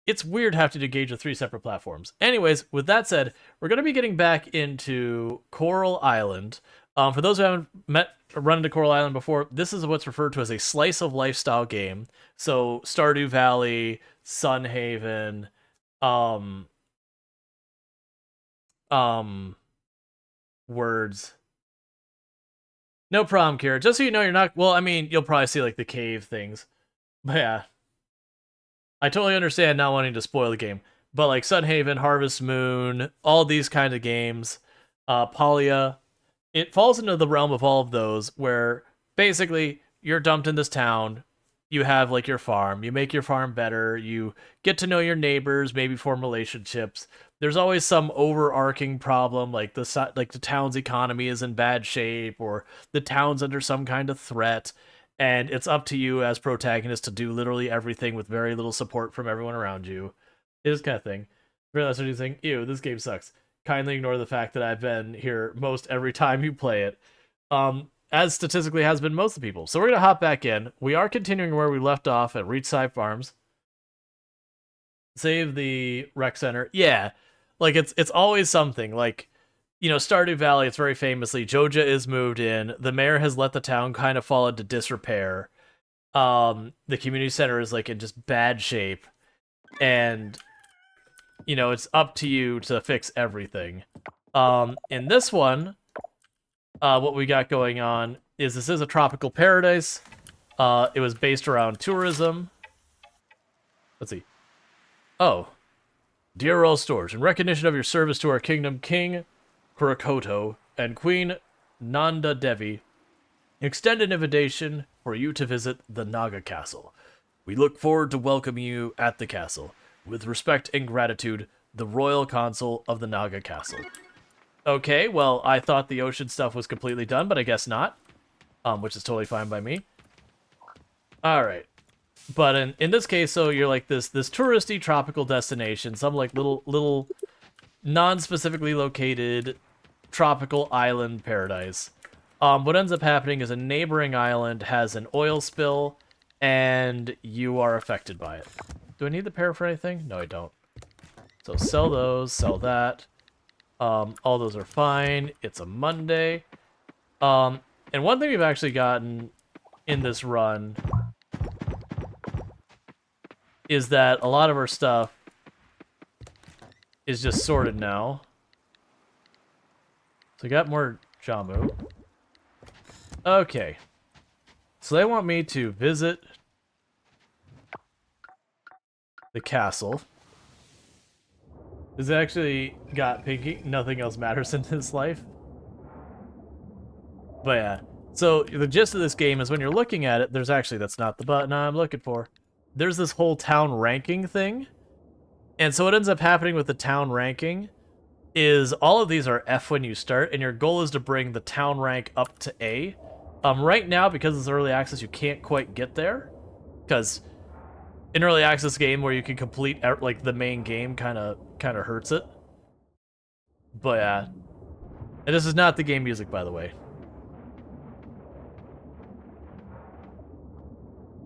it's weird having to engage with 3 separate platforms. Anyways, with that said, we're going to be getting back into Coral Island. For those who haven't run into Coral Island before, this is what's referred to as a slice of lifestyle game. So Stardew Valley, Sunhaven, um, um, words. No problem, Kira. Just so you know, you're not. Well, I mean, you'll probably see like the cave things, but yeah, I totally understand not wanting to spoil the game. But like Sunhaven, Harvest Moon, all these kind of games, Polia, it falls into the realm of all of those where basically you're dumped in this town. You have like your farm. You make your farm better. You get to know your neighbors, maybe form relationships. There's always some overarching problem, like the town's economy is in bad shape, or the town's under some kind of threat, and it's up to you as protagonist to do literally everything with very little support from everyone around you. This kind of thing. Realize what you think? Ew, this game sucks. Kindly ignore the fact that I've been here most every time you play it. As statistically has been most of the people. So we're gonna hop back in. We are continuing where we left off at Reachside Farms. Save the rec center. Yeah, like it's always something. Like, you know, Stardew Valley. It's very famously Joja is moved in. The mayor has let the town kind of fall into disrepair. The community center is like in just bad shape, and you know it's up to you to fix everything. In this one, what we got going on is this is a tropical paradise. It was based around tourism. Let's see. Oh. Dear Rual Storge, in recognition of your service to our kingdom, King Kurakoto and Queen Nanda Devi extend an invitation for you to visit the Naga Castle. We look forward to welcoming you at the castle. With respect and gratitude, the Royal Consul of the Naga Castle. Okay, well, I thought the ocean stuff was completely done, but I guess not. Which is totally fine by me. Alright. But in this case, so you're like this touristy tropical destination, some like little non-specifically located tropical island paradise. What ends up happening is a neighboring island has an oil spill, and you are affected by it. Do I need the pair for anything? No, I don't. So sell those, sell that. All those are fine. It's a Monday. And one thing we've actually gotten in this run is that a lot of our stuff is just sorted now. So we got more Jamu. Okay. So they want me to visit the castle. This actually got Pinky. Nothing else matters in this life. But yeah. So the gist of this game is when you're looking at it, there's actually, that's not the button I'm looking for. There's this whole town ranking thing. And so what ends up happening with the town ranking is all of these are F when you start, and your goal is to bring the town rank up to A. Right now, because it's early access, you can't quite get there. Because an early access game where you can complete like the main game kind of hurts it. But yeah. And this is not the game music, by the way.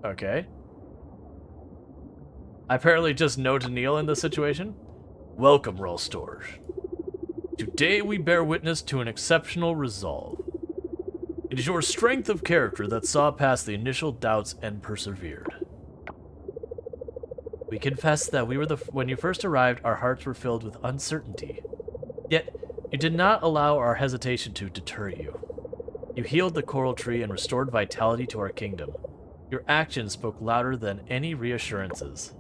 Okay. I apparently just know to kneel in this situation. Welcome, Rual Storge. Today we bear witness to an exceptional resolve. It is your strength of character that saw past the initial doubts and persevered. We confess that when you first arrived, our hearts were filled with uncertainty. Yet, you did not allow our hesitation to deter you. You healed the coral tree and restored vitality to our kingdom. Your actions spoke louder than any reassurances.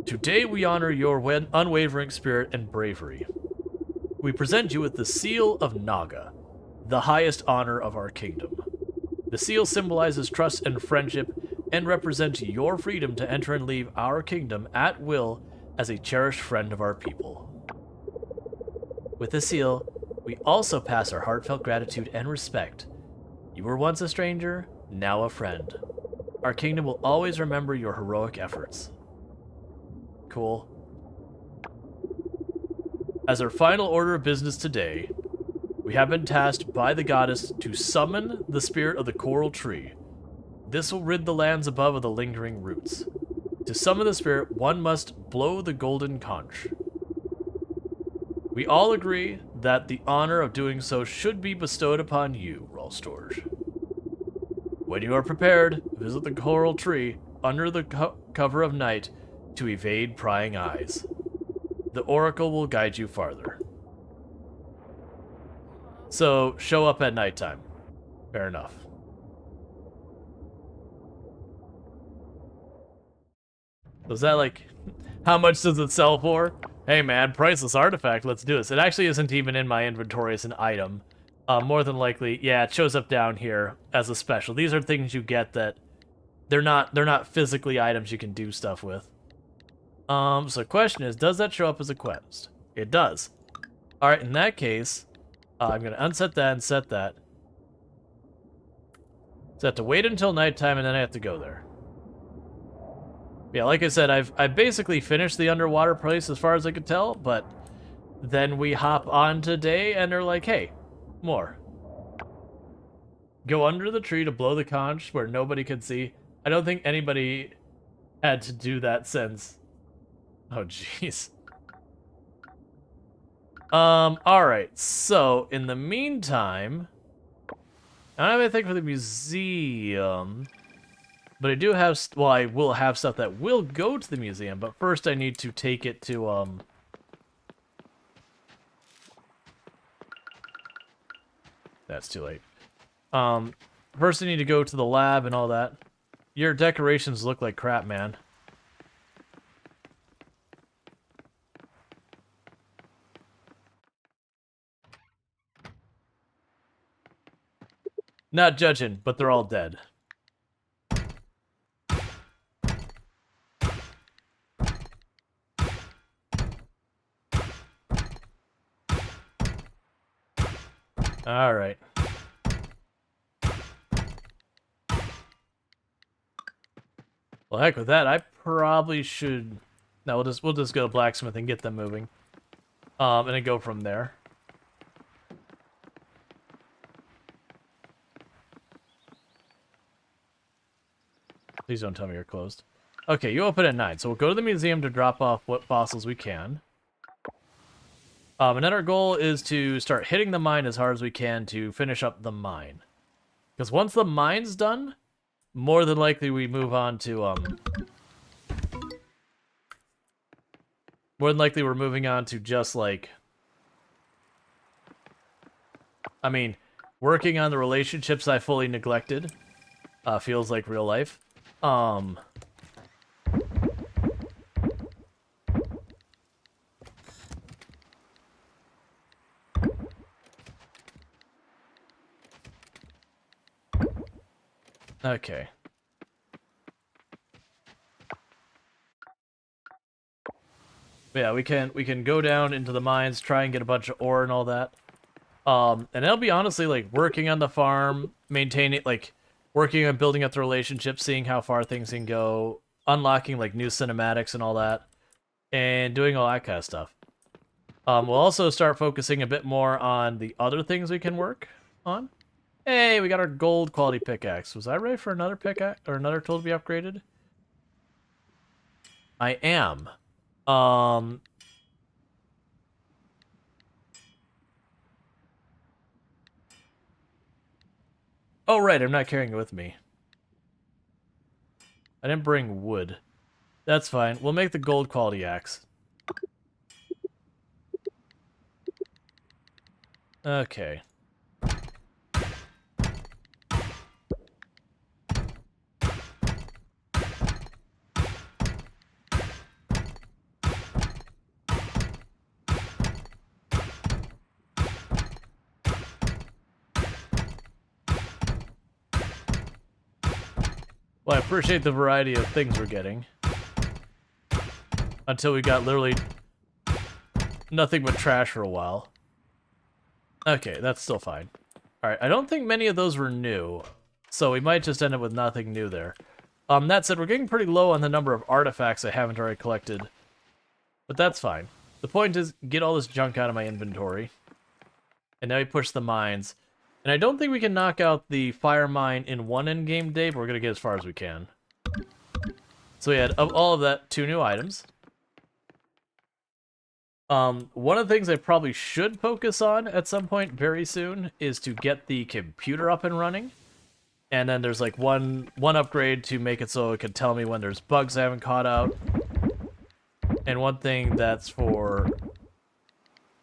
Today we honor your unwavering spirit and bravery. We present you with the Seal of Naga, the highest honor of our kingdom. The seal symbolizes trust and friendship and represents your freedom to enter and leave our kingdom at will as a cherished friend of our people. With the seal, we also pass our heartfelt gratitude and respect. You were once a stranger, now a friend. Our kingdom will always remember your heroic efforts. Cool. As our final order of business today, we have been tasked by the goddess to summon the spirit of the coral tree. This will rid the lands above of the lingering roots. To summon the spirit, one must blow the golden conch. We all agree that the honor of doing so should be bestowed upon you, Rual Storge. When you are prepared, visit the coral tree under the cover of night to evade prying eyes. The oracle will guide you farther. So, show up at nighttime. Fair enough. Was that like, how much does it sell for? Hey man, priceless artifact, let's do this. It actually isn't even in my inventory as an item. More than likely, yeah, it shows up down here as a special. These are things you get that they're not physically items you can do stuff with. So the question is, does that show up as a quest? It does. Alright, in that case, I'm gonna unset that and set that. So I have to wait until nighttime and then I have to go there. Yeah, like I said, I've basically finished the underwater place as far as I could tell, but then we hop on to day and they're like, hey, more. Go under the tree to blow the conch where nobody could see. I don't think anybody had to do that since. Oh, jeez. Alright, so in the meantime, I don't have anything for the museum. But I do have, well, I will have stuff that will go to the museum, but first I need to take it to, that's too late. First I need to go to the lab and all that. Your decorations look like crap, man. Not judging, but they're all dead. Alright. Well, heck with that. I probably should... No, we'll just go to blacksmith and get them moving. And then go from there. Please don't tell me you're closed. Okay, you open at 9, so we'll go to the museum to drop off what fossils we can. And then our goal is to start hitting the mine as hard as we can to finish up the mine. Because once the mine's done, more than likely we move on to, more than likely we're moving on to just, like... I mean, working on the relationships I fully neglected. Feels like real life. Okay. Yeah, we can go down into the mines, try and get a bunch of ore and all that. And I'll be honestly like working on the farm, maintaining like working on building up the relationship, seeing how far things can go, unlocking like new cinematics and all that, and doing all that kind of stuff. We'll also start focusing a bit more on the other things we can work on. Hey, we got our gold quality pickaxe. Was I ready for another pickaxe or another tool to be upgraded? I am. Oh, right, I'm not carrying it with me. I didn't bring wood. That's fine. We'll make the gold quality axe. Okay. Well, I appreciate the variety of things we're getting. Until we got literally nothing but trash for a while. Okay, that's still fine. Alright, I don't think many of those were new, so we might just end up with nothing new there. That said, we're getting pretty low on the number of artifacts I haven't already collected. But that's fine. The point is, get all this junk out of my inventory. And now we push the mines. And I don't think we can knock out the fire mine in one end-game day, but we're going to get as far as we can. So we had, of all of that, 2 new items. One of the things I probably should focus on at some point very soon is to get the computer up and running. And then there's like one upgrade to make it so it can tell me when there's bugs I haven't caught out. And one thing that's for...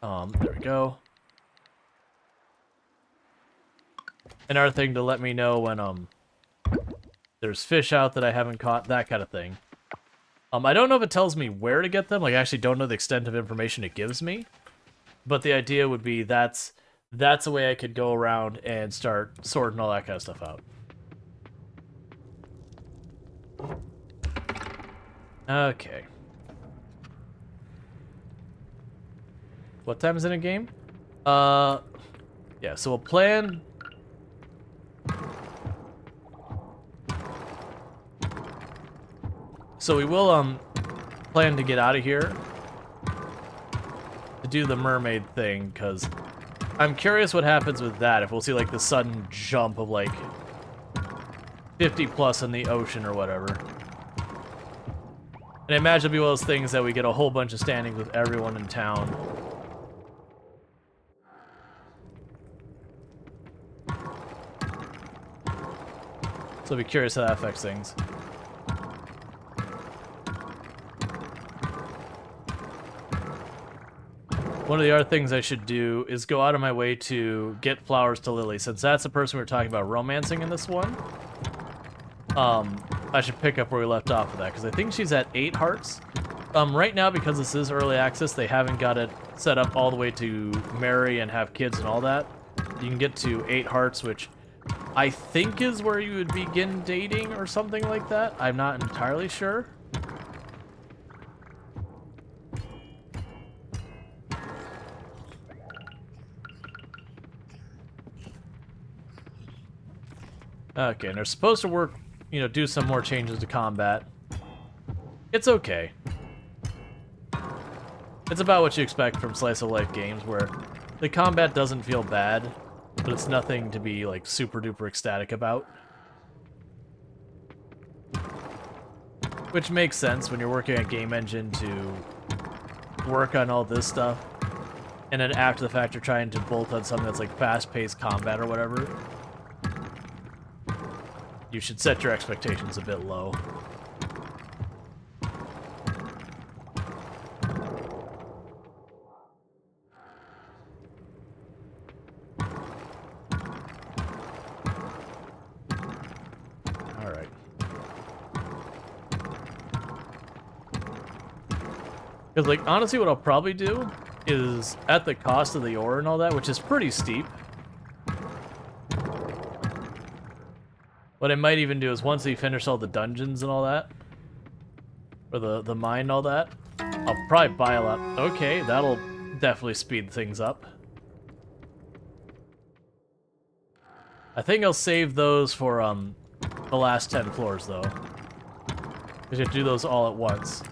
there we go. Another thing to let me know when, there's fish out that I haven't caught, that kind of thing. I don't know if it tells me where to get them, like I actually don't know the extent of information it gives me. But the idea would be that's a way I could go around and start sorting all that kind of stuff out. Okay. What time is it in game? Yeah, so we'll plan... So we will, plan to get out of here to do the mermaid thing, because I'm curious what happens with that, if we'll see, like, the sudden jump of, like, 50 plus in the ocean or whatever. And I imagine it'll be one of those things that we get a whole bunch of standings with everyone in town. So I'll be curious how that affects things. One of the other things I should do is go out of my way to get flowers to Lily, since that's the person we were talking about romancing in this one. I should pick up where we left off with that, because I think she's at 8 hearts. Right now, because this is early access, they haven't got it set up all the way to marry and have kids and all that. You can get to 8 hearts, which I think is where you would begin dating or something like that. I'm not entirely sure. Okay, and they're supposed to work, you know, do some more changes to combat. It's okay. It's about what you expect from slice-of-life games, where the combat doesn't feel bad, but it's nothing to be, like, super-duper ecstatic about. Which makes sense when you're working on a game engine to work on all this stuff, and then after the fact you're trying to bolt on something that's, like, fast-paced combat or whatever. You should set your expectations a bit low. Alright. Because, like, honestly what I'll probably do is, at the cost of the ore and all that, which is pretty steep, what I might even do is once we finish all the dungeons and all that, or the mine and all that, I'll probably buy a lot. Okay, that'll definitely speed things up. I think I'll save those for the last 10 floors though, because you have to do those all at once.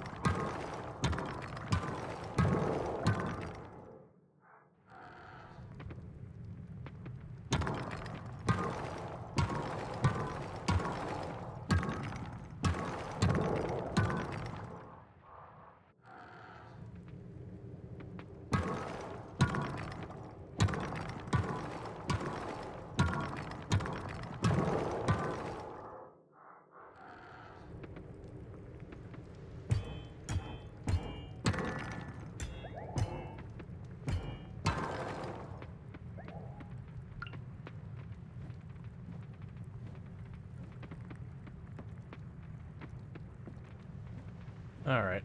Alright.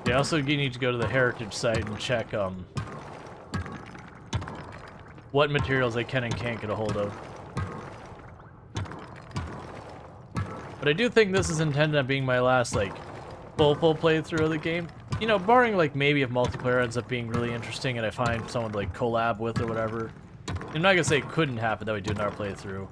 Yeah, also you need to go to the heritage site and check what materials they can and can't get a hold of. But I do think this is intended on being my last, like, full playthrough of the game. You know, barring, like, maybe if multiplayer ends up being really interesting and I find someone to, like, collab with or whatever. I'm not gonna say it couldn't happen that we do another playthrough.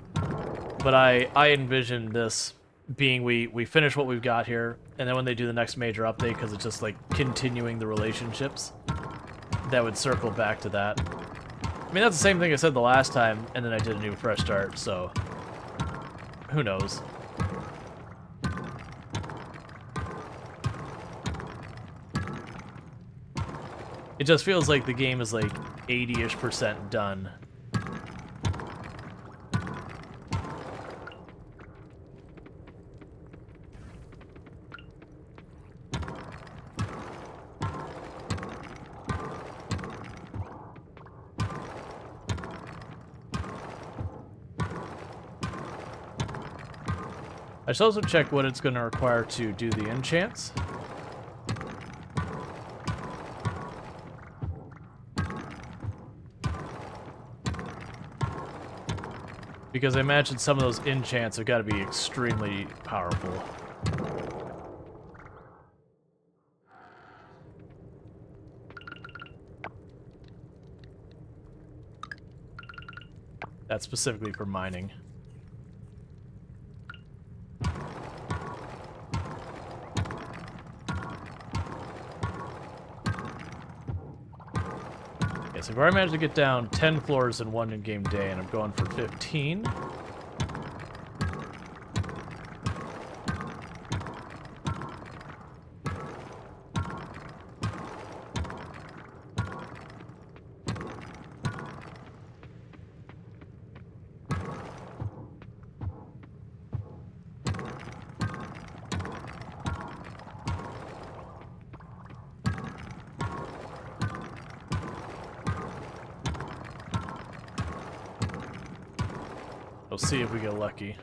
But I envision this being we finish what we've got here, and then when they do the next major update, because it's just like continuing the relationships, that would circle back to that. I mean, that's the same thing I said the last time, and then I did a new fresh start, so who knows. It just feels like the game is like 80-ish% done. I should also check what it's going to require to do the enchants. Because I imagine some of those enchants have got to be extremely powerful. That's specifically for mining. So I've already managed to get down 10 floors in one in-game day, and I'm going for 15. We'll see if we get lucky.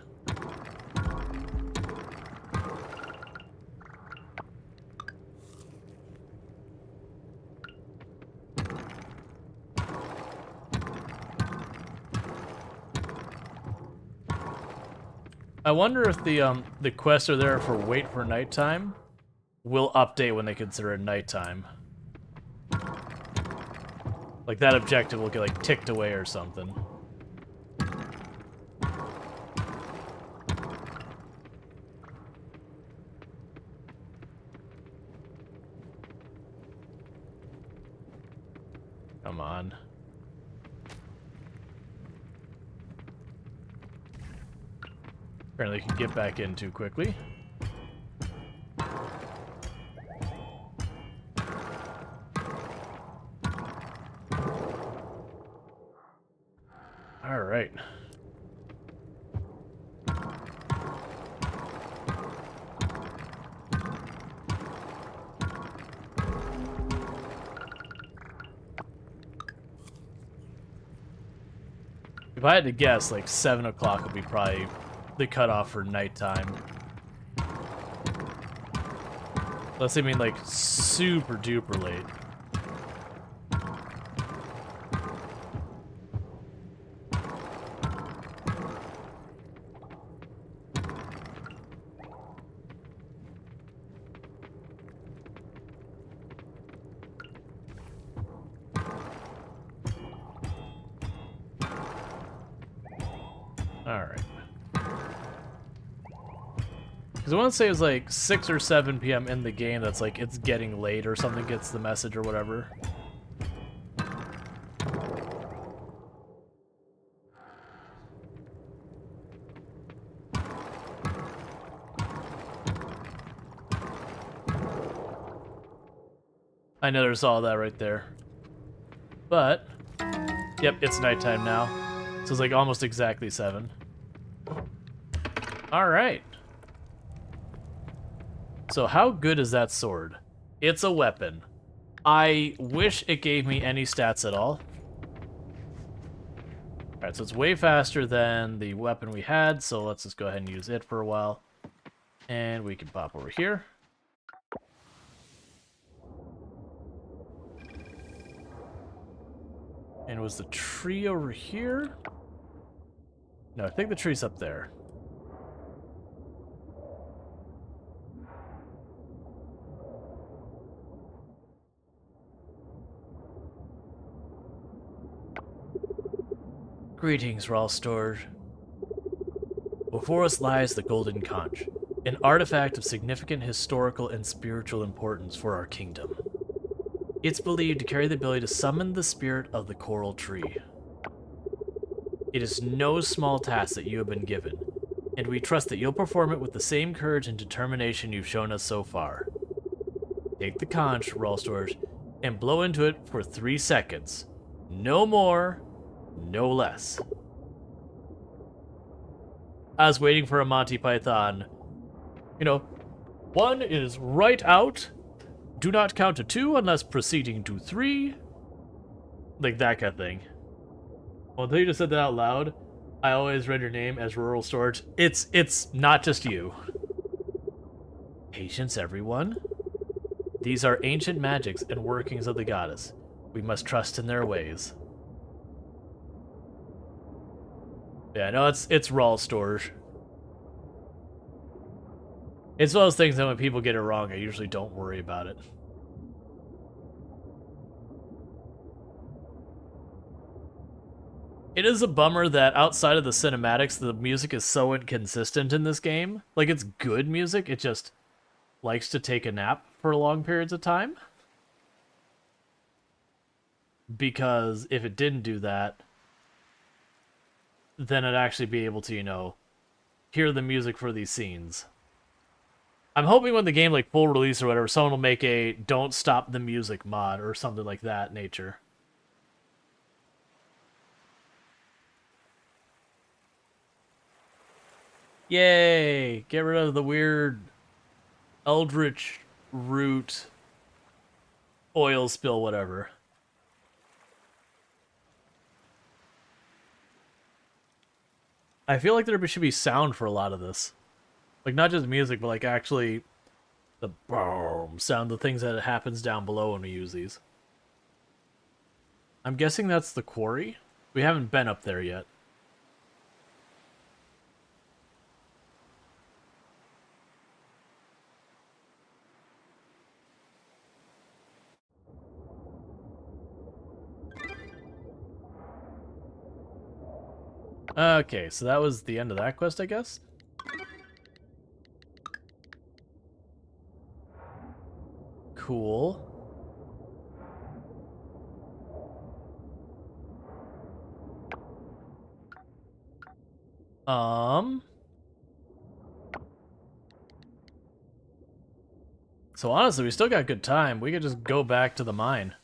I wonder if the quests are there for wait for nighttime will update when they consider it nighttime. Like that objective will get like ticked away or something. Come on. Apparently you can get back in too quickly. All right. If I had to guess, like 7 o'clock would be probably the cutoff for nighttime. Unless they mean like super duper late. Alright. Because I want to say it was like 6 or 7 p.m. in the game that's like it's getting late or something gets the message or whatever. I know there's all that right there. But, yep, it's nighttime now. So it's like almost exactly 7. Alright. So how good is that sword? It's a weapon. I wish it gave me any stats at all. Alright, so it's way faster than the weapon we had, so let's just go ahead and use it for a while. And we can pop over here. And was the tree over here? No, I think the tree's up there. Greetings, Rual Storge. Before us lies the Golden Conch, An artifact of significant historical and spiritual importance for our kingdom. It's believed to carry the ability to summon the spirit of the coral tree. It is no small task that you have been given, and we trust that you'll perform it with the same courage and determination you've shown us so far. Take the conch, Rual Storge, and blow into it for 3 seconds. No more, no less. I was waiting for a Monty Python. You know, 1 is right out. Do not count to 2 unless proceeding to 3. Like that kind of thing. Well, until you just said that out loud, I always read your name as Rural Storage. It's not just you. Patience, everyone. These are ancient magics and workings of the goddess. We must trust in their ways. Yeah, no, it's Rual Storage. It's one of those things that when people get it wrong, I usually don't worry about it. It is a bummer that outside of the cinematics, the music is so inconsistent in this game. Like, it's good music, it just likes to take a nap for long periods of time. Because if it didn't do that, then I'd actually be able to, you know, hear the music for these scenes. I'm hoping when the game, like, full release or whatever, someone will make a don't stop the music mod or something like that nature. Yay! Get rid of the weird eldritch root oil spill, whatever. I feel like there should be sound for a lot of this. Like, not just music, but like actually the boom sound, the things that happens down below when we use these. I'm guessing that's the quarry. We haven't been up there yet. Okay, so that was the end of that quest, I guess? Cool. So honestly, we still got good time. We could just go back to the mine.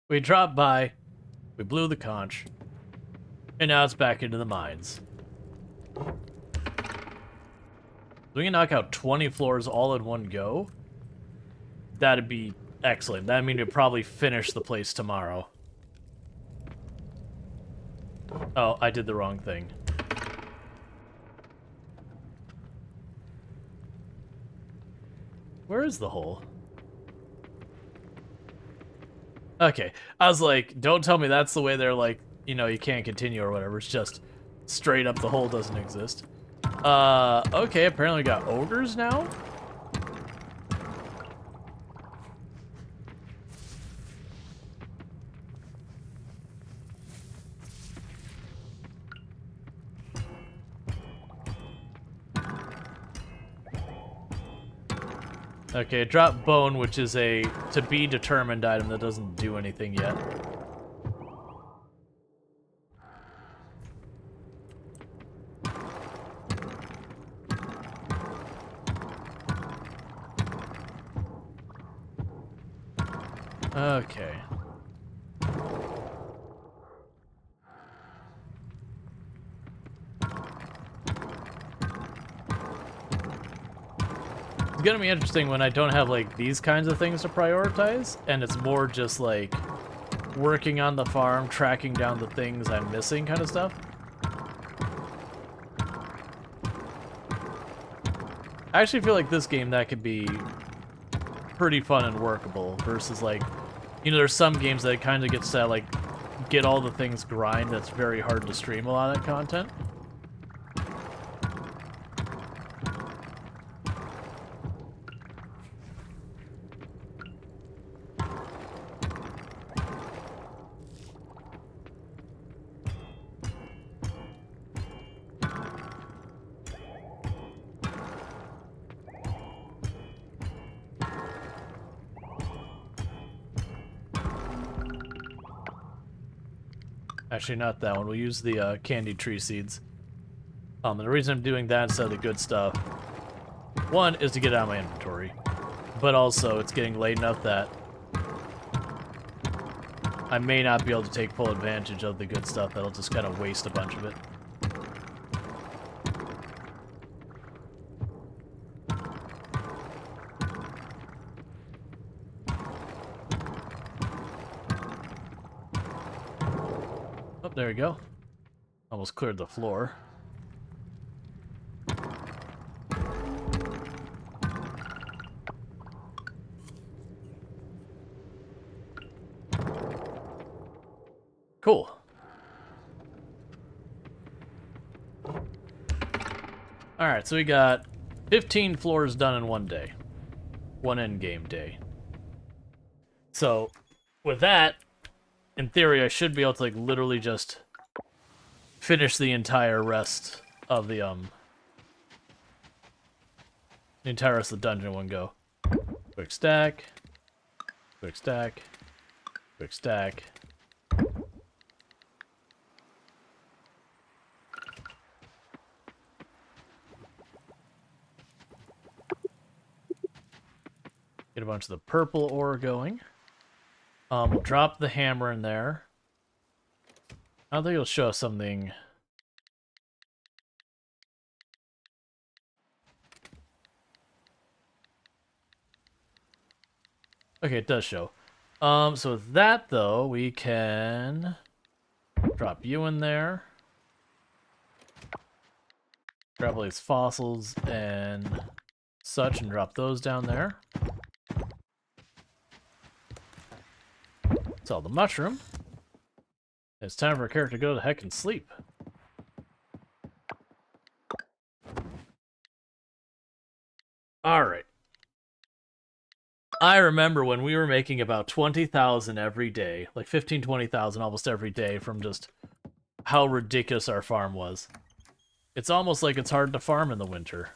We dropped by, we blew the conch, and now it's back into the mines. We can knock out 20 floors all in one go. That'd be excellent. That'd mean we'd probably finish the place tomorrow. Oh, I did the wrong thing. Where is the hole? Okay, I was like, don't tell me that's the way they're like, you know, you can't continue or whatever. It's just straight up the hole doesn't exist. Okay, apparently we got ogres now? Okay, drop bone, which is a to be determined item that doesn't do anything yet. Okay. It's gonna be interesting when I don't have like these kinds of things to prioritize, and it's more just like working on the farm, tracking down the things I'm missing kind of stuff. I actually feel like this game that could be pretty fun and workable versus like, you know, there's some games that kind of gets to like get all the things grind that's very hard to stream a lot of that content. Actually, not that one. We'll use the candied tree seeds. And the reason I'm doing that instead of the good stuff, one, is to get it out of my inventory. But also, it's getting late enough that I may not be able to take full advantage of the good stuff. That'll just kind of waste a bunch of it. Oh, there we go. Almost cleared the floor. Cool. Alright, so we got 15 floors done in one day. One endgame day. So, with that, in theory, I should be able to, like, literally just finish the entire rest of the entire rest of the dungeon in one go. Quick stack. Quick stack. Quick stack. Get a bunch of the purple ore going. We'll drop the hammer in there. I don't think it'll show us something. Okay, it does show. So with that, though, we can drop you in there. Grab all these fossils and such and drop those down there. Sell the mushroom. It's time for a character to go to heck and sleep. Alright. I remember when we were making about 20,000 every day, like 15, 20,000 almost every day from just how ridiculous our farm was. It's almost like it's hard to farm in the winter.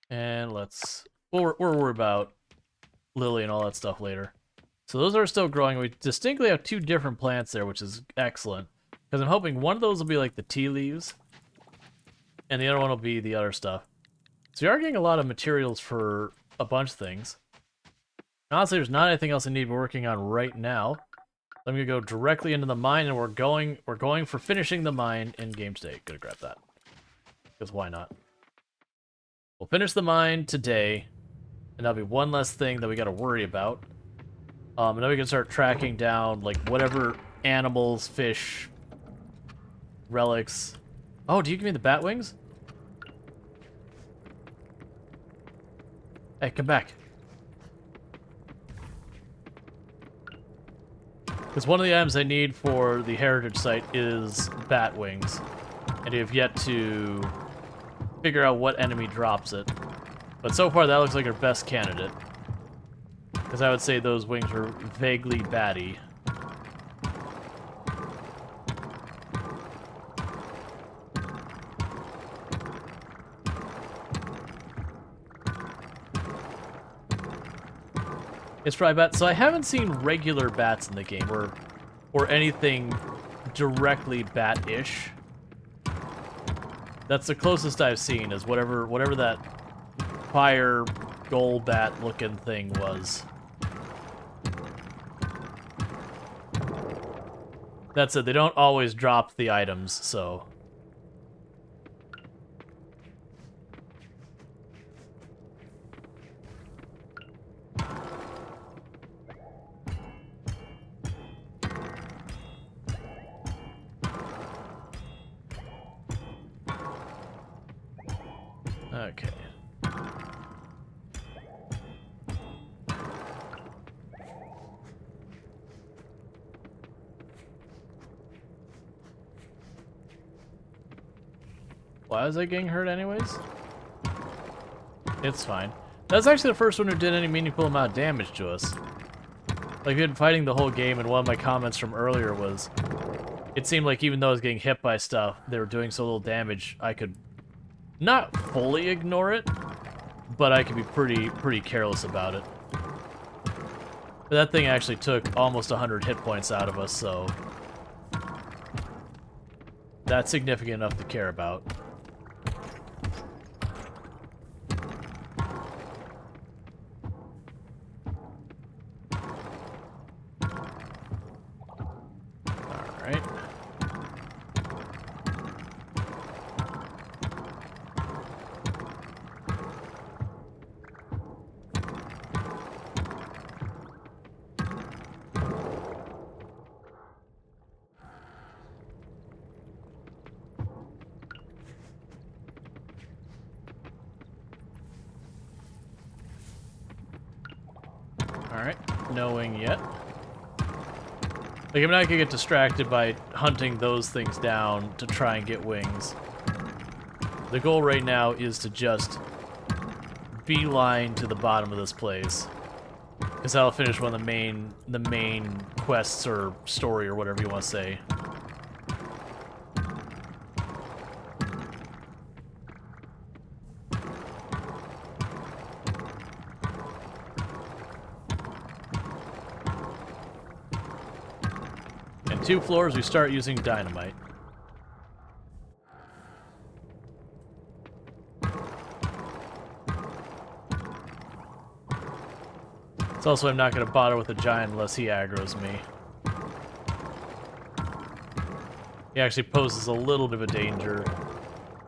And we'll worry about Lily and all that stuff later. So those are still growing. We distinctly have two different plants there, which is excellent. Because I'm hoping one of those will be like the tea leaves, and the other one will be the other stuff. So we are getting a lot of materials for a bunch of things. Honestly, there's not anything else I need to be working on right now. I'm gonna go directly into the mine, and we're going for finishing the mine in game today. Gonna grab that. Because why not? We'll finish the mine today, and that'll be one less thing that we gotta worry about. And then we can start tracking down, like, whatever animals, fish, relics. Oh, do you give me the bat wings? Hey, come back. Because one of the items I need for the heritage site is bat wings. And you have yet to figure out what enemy drops it. But so far, that looks like our best candidate. Because I would say those wings are vaguely batty. It's probably bat. So I haven't seen regular bats in the game, or anything directly bat-ish. That's the closest I've seen, is whatever that fire gold bat looking thing was. That's it. They don't always drop the items, so. Okay. Why was I getting hurt anyways? It's fine. That's actually the first one who did any meaningful amount of damage to us. Like, we've been fighting the whole game, and one of my comments from earlier was, it seemed like even though I was getting hit by stuff, they were doing so little damage, I could not fully ignore it, but I can be pretty careless about it. But that thing actually took almost 100 hit points out of us, so that's significant enough to care about. Alright. Alright, no wing yet. Like, I'm not gonna get distracted by hunting those things down to try and get wings. The goal right now is to just beeline to the bottom of this place. Because that'll finish one of the main quests or story or whatever you want to say. And 2 floors, we start using dynamite. It's also I'm not going to bother with the giant unless he aggroes me. He actually poses a little bit of a danger,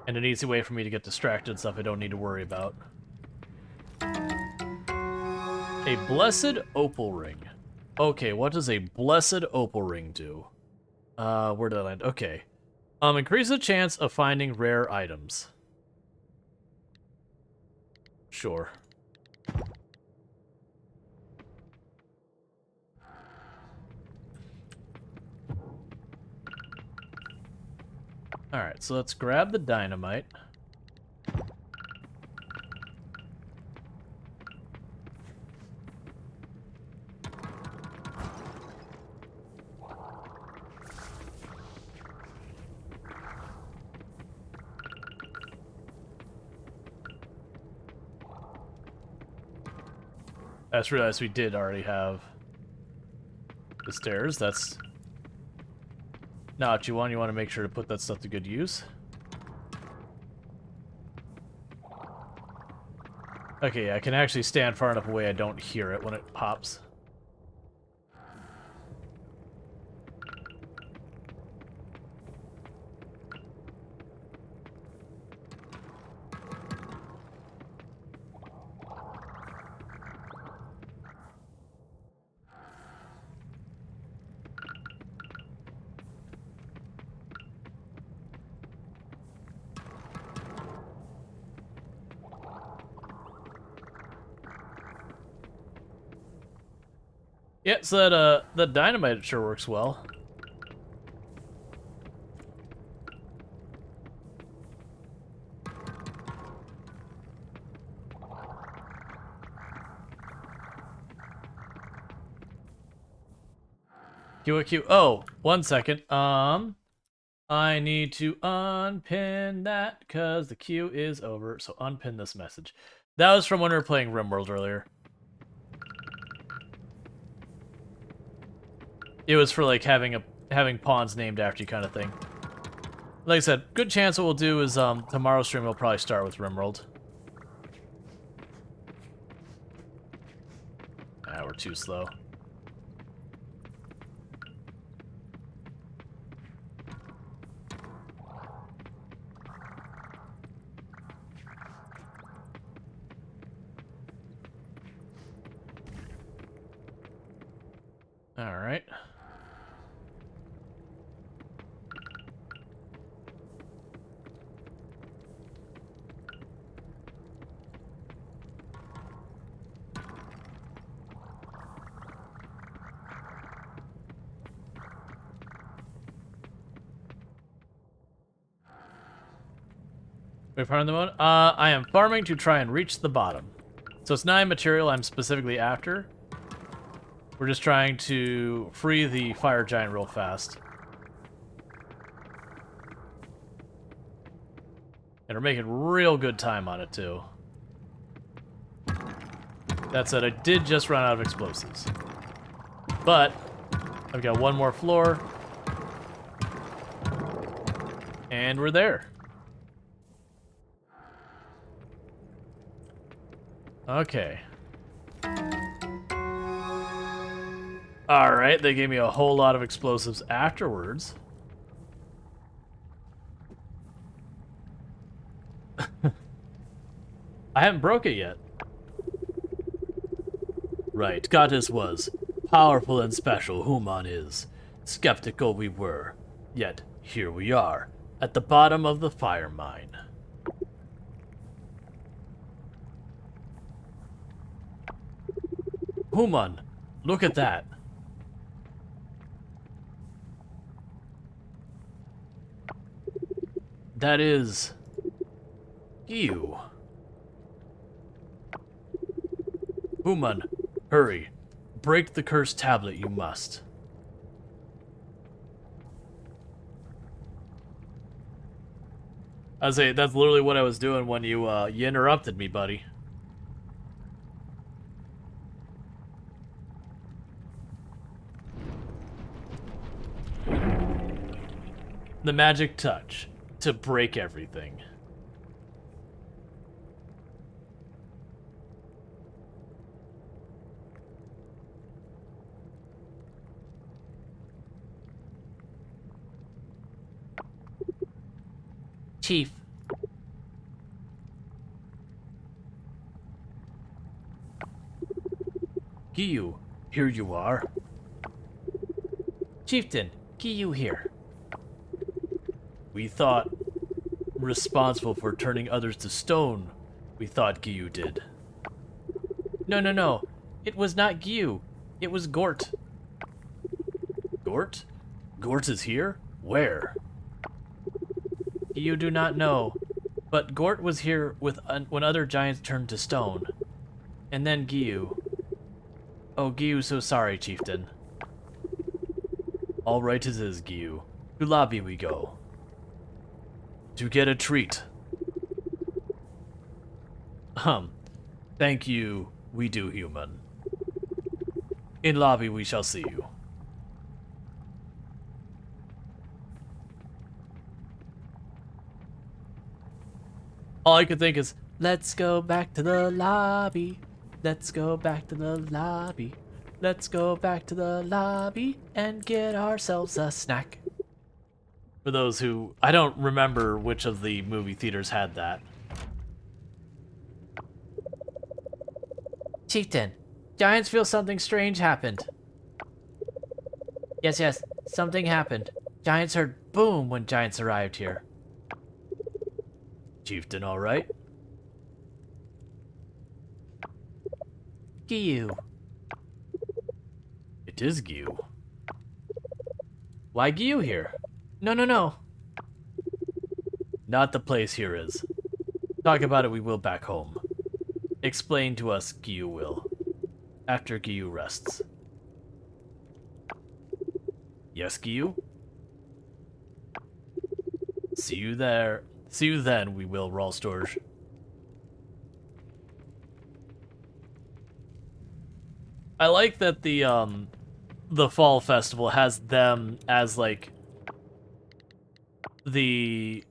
and an easy way for me to get distracted and stuff I don't need to worry about. A blessed opal ring. Okay, what does a blessed opal ring do? Where did I land? Okay. Increase the chance of finding rare items. Sure. Alright, so let's grab the dynamite. I just realized we did already have the stairs. That's not what you want. You want to make sure to put that stuff to good use. Okay, I can actually stand far enough away I don't hear it when it pops. Yeah, so that dynamite sure works well. Q. Oh, 1 second. I need to unpin that because the queue is over. So unpin this message. That was from when we were playing RimWorld earlier. It was for like having pawns named after you kind of thing. Like I said, good chance what we'll do is tomorrow's stream we'll probably start with RimWorld. Ah, we're too slow. All right. Wait, farm the mode? I am farming to try and reach the bottom. So it's not a material I'm specifically after. We're just trying to free the fire giant real fast. And we're making real good time on it, too. That said, I did just run out of explosives. But I've got one more floor. And we're there. Okay. Alright, they gave me a whole lot of explosives afterwards. I haven't broke it yet. Right, Goddess was. Powerful and special, Human is. Skeptical we were. Yet, here we are, at the bottom of the fire mine. Human, look at that. That is... you. Human, hurry. Break the cursed tablet, you must. I say, that's literally what I was doing when you interrupted me, buddy. The magic touch to break everything. Chief. Giyu, here you are. Chieftain, Giyu here. We thought responsible for turning others to stone. We thought Giyu did. No. It was not Giyu. It was Gort. Gort? Gort is here? Where? You do not know, but Gort was here with when other giants turned to stone. And then Giyu. Oh, Giyu, so sorry, chieftain. All right as is, Giyu. To lobby we go. To get a treat. Thank you, we do, human. In lobby we shall see you. All I could think is, let's go back to the lobby. Let's go back to the lobby. Let's go back to the lobby and get ourselves a snack. For those who... I don't remember which of the movie theaters had that. Chieftain, giants feel something strange happened. Yes, something happened. Giants heard boom when giants arrived here. Chieftain, all right? Giyu. It is Giyu. Why Giyu here? No. Not the place here is. Talk about it we will back home. Explain to us, Giyu will. After Giyu rests. Yes, Giyu? See you there. See you then, we will, Rual Storge. I like that the fall festival has them as like the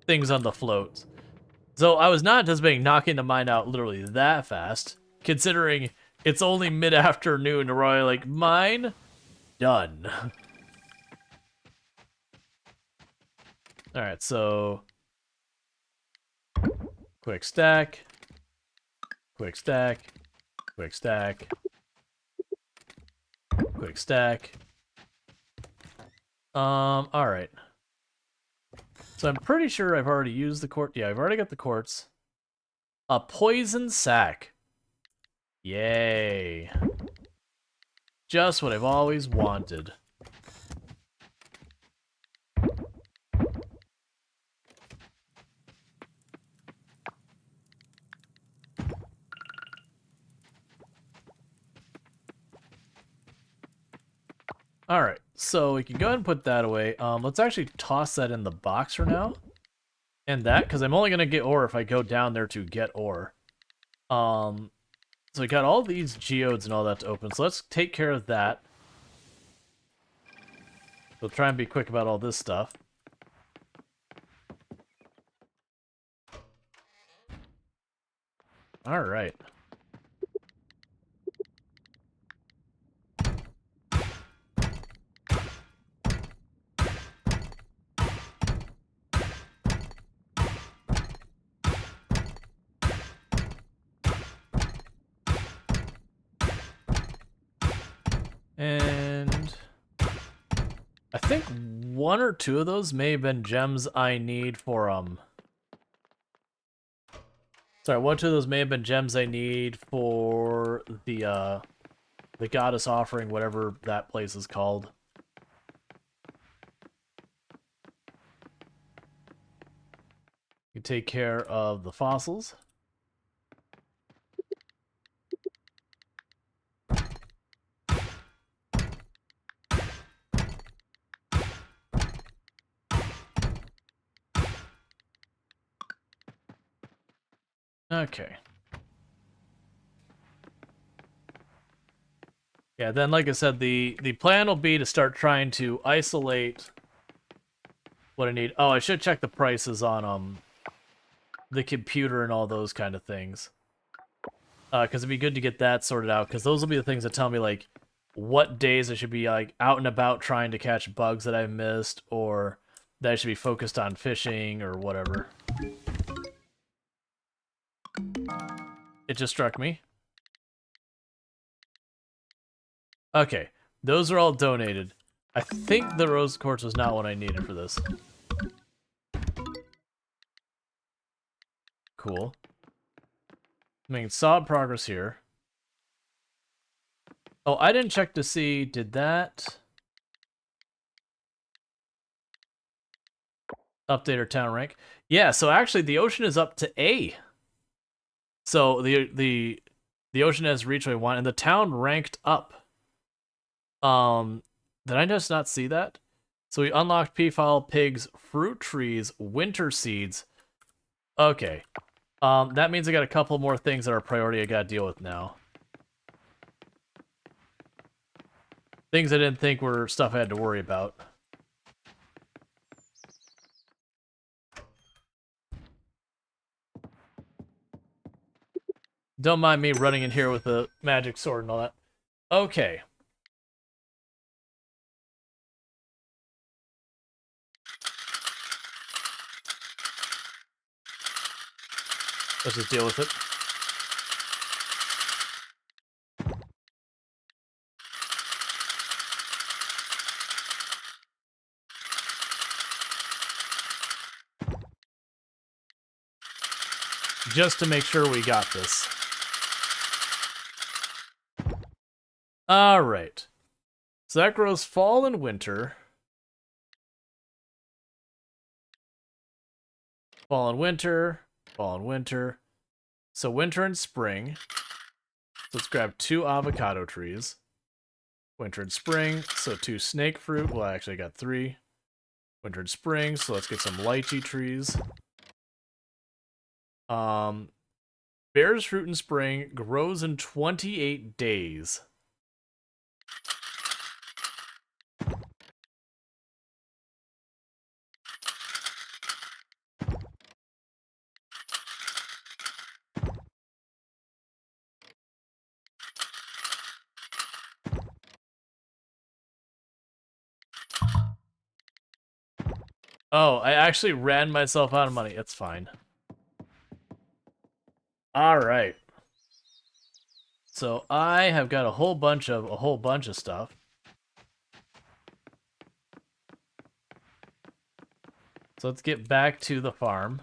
things on the floats. So I was not anticipating knocking the mine out literally that fast, considering it's only mid-afternoon. We're already like, mine? Done. Alright, so... quick stack. Quick stack. Quick stack. Quick stack. Alright. So I'm pretty sure I've already used the quartz. Yeah, I've already got the quartz. A poison sack. Yay. Just what I've always wanted. Alright, so we can go ahead and put that away. Let's actually toss that in the box for now. And that, because I'm only going to get ore if I go down there to get ore. So we got all these geodes and all that to open. So let's take care of that. We'll try and be quick about all this stuff. All right. And I think one or two of those may have been gems I need for sorry, one or two of those may have been gems I need for the goddess offering, whatever that place is called. You take care of the fossils. Okay. Yeah, then like I said, the plan will be to start trying to isolate what I need. Oh, I should check the prices on the computer and all those kind of things. Because it'd be good to get that sorted out, because those will be the things that tell me, like, what days I should be, like, out and about trying to catch bugs that I've missed, or that I should be focused on fishing, or whatever. It just struck me. Okay, those are all donated. I think the rose quartz was not what I needed for this. Cool. Making solid progress here. Oh, I didn't check to see, did that update our town rank? Yeah, so actually the ocean is up to A. So the ocean has reached where I want, and the town ranked up. Did I just not see that? So we unlocked peafowl, pigs, fruit trees, winter seeds. Okay. That means I got a couple more things that are a priority I gotta deal with now. Things I didn't think were stuff I had to worry about. Don't mind me running in here with a magic sword and all that. Okay. Let's just deal with it. Just to make sure we got this. Alright. So that grows fall and winter. Fall and winter. Fall and winter. So winter and spring. So let's grab 2 avocado trees. Winter and spring. So 2 snake fruit. Well, actually I got 3. Winter and spring. So let's get some lychee trees. Bears fruit in spring. Grows in 28 days. Oh, I actually ran myself out of money. It's fine. Alright. So I have got a whole bunch of stuff. So let's get back to the farm.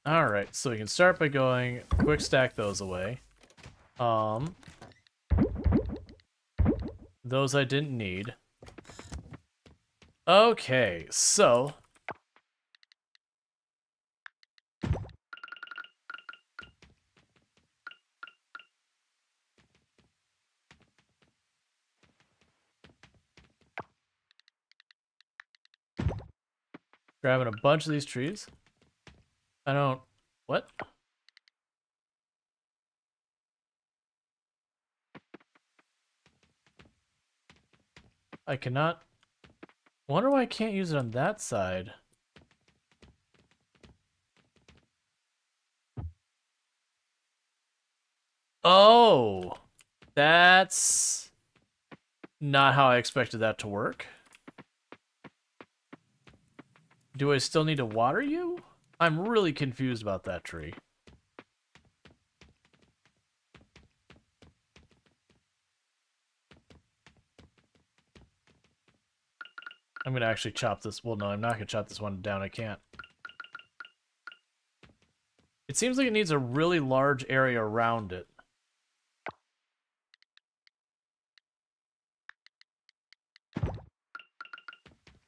Alright, so we can start by going quick stack those away. Those I didn't need. Okay, so grabbing a bunch of these trees. I don't... What? I cannot... Wonder why I can't use it on that side. Oh! That's... not how I expected that to work. Do I still need to water you? I'm really confused about that tree. I'm gonna actually chop this. Well, no, I'm not gonna chop this one down. I can't. It seems like it needs a really large area around it.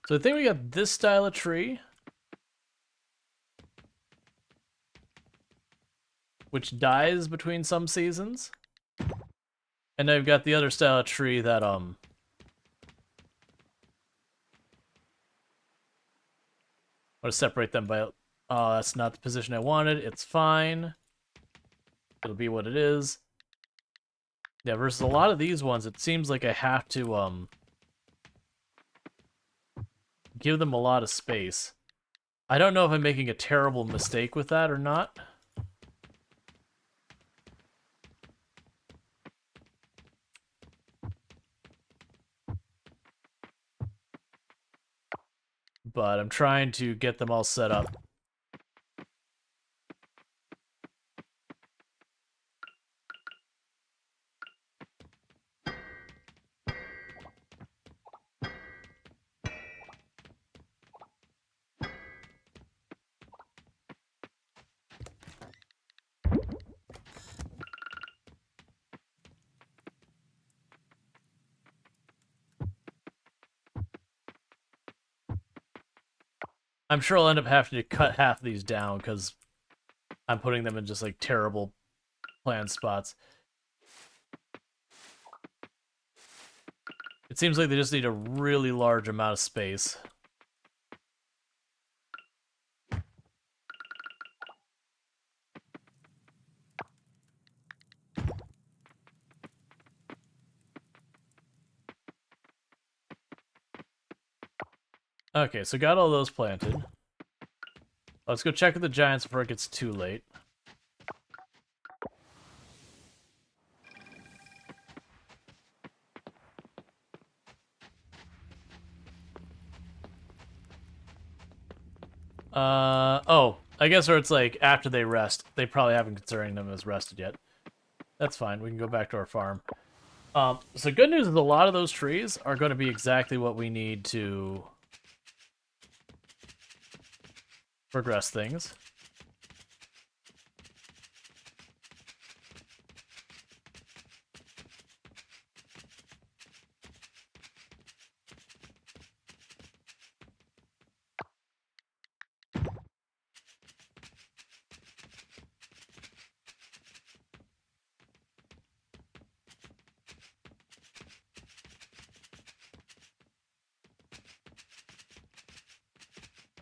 So I think we got this style of tree, which dies between some seasons. And I've got the other style of tree that, I want to separate them by... Oh, that's not the position I wanted. It's fine. It'll be what it is. Yeah, versus a lot of these ones, it seems like I have to, give them a lot of space. I don't know if I'm making a terrible mistake with that or not. But I'm trying to get them all set up. I'm sure I'll end up having to cut half of these down because I'm putting them in just like terrible plant spots. It seems like they just need a really large amount of space. Okay, so got all those planted. Let's go check with the giants before it gets too late. Oh, I guess where it's like after they rest. They probably haven't considering them as rested yet. That's fine, we can go back to our farm. So good news is a lot of those trees are going to be exactly what we need to progress things.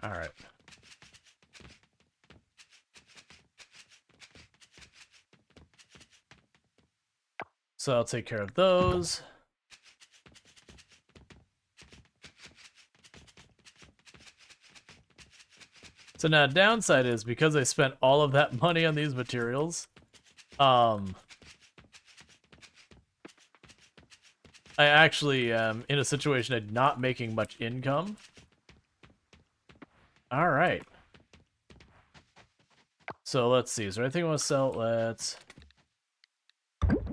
All right. So I'll take care of those. So now downside is because I spent all of that money on these materials, I actually am in a situation of not making much income. All right. So let's see. Is there anything I want to sell? Let's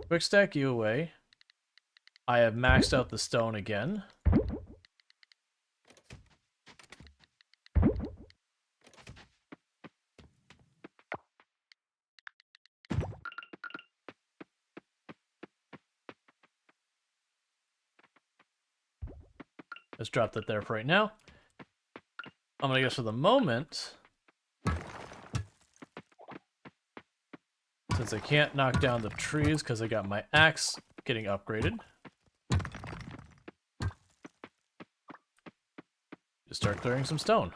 quick stack you away. I have maxed out the stone again. Let's drop that there for right now. I'm gonna guess for the moment, since I can't knock down the trees because I got my axe getting upgraded, just start clearing some stone.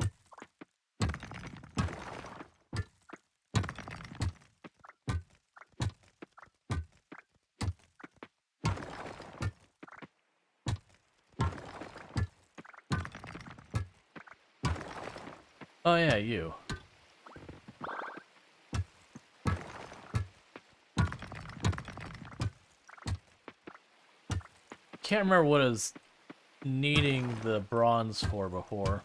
Oh yeah, you. Can't remember what I was needing the bronze for before.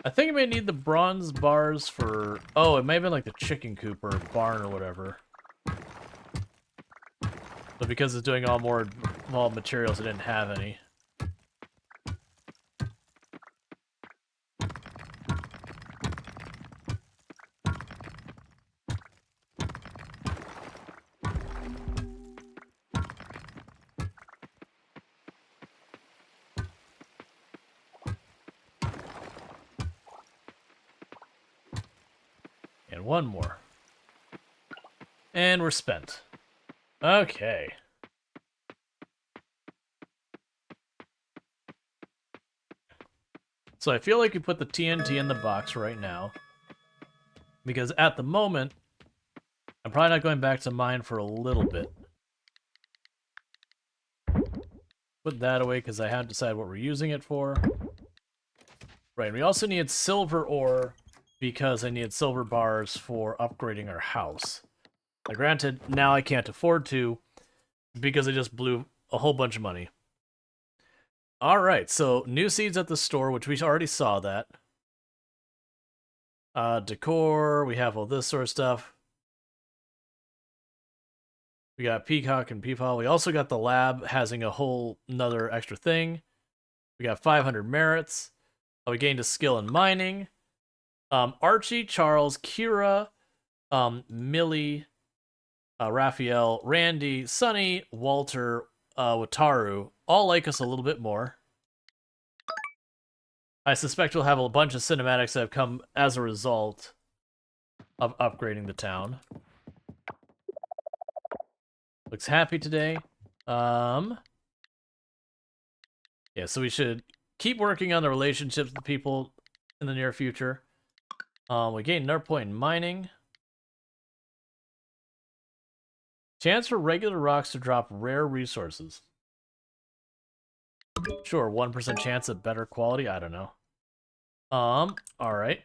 I think I may need the bronze bars for... Oh, it may have been like the chicken coop or barn or whatever. But because it's doing all more involved materials, I didn't have any. And one more. And we're spent. Okay. So I feel like we put the TNT in the box right now. Because at the moment, I'm probably not going back to mine for a little bit. Put that away because I haven't decided what we're using it for. Right, we also need silver ore because I need silver bars for upgrading our house. Now, granted, now I can't afford to because I just blew a whole bunch of money. Alright, so new seeds at the store, which we already saw that. Decor, we have all this sort of stuff. We got Peacock and Peepaw. We also got the lab having a whole another extra thing. We got 500 merits. We gained a skill in mining. Archie, Charles, Kira, Millie, Raphael, Randy, Sunny, Walter, Wataru all like us a little bit more. I suspect we'll have a bunch of cinematics that have come as a result of upgrading the town. Looks happy today. Yeah, so we should keep working on the relationships with people in the near future. We gained another point in mining. Chance for regular rocks to drop rare resources. Sure, 1% chance of better quality. I don't know. Alright.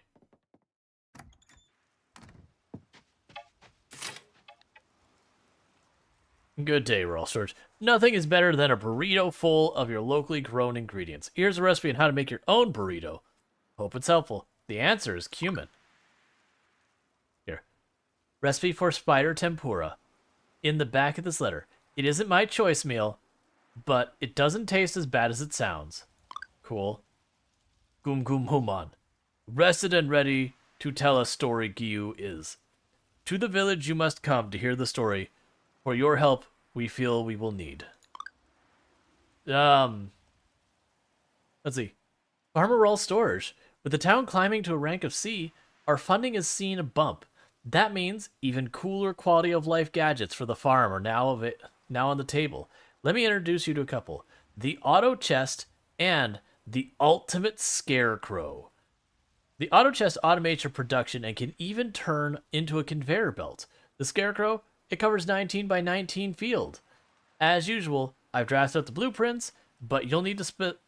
Good day, Rual Storge. Nothing is better than a burrito full of your locally grown ingredients. Here's a recipe on how to make your own burrito. Hope it's helpful. The answer is cumin. Here. Recipe for spider tempura. In the back of this letter. It isn't my choice meal, but it doesn't taste as bad as it sounds. Cool. Gum Gum Human. Rested and ready to tell a story Gyu is. To the village you must come to hear the story. For your help, we feel we will need. Let's see. Farmer Rual Storge. With the town climbing to a rank of C, our funding has seen a bump. That means even cooler quality of life gadgets for the farm are now on the table. Let me introduce you to a couple. The Auto Chest and the Ultimate Scarecrow. The Auto Chest automates your production and can even turn into a conveyor belt. The Scarecrow, it covers 19 by 19 field. As usual, I've drafted up the blueprints, but you'll need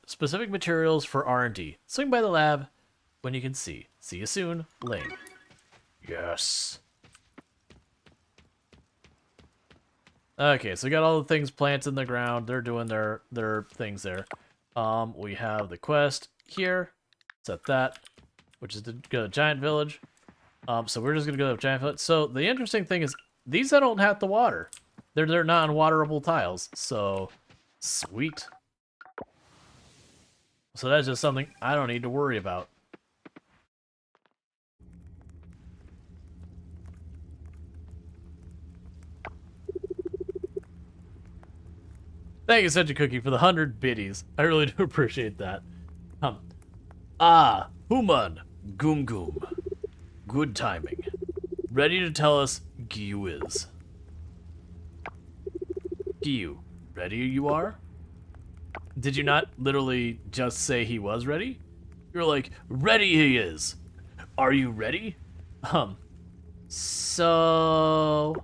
specific materials for R&D. Swing by the lab when you can see. See you soon, Ling. Yes. Okay, so we got all the things planted in the ground. They're doing their things there. We have the quest here. Set that, which is to go to Giant Village. So we're just gonna go to Giant Village. So the interesting thing is these I don't have to water. They're non-waterable tiles. So sweet. So that's just something I don't need to worry about. Thank you, such a cookie, for the 100 biddies. I really do appreciate that. Human, Goom Goom. Good timing. Ready to tell us Gyu is. Gyu, ready you are? Did you not literally just say he was ready? You're like, ready he is. Are you ready? So...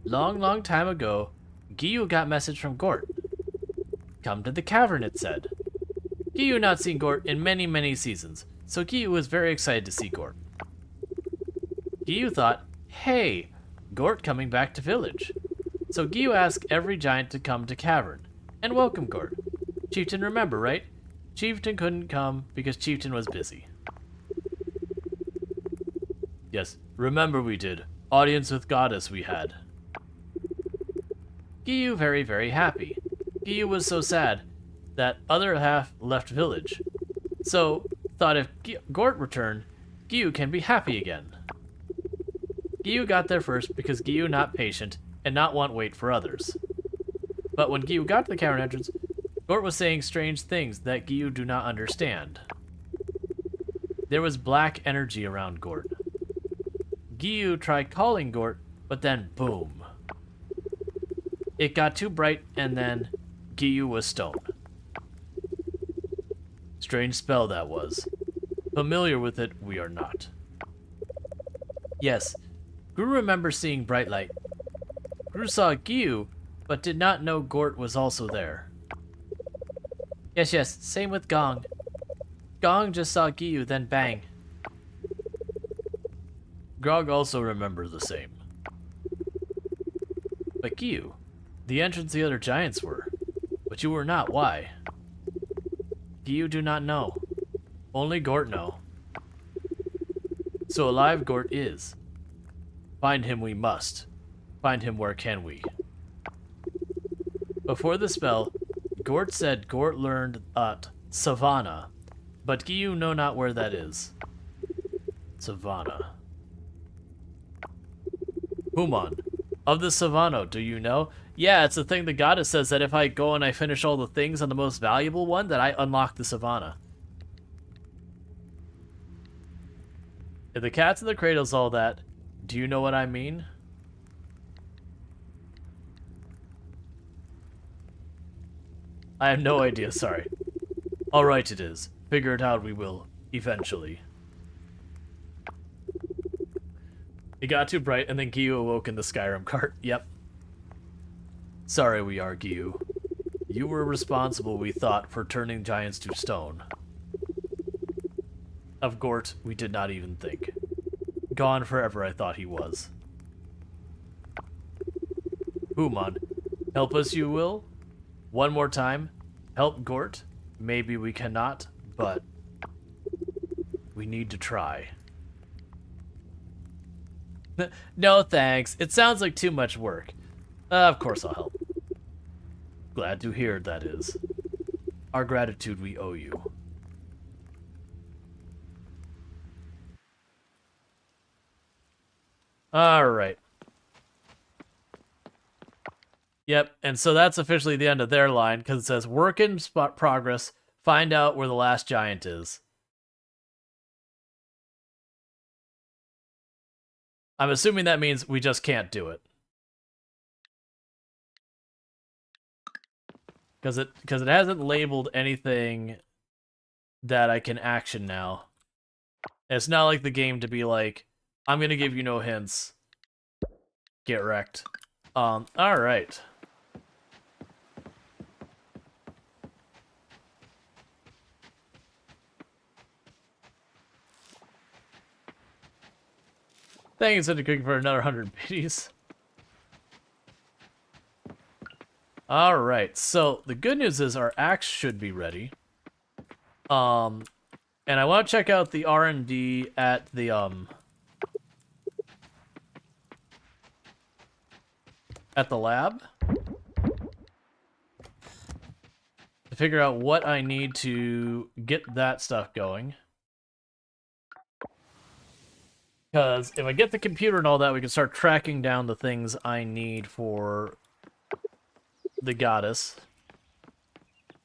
Long time ago, Gyu got message from Gort. Come to the cavern, it said. Giyu not seen Gort in many, many seasons, so Giyu was very excited to see Gort. Giyu thought, hey, Gort coming back to village. So Giyu asked every giant to come to cavern, and welcome Gort. Chieftain remember, right? Chieftain couldn't come because Chieftain was busy. Yes, remember we did. Audience with Goddess we had. Giyu very, very happy. Giyu was so sad that other half left village. So, thought if Gort returned, Giyu can be happy again. Giyu got there first because Giyu not patient and not want wait for others. But when Giyu got to the cavern entrance, Gort was saying strange things that Giyu do not understand. There was black energy around Gort. Giyu tried calling Gort, but then boom. It got too bright and then Giyu was stone. Strange spell that was. Familiar with it, we are not. Yes, Gru remembers seeing bright light. Gru saw Giyu, but did not know Gort was also there. Yes, same with Gong. Gong just saw Giyu, then bang. Grog also remembers the same. But Giyu, the entrance the other giants were. But you were not, why? Giyu do not know. Only Gort know. So alive Gort is. Find him we must. Find him where can we? Before the spell, Gort said Gort learned at Savannah, but Giyu know not where that is. Savannah. Human, of the Savannah, do you know? Yeah, it's the thing the goddess says that if I go and I finish all the things on the most valuable one, that I unlock the Savannah. If the cat's in the cradle's all that, do you know what I mean? I have no idea, sorry. Alright it is. Figure it out we will, eventually. It got too bright, and then Giyu awoke in the Skyrim cart. Yep. Sorry we are, Giyu. You were responsible, we thought, for turning giants to stone. Of Gort, we did not even think. Gone forever, I thought he was. Human, help us you will? One more time. Help Gort? Maybe we cannot, but we need to try. No thanks. It sounds like too much work. Of course I'll help. Glad to hear, that is. Our gratitude we owe you. Alright. Yep, and so that's officially the end of their line, because it says, work in progress, find out where the last giant is. I'm assuming that means we just can't do it. Because it hasn't labeled anything that I can action now. It's not like the game to be like, I'm gonna give you no hints. Get wrecked. Alright. Thank you, Cindy Cookie, for another 100 biddies. Alright, so the good news is our axe should be ready. And I want to check out the R&D at the, lab. To figure out what I need to get that stuff going. Because if I get the computer and all that, we can start tracking down the things I need for the goddess.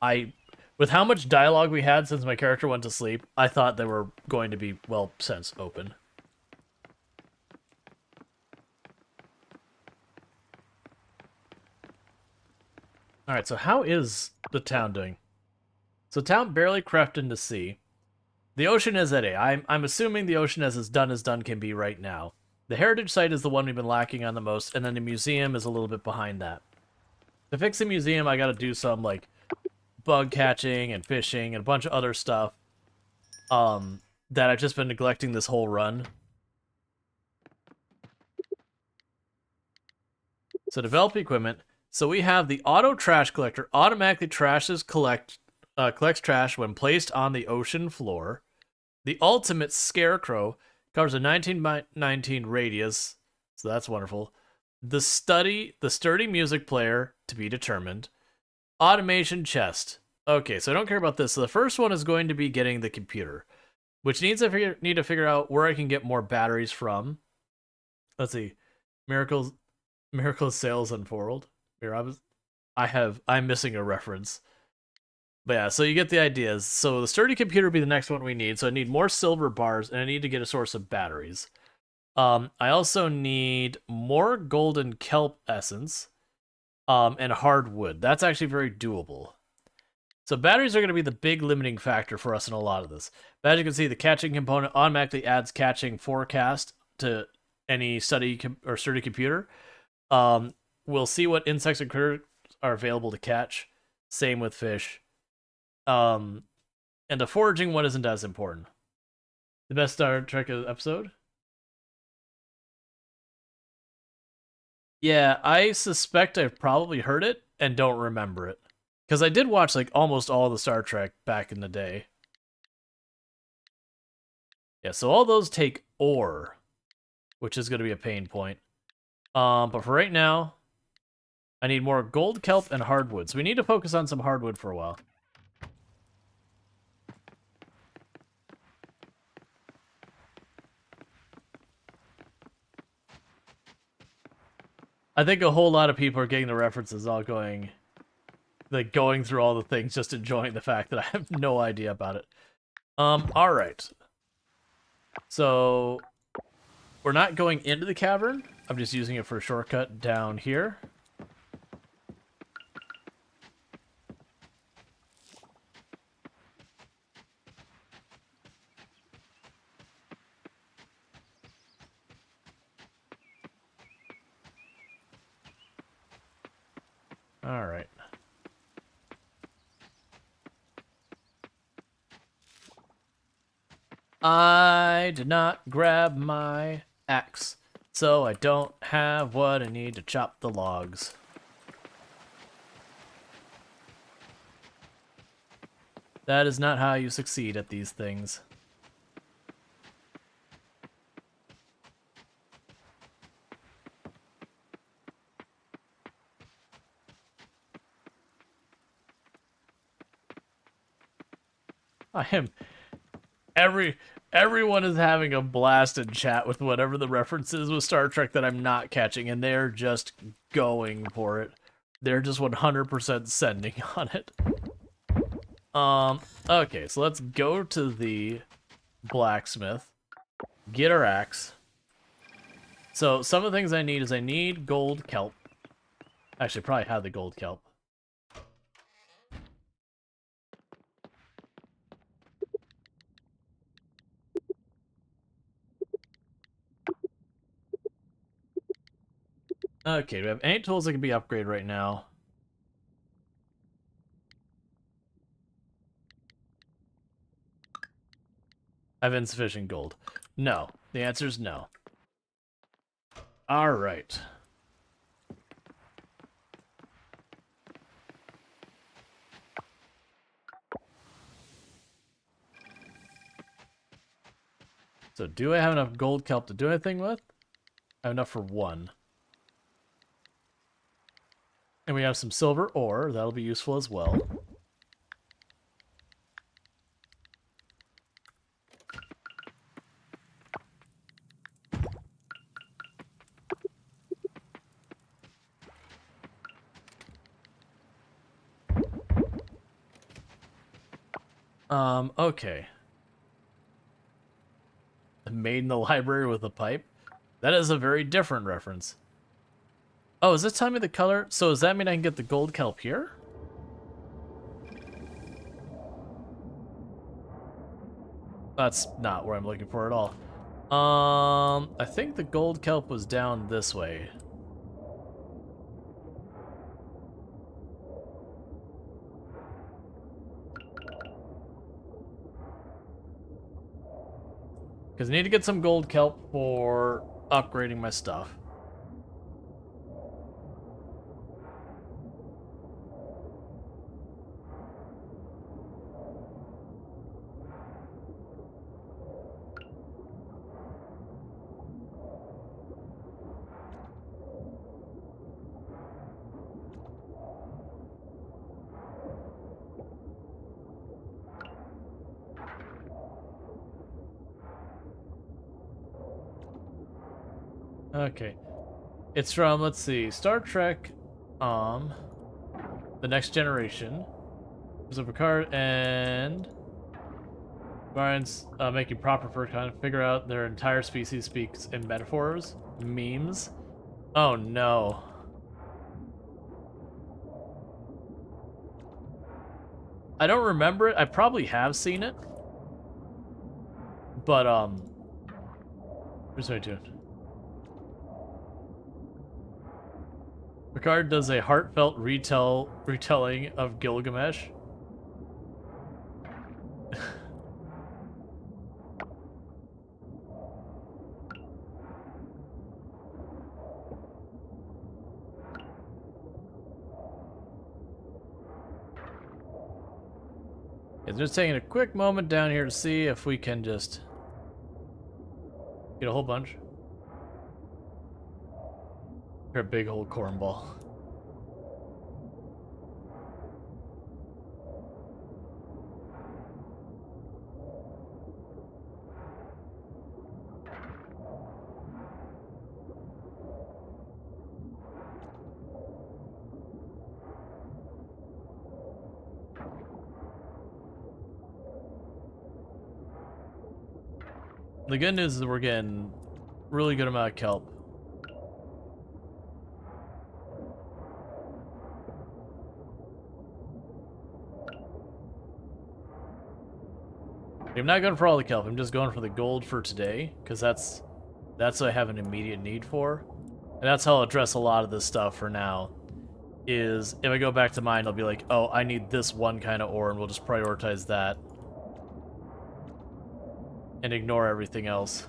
With how much dialogue we had since my character went to sleep, I thought they were going to be, well, since open. Alright, so how is the town doing? So town barely crept into sea. The ocean is at A. I'm assuming the ocean is as done can be right now. The heritage site is the one we've been lacking on the most, and then the museum is a little bit behind that. To fix the museum, I gotta do some, like, bug catching and fishing and a bunch of other stuff that I've just been neglecting this whole run. So develop equipment. So we have the auto trash collector automatically collects trash when placed on the ocean floor. The ultimate scarecrow covers a 19 by 19 radius, so that's wonderful. The sturdy music player to be determined. Automation chest. Okay, so I don't care about this. So the first one is going to be getting the computer, which need to figure out where I can get more batteries from. Let's see, miracles sales unfold. Here, I'm missing a reference. But yeah, so you get the ideas. So the sturdy computer would be the next one we need. So I need more silver bars, and I need to get a source of batteries. I also need more golden kelp essence, and hardwood. That's actually very doable. So batteries are going to be the big limiting factor for us in a lot of this. But as you can see, the catching component automatically adds catching forecast to any sturdy computer. We'll see what insects and critters are available to catch. Same with fish. And the foraging one isn't as important. The best Star Trek episode? Yeah, I suspect I've probably heard it and don't remember it. Because I did watch like almost all the Star Trek back in the day. Yeah, so all those take ore, which is going to be a pain point. But for right now, I need more gold kelp and hardwood. So we need to focus on some hardwood for a while. I think a whole lot of people are getting the references, all going, like going through all the things, just enjoying the fact that I have no idea about it. All right. So we're not going into the cavern. I'm just using it for a shortcut down here. All right. I did not grab my axe, so I don't have what I need to chop the logs. That is not how you succeed at these things. Everyone is having a blast in chat with whatever the references with Star Trek that I'm not catching, and they're just going for it. They're just 100% sending on it. Okay, so let's go to the blacksmith, get our axe. So some of the things I need is I need gold kelp. Actually, probably have the gold kelp. Okay, do we have any tools that can be upgraded right now? I have insufficient gold. No. The answer is no. Alright. So do I have enough gold kelp to do anything with? I have enough for one. And we have some silver ore. That'll be useful as well. Okay. A maid in the library with a pipe? That is a very different reference. Oh, is this telling me the color? So does that mean I can get the gold kelp here? That's not where I'm looking for at all. I think the gold kelp was down this way. Because I need to get some gold kelp for upgrading my stuff. Okay. It's from, let's see, Star Trek, The Next Generation. There's a Picard and Ryan's making proper for kind of figure out their entire species speaks in metaphors, memes. Oh no. I don't remember it. I probably have seen it. But, where's my tune? Picard does a heartfelt retelling of Gilgamesh. Just taking a quick moment down here to see if we can just get a whole bunch. Or a big old cornball. The good news is we're getting really good amount of kelp. I'm not going for all the kelp, I'm just going for the gold for today, because that's what I have an immediate need for. And that's how I'll address a lot of this stuff for now, is if I go back to mine, I'll be like, oh, I need this one kind of ore, and we'll just prioritize that. And ignore everything else.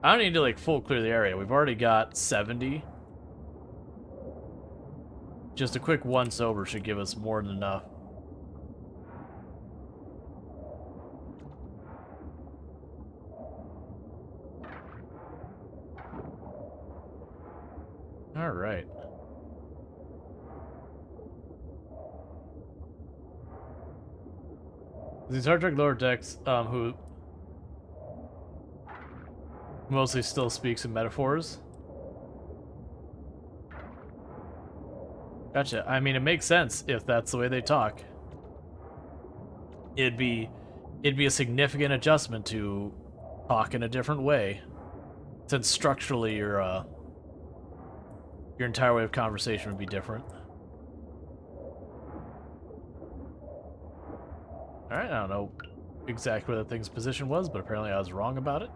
I don't need to, like, full clear the area. We've already got 70. Just a quick once over should give us more than enough. All right. These Star Trek lower decks, who mostly still speaks in metaphors. Gotcha. I mean, it makes sense if that's the way they talk. It'd be a significant adjustment to talk in a different way, since structurally your entire way of conversation would be different. Alright, I don't know exactly where that thing's position was, but apparently I was wrong about it.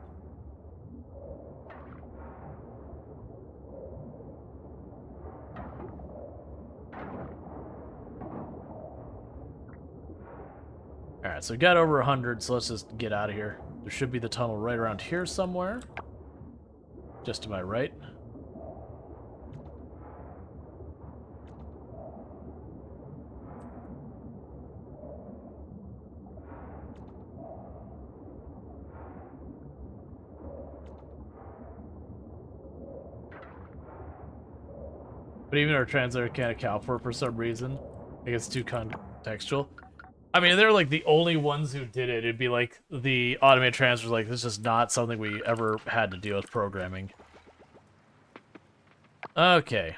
Alright, so we got over 100, so let's just get out of here. There should be the tunnel right around here somewhere. Just to my right. But even our translator can't account for it for some reason. I think it's too contextual. I mean, they're like the only ones who did it. It'd be like the automated transfers, like, this is not something we ever had to deal with programming. Okay.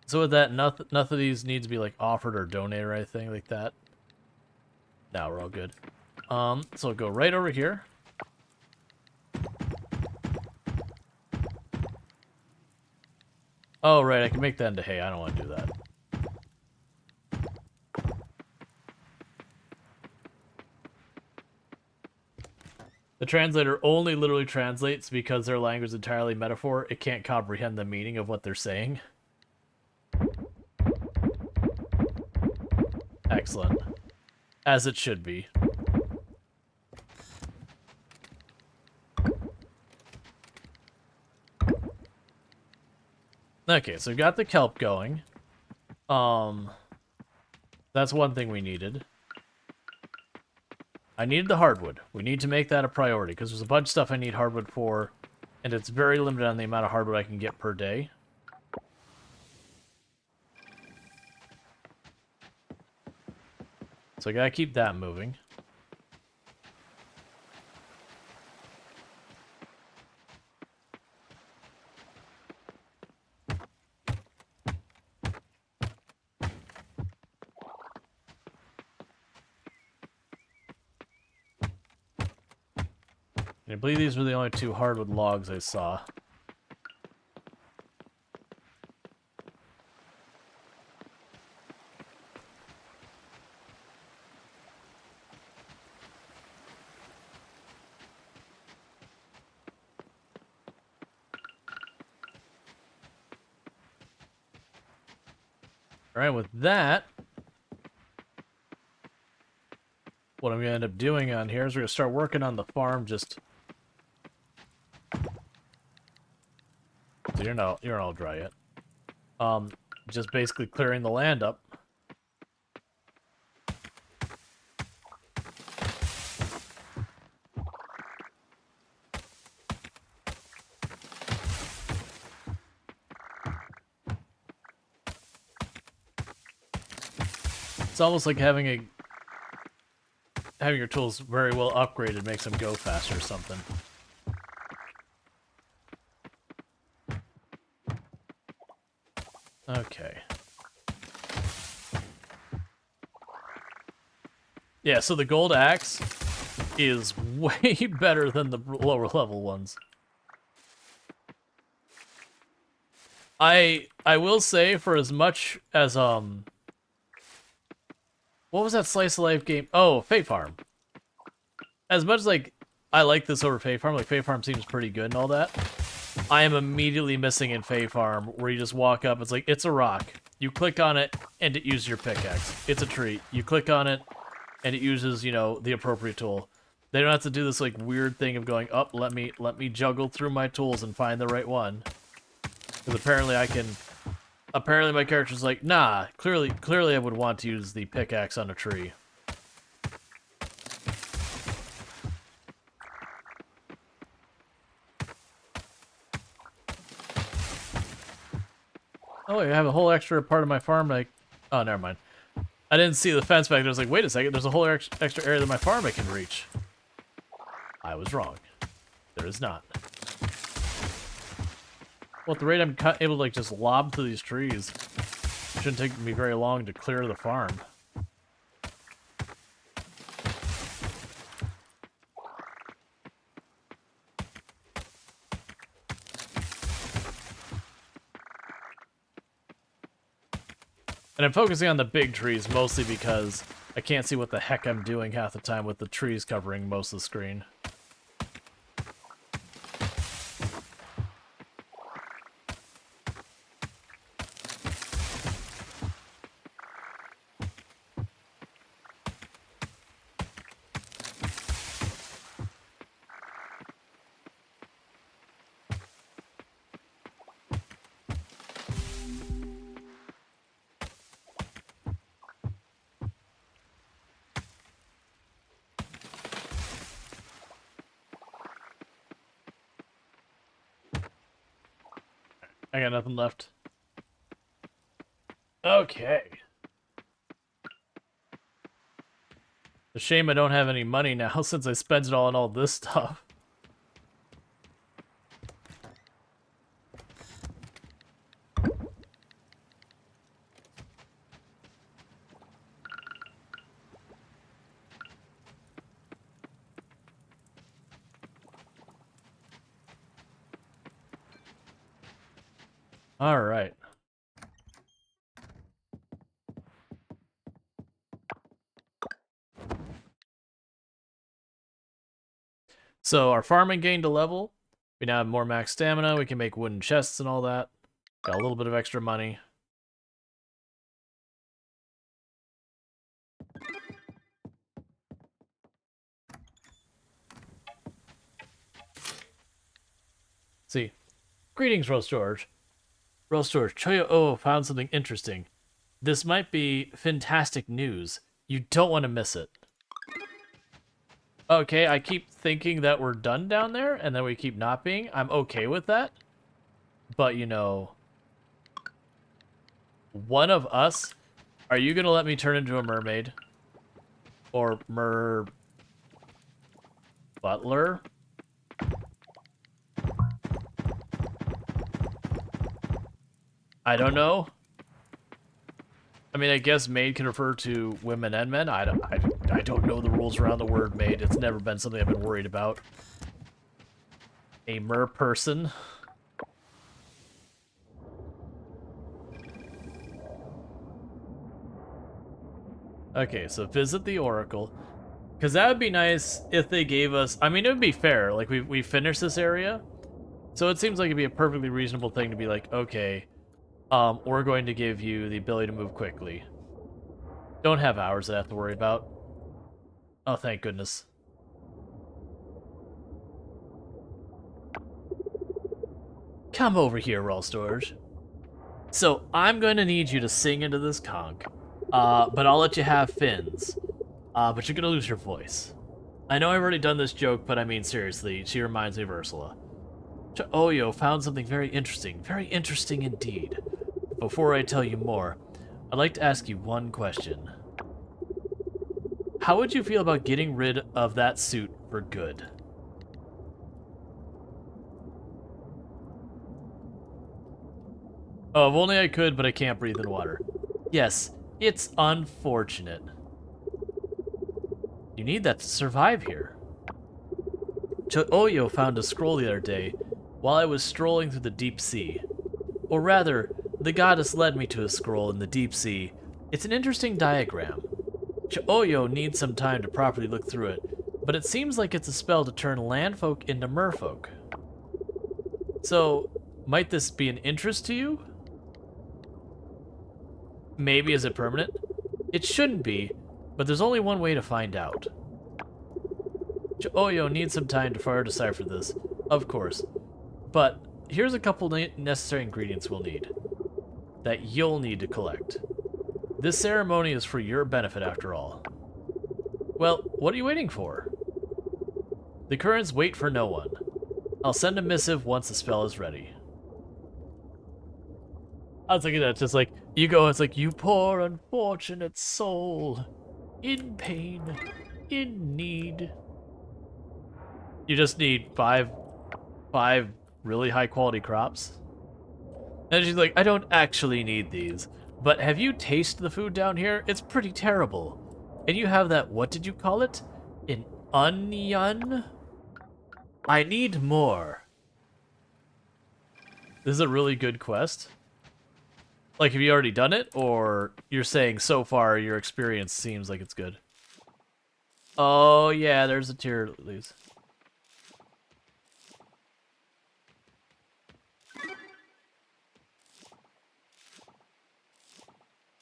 So with that, nothing of these needs to be like offered or donated or anything like that. Now we're all good. So we'll go right over here. Oh, right, I can make that into hay. I don't want to do that. The translator only literally translates because their language is entirely metaphor. It can't comprehend the meaning of what they're saying. Excellent. as it should be. Okay, so we've got the kelp going. That's one thing we needed. I needed the hardwood. We need to make that a priority, because there's a bunch of stuff I need hardwood for, and it's very limited on the amount of hardwood I can get per day. So I gotta keep that moving. I believe these were the only 2 hardwood logs I saw. Alright, with that, what I'm going to end up doing on here is we're going to start working on the farm. Just so you're not all dry yet. Just basically clearing the land up. It's almost like having your tools very well upgraded makes them go faster or something. Okay. Yeah, so the gold axe is way better than the lower level ones. I will say, for as much as what was that slice of life game? Oh, Fate Farm. As much as like I like this over Fate Farm, like Fate Farm seems pretty good and all that, I am immediately missing in Fate Farm where you just walk up, it's like, it's a rock. You click on it, and it uses your pickaxe. It's a tree. You click on it, and it uses, you know, the appropriate tool. They don't have to do this, like, weird thing of going, oh, let me juggle through my tools and find the right one. Because apparently apparently my character's like, nah, clearly I would want to use the pickaxe on a tree. Oh, I have a whole extra part of my farm, like... Oh, never mind. I didn't see the fence back there. I was like, wait a second, there's a whole extra area that my farm I can reach. I was wrong. There is not. Well, at the rate I'm able to, like, just lob through these trees, it shouldn't take me very long to clear the farm. And I'm focusing on the big trees mostly because I can't see what the heck I'm doing half the time with the trees covering most of the screen. I got nothing left. Okay. It's a shame I don't have any money now since I spent it all on all this stuff. All right. So our farming gained a level. We now have more max stamina. We can make wooden chests and all that. Got a little bit of extra money. Greetings, Roast Storge. Roast Storge, Choyo O found something interesting. This might be fantastic news. You don't want to miss it. Okay, I keep thinking that we're done down there, and then we keep not being. I'm okay with that. But, you know, one of us... Are you going to let me turn into a mermaid? Or butler? I don't know. I mean, I guess maid can refer to women and men. I don't know the rules around the word maid. It's never been something I've been worried about. A mer person. Okay, so visit the Oracle. Because that would be nice if they gave us... I mean, it would be fair. Like, we finished this area. So it seems like it'd be a perfectly reasonable thing to be like, okay, we're going to give you the ability to move quickly. Don't have hours that I have to worry about. Oh, thank goodness. Come over here, Rual Storge. So, I'm going to need you to sing into this conch. But I'll let you have fins. But you're going to lose your voice. I know I've already done this joke, but I mean seriously, she reminds me of Ursula. Oyo found something very interesting indeed. Before I tell you more, I'd like to ask you one question. How would you feel about getting rid of that suit for good? Oh, if only I could, but I can't breathe in water. Yes, it's unfortunate. You need that to survive here. Oyo found a scroll the other day while I was strolling through the deep sea. Or rather, the goddess led me to a scroll in the deep sea. It's an interesting diagram. Oyo needs some time to properly look through it, but it seems like it's a spell to turn landfolk into merfolk. So, might this be an interest to you? Maybe is it permanent? It shouldn't be, but there's only one way to find out. Oyo needs some time to further decipher this, of course. But here's a couple necessary ingredients we'll need. That you'll need to collect. This ceremony is for your benefit after all. Well, what are you waiting for? The currents wait for no one. I'll send a missive once the spell is ready. I was thinking that, just like, you go, it's like, you poor unfortunate soul, in pain, in need. You just need five really high quality crops. And she's like, I don't actually need these, but have you tasted the food down here? It's pretty terrible. And you have that, what did you call it? An onion? I need more. This is a really good quest. Like, have you already done it, or you're saying so far your experience seems like it's good? Oh, yeah, there's a tier at least.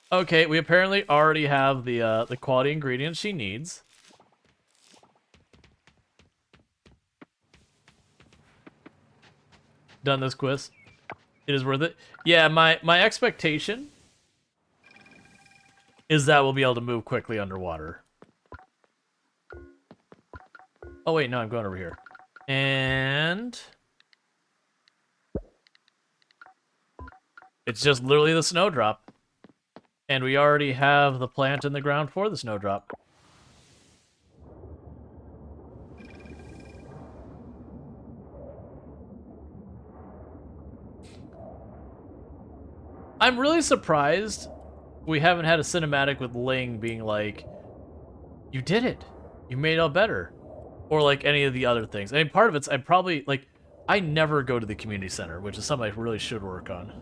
Okay, we apparently already have the quality ingredients she needs. Done this quiz. It is worth it. Yeah, my expectation is that we'll be able to move quickly underwater. Oh wait, no, I'm going over here. And it's just literally the snowdrop. And we already have the plant in the ground for the snowdrop. I'm really surprised we haven't had a cinematic with Ling being like, you did it. You made it all better. Or like any of the other things. I mean, part of it's, I probably, like, I never go to the community center, which is something I really should work on.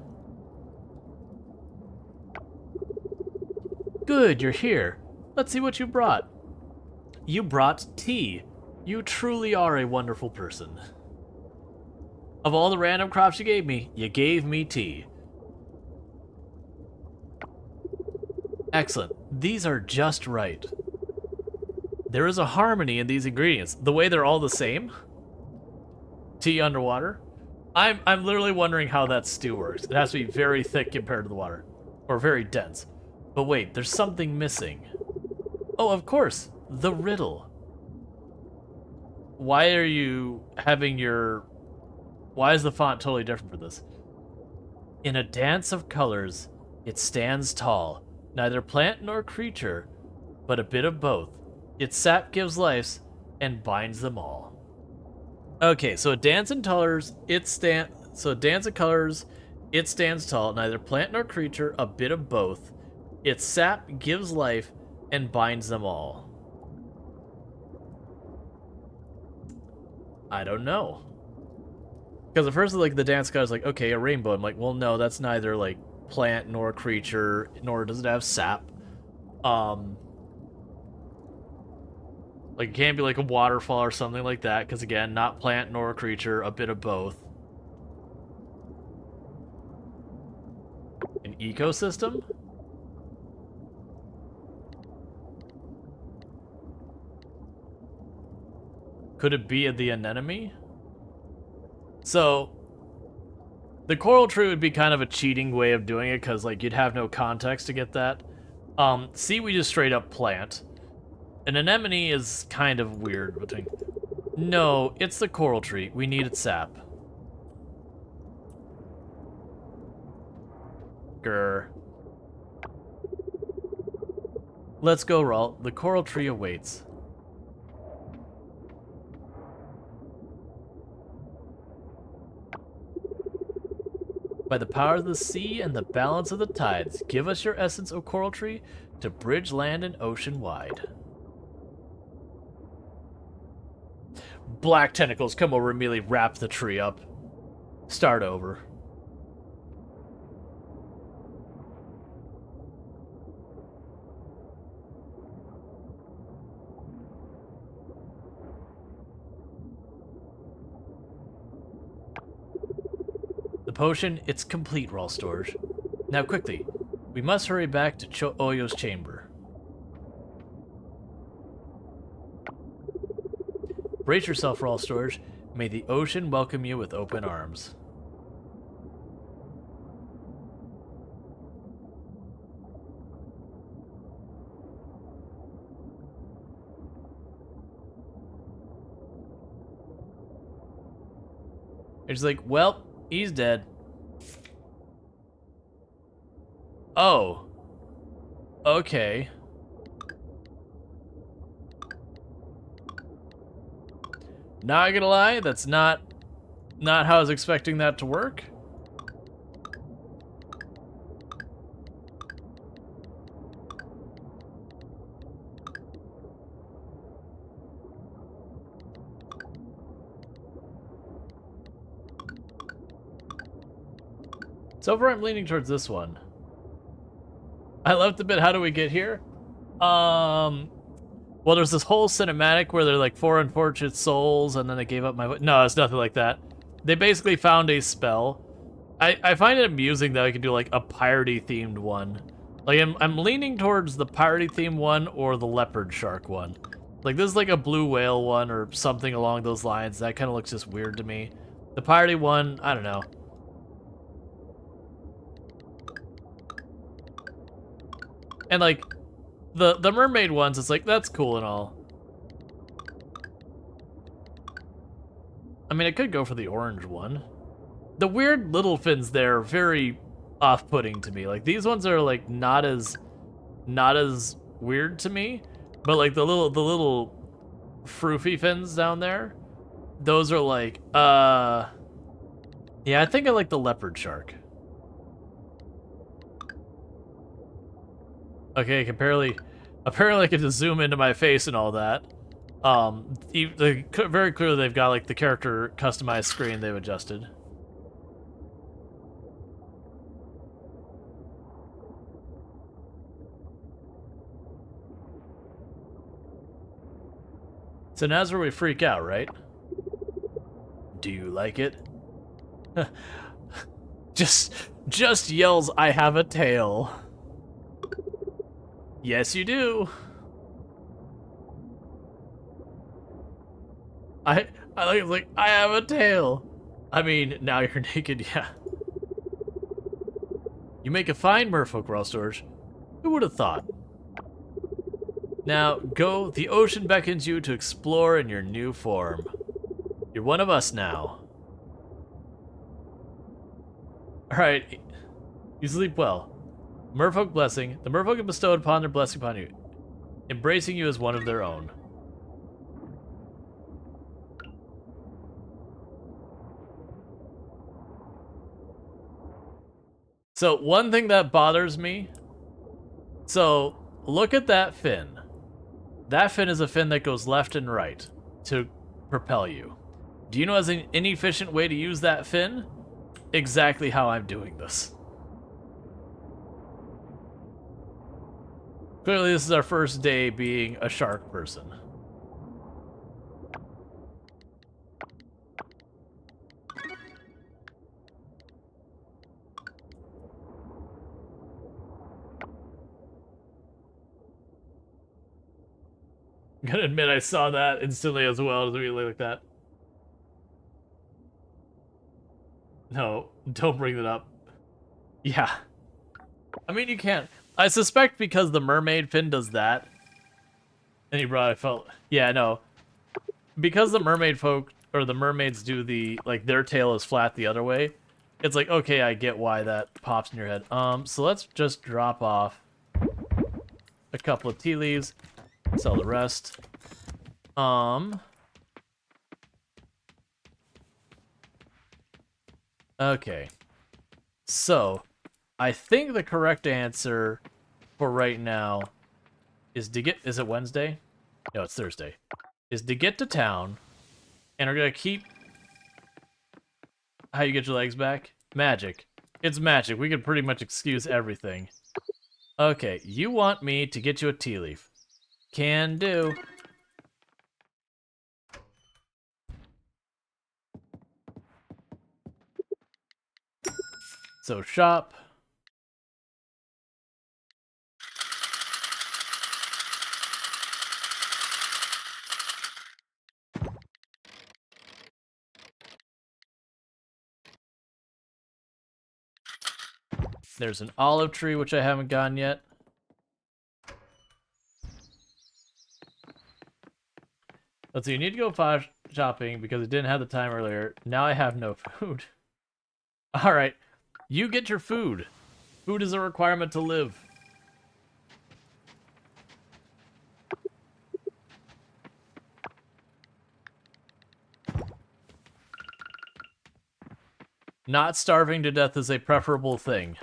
Good, you're here. Let's see what you brought. You brought tea. You truly are a wonderful person. Of all the random crops you gave me tea. Excellent. These are just right. There is a harmony in these ingredients. The way they're all the same. Tea underwater. I'm literally wondering how that stew works. It has to be very thick compared to the water. Or very dense. But wait, there's something missing. Oh, of course. The riddle. Why are you having your... Why is the font totally different for this? In a dance of colors, it stands tall. Neither plant nor creature, but a bit of both. Its sap gives life and binds them all. Okay, so a dance in colors, dance of colors, it stands tall, neither plant nor creature, a bit of both. Its sap gives life and binds them all. I don't know. Because at first, like, the dance guy's like, okay, a rainbow. I'm like, well, no, that's neither, like, plant nor creature, nor does it have sap. Like, it can't be like a waterfall or something like that, because again, not plant nor creature, a bit of both. An ecosystem? Could it be the anemone? So, the coral tree would be kind of a cheating way of doing it, because, like, you'd have no context to get that. Seaweed is straight up plant. An anemone is kind of weird between... No, it's the coral tree. We need its sap. Grr. Let's go, Rual. The coral tree awaits. By the power of the sea and the balance of the tides, give us your essence, O coral tree, to bridge land and ocean wide. Black tentacles come over and immediately wrap the tree up. Start over. The potion, it's complete, Rual Storge. Now quickly, we must hurry back to Oyo's chamber. Brace yourself, Rual Storge. May the ocean welcome you with open arms. It's like, well, he's dead. Oh. Okay. Not gonna lie, that's not how I was expecting that to work. So far I'm leaning towards this one. I left a bit, how do we get here? Well, there's this whole cinematic where they're like 4 unfortunate souls, and then they gave up my... No, it's nothing like that. They basically found a spell. I find it amusing that I could do like a piratey themed one. Like I'm leaning towards the piratey themed one or the leopard shark one. Like this is like a blue whale one or something along those lines. That kind of looks just weird to me. The piratey one, I don't know. And like the mermaid ones, it's like, that's cool and all. I mean, I could go for the orange one. The weird little fins there are very off-putting to me. Like, these ones are, like, not as weird to me. But, like, the little froofy fins down there, those are, like, yeah, I think I like the leopard shark. Okay, apparently I can just zoom into my face and all that. Very clearly they've got like the character customized screen they've adjusted. So now's where we freak out, right? Do you like it? just yells, I have a tail. Yes, you do. I like I have a tail. I mean, now you're naked, yeah. You make a fine merfolk, Rual Storge. Who would have thought? Now, go. The ocean beckons you to explore in your new form. You're one of us now. Alright, you sleep well. Merfolk blessing. The merfolk have bestowed upon their blessing upon you, embracing you as one of their own. So, one thing that bothers me. So, look at that fin. That fin is a fin that goes left and right to propel you. Do you know as an inefficient way to use that fin? Exactly how I'm doing this. Clearly, this is our first day being a shark person. I'm gonna admit I saw that instantly as well as immediately like that. No, don't bring that up. Yeah. I mean, you can't. I suspect because the mermaid fin does that. And he brought, I felt. Yeah, no. Because the mermaid folk, or the mermaids do the, like, their tail is flat the other way. It's like, okay, I get why that pops in your head. So let's just drop off a couple of tea leaves. Sell the rest. Okay. So, I think the correct answer for right now is to get... Is it Wednesday? No, it's Thursday. Is to get to town, and we're gonna keep... How you get your legs back? Magic. It's magic. We can pretty much excuse everything. Okay, you want me to get you a tea leaf. Can do. So, shop. There's an olive tree, which I haven't gotten yet. Let's see, you need to go shopping because I didn't have the time earlier. Now I have no food. Alright, you get your food. Food is a requirement to live. Not starving to death is a preferable thing.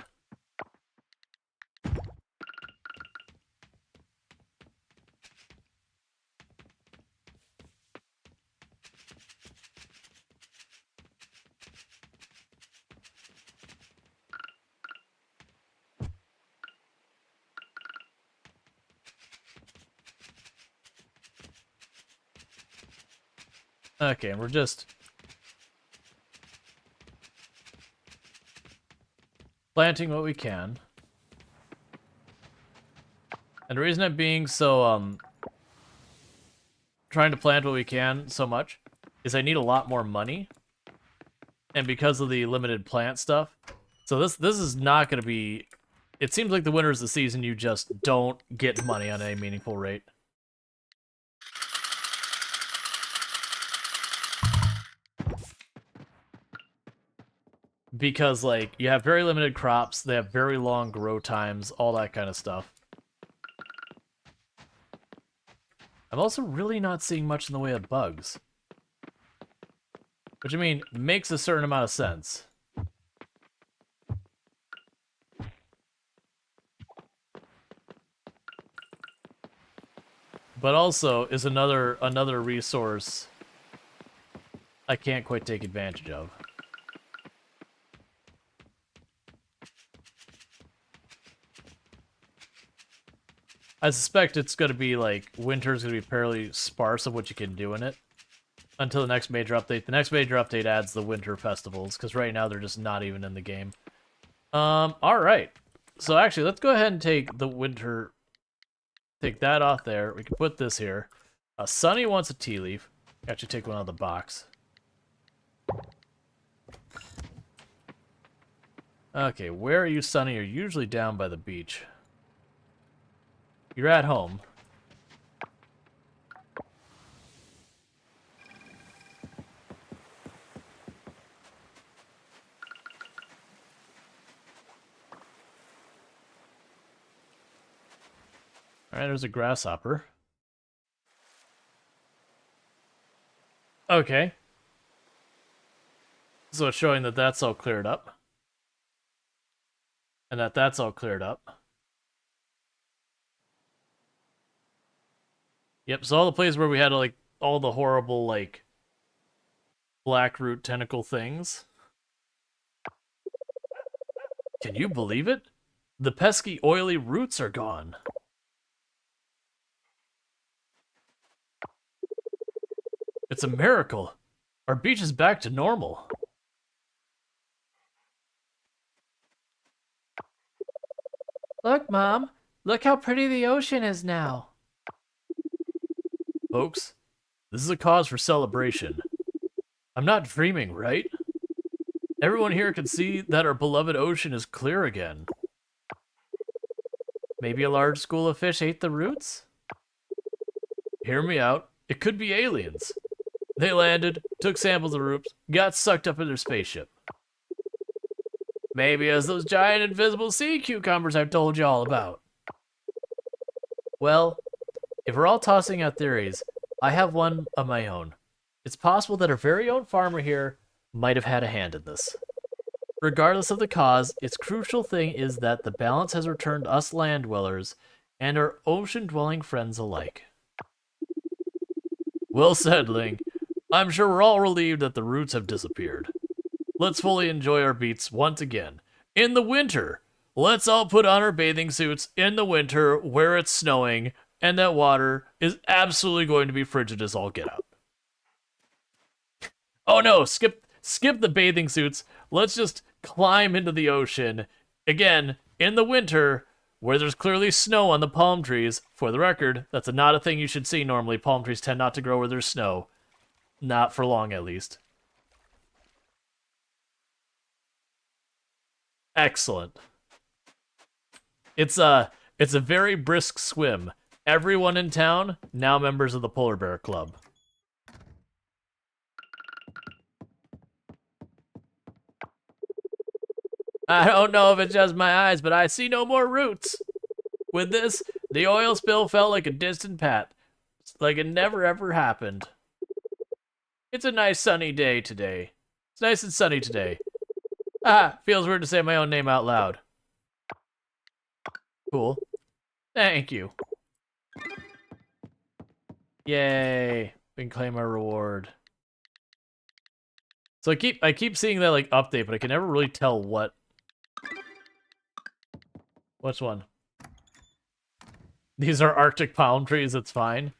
Okay, and we're just planting what we can. And the reason I'm being so, trying to plant what we can so much is I need a lot more money. And because of the limited plant stuff. So this is not going to be... It seems like the winter is the season you just don't get money on any meaningful rate. Because, like, you have very limited crops, they have very long grow times, all that kind of stuff. I'm also really not seeing much in the way of bugs. Which, I mean, makes a certain amount of sense. But also is another resource I can't quite take advantage of. I suspect it's going to be, like, winter's going to be fairly sparse of what you can do in it. Until the next major update. The next major update adds the winter festivals, because right now they're just not even in the game. Alright. So actually, let's go ahead and take the winter... Take that off there. We can put this here. Sunny wants a tea leaf. Actually take one out of the box. Okay, where are you, Sonny? You're usually down by the beach. You're at home. Alright, there's a grasshopper. Okay. So it's showing that that's all cleared up. And that that's all cleared up. Yep, so all the places where we had, like, all the horrible, like, black root tentacle things. Can you believe it? The pesky, oily roots are gone. It's a miracle. Our beach is back to normal. Look, Mom. Look how pretty the ocean is now. Folks, this is a cause for celebration. I'm not dreaming, right? Everyone here can see that our beloved ocean is clear again. Maybe a large school of fish ate the roots? Hear me out. It could be aliens. They landed, took samples of roots, got sucked up in their spaceship. Maybe as those giant invisible sea cucumbers I've told you all about. Well, if we're all tossing out theories, I have one of my own. It's possible that our very own farmer here might have had a hand in this. Regardless of the cause, its crucial thing is that the balance has returned us land dwellers and our ocean-dwelling friends alike. Well said, Ling. I'm sure we're all relieved that the roots have disappeared. Let's fully enjoy our beats once again. In the winter, let's all put on our bathing suits in the winter where it's snowing and that water is absolutely going to be frigid as all get out. Oh no, skip the bathing suits. Let's just climb into the ocean. Again, in the winter, where there's clearly snow on the palm trees. For the record, that's not a thing you should see normally. Palm trees tend not to grow where there's snow. Not for long, at least. Excellent. It's a very brisk swim. Everyone in town now members of the Polar Bear Club. I don't know if it's just my eyes, but I see no more roots. With this, the oil spill felt like a distant pat, like it never ever happened. It's a nice sunny day today. It's nice and sunny today. Ah, feels weird to say my own name out loud. Cool. Thank you. Yay. We can claim our reward. So I keep seeing that like update, but I can never really tell what. Which one? These are Arctic palm trees, it's fine.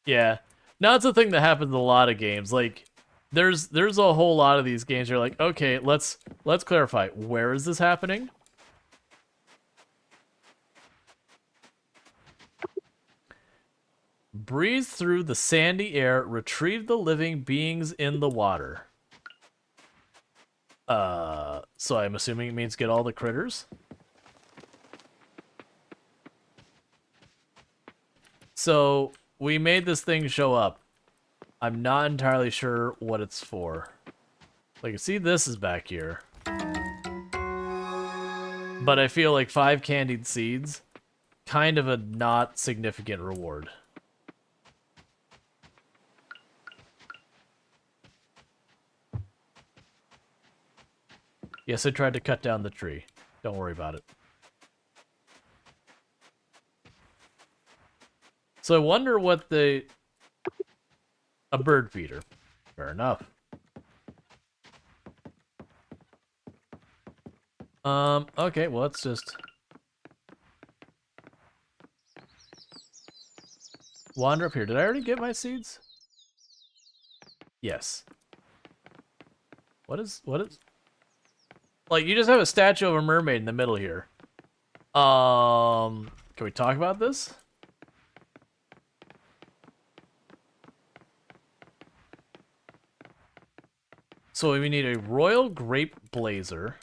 Yeah. Now it's a thing that happens in a lot of games. Like there's a whole lot of these games where you're like, okay, let's clarify. Where is this happening? Breathe through the sandy air, retrieve the living beings in the water. So I'm assuming it means get all the critters? So, we made this thing show up. I'm not entirely sure what it's for. Like, see, this is back here. But I feel like 5 candied seeds, kind of a not significant reward. Yes, I tried to cut down the tree. Don't worry about it. So I wonder what the... A bird feeder. Fair enough. Okay, well, let's just... wander up here. Did I already get my seeds? Yes. What is... Like, you just have a statue of a mermaid in the middle here. Can we talk about this? So we need a royal grape blazer.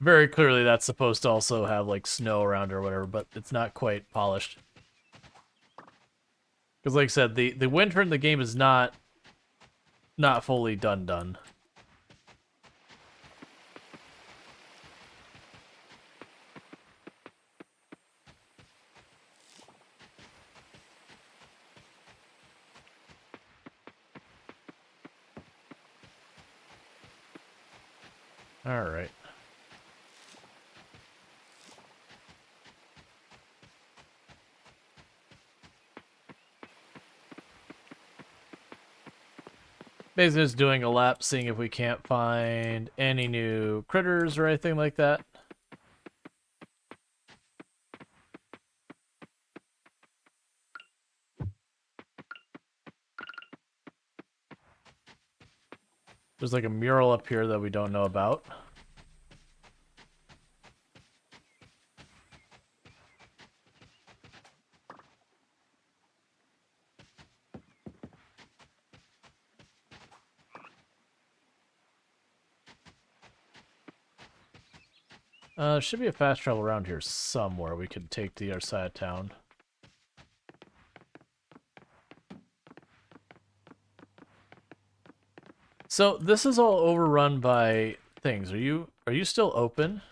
Very clearly that's supposed to also have like snow around or whatever, but it's not quite polished. Because like I said, the winter in the game is not fully done. Alright. Basically just doing a lap, seeing if we can't find any new critters or anything like that. There's like a mural up here that we don't know about. Should be a fast travel around here somewhere we could take to the other side of town. So this is all overrun by things. Are you still open?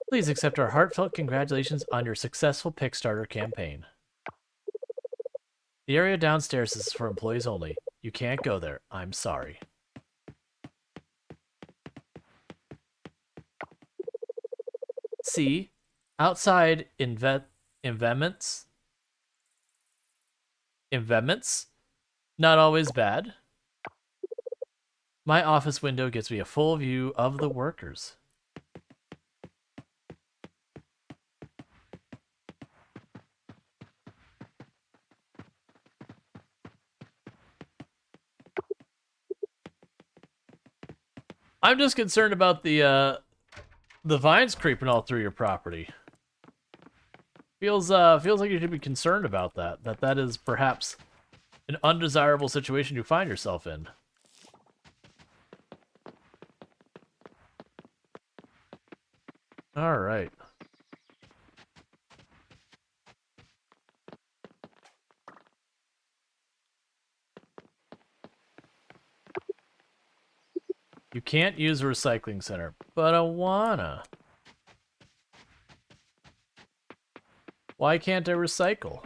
Please accept our heartfelt congratulations on your successful Pickstarter campaign. The area downstairs is for employees only. You can't go there. I'm sorry. See, outside investments, not always bad. My office window gives me a full view of the workers. I'm just concerned about the vines creeping all through your property. Feels like you should be concerned about that. That is perhaps an undesirable situation you find yourself in. All right. You can't use a recycling center, but I wanna. Why can't I recycle?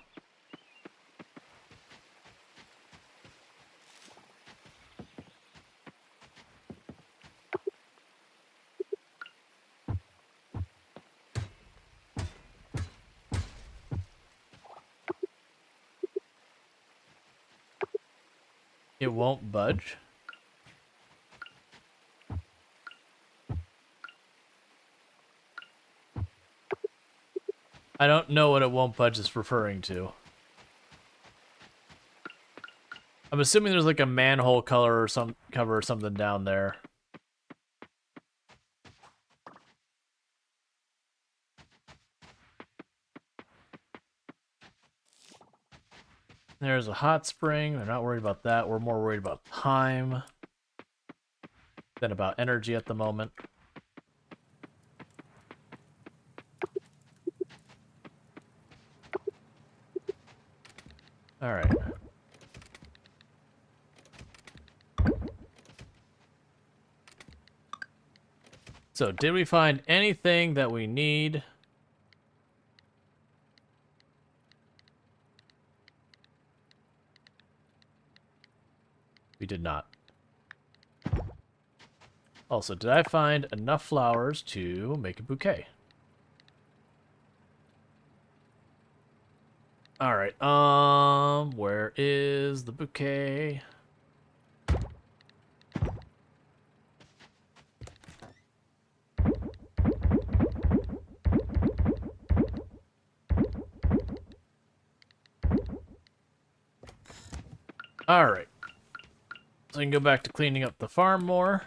It won't budge? I don't know what it won't budge is referring to. I'm assuming there's like a manhole color or some cover or something down there. There's a hot spring. They're not worried about that. We're more worried about time than about energy at the moment. All right. So, did we find anything that we need? We did not. Also, did I find enough flowers to make a bouquet? All right. Where is the bouquet? All right. So I can go back to cleaning up the farm more.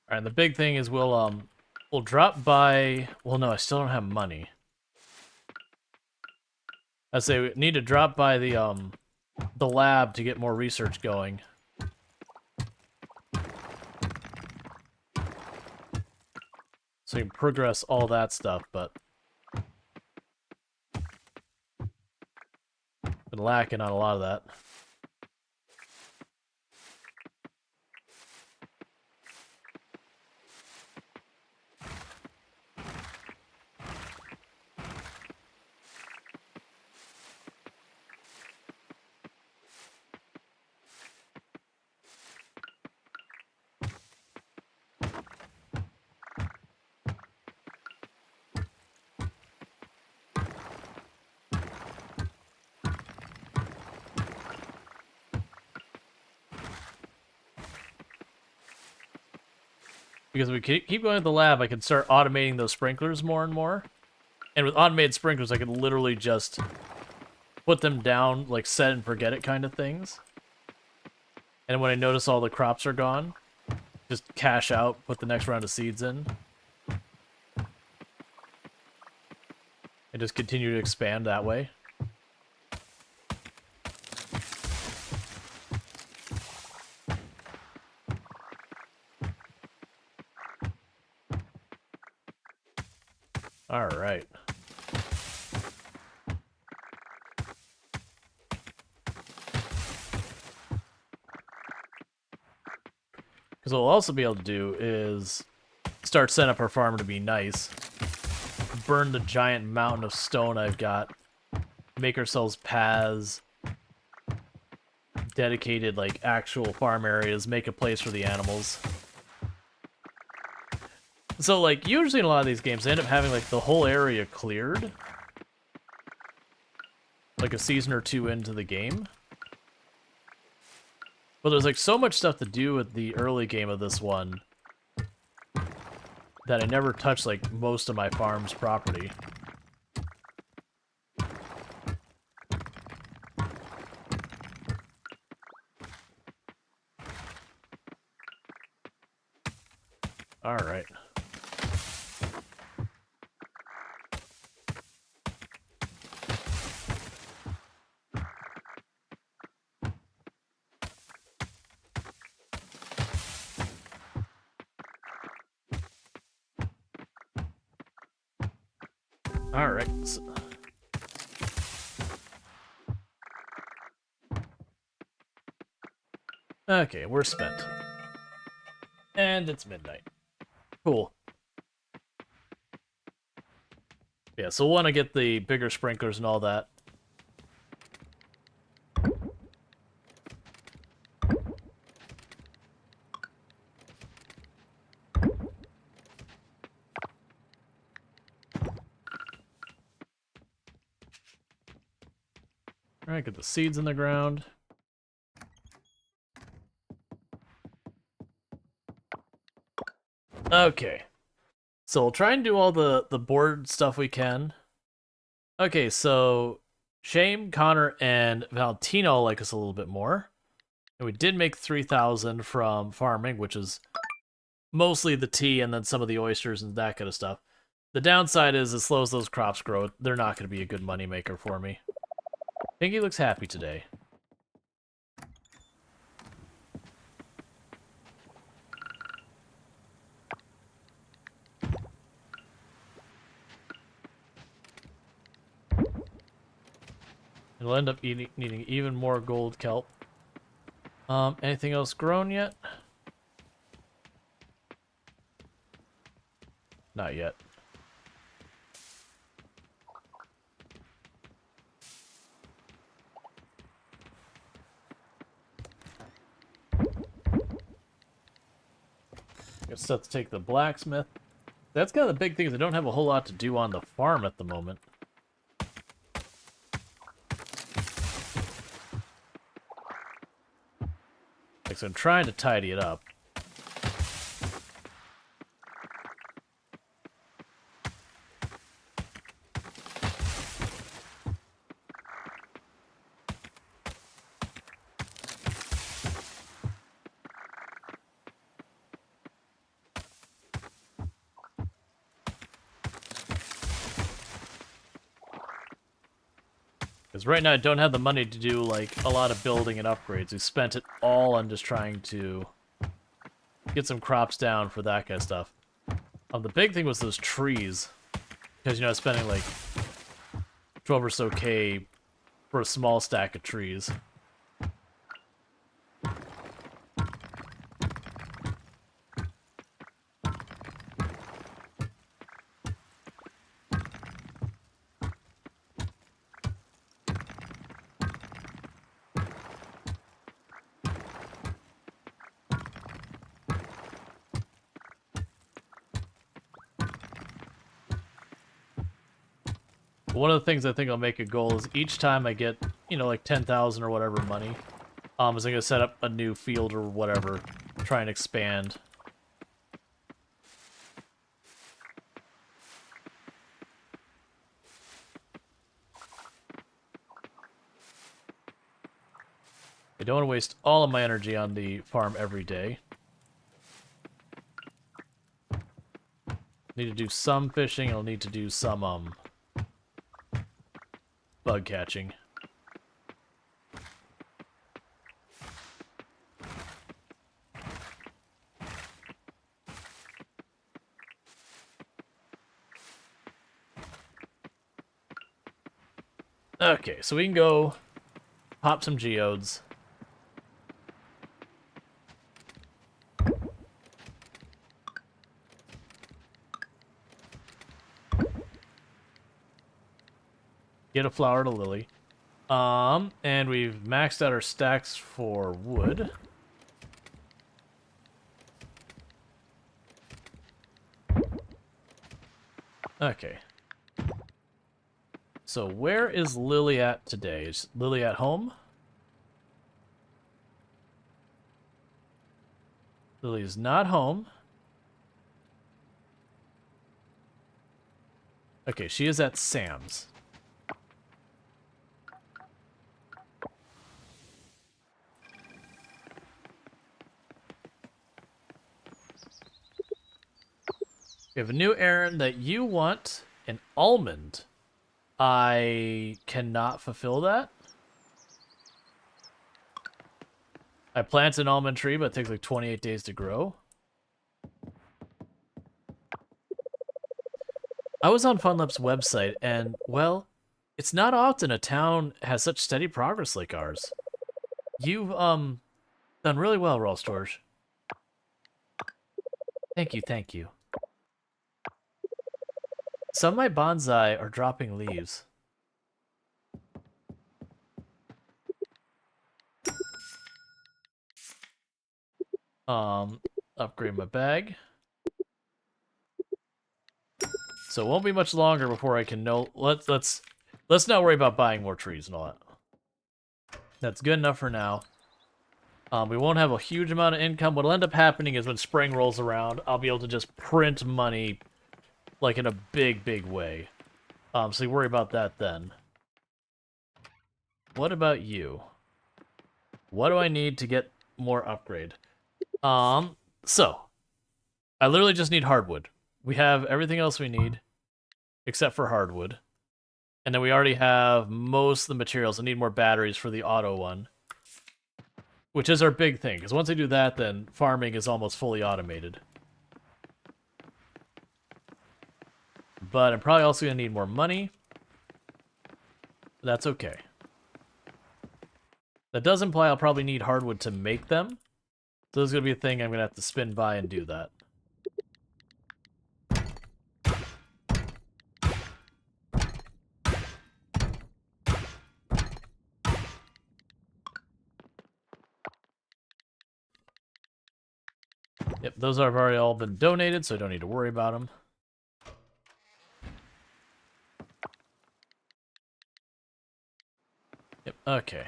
Alright, the big thing is we'll drop by... Well, no, I still don't have money. I say we need to drop by the lab to get more research going. So you can progress all that stuff, but... been lacking on a lot of that. Because we keep going to the lab, I can start automating those sprinklers more and more. And with automated sprinklers, I can literally just put them down, like set and forget it kind of things. And when I notice all the crops are gone, just cash out, put the next round of seeds in. And just continue to expand that way. Alright. Because what we'll also be able to do is start setting up our farm to be nice. Burn the giant mountain of stone I've got. Make ourselves paths. Dedicated, like, actual farm areas. Make a place for the animals. So, like, usually in a lot of these games, they end up having, like, the whole area cleared. Like a season or two into the game. But there's, like, so much stuff to do with the early game of this one that I never touched, like, most of my farm's property. Alright. Alright. Okay, we're spent. And it's midnight. Cool. Yeah, so we'll want to get the bigger sprinklers and all that. Alright, get the seeds in the ground. Okay. So we'll try and do all the board stuff we can. Okay, so Shane, Connor, and Valentino like us a little bit more. And we did make 3,000 from farming, which is mostly the tea and then some of the oysters and that kind of stuff. The downside is, as slow as those crops grow, they're not going to be a good moneymaker for me. Pinky looks happy today. It'll end up needing even more gold kelp. Anything else grown yet? Not yet. Got stuff to take the blacksmith. That's kind of the big thing is I don't have a whole lot to do on the farm at the moment. Like, so I'm trying to tidy it up. Because right now I don't have the money to do, like, a lot of building and upgrades. We spent it all on just trying to get some crops down for that kind of stuff. The big thing was those trees. Because, you know, I was spending, like, 12 or so K for a small stack of trees. One of the things I think I'll make a goal is each time I get, you know, like 10,000 or whatever money, is I'm gonna set up a new field or whatever, try and expand. I don't want to waste all of my energy on the farm every day. Need to do some fishing, I'll need to do some, bug catching. Okay, so we can go pop some geodes. Get a flower to Lily. And we've maxed out our stacks for wood. Okay. So where is Lily at today? Is Lily at home? Lily is not home. Okay, she is at Sam's. We have a new errand that you want an almond. I cannot fulfill that. I plant an almond tree, but it takes like 28 days to grow. I was on FunLab's website, and, well, it's not often a town has such steady progress like ours. You've, done really well, Rual Storge. Thank you, thank you. Some of my bonsai are dropping leaves. Upgrade my bag. So it won't be much longer before I can know. Let's not worry about buying more trees and all that. That's good enough for now. We won't have a huge amount of income. What'll end up happening is when spring rolls around, I'll be able to just print money, like, in a big, big way. So you worry about that then. What about you? What do I need to get more upgrade? So I literally just need hardwood. We have everything else we need, except for hardwood. And then we already have most of the materials. I need more batteries for the auto one, which is our big thing, because once I do that, then farming is almost fully automated. But I'm probably also going to need more money. That's okay. That does imply I'll probably need hardwood to make them. So this is going to be a thing I'm going to have to spin by and do that. Yep, those have already all been donated, so I don't need to worry about them. Yep, okay.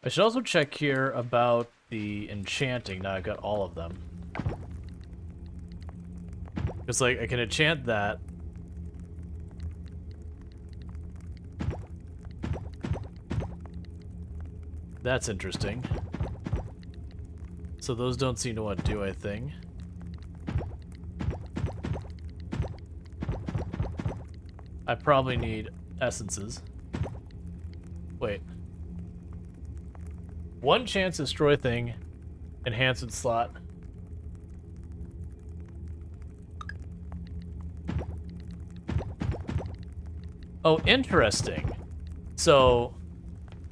I should also check here about the enchanting. Now I've got all of them. Because, like, I can enchant that. That's interesting. So those don't seem to want to do anything. I probably need essences. Wait. One chance to destroy thing. Enhancement slot. Oh, interesting. So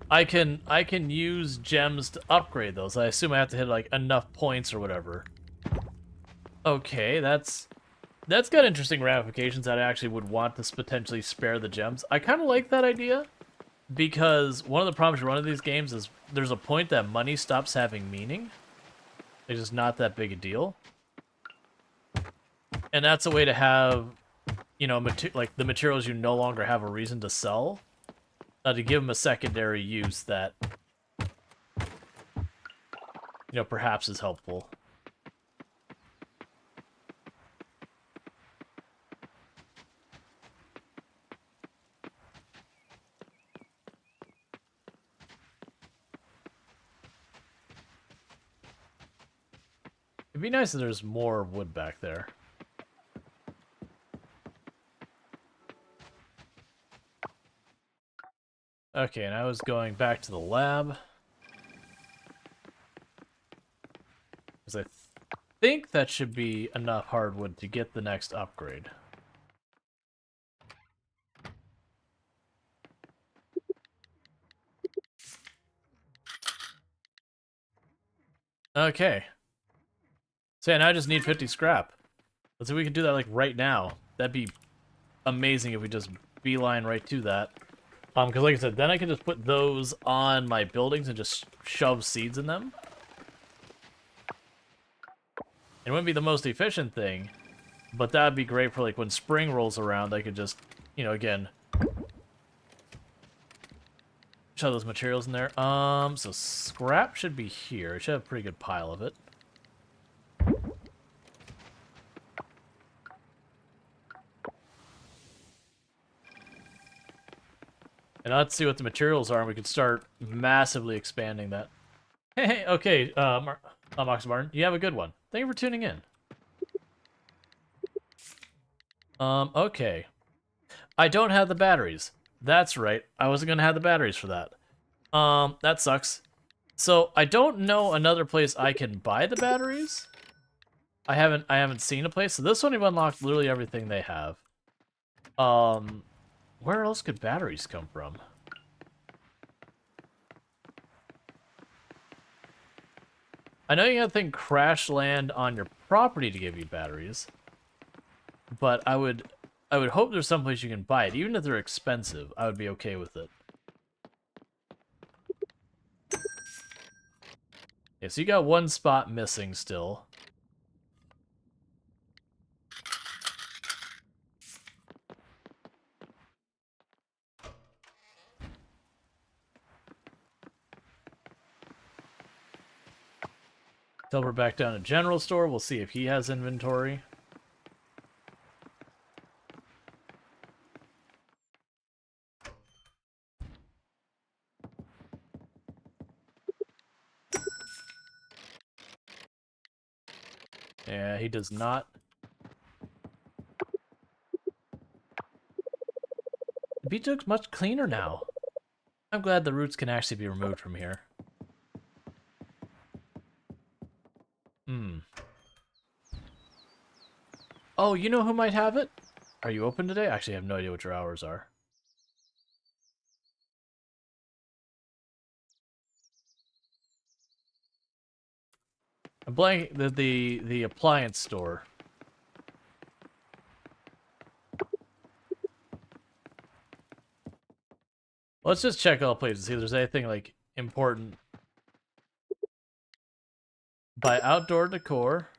I can use gems to upgrade those. I assume I have to hit like enough points or whatever. Okay, that's got interesting ramifications that I actually would want to potentially spare the gems. I kind of like that idea because one of the problems with one of these games is there's a point that money stops having meaning. It's just not that big a deal. And that's a way to have, you know, like the materials you no longer have a reason to sell, to give them a secondary use that, you know, perhaps is helpful. It'd be nice if there's more wood back there. Okay, and I was going back to the lab. Because I think that should be enough hardwood to get the next upgrade. Okay. So yeah, now I just need 50 scrap. Let's see if we can do that like right now. That'd be amazing if we just beeline right to that. Because like I said, then I can just put those on my buildings and just shove seeds in them. It wouldn't be the most efficient thing, but that'd be great for like when spring rolls around, I could just, you know, again, shove those materials in there. So scrap should be here. I should have a pretty good pile of it. And let's see what the materials are, and we can start massively expanding that. Hey, okay, Mox Martin, you have a good one. Thank you for tuning in. Okay. I don't have the batteries. That's right, I wasn't gonna have the batteries for that. That sucks. So, I don't know another place I can buy the batteries. I haven't seen a place, so this one you've unlocked literally everything they have. Where else could batteries come from? I know you gotta think crash land on your property to give you batteries, but I would hope there's someplace you can buy it. Even if they're expensive, I would be okay with it. Yeah, so you got one spot missing still. Till we're back down to general store, we'll see if he has inventory. Yeah, he does not. The beach looks much cleaner now. I'm glad the roots can actually be removed from here. Oh, you know who might have it? Are you open today? Actually, I have no idea what your hours are. I'm blanking the appliance store. Let's just check all places, see if there's anything like important. Buy outdoor decor.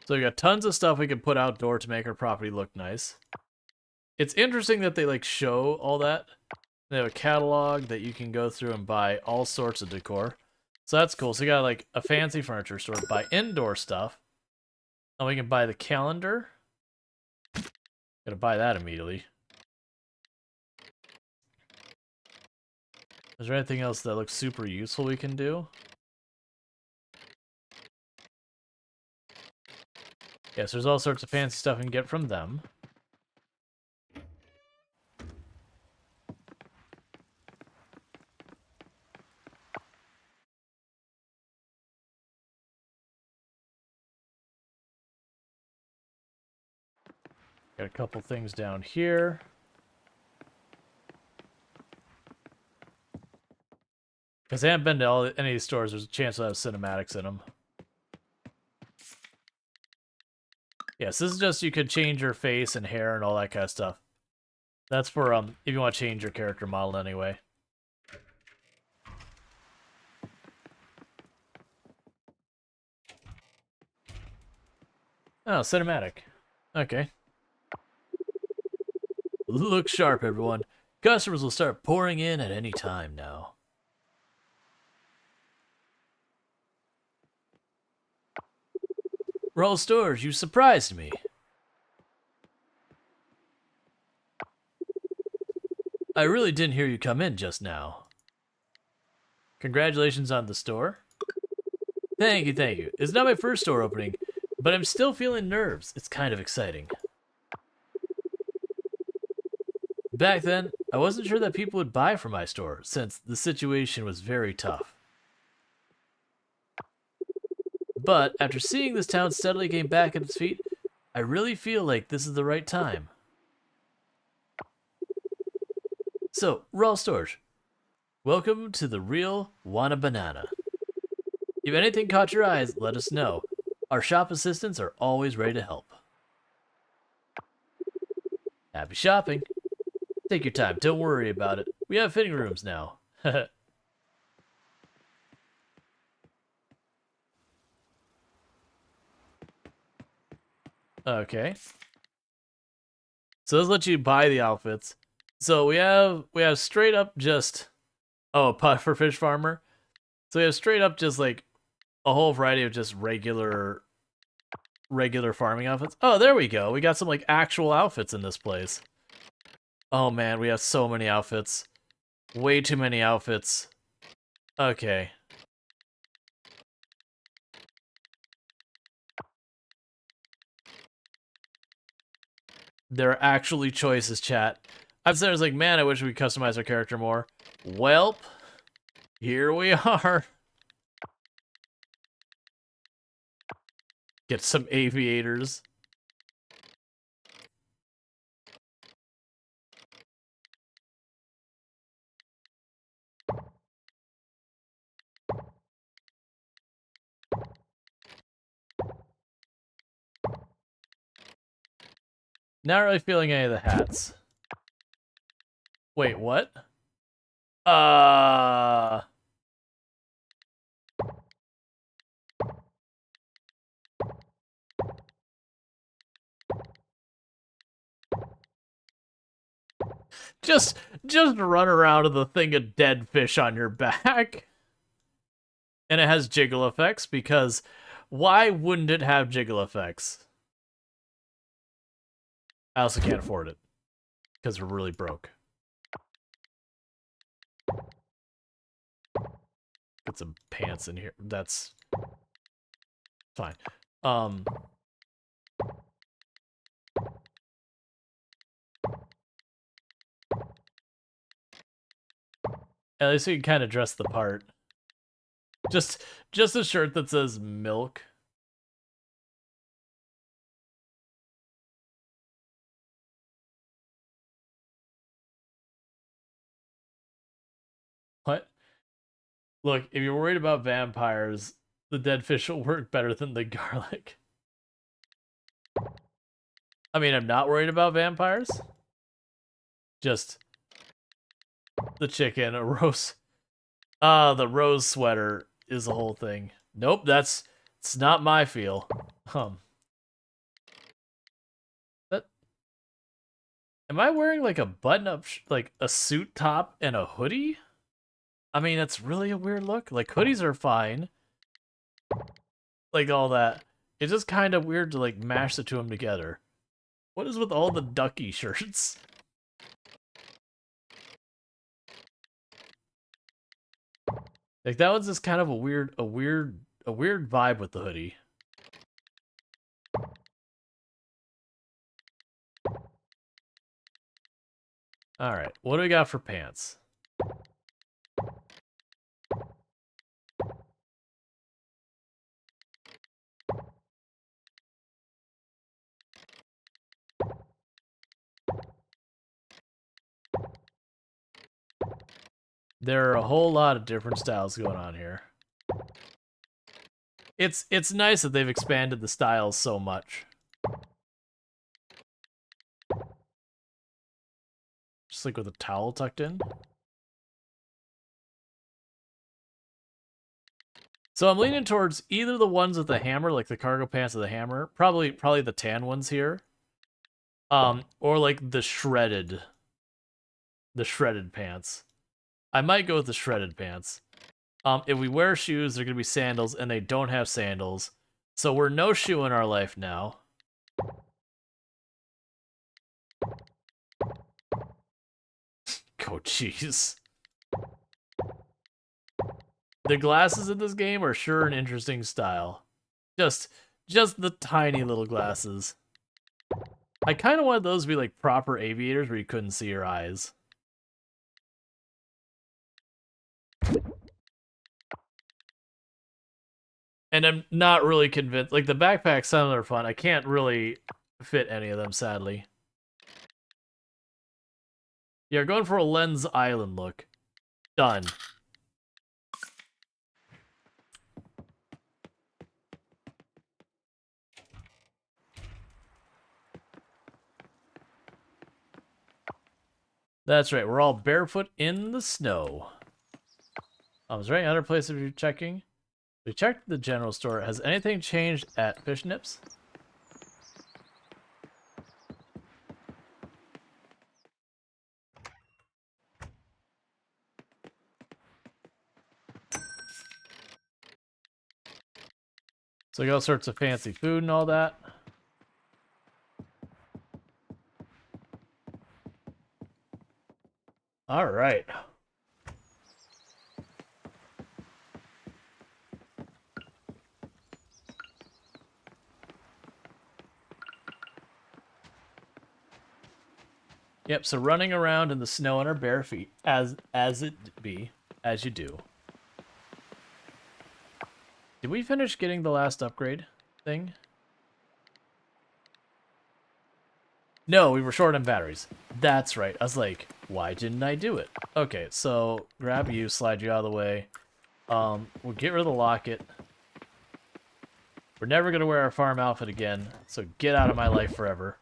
So we got tons of stuff we can put outdoor to make our property look nice. It's interesting that they like show all that. They have a catalog that you can go through and buy all sorts of decor. So that's cool. So you got like a fancy furniture store, buy indoor stuff. And we can buy the calendar. Gotta buy that immediately. Is there anything else that looks super useful we can do? Yes, there's all sorts of fancy stuff we can get from them. Got a couple things down here. Because I haven't been to any of these stores, there's a chance I'll have cinematics in them. Yes, this is just you could change your face and hair and all that kind of stuff. That's for if you want to change your character model anyway. Oh, cinematic. Okay. Look sharp, everyone. Customers will start pouring in at any time now. Rual Storge, you surprised me. I really didn't hear you come in just now. Congratulations on the store. Thank you, thank you. It's not my first store opening, but I'm still feeling nerves. It's kind of exciting. Back then, I wasn't sure that people would buy from my store, since the situation was very tough. But after seeing this town steadily gain back on its feet, I really feel like this is the right time. So, Rual Storge, welcome to the Real Wanna Banana. If anything caught your eyes, let us know. Our shop assistants are always ready to help. Happy shopping. Take your time, don't worry about it. We have fitting rooms now. Okay. So let's let you buy the outfits. So we have straight up just for fish farmer. So we have straight up just like a whole variety of just regular farming outfits. Oh, there we go. We got some like actual outfits in this place. Oh man, we have so many outfits. Way too many outfits. Okay. There are actually choices, chat. I've said, I was like, man, I wish we could customize our character more. Welp, here we are. Get some aviators. Not really feeling any of the hats. Wait, what? Just run around with a thing of dead fish on your back. And it has jiggle effects because why wouldn't it have jiggle effects? I also can't afford it because we're really broke. Put some pants in here. That's fine. At least you can kind of dress the part. Just a shirt that says milk. What? Look, if you're worried about vampires, the dead fish will work better than the garlic. I mean, I'm not worried about vampires. Just the chicken, a rose. The rose sweater is the whole thing. Nope, it's not my feel. That am I wearing like a button-up, like a suit top and a hoodie? I mean, that's really a weird look. Like hoodies are fine, like all that. It's just kind of weird to like mash the two of them together. What is with all the ducky shirts? Like that one's just kind of a weird vibe with the hoodie. All right, what do we got for pants? There are a whole lot of different styles going on here. It's nice that they've expanded the styles so much. Just like with a towel tucked in. So I'm leaning towards either the ones with the hammer, like the cargo pants with the hammer, probably the tan ones here, or like the shredded pants. I might go with the shredded pants. If we wear shoes, they're gonna be sandals, and they don't have sandals, so we're no shoe in our life now. Oh, jeez. The glasses in this game are sure an interesting style. Just the tiny little glasses. I kind of wanted those to be like proper aviators where you couldn't see your eyes. And I'm not really convinced. Like, the backpacks, some of them are fun. I can't really fit any of them, sadly. Yeah, going for a Lens Island look. Done. That's right, we're all barefoot in the snow. Is there any other places you're checking? We checked the general store. Has anything changed at Fish Nips? So we got all sorts of fancy food and all that. All right. Yep, so running around in the snow on our bare feet, as you do. Did we finish getting the last upgrade thing? No, we were short on batteries. That's right. I was like, why didn't I do it? Okay, so grab you, slide you out of the way. We'll get rid of the locket. We're never gonna wear our farm outfit again, so get out of my life forever.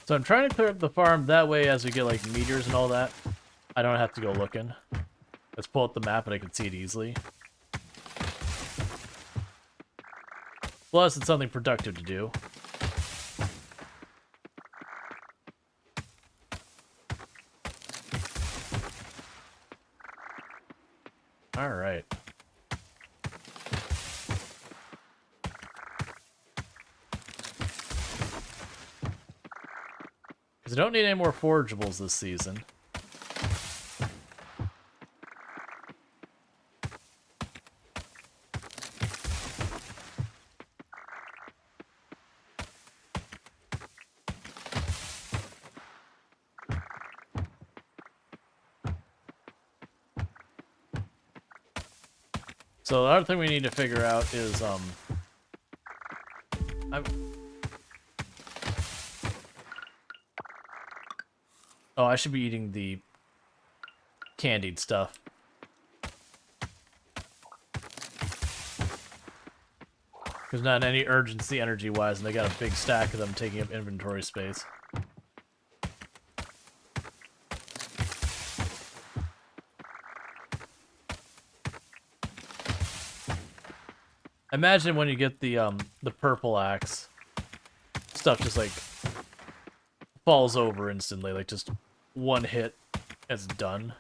So I'm trying to clear up the farm, that way as we get like meteors and all that, I don't have to go looking. Let's pull up the map and I can see it easily. Plus, it's something productive to do. Alright. Because I don't need any more forageables this season. So the other thing we need to figure out is, oh, I should be eating the candied stuff. There's not any urgency energy-wise, and they got a big stack of them taking up inventory space. Imagine when you get the purple axe, stuff just like falls over instantly, like just one hit, it's done.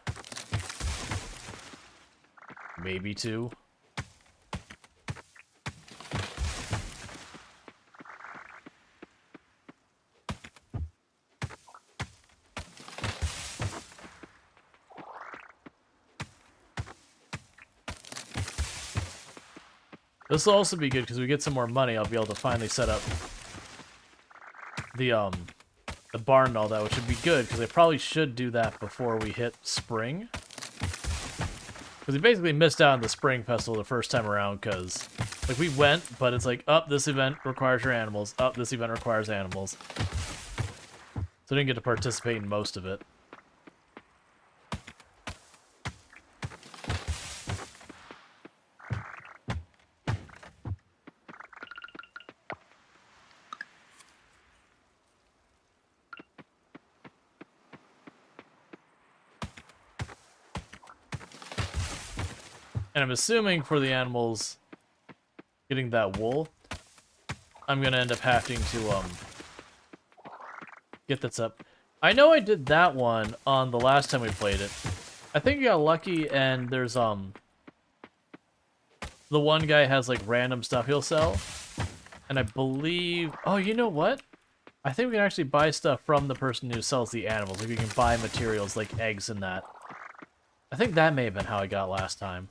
Maybe two. This will also be good because we get some more money. I'll be able to finally set up the barn and all that, which would be good because I probably should do that before we hit spring. Because we basically missed out on the spring festival the first time around because, like, we went, but it's like, oh, this event requires your animals. Oh, this event requires animals. So I didn't get to participate in most of it. And I'm assuming for the animals getting that wool, I'm gonna end up having to get this up. I know I did that one on the last time we played it. I think I got lucky and there's the one guy has like random stuff he'll sell. And I believe, oh, you know what? I think we can actually buy stuff from the person who sells the animals. Like, we can buy materials like eggs and that. I think that may have been how I got last time.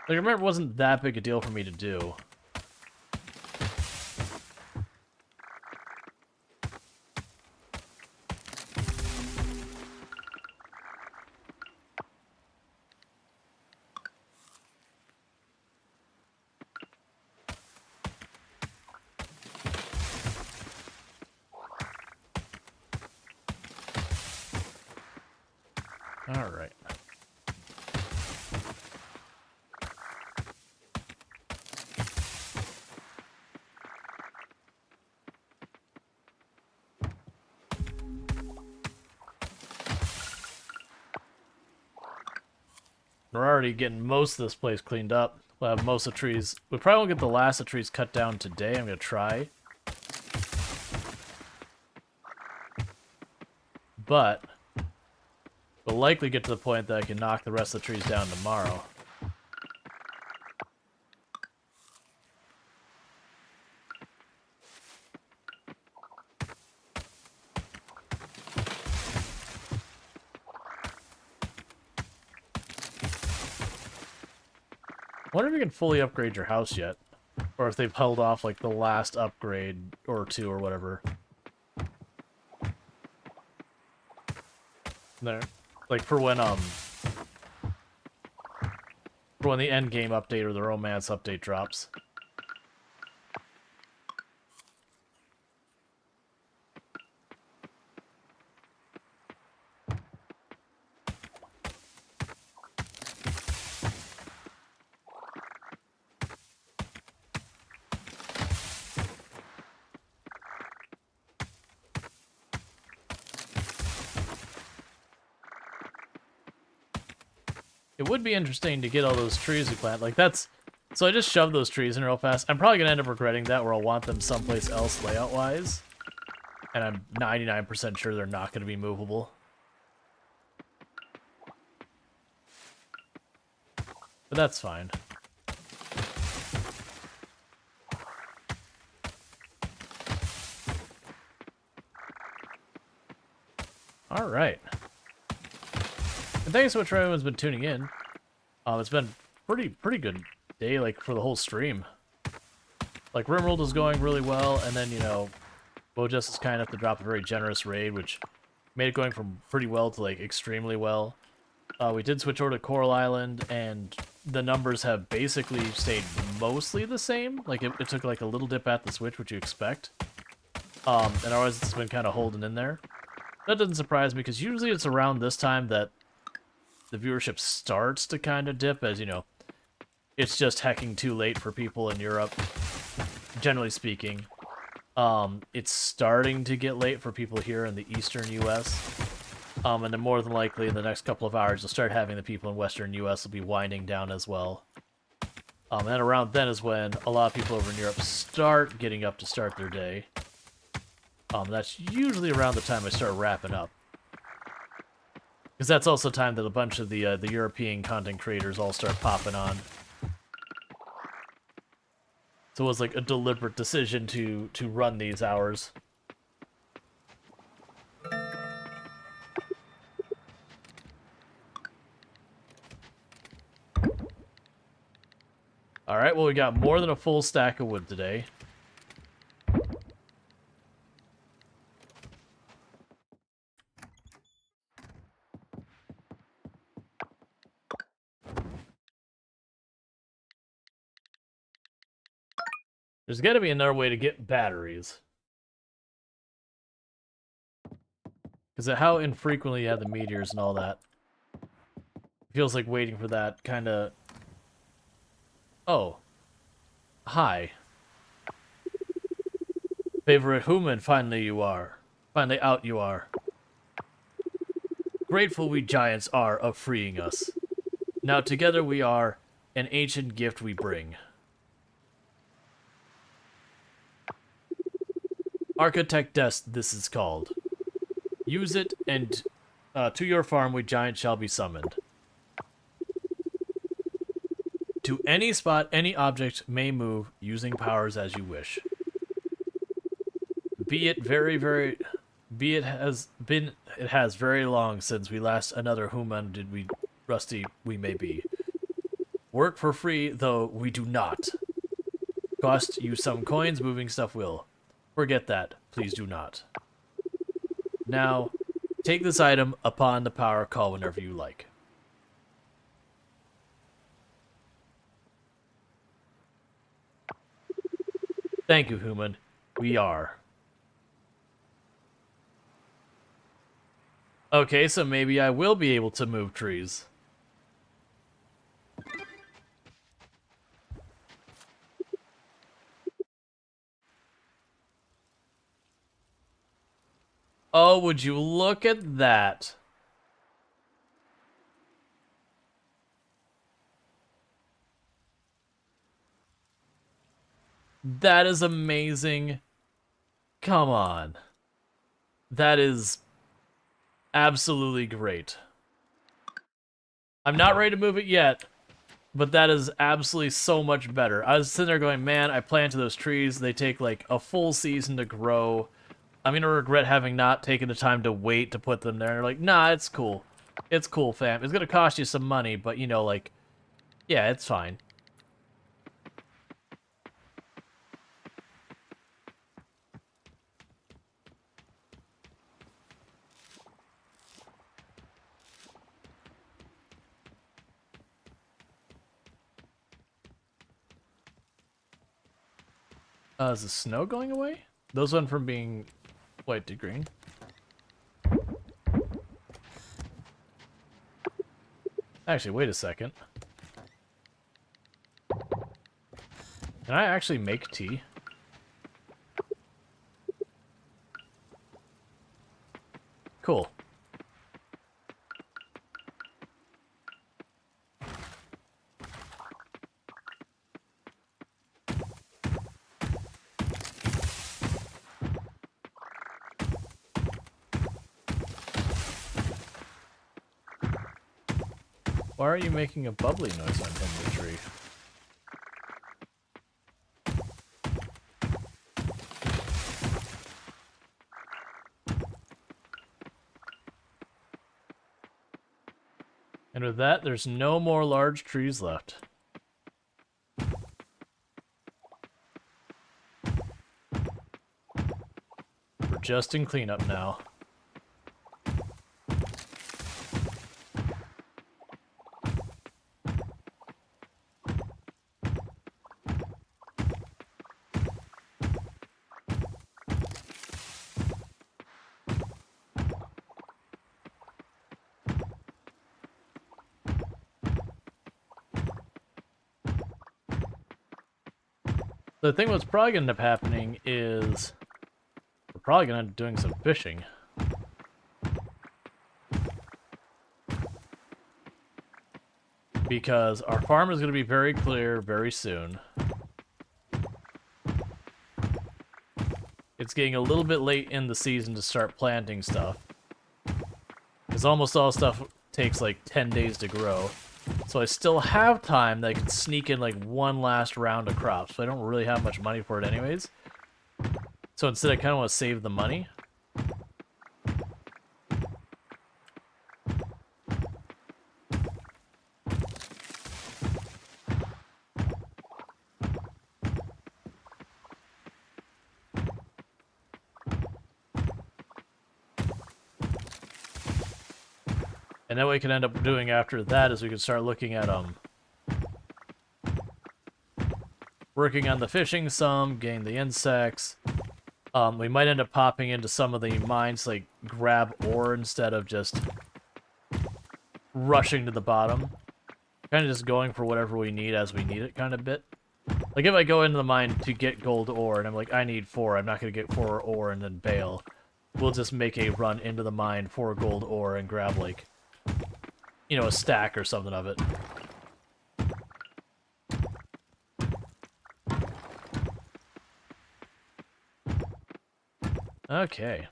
Like, I remember it wasn't that big a deal for me to do. All right. We're already getting most of this place cleaned up. We'll have most of the trees. We probably won't get the last of the trees cut down today. I'm going to try. But we'll likely get to the point that I can knock the rest of the trees down tomorrow. I wonder if you can fully upgrade your house yet. Or if they've held off, like, the last upgrade or two or whatever. There. Like, for when the end game update or the romance update drops. It would be interesting to get all those trees we plant. Like, that's... So I just shoved those trees in real fast. I'm probably going to end up regretting that, where I'll want them someplace else layout-wise. And I'm 99% sure they're not going to be movable. But that's fine. Alright. And thanks so much for everyone's been tuning in. It's been pretty good day, like, for the whole stream. Like, Rimworld is going really well, and then, you know, Bojust is kind enough to drop a very generous raid, which made it going from pretty well to, like, extremely well. We did switch over to Coral Island, and the numbers have basically stayed mostly the same. Like, it took, like, a little dip at the switch, which you expect. And otherwise it's been kind of holding in there. That doesn't surprise me, because usually it's around this time that the viewership starts to kind of dip, as, you know, it's just hecking too late for people in Europe, generally speaking. It's starting to get late for people here in the eastern U.S., and then more than likely in the next couple of hours you'll start having the people in western U.S. will be winding down as well. And around then is when a lot of people over in Europe start getting up to start their day. That's usually around the time I start wrapping up. Because that's also time that a bunch of the European content creators all start popping on. So it was like a deliberate decision to run these hours. Alright, well, we got more than a full stack of wood today. There's got to be another way to get batteries. Because of how infrequently you have the meteors and all that. Feels like waiting for that kind of... Oh. Hi. Favorite human, finally you are. Finally out you are. Grateful we giants are of freeing us. Now together we are, an ancient gift we bring. Architect Desk, this is called. Use it, and to your farm we giants shall be summoned. To any spot, any object may move, using powers as you wish. It has very long since we last another human did we rusty we may be. Work for free, though we do not. Cost you some coins, moving stuff will. Forget that, please do not. Now, take this item upon the power call whenever you like. Thank you, human. We are. Okay, so maybe I will be able to move trees. Oh, would you look at that? That is amazing. Come on. That is absolutely great. I'm not ready to move it yet, but that is absolutely so much better. I was sitting there going, man, I planted those trees. They take like a full season to grow. I'm going to regret having not taken the time to wait to put them there. And they're like, nah, it's cool. It's cool, fam. It's going to cost you some money, but, you know, like, yeah, it's fine. Is the snow going away? Those went from being white to green. Actually, wait a second. Can I actually make tea? Cool. Why are you making a bubbly noise on the tree? And with that, there's no more large trees left. We're just in cleanup now. The thing what's probably going to end up happening is we're probably going to end up doing some fishing. Because our farm is going to be very clear very soon. It's getting a little bit late in the season to start planting stuff. Because almost all stuff takes like 10 days to grow. So I still have time that I can sneak in like one last round of crops. So I don't really have much money for it anyways. So instead I kind of want to save the money. And then what we can end up doing after that is we can start looking at working on the fishing some, getting the insects. We might end up popping into some of the mines, like grab ore instead of just rushing to the bottom. Kind of just going for whatever we need as we need it kind of bit. Like if I go into the mine to get gold ore and I'm like, I need 4, I'm not going to get 4 ore and then bail. We'll just make a run into the mine for gold ore and grab like, you know, a stack or something of it. Okay.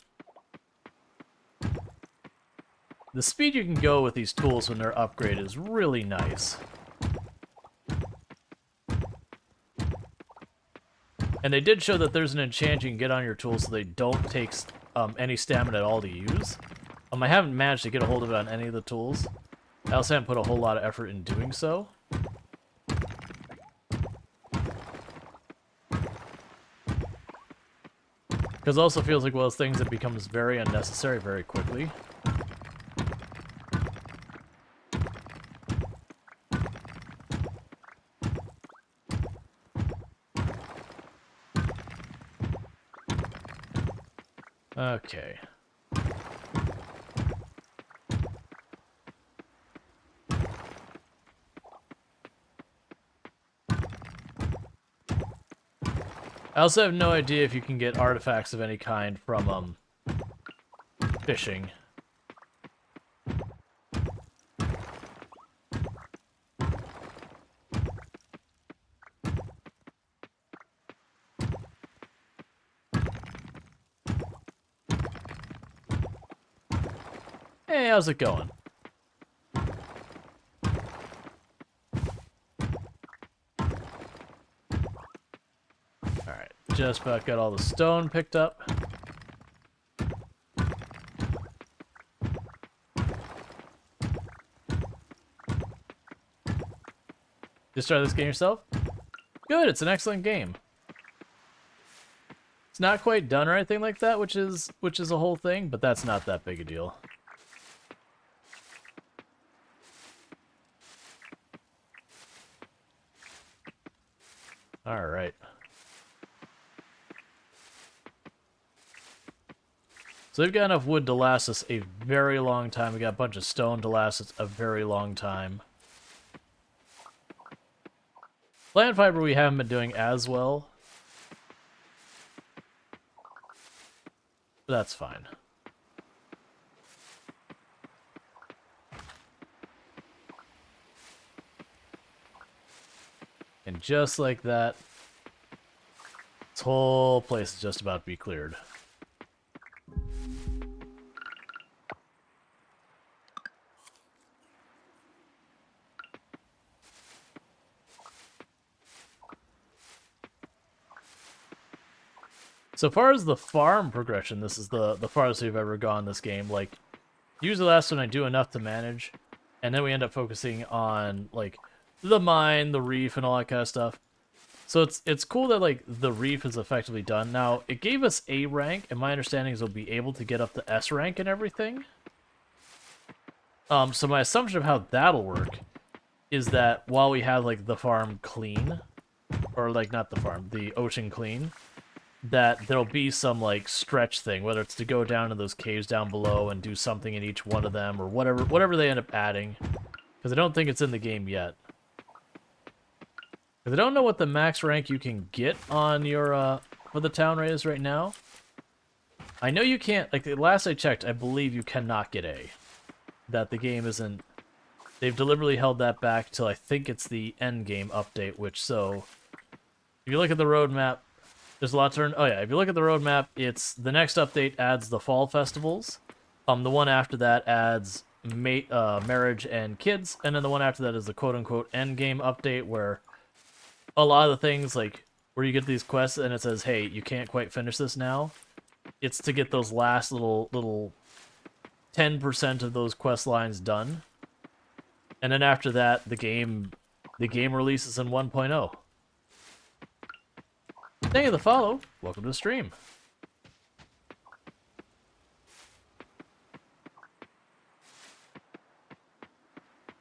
The speed you can go with these tools when they're upgraded is really nice. And they did show that there's an enchant you can get on your tools so they don't take any stamina at all to use. I haven't managed to get a hold of it on any of the tools. I also haven't put a whole lot of effort in doing so. Because it also feels like one of those things that becomes very unnecessary very quickly. Okay. I also have no idea if you can get artifacts of any kind from, fishing. Hey, how's it going? Alright, just about got all the stone picked up. Just try this game yourself? Good, it's an excellent game. It's not quite done or anything like that, which is a whole thing, but that's not that big a deal. Alright. So we've got enough wood to last us a very long time. We got a bunch of stone to last us a very long time. Plant fiber we haven't been doing as well. But that's fine. And just like that, this whole place is just about to be cleared. So far as the farm progression, this is the farthest we've ever gone this game. Like, usually last when I do enough to manage, and then we end up focusing on, like, the mine, the reef, and all that kind of stuff. So it's cool that, like, the reef is effectively done. Now, it gave us A rank, and my understanding is we'll be able to get up to S rank and everything. So my assumption of how that'll work is that while we have, like, the farm clean, or, like, not the farm, the ocean clean, that there'll be some, like, stretch thing, whether it's to go down to those caves down below and do something in each one of them, or whatever they end up adding. Because I don't think it's in the game yet. Because I don't know what the max rank you can get on your, for the town rate is right now. I know you can't, like, the last I checked, I believe you cannot get A. That the game isn't, they've deliberately held that back till I think it's the end game update, which, so, if you look at the roadmap, there's a lot to learn. Oh yeah, if you look at the roadmap, it's the next update adds the fall festivals. The one after that adds marriage and kids, and then the one after that is the quote-unquote end game update, where a lot of the things, like, where you get these quests and it says, hey, you can't quite finish this now, it's to get those last little 10% of those quest lines done. And then after that, the game releases in 1.0. Thank you for the follow. Welcome to the stream.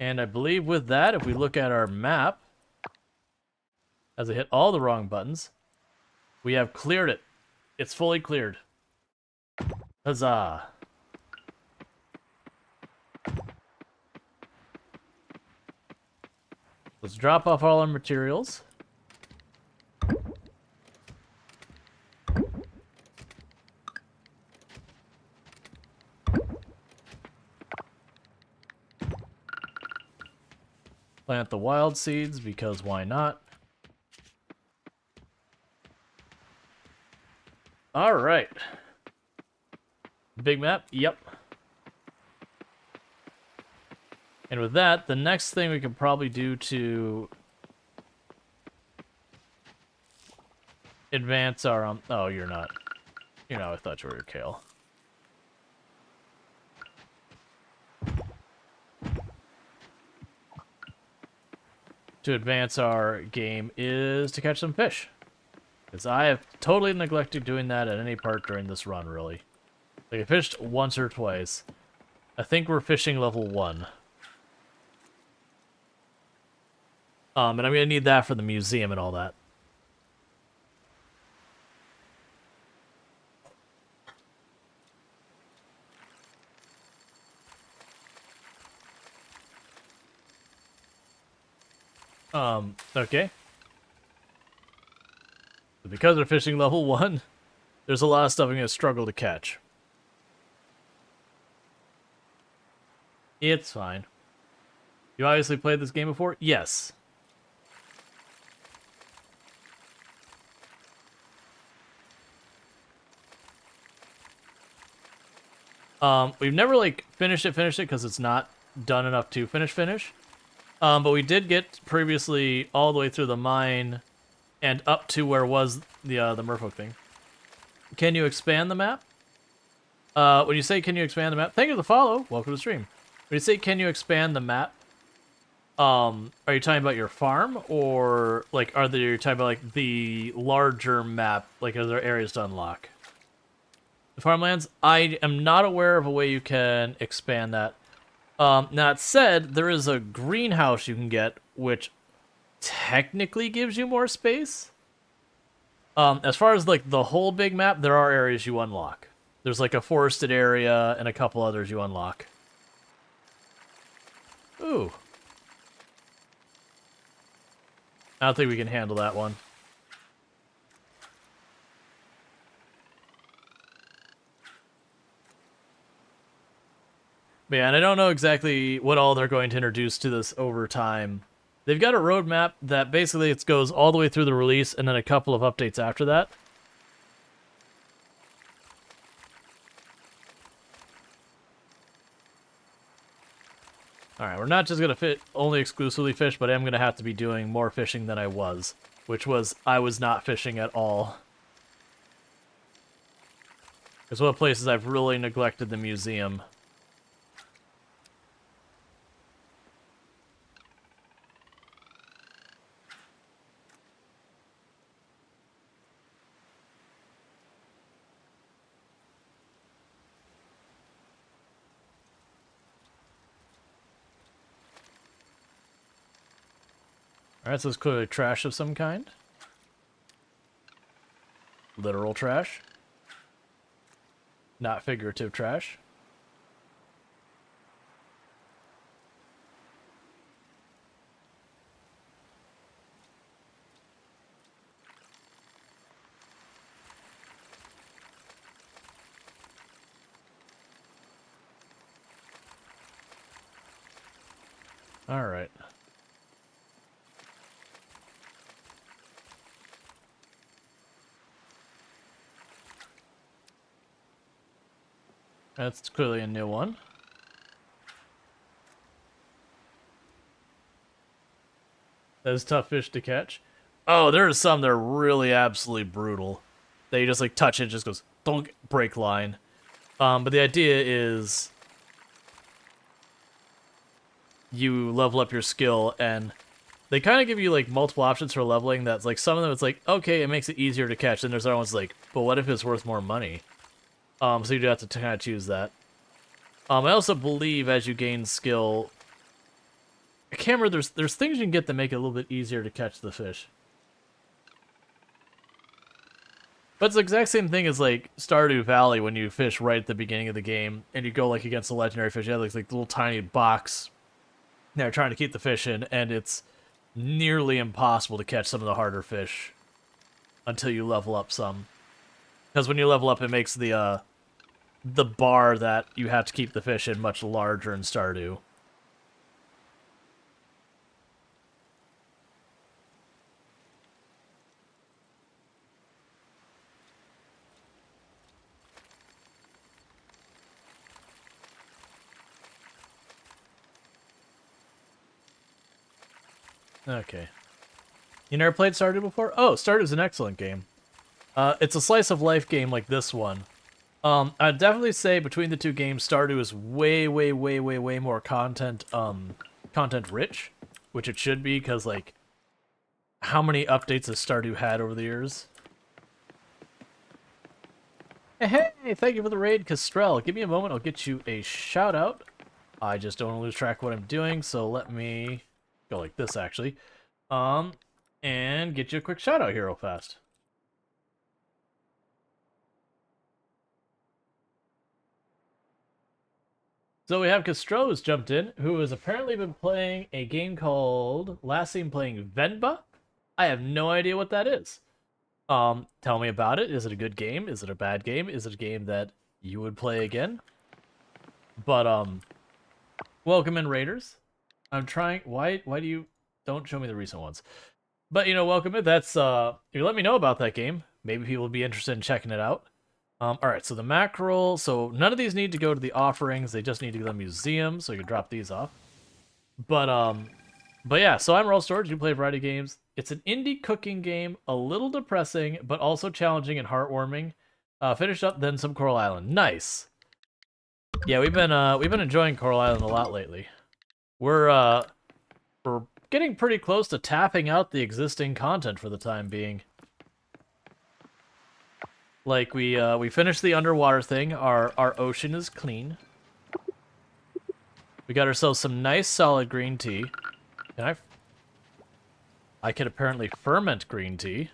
And I believe with that, if we look at our map, as I hit all the wrong buttons, we have cleared it. It's fully cleared. Huzzah. Let's drop off all our materials. Plant the wild seeds, because why not? Alright. Big map? Yep. And with that, the next thing we can probably do to advance our... oh, you're not. You know, I thought you were Kale. To advance our game is to catch some fish. Because I have totally neglected doing that at any part during this run, really. Like, I fished once or twice. I think we're fishing level 1. And I'm gonna need that for the museum and all that. Okay. So because we're fishing level 1, there's a lot of stuff I'm gonna struggle to catch. It's fine. You obviously played this game before? Yes. We've never, like, finished it, because it's not done enough to finish. But we did get previously all the way through the mine and up to where was the merfolk thing. Can you expand the map? When you say, can you expand the map? Thank you for the follow. Welcome to the stream. When you say, can you expand the map, are you talking about your farm? Or, like, are you talking about, like, the larger map? Like, are there areas to unlock? The farmlands? I am not aware of a way you can expand that. That said, there is a greenhouse you can get, which technically gives you more space. As far as, like, the whole big map, there are areas you unlock. There's, like, a forested area and a couple others you unlock. Ooh. I don't think we can handle that one. But yeah, and I don't know exactly what all they're going to introduce to this over time. They've got a roadmap that basically it goes all the way through the release and then a couple of updates after that. Alright, we're not just going to only exclusively fish, but I am going to have to be doing more fishing than I was. Which was, I was not fishing at all. It's one of the places I've really neglected the museum. Alright, so it's clearly trash of some kind. Literal trash. Not figurative trash. Alright. That's clearly a new one. That's tough fish to catch. Oh, there's some that are really absolutely brutal. That you just like touch it, it just goes, don't break line. But the idea is you level up your skill, and they kind of give you like multiple options for leveling. That's like some of them it's like, okay, it makes it easier to catch. Then there's other ones like, but what if it's worth more money? So you do have to kind of choose that. I also believe as you gain skill, I can't remember, there's things you can get that make it a little bit easier to catch the fish. But it's the exact same thing as like Stardew Valley when you fish right at the beginning of the game and you go like against a legendary fish. You have like the little tiny box they're trying to keep the fish in, and it's nearly impossible to catch some of the harder fish until you level up some. Because when you level up, it makes the bar that you have to keep the fish in much larger in Stardew. Okay. You never played Stardew before? Oh, Stardew's an excellent game. It's a slice of life game like this one. I'd definitely say between the two games, Stardew is way more content rich, which it should be, because like, how many updates has Stardew had over the years? Hey, thank you for the raid, Castrell. Give me a moment, I'll get you a shout out. I just don't want to lose track of what I'm doing, so let me go like this actually. And get you a quick shout out here real fast. So we have Castro who's jumped in, who has apparently been playing a game called, last seen playing Venba. I have no idea what that is. Tell me about it. Is it a good game? Is it a bad game? Is it a game that you would play again? But, welcome in, Raiders. I'm trying, why do you, don't show me the recent ones. But, you know, welcome in. That's, you let me know about that game. Maybe people would be interested in checking it out. Alright, so the mackerel, so none of these need to go to the offerings, they just need to go to the museum, so you can drop these off. But yeah, so I'm Rual Storge, you play a variety of games. It's an indie cooking game, a little depressing, but also challenging and heartwarming. Finished up, then some Coral Island. Nice! Yeah, we've been enjoying Coral Island a lot lately. We're getting pretty close to tapping out the existing content for the time being. Like, we finished the underwater thing. Our ocean is clean. We got ourselves some nice solid green tea. Can I can apparently ferment green tea.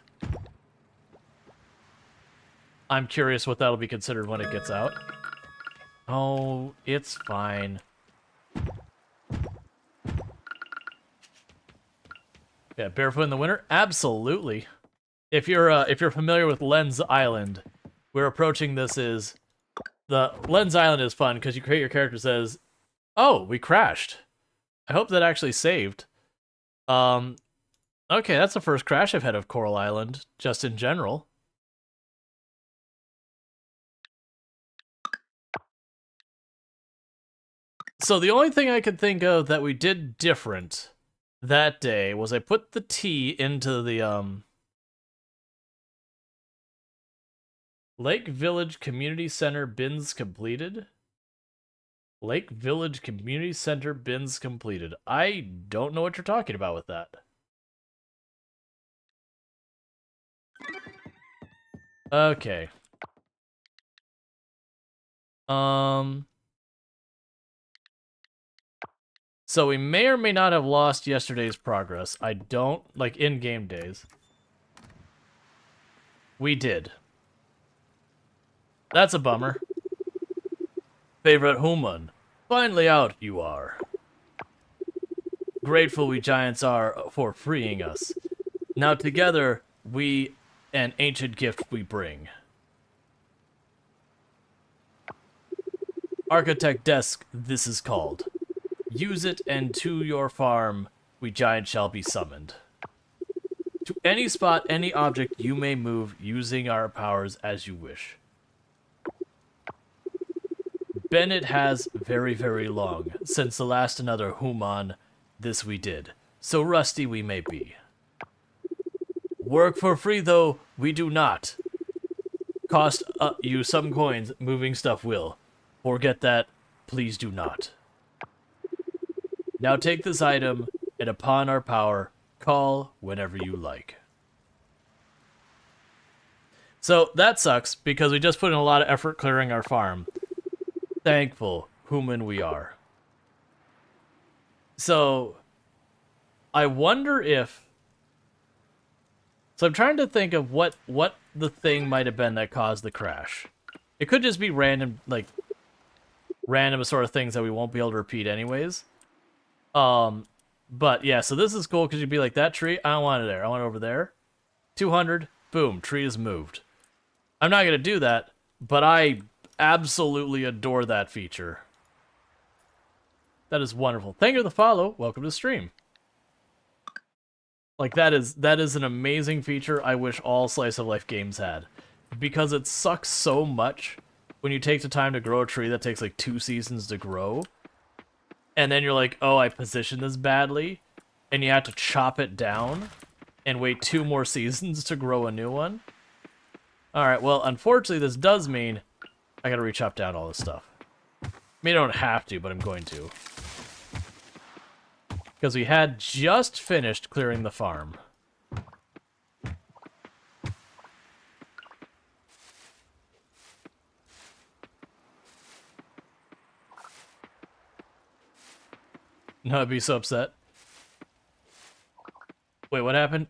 I'm curious what that'll be considered when it gets out. Oh, it's fine. Yeah, barefoot in the winter? Absolutely. If you're familiar with Lens Island, we're approaching this as the Lens Island is fun because you create your character says, "Oh, we crashed. I hope that actually saved." Okay, that's the first crash I've had of Coral Island, just in general. So the only thing I could think of that we did different that day was I put the tea into the Lake Village Community Center bins completed. Lake Village Community Center bins completed. I don't know what you're talking about with that. Okay. So we may or may not have lost yesterday's progress. I don't, like, in-game days. We did. That's a bummer. Favorite human. Finally out, you are. Grateful we giants are for freeing us. Now together, we an ancient gift we bring. Architect desk, this is called. Use it, and to your farm, we giant shall be summoned. To any spot, any object you may move using our powers as you wish. Bennett has very long, since the last another human, this we did, so rusty we may be. Work for free, though, we do not. Cost you some coins, moving stuff will. Forget that, please do not. Now take this item, and upon our power, call whenever you like. So, that sucks, because we just put in a lot of effort clearing our farm. Thankful human we are. So, I wonder if... So I'm trying to think of what the thing might have been that caused the crash. It could just be random, like, random sort of things that we won't be able to repeat anyways. But yeah, so this is cool because you'd be like, that tree, I don't want it there. I want it over there. 200, boom, tree is moved. I'm not going to do that, but I absolutely adore that feature. That is wonderful. Thank you for the follow. Welcome to the stream. Like, that is an amazing feature I wish all slice of life games had. Because it sucks so much when you take the time to grow a tree that takes like 2 seasons to grow. And then you're like, oh, I positioned this badly. And you have to chop it down and wait 2 more seasons to grow a new one. Alright, well, unfortunately, this does mean I gotta re-chop down all this stuff. I mean, I don't have to, but I'm going to. Because we had just finished clearing the farm. No, I'd be so upset. Wait, what happened?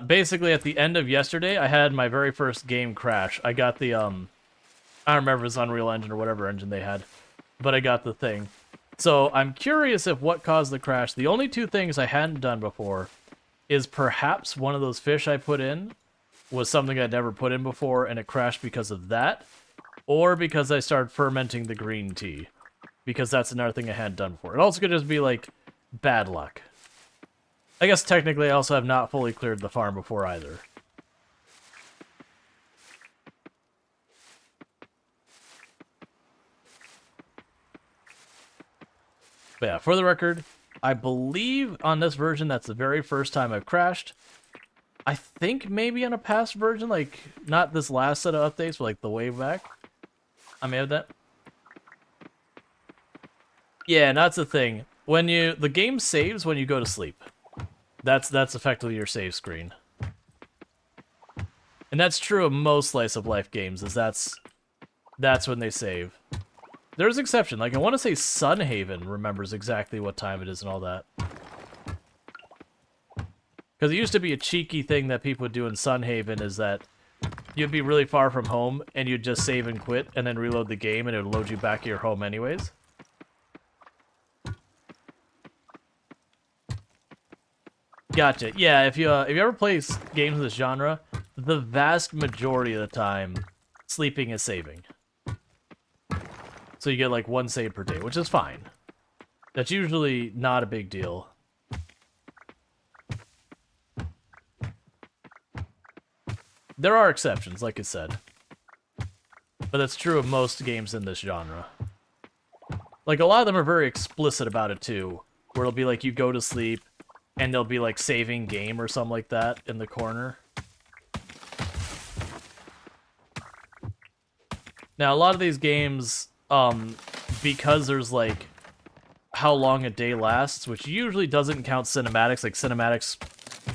Basically, at the end of yesterday, I had my very first game crash. I got the, I don't remember if it was Unreal Engine or whatever engine they had, but I got the thing. So, I'm curious if what caused the crash. The only 2 things I hadn't done before is perhaps one of those fish I put in was something I'd never put in before, and it crashed because of that, or because I started fermenting the green tea, because that's another thing I hadn't done before. It also could just be, like, bad luck. I guess technically I also have not fully cleared the farm before either. But yeah, for the record, I believe on this version that's the very first time I've crashed. I think maybe on a past version, like, not this last set of updates, but like the way back. I may have that. Yeah, and that's the thing. When the game saves when you go to sleep. That's effectively your save screen. And that's true of most slice of life games, is that's when they save. There's an exception, like I want to say Sunhaven remembers exactly what time it is and all that. Because it used to be a cheeky thing that people would do in Sunhaven is that you'd be really far from home and you'd just save and quit and then reload the game and it would load you back to your home anyways. Gotcha. Yeah, if you ever play games of this genre, the vast majority of the time, sleeping is saving. So you get like 1 save per day, which is fine. That's usually not a big deal. There are exceptions, like I said. But that's true of most games in this genre. Like, a lot of them are very explicit about it, too. Where it'll be like, you go to sleep, and there'll be like, saving game or something like that in the corner. Now, a lot of these games, because there's like, how long a day lasts, which usually doesn't count cinematics, like cinematics,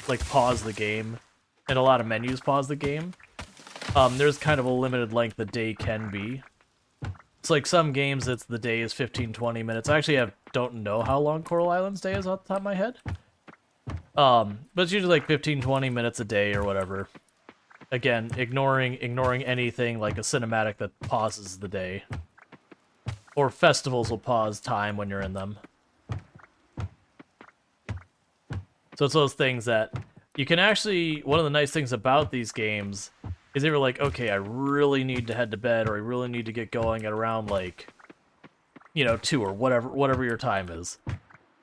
like, pause the game, and a lot of menus pause the game. There's kind of a limited length the day can be. It's like some games, the day is 15-20 minutes. I actually don't know how long Coral Island's day is off the top of my head. But it's usually like 15-20 minutes a day or whatever. Again, ignoring anything like a cinematic that pauses the day. Or festivals will pause time when you're in them. So it's those things that you can actually... One of the nice things about these games is they were like, okay, I really need to head to bed, or I really need to get going at around, like, 2 or whatever your time is.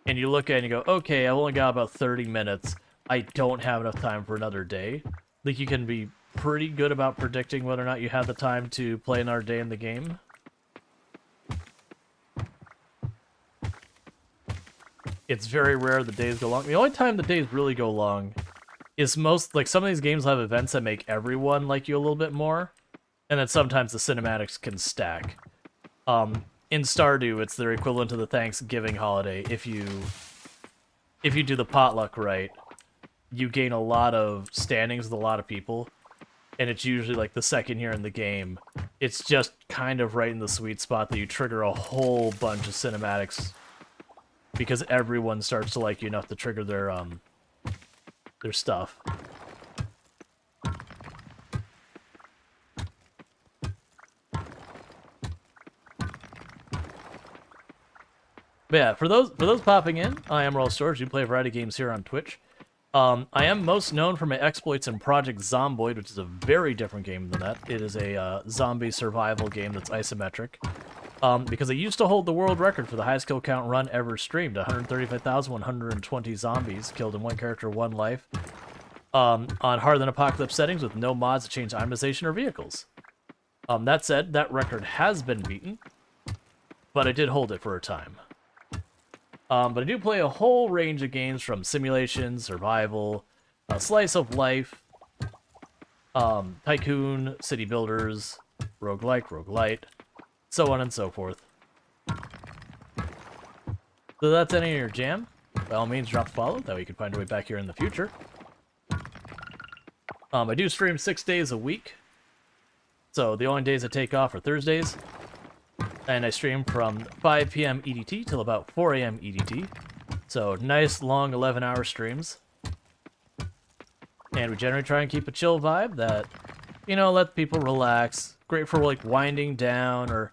And you look at it and you go, okay, I've only got about 30 minutes. I don't have enough time for another day. Like, you can be pretty good about predicting whether or not you have the time to play another day in the game. It's very rare the days go long. The only time the days really go long is like, some of these games have events that make everyone like you a little bit more, and then sometimes the cinematics can stack. In Stardew, it's their equivalent to the Thanksgiving holiday. If you do the potluck right, you gain a lot of standings with a lot of people, and it's usually like the second year in the game. It's just kind of right in the sweet spot that you trigger a whole bunch of cinematics because everyone starts to like you enough to trigger their stuff. But yeah, for those popping in, I am Rual Storge. You play a variety of games here on Twitch. I am most known for my exploits in Project Zomboid, which is a very different game than that. It is a zombie survival game that's isometric. Because I used to hold the world record for the highest kill count run ever streamed, 135,120 zombies killed in one character, one life, on harder than apocalypse settings with no mods to change itemization or vehicles. That said, that record has been beaten, but I did hold it for a time. But I do play a whole range of games from simulation, survival, slice of life, tycoon, city builders, roguelike, roguelite, so on and so forth. So that's any of your jam. By all means, drop a follow, that way you can find your way back here in the future. I do stream 6 days a week, so the only days I take off are Thursdays. And I stream from 5 p.m. EDT till about 4 a.m. EDT. So nice, long 11-hour streams. And we generally try and keep a chill vibe that, you know, let people relax. Great for, like, winding down, or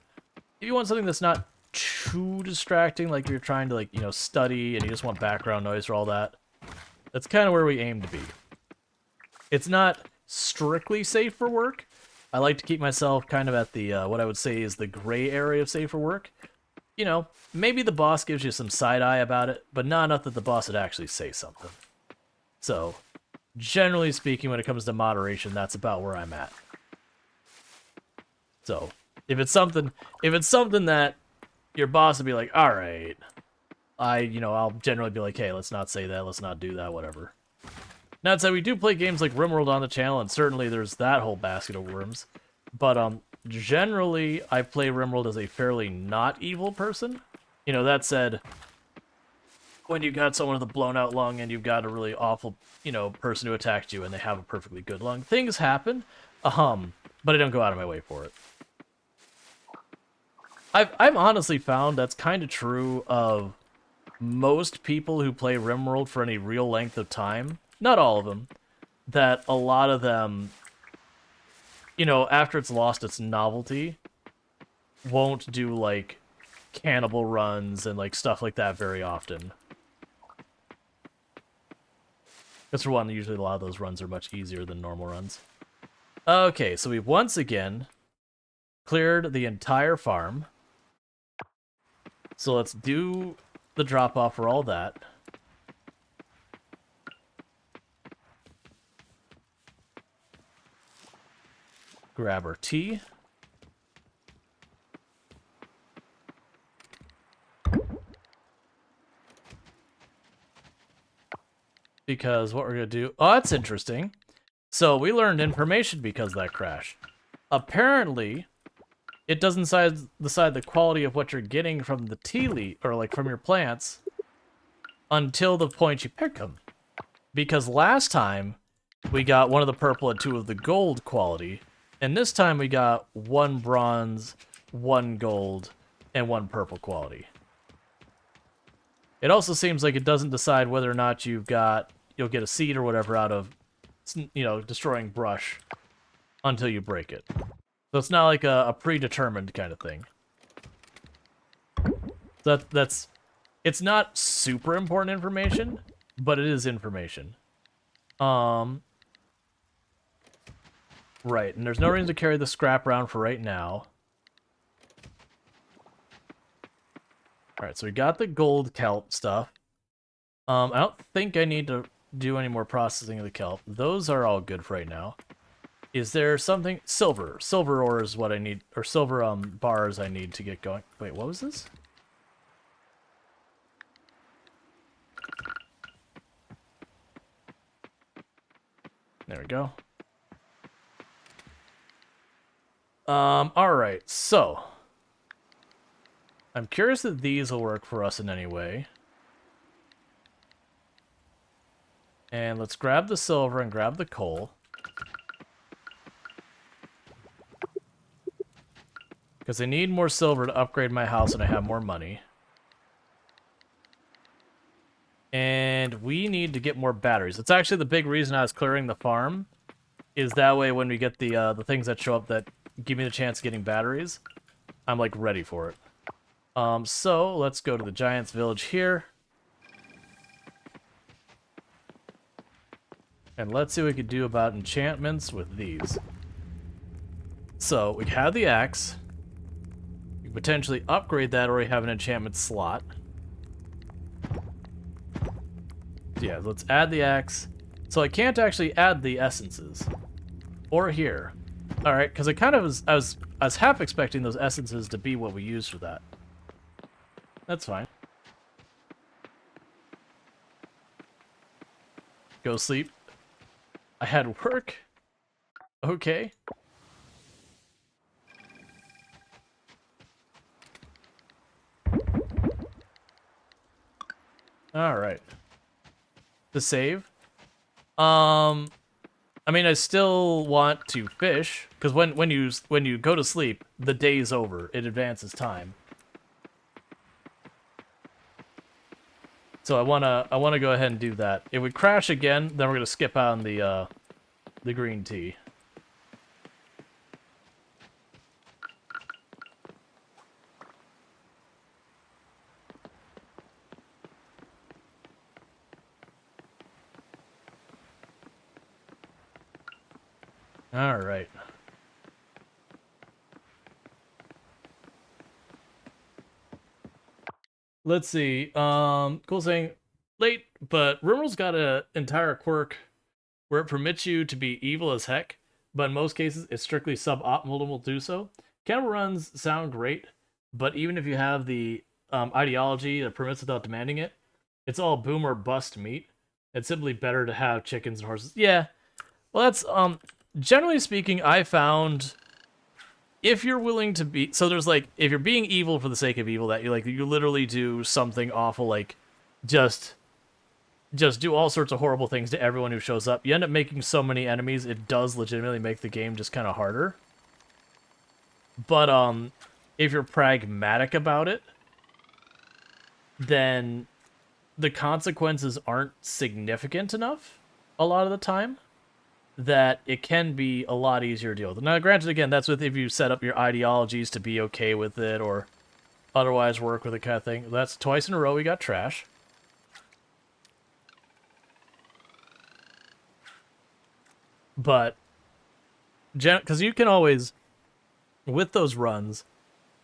if you want something that's not too distracting, like you're trying to, like, you know, study and you just want background noise or all that. That's kind of where we aim to be. It's not strictly safe for work. I like to keep myself kind of at the, what I would say is the gray area of safe for work. You know, maybe the boss gives you some side-eye about it, but not enough that the boss would actually say something. So, generally speaking, when it comes to moderation, that's about where I'm at. So, if it's something that your boss would be like, alright, I'll generally be like, hey, let's not say that, let's not do that, whatever. That said, we do play games like RimWorld on the channel, and certainly there's that whole basket of worms. But, generally, I play RimWorld as a fairly not evil person. You know, that said, when you've got someone with a blown-out lung and you've got a really awful, you know, person who attacked you and they have a perfectly good lung, things happen, but I don't go out of my way for it. I've honestly found that's kind of true of most people who play RimWorld for any real length of time. Not all of them, that a lot of them, you know, after it's lost its novelty, won't do, like, cannibal runs and, like, stuff like that very often. Because for one, usually a lot of those runs are much easier than normal runs. Okay, so we've once again cleared the entire farm. So let's do the drop-off for all that. Grab our tea. Because what we're going to do... Oh, that's interesting. So we learned information because of that crash. Apparently, it doesn't decide the quality of what you're getting from the tea leaf, or like from your plants, until the point you pick them. Because last time, we got one of the purple and two of the gold quality. And this time we got 1 bronze, 1 gold, and 1 purple quality. It also seems like it doesn't decide whether or not you'll get a seed or whatever out of, you know, destroying brush until you break it. So it's not like a predetermined kind of thing. So it's not super important information, but it is information. Right, and there's no reason to carry the scrap around for right now. Alright, so we got the gold kelp stuff. I don't think I need to do any more processing of the kelp. Those are all good for right now. Is there something... Silver. Silver ore is what I need, or silver bars I need to get going. Wait, what was this? There we go. Alright, so... I'm curious if these will work for us in any way. And let's grab the silver and grab the coal. Because I need more silver to upgrade my house and I have more money. we need to get more batteries. It's actually the big reason I was clearing the farm, is that way when we get the things that show up that give me the chance of getting batteries, I'm like ready for it. So let's go to the Giants Village here. And let's see what we can do about enchantments with these. So we have the axe. We can potentially upgrade that, or we have an enchantment slot. Yeah, let's add the axe. So I can't actually add the essences. Or here. Alright, because I was half expecting those essences to be what we use for that. That's fine. Go sleep. I had work. Okay. Alright. To save. I mean, I still want to fish, because when you go to sleep, the day's over. It advances time. So I wanna go ahead and do that. If we crash again, then we're gonna skip out on the green tea. All right. Let's see. Cool saying, late, but Rimmel's got an entire quirk where it permits you to be evil as heck, but in most cases, it's strictly suboptimal to do so. Cannibal runs sound great, but even if you have the ideology that permits without demanding it, it's all boom or bust meat. It's simply better to have chickens and horses. Yeah. Well, that's generally speaking, I found if you're willing to be, so there's like, if you're being evil for the sake of evil, that you literally do something awful, like just do all sorts of horrible things to everyone who shows up, you end up making so many enemies, it does legitimately make the game just kind of harder. But if you're pragmatic about it, then the consequences aren't significant enough a lot of the time that it can be a lot easier to deal with. Now, granted, again, that's with if you set up your ideologies to be okay with it or otherwise work with it kind of thing. That's twice in a row we got trash. But, because you can always, with those runs,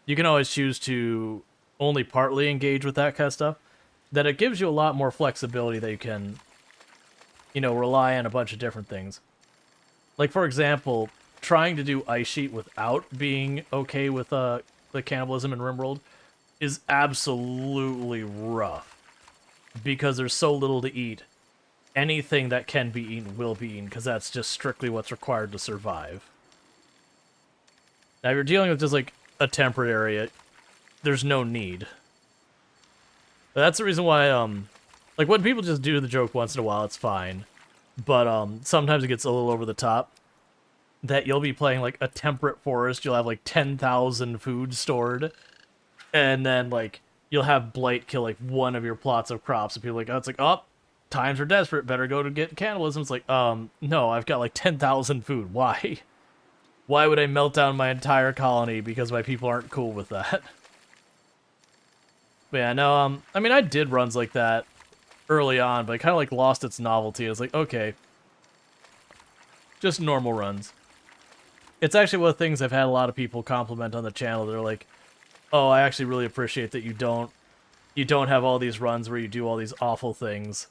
you can always choose to only partly engage with that kind of stuff, that it gives you a lot more flexibility that you can, rely on a bunch of different things. Like, for example, trying to do Ice Sheet without being okay with the cannibalism in RimWorld is absolutely rough. Because there's so little to eat. Anything that can be eaten will be eaten, because that's just strictly what's required to survive. Now, if you're dealing with just, like, a temperate area, there's no need. But that's the reason why, like, when people just do the joke once in a while, it's fine. But sometimes it gets a little over the top. That you'll be playing like a temperate forest, you'll have like 10,000 food stored, and then like you'll have blight kill like one of your plots of crops, and people are like, oh, it's like, oh, times are desperate, better go to get cannibalism. It's like, no, I've got like 10,000 food. Why? Why would I melt down my entire colony because my people aren't cool with that? But yeah, no, I mean, I did runs like that early on, but it kind of like lost its novelty. It's like, okay, just normal runs. It's actually one of the things I've had a lot of people compliment on the channel. They're like, oh, I actually really appreciate that you don't have all these runs where you do all these awful things.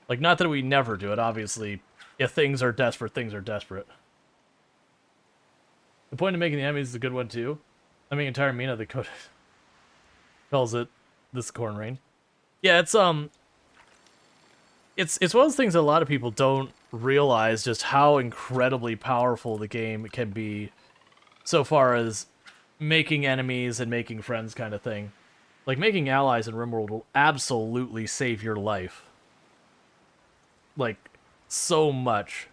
Like, not that we never do it, obviously. If things are desperate, things are desperate. The point of making the enemies is a good one, too. I mean, entire Mina, the code calls it this corn rain. Yeah, it's one of those things that a lot of people don't realize just how incredibly powerful the game can be so far as making enemies and making friends kind of thing. Like, making allies in RimWorld will absolutely save your life. Like, so much.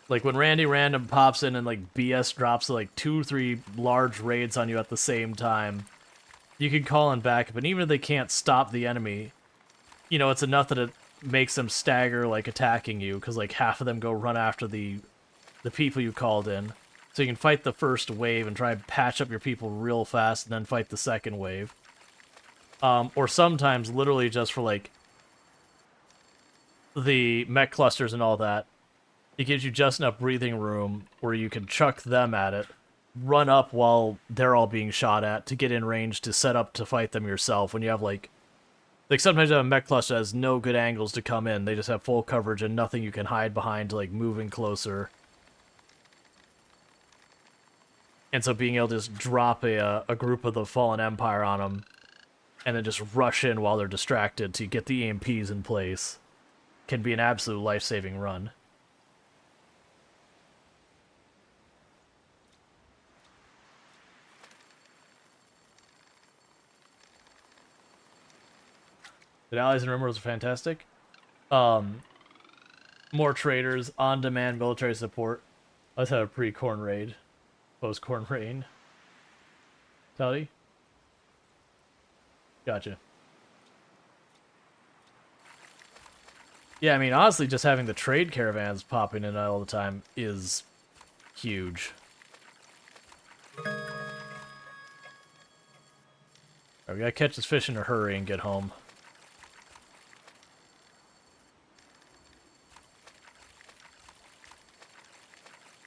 Like, when Randy Random pops in and, like, BS drops, like, 2-3 large raids on you at the same time, you can call in backup, and even if they can't stop the enemy, you know, it's enough that it makes them stagger, like, attacking you, because, like, half of them go run after the people you called in. So you can fight the first wave and try and patch up your people real fast, and then fight the second wave. Or sometimes, literally just for, like, the mech clusters and all that, it gives you just enough breathing room where you can chuck them at it, run up while they're all being shot at to get in range to set up to fight them yourself. When you have, like sometimes you have a mech cluster that has no good angles to come in. They just have full coverage and nothing you can hide behind to, like, move in closer. And so being able to just drop a group of the Fallen Empire on them and then just rush in while they're distracted to get the EMPs in place can be an absolute life-saving run. The Allies and Rimworlds are fantastic. More traders, on-demand military support. Let's have a pre-corn raid. Post-corn rain. Tally? Gotcha. Yeah, I mean, honestly, just having the trade caravans popping in all the time is huge. Alright, we gotta catch this fish in a hurry and get home.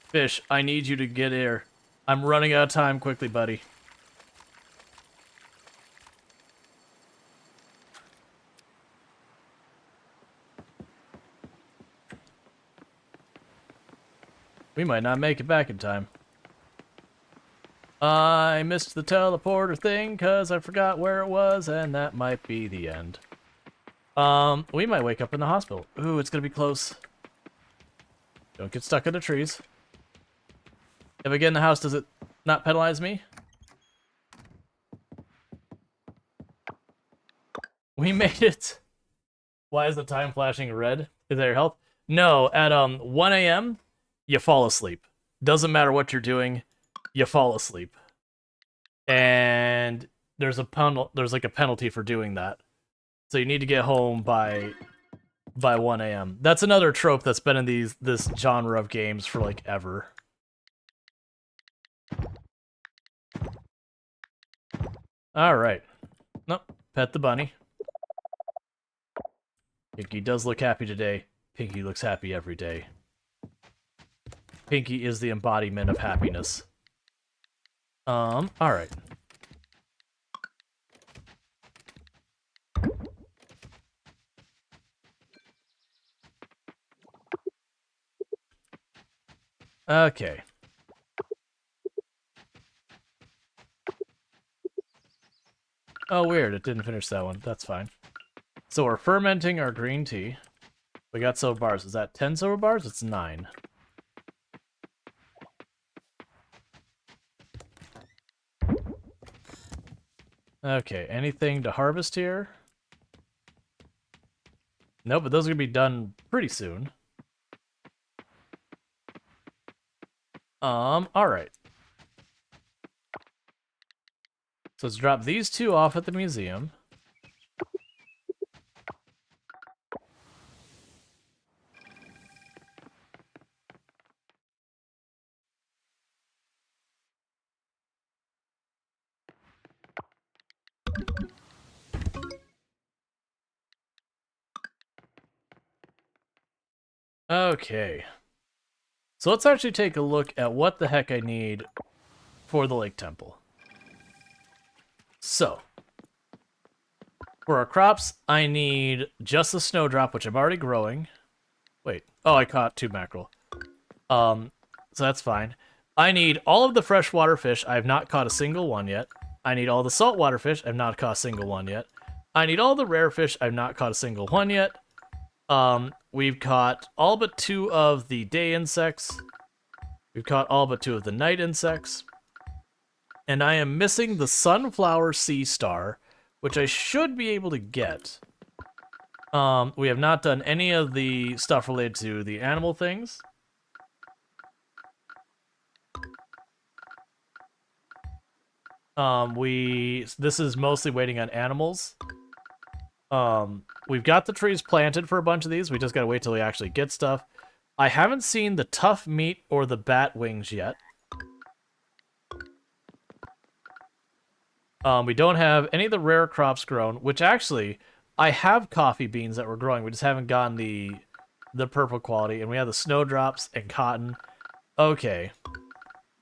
Fish, I need you to get here. I'm running out of time quickly, buddy. We might not make it back in time. I missed the teleporter thing because I forgot where it was, and that might be the end. We might wake up in the hospital. Ooh, it's gonna be close. Don't get stuck in the trees. If I get in the house, does it not penalize me? We made it. Why is the time flashing red? Is that your health? No, at 1 a.m., you fall asleep. Doesn't matter what you're doing, you fall asleep. And there's like a penalty for doing that. So you need to get home by 1 a.m. That's another trope that's been in this genre of games for, like, ever. Alright. Nope. Pet the bunny. Pinky does look happy today. Pinky looks happy every day. Pinky is the embodiment of happiness. Alright. Okay. Oh, weird. It didn't finish that one. That's fine. So we're fermenting our green tea. We got silver bars. Is that 10 silver bars? It's 9. Okay, anything to harvest here? Nope, but those are going to be done pretty soon. Alright. So let's drop these two off at the museum. Okay. So let's actually take a look at what the heck I need for the Lake Temple. So, for our crops, I need just the snowdrop, which I'm already growing. Wait. Oh, I caught 2 mackerel. So that's fine. I need all of the freshwater fish. I have not caught a single one yet. I need all the saltwater fish. I've not caught a single one yet. I need all the rare fish. I've not caught a single one yet. We've caught all but 2 of the day insects. We've caught all but 2 of the night insects. And I am missing the sunflower sea star, which I should be able to get. We have not done any of the stuff related to the animal things. This is mostly waiting on animals. We've got the trees planted for a bunch of these. We just gotta wait till we actually get stuff. I haven't seen the tough meat or the bat wings yet. We don't have any of the rare crops grown, which actually, I have coffee beans that we're growing. We just haven't gotten the purple quality, and we have the snowdrops and cotton. Okay.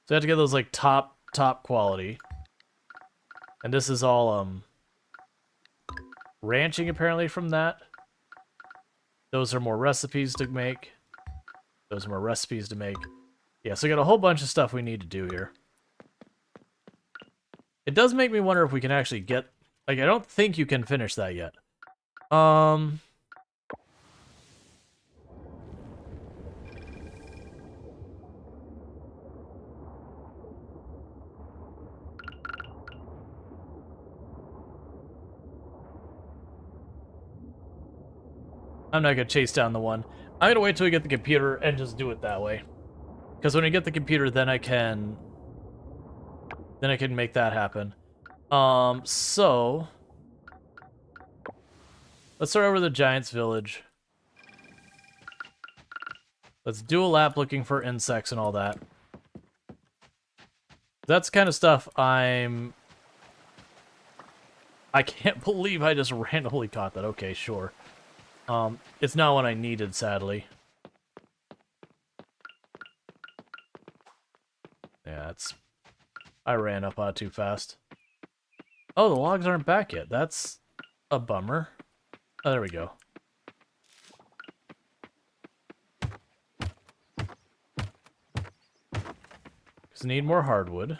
So I have to get those, like, top quality. And this is all, ranching, apparently, from that. Those are more recipes to make. Those are more recipes to make. Yeah, so we got a whole bunch of stuff we need to do here. It does make me wonder if we can actually get... Like, I don't think you can finish that yet. I'm not gonna chase down the one. I'm gonna wait till we get the computer and just do it that way. Because when I get the computer, then I can make that happen. So let's start over the Giants Village. Let's do a lap looking for insects and all that. That's the kind of stuff I can't believe I just randomly caught that. Okay, sure. It's not what I needed, sadly. Yeah, I ran up on it too fast. Oh, the logs aren't back yet. That's a bummer. Oh, there we go. Just need more hardwood.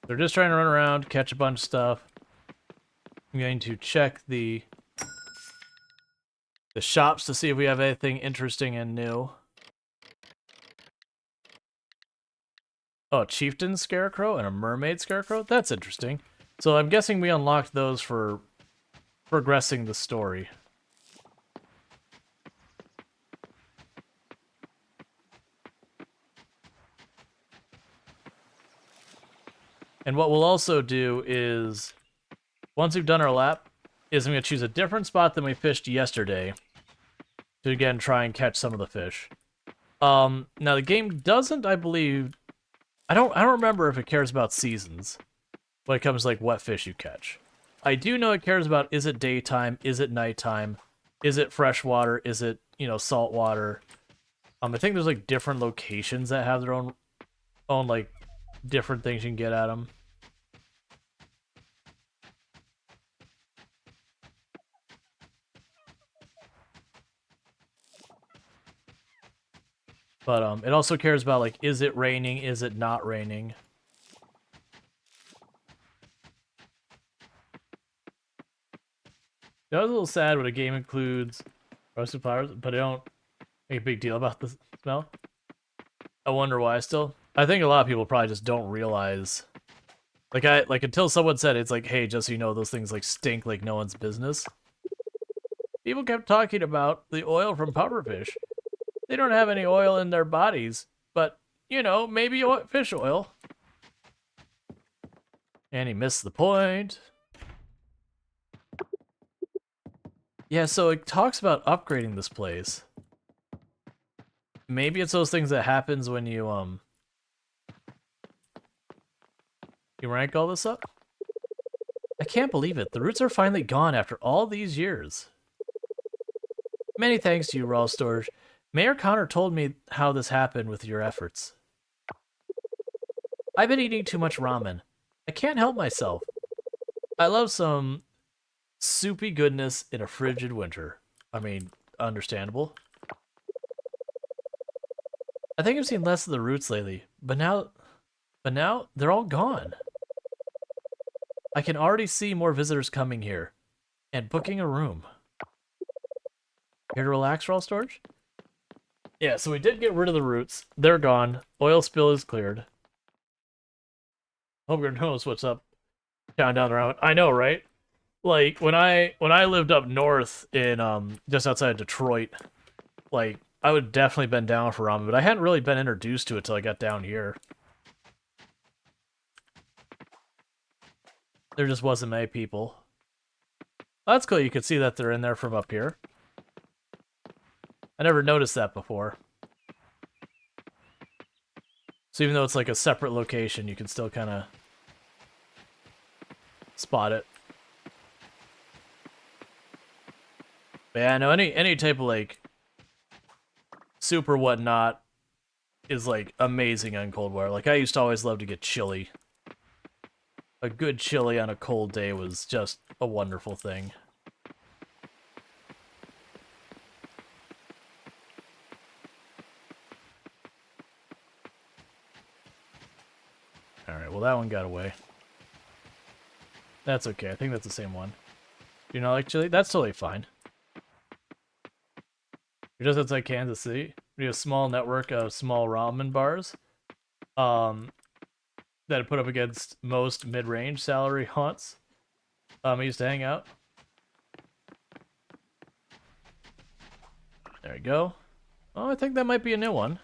They're just trying to run around, catch a bunch of stuff. I'm going to check the shops to see if we have anything interesting and new. Oh, a chieftain scarecrow and a mermaid scarecrow? That's interesting. So I'm guessing we unlocked those for progressing the story. And what we'll also do is, once we've done our lap, is I'm going to choose a different spot than we fished yesterday to, again, try and catch some of the fish. Now, the game doesn't, I believe... I don't remember if it cares about seasons when it comes to, like, what fish you catch. I do know it cares about, is it daytime, is it nighttime, is it freshwater, is it, you know, saltwater. I think there's, like, different locations that have their own, like, different things you can get at them. But it also cares about, like, is it raining, is it not raining? I was a little sad when a game includes roasted flowers, but I don't make a big deal about the smell. I wonder why still. I think a lot of people probably just don't realize. Like until someone said it's like, hey, just so you know, those things like stink like no one's business. People kept talking about the oil from pufferfish. They don't have any oil in their bodies, but, you know, maybe fish oil. And he missed the point. Yeah, so it talks about upgrading this place. Maybe it's those things that happens when you rank all this up? I can't believe it. The roots are finally gone after all these years. Many thanks to you, Rual Storge. Mayor Connor told me how this happened with your efforts. I've been eating too much ramen. I can't help myself. I love some soupy goodness in a frigid winter. I mean, understandable. I think I've seen less of the roots lately, but now they're all gone. I can already see more visitors coming here and booking a room. Here to relax, Rual Storge? Yeah, so we did get rid of the roots. They're gone. Oil spill is cleared. Homer knows what's up down the road. I know, right? Like when I lived up north in just outside of Detroit, like I would definitely been down for ramen, but I hadn't really been introduced to it till I got down here. There just wasn't many people. That's cool. You could see that they're in there from up here. I never noticed that before. So even though it's like a separate location, you can still kind of spot it. But yeah, no, any type of like soup or whatnot is like amazing on Cold War. Like I used to always love to get chili. A good chili on a cold day was just a wonderful thing. Alright, well that one got away. That's okay, I think that's the same one. Do you not like chili? That's totally fine. You're just outside Kansas City. We have a small network of small ramen bars. That I put up against most mid-range salary haunts. I used to hang out. There we go. Oh, I think that might be a new one.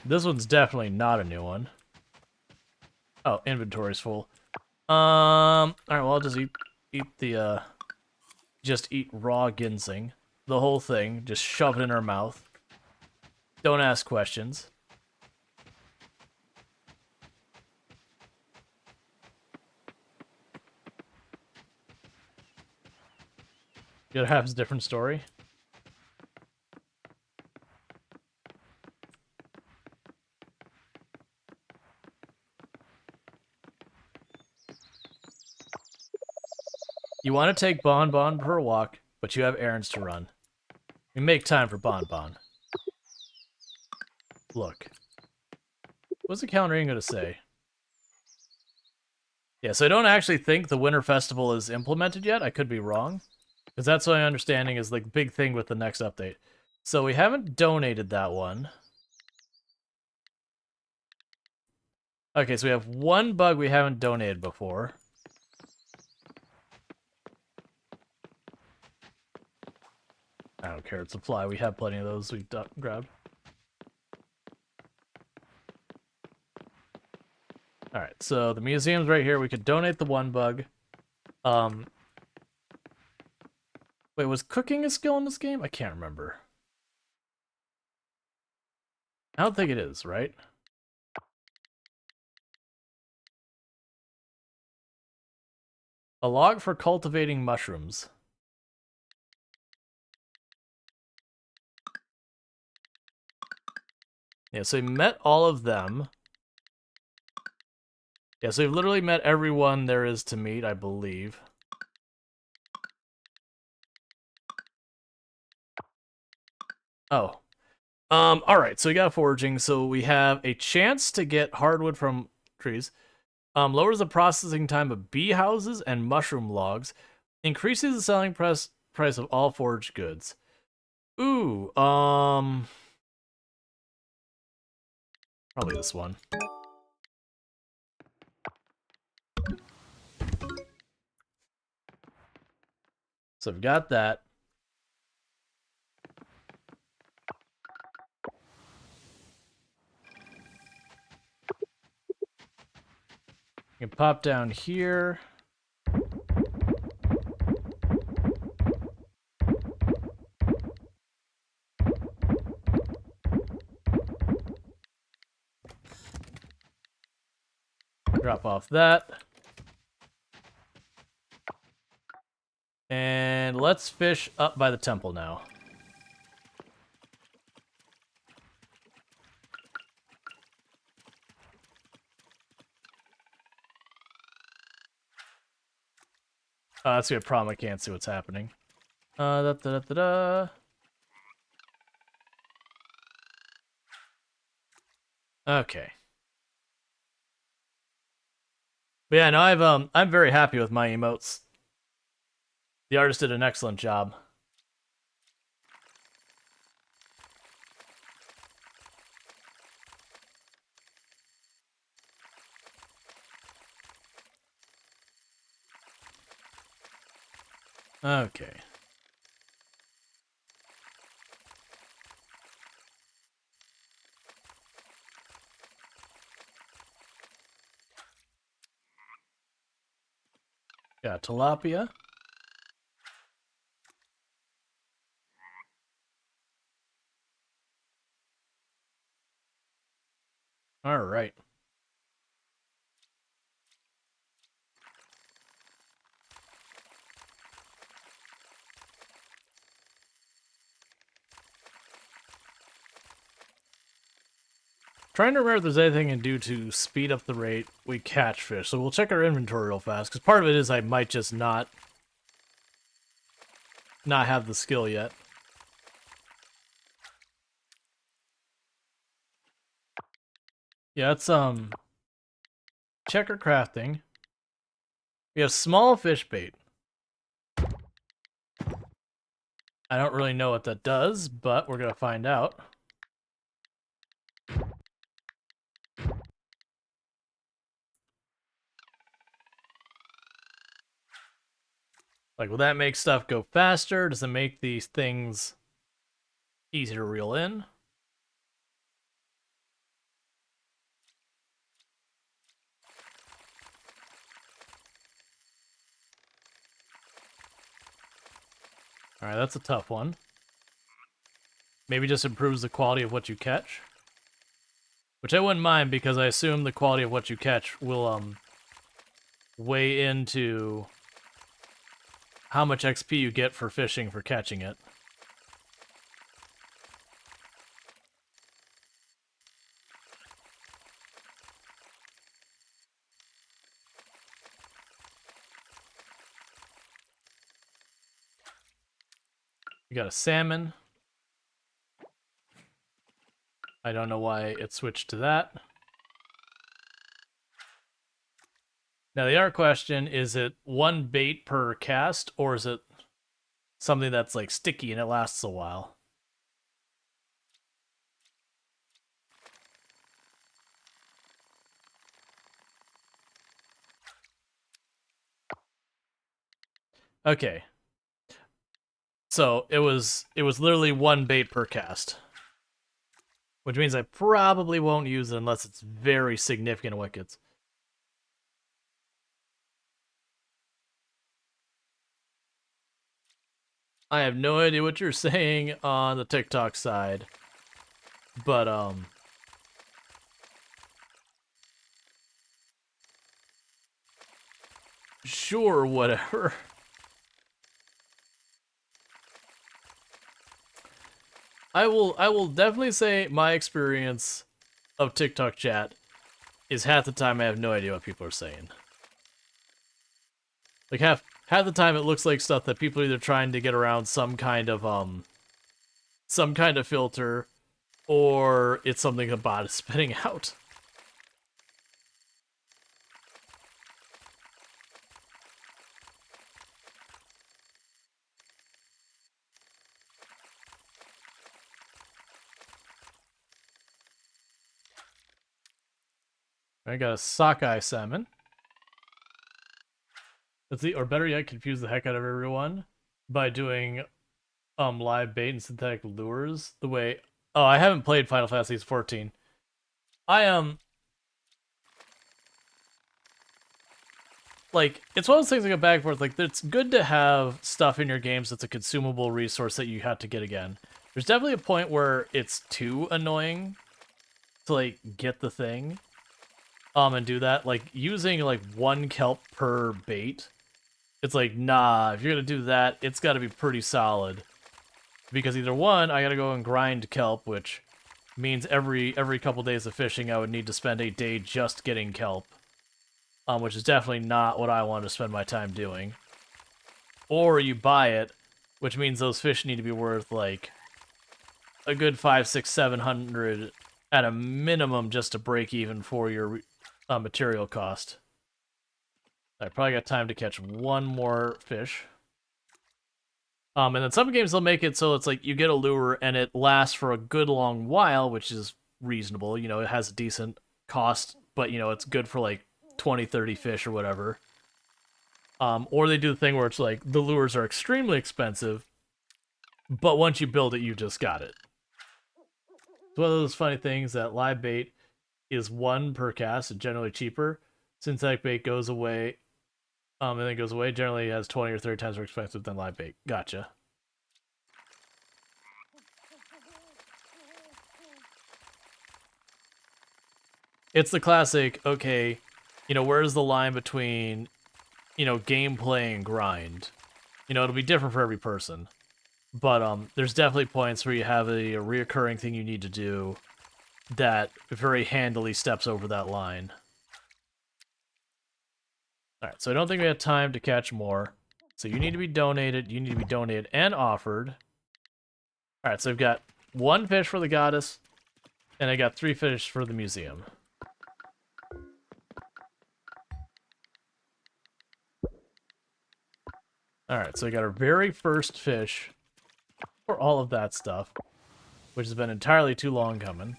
This one's definitely not a new one. Oh, inventory's full. Alright, well I'll just eat the just eat raw ginseng. The whole thing, just shove it in our mouth. Don't ask questions. The other half's a different story. You want to take Bon Bon for a walk, but you have errands to run. We make time for Bon Bon. Look. What's the calendar going to say? Yeah, so I don't actually think the Winter Festival is implemented yet. I could be wrong. Because that's my understanding is like the big thing with the next update. So we haven't donated that one. Okay, so we have one bug we haven't donated before. I don't care, it's a fly. We have plenty of those we've grabbed. Alright, so the museum's right here. We could donate the one bug. Wait, was cooking a skill in this game? I can't remember. I don't think it is, right? A log for cultivating mushrooms. Yeah, so we met all of them. Yeah, so we've literally met everyone there is to meet, I believe. Oh. Alright, so we got foraging, so we have a chance to get hardwood from trees. Lowers the processing time of bee houses and mushroom logs. Increases the selling price of all foraged goods. Ooh, probably this one. So I've got that. You can pop down here. Drop off that. And let's fish up by the temple now. Oh, that's a problem. I can't see what's happening. Da, da, da, da, da. Okay. But yeah, no, I'm very happy with my emotes. The artist did an excellent job. Okay. Got tilapia. All right. Trying to remember if there's anything I can do to speed up the rate we catch fish. So we'll check our inventory real fast, because part of it is I might just not have the skill yet. Yeah, it's checker crafting. We have small fish bait. I don't really know what that does, but we're gonna find out. Like, will that make stuff go faster? Does it make these things easier to reel in? Alright, that's a tough one. Maybe just improves the quality of what you catch. Which I wouldn't mind, because I assume the quality of what you catch will, weigh into how much XP you get for fishing for catching it. We got a salmon. I don't know why it switched to that. Now, the other question, is it one bait per cast, or is it something that's, like, sticky and it lasts a while? Okay. So, it was literally one bait per cast. Which means I probably won't use it unless it's very significant wickets. I have no idea what you're saying on the TikTok side. But, sure, whatever. I will definitely say my experience of TikTok chat is half the time I have no idea what people are saying. Like, half the time it looks like stuff that people are either trying to get around some kind of filter, or it's something a bot is spitting out. I got a sockeye salmon. Let's see, or better yet, confuse the heck out of everyone by doing live bait and synthetic lures the way. Oh, I haven't played Final Fantasy 14. I like, it's one of those things that go back and forth. Like, it's good to have stuff in your games that's a consumable resource that you have to get again. There's definitely a point where it's too annoying to, like, get the thing and do that. Like, using like one kelp per bait, it's like, nah, if you're gonna do that, it's got to be pretty solid, because either one, I gotta go and grind kelp, which means every couple days of fishing I would need to spend a day just getting kelp, which is definitely not what I want to spend my time doing. Or you buy it, which means those fish need to be worth like a good 5, 6, 700 at a minimum just to break even for your material cost. I probably got time to catch one more fish. And then some games they'll make it so it's like you get a lure and it lasts for a good long while, which is reasonable. You know, it has a decent cost, but, you know, it's good for like 20, 30 fish or whatever. Or they do the thing where it's like the lures are extremely expensive, but once you build it, you just got it. It's one of those funny things that live bait is 1 per cast, and generally cheaper. Synthetic bait goes away, and then goes away. Generally, has 20 or 30 times more expensive than live bait. Gotcha. It's the classic, okay, where's the line between, gameplay and grind? It'll be different for every person. But there's definitely points where you have a reoccurring thing you need to do that very handily steps over that line. Alright, so I don't think we have time to catch more. So you need to be donated, and offered. Alright, so I've got 1 fish for the goddess, and I got 3 fish for the museum. Alright, so we got our very first fish for all of that stuff, which has been entirely too long coming.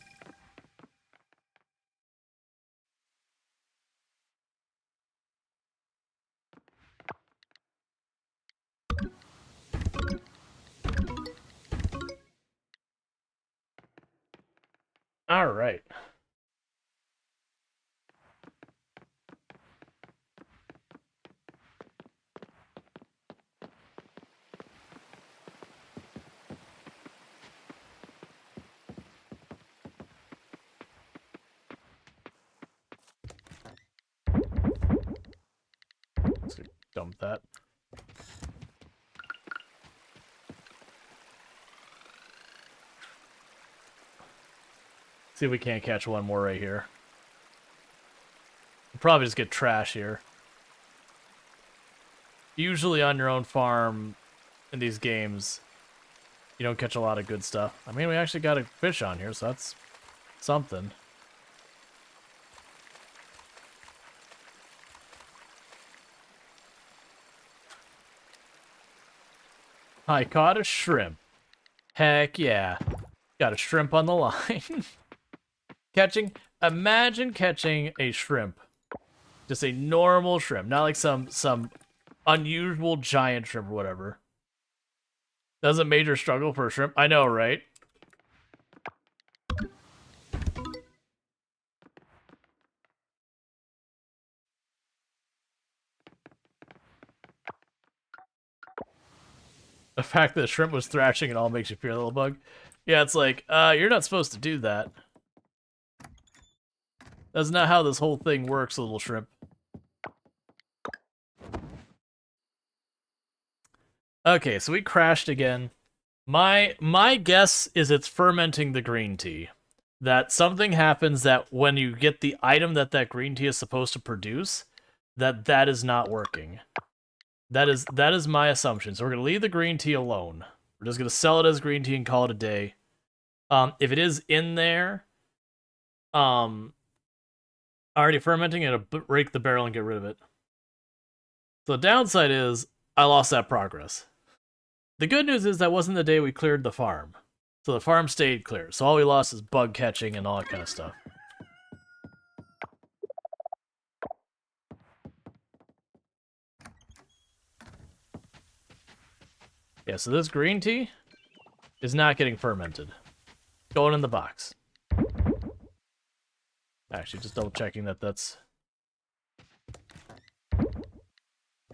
Alright. Let's dump that. See if we can't catch one more right here. We'll probably just get trash here. Usually on your own farm in these games, you don't catch a lot of good stuff. I mean, we actually got a fish on here, so that's something. I caught a shrimp. Heck yeah. Got a shrimp on the line. Imagine catching a shrimp. Just a normal shrimp, not like some unusual giant shrimp or whatever. That's a major struggle for a shrimp. I know, right? The fact that the shrimp was thrashing it all makes you fear, little bug. Yeah, it's like, you're not supposed to do that. That's not how this whole thing works, little shrimp. Okay, so we crashed again. My guess is it's fermenting the green tea. That something happens that when you get the item that green tea is supposed to produce, that is not working. That is my assumption. So we're gonna leave the green tea alone. We're just gonna sell it as green tea and call it a day. If it is in there, already fermenting, it'll break the barrel and get rid of it. So the downside is I lost that progress. The good news is that wasn't the day we cleared the farm. So the farm stayed clear. So all we lost is bug catching and all that kind of stuff. Yeah, so this green tea is not getting fermented. Going in the box. Actually, just double checking that's...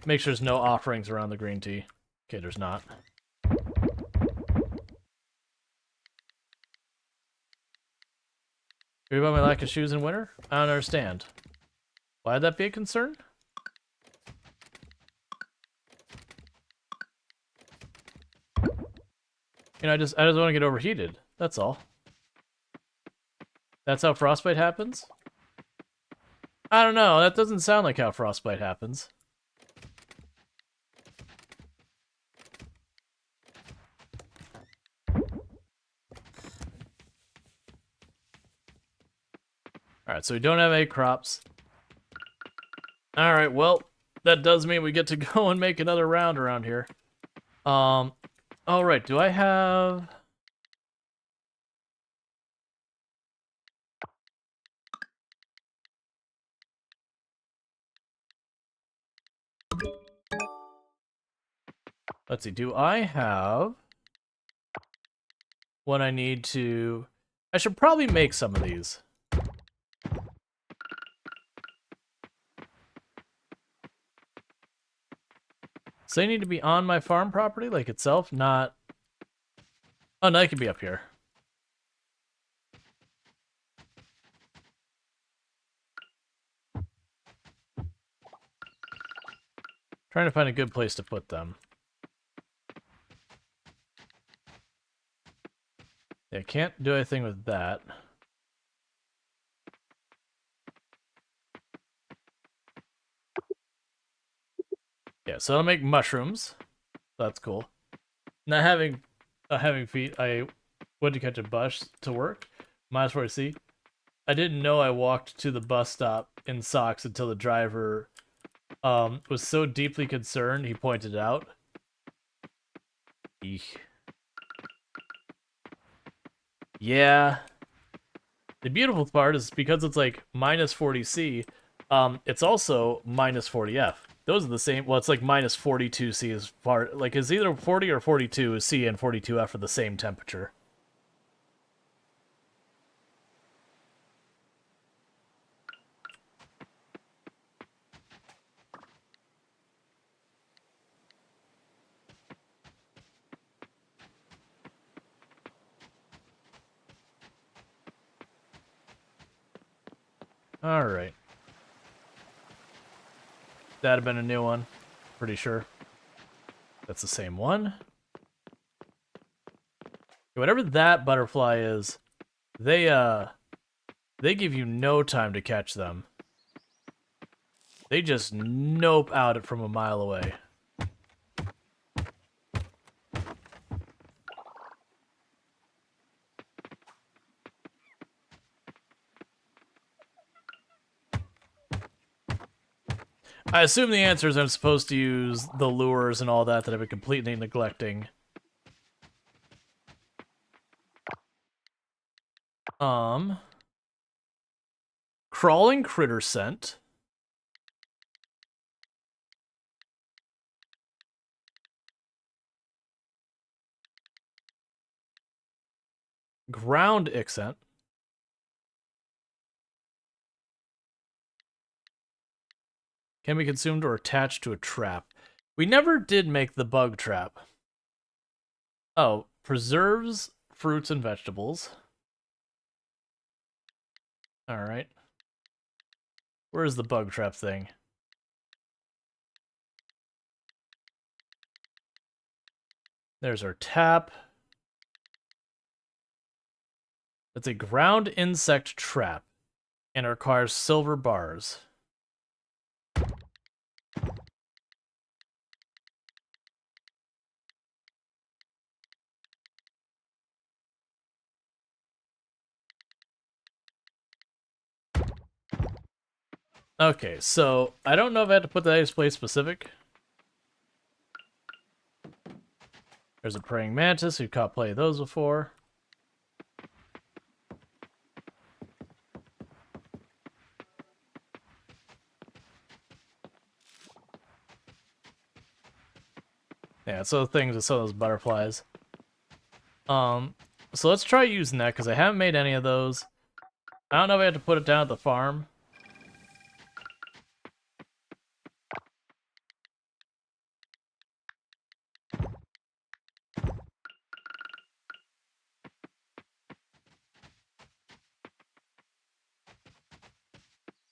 Make sure there's no offerings around the green tea. Okay, there's not. Worry about my lack of shoes in winter? I don't understand. Why'd that be a concern? I just want to get overheated. That's all. That's how frostbite happens? I don't know. That doesn't sound like how frostbite happens. Alright, so we don't have egg crops. Alright, well, that does mean we get to go and make another round around here. Alright, do I have... Let's see, do I have what I need to... I should probably make some of these. So they need to be on my farm property, like itself, not... Oh, no, they can be up here. Trying to find a good place to put them. Yeah, can't do anything with that. Yeah, so I'll make mushrooms. That's cool. Not having feet, I went to catch a bus to work. -40C. I didn't know I walked to the bus stop in socks until the driver was so deeply concerned he pointed out. Eek. Yeah. The beautiful part is because it's like -40C, it's also -40F. Those are the same. Well, it's like -42C as far like it's either 40 or 42 C and 42F are the same temperature. All right. That'd have been a new one. Pretty sure. That's the same one. Whatever that butterfly is, they give you no time to catch them. They just nope out it from a mile away. I assume the answer is I'm supposed to use the lures and all that I've been completely neglecting. Crawling critter scent. Ground accent. Can be consumed or attached to a trap. We never did make the bug trap. Oh, preserves fruits and vegetables. Alright. Where's the bug trap thing? There's our tap. It's a ground insect trap and it requires silver bars. Okay, so I don't know if I had to put that in place specific. There's a praying mantis. We've caught plenty of those before. Yeah, so things with some of those butterflies. So let's try using that because I haven't made any of those. I don't know if I have to put it down at the farm.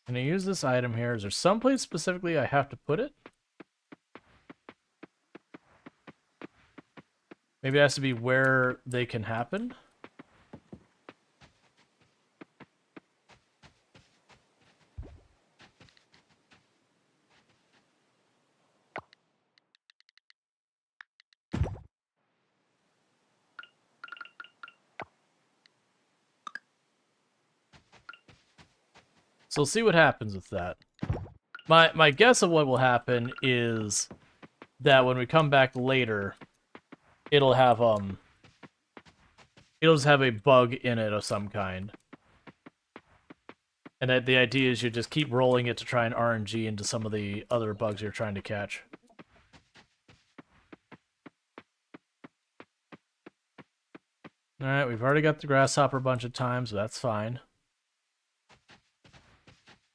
Can I use this item here? Is there someplace specifically I have to put it? Maybe it has to be where they can happen? So we'll see what happens with that. My guess of what will happen is that when we come back later, it'll just have a bug in it of some kind. And the idea is you just keep rolling it to try and RNG into some of the other bugs you're trying to catch. Alright, we've already got the grasshopper a bunch of times, so that's fine.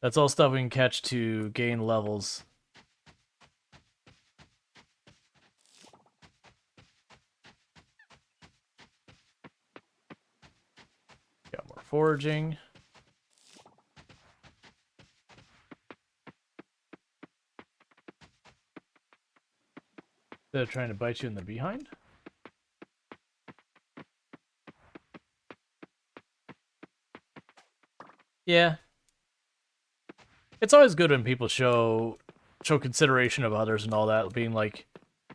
That's all stuff we can catch to gain levels. Got more foraging. They're trying to bite you in the behind? Yeah. It's always good when people show consideration of others and all that, being like,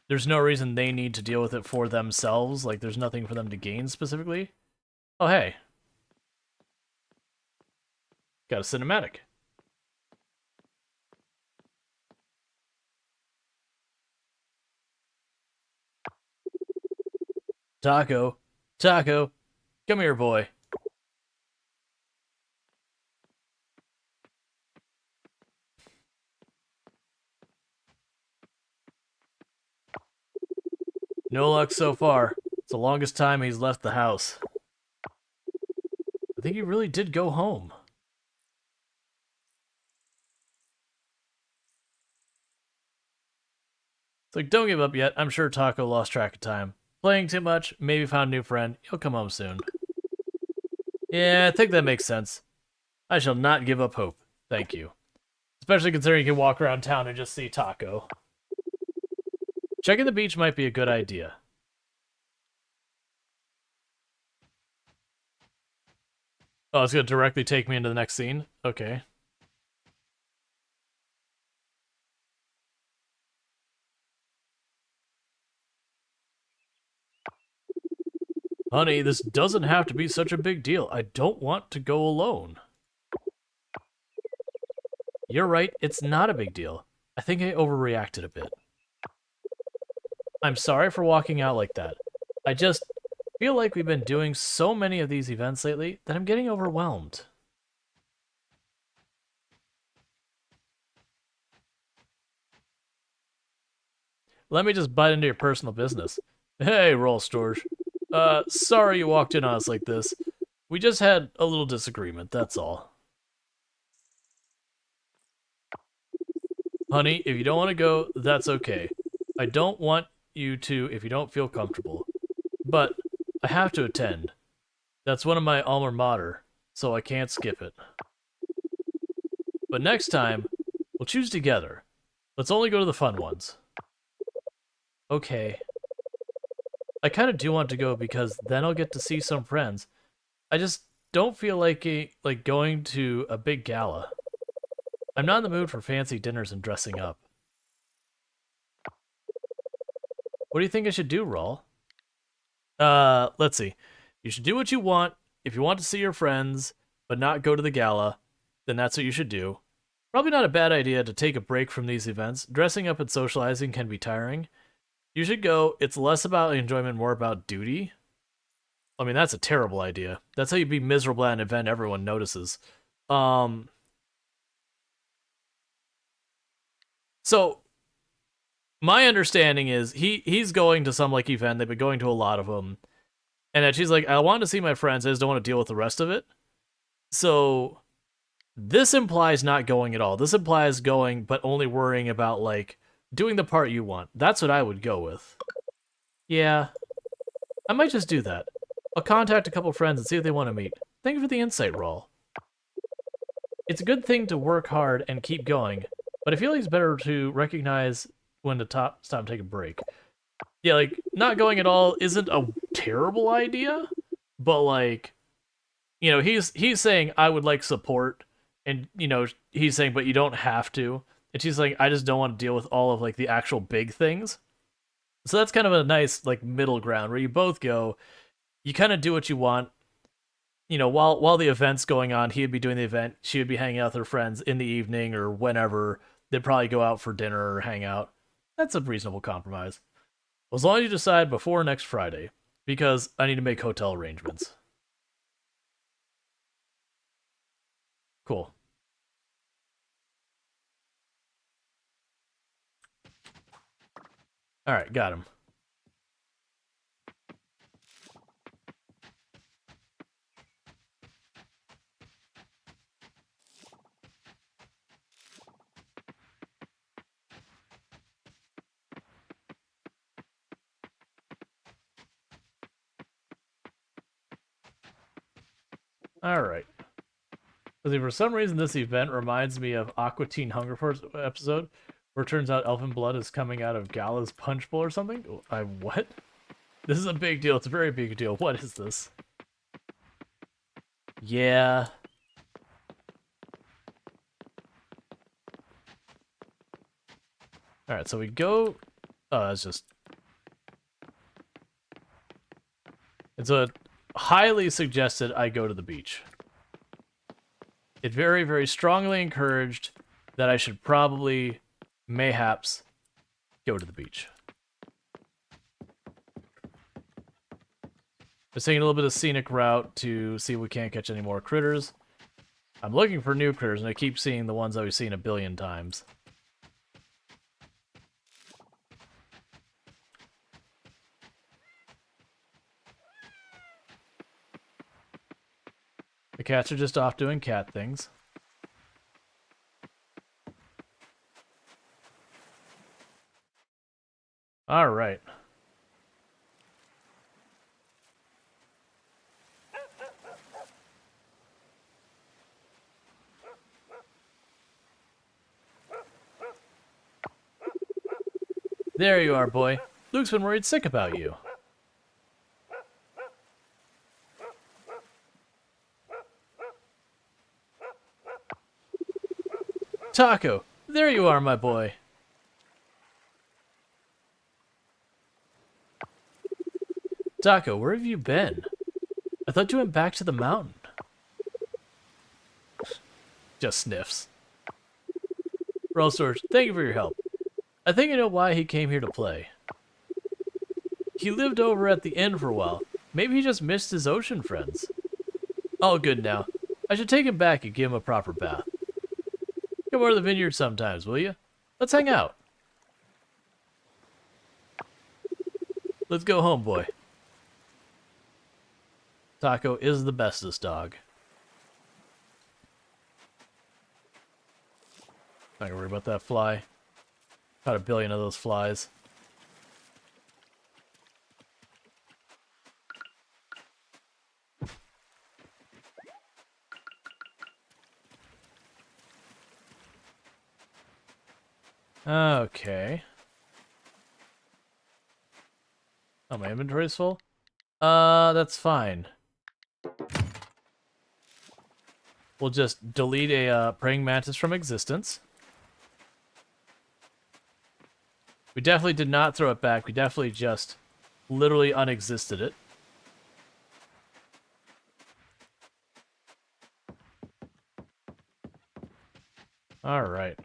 there's no reason they need to deal with it for themselves. Like, there's nothing for them to gain specifically. Oh, hey. Got a cinematic. Taco. Taco. Come here, boy. No luck so far. It's the longest time he's left the house. I think he really did go home. It's like, don't give up yet. I'm sure Taco lost track of time. Playing too much, maybe found a new friend. He'll come home soon. Yeah, I think that makes sense. I shall not give up hope. Thank you. Especially considering you can walk around town and just see Taco. Checking the beach might be a good idea. Oh, it's going to directly take me into the next scene? Okay. Honey, this doesn't have to be such a big deal. I don't want to go alone. You're right, it's not a big deal. I think I overreacted a bit. I'm sorry for walking out like that. I just feel like we've been doing so many of these events lately that I'm getting overwhelmed. Let me just butt into your personal business. Hey, Rual Storge. Sorry you walked in on us like this. We just had a little disagreement, that's all. Honey, if you don't want to go, that's okay. I don't want you to if you don't feel comfortable. But I have to attend. That's one of my alma mater, so I can't skip it. But next time, we'll choose together. Let's only go to the fun ones. Okay. I kind of do want to go because then I'll get to see some friends. I just don't feel like going to a big gala. I'm not in the mood for fancy dinners and dressing up. What do you think I should do, Rawl? Let's see. You should do what you want. If you want to see your friends, but not go to the gala, then that's what you should do. Probably not a bad idea to take a break from these events. Dressing up and socializing can be tiring. You should go. It's less about enjoyment, more about duty. I mean, that's a terrible idea. That's how you be miserable at an event everyone notices. Um, so my understanding is he's going to some like event. They've been going to a lot of them, and that she's like, I want to see my friends. I just don't want to deal with the rest of it. So this implies not going at all. This implies going, but only worrying about like doing the part you want. That's what I would go with. Yeah, I might just do that. I'll contact a couple friends and see if they want to meet. Thank you for the insight, Rawl. It's a good thing to work hard and keep going, but I feel like it's better to recognize when to stop and take a break. Yeah, like, not going at all isn't a terrible idea, but like, he's saying I would like support, and he's saying, but you don't have to. And she's like, I just don't want to deal with all of like the actual big things. So that's kind of a nice like middle ground where you both go, you kind of do what you want. While the event's going on, he'd be doing the event, she would be hanging out with her friends in the evening or whenever. They'd probably go out for dinner or hang out. That's a reasonable compromise. As long as you decide before next Friday, because I need to make hotel arrangements. Cool. All right, got him. Alright. For some reason, this event reminds me of Aqua Teen Hunger Force episode, where it turns out elfin blood is coming out of Gala's punch bowl or something. What? This is a big deal. It's a very big deal. What is this? Yeah. Alright, so we go... Oh, that's just... It's a highly suggested I go to the beach. It very, very strongly encouraged that I should probably, mayhaps, go to the beach. Just taking a little bit of scenic route to see if we can't catch any more critters. I'm looking for new critters, and I keep seeing the ones that we've seen a billion times. The cats are just off doing cat things. All right. There you are, boy. Luke's been worried sick about you. Taco, there you are, my boy. Taco, where have you been? I thought you went back to the mountain. Just sniffs. Rual, Storge, thank you for your help. I think I know why he came here to play. He lived over at the inn for a while. Maybe he just missed his ocean friends. All good now. I should take him back and give him a proper bath. Come over to the vineyard sometimes, will you? Let's hang out. Let's go home, boy. Taco is the bestest dog. Not gonna worry about that fly. Caught a billion of those flies. Okay. Oh, my inventory's full? That's fine. We'll just delete a praying mantis from existence. We definitely did not throw it back. We definitely just literally unexisted it. All right.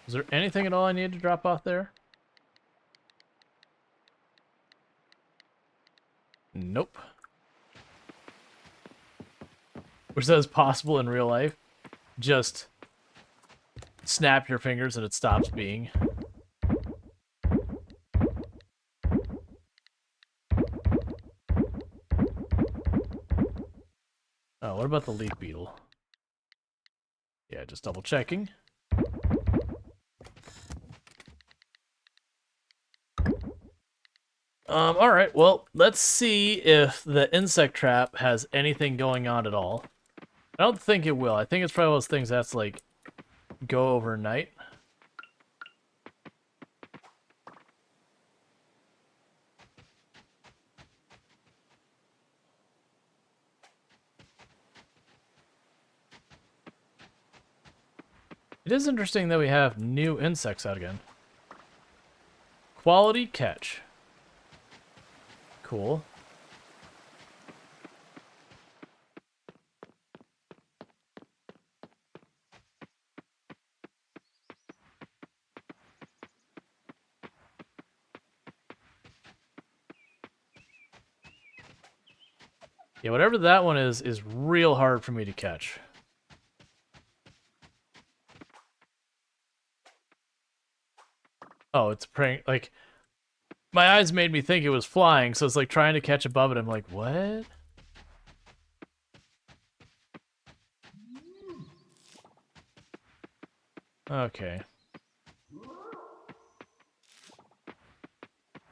Is there anything at all I need to drop off there? Nope. Which that is possible in real life. Just snap your fingers and it stops being. Oh, what about the leaf beetle? Yeah, just double checking. Alright, well, let's see if the insect trap has anything going on at all. I don't think it will. I think it's probably one of those things that's like, go overnight. It is interesting that we have new insects out again. Quality catch. Cool. Yeah, whatever that one is real hard for me to catch. Oh, it's praying, like, my eyes made me think it was flying, so it's like trying to catch above it. I'm like, what? Okay.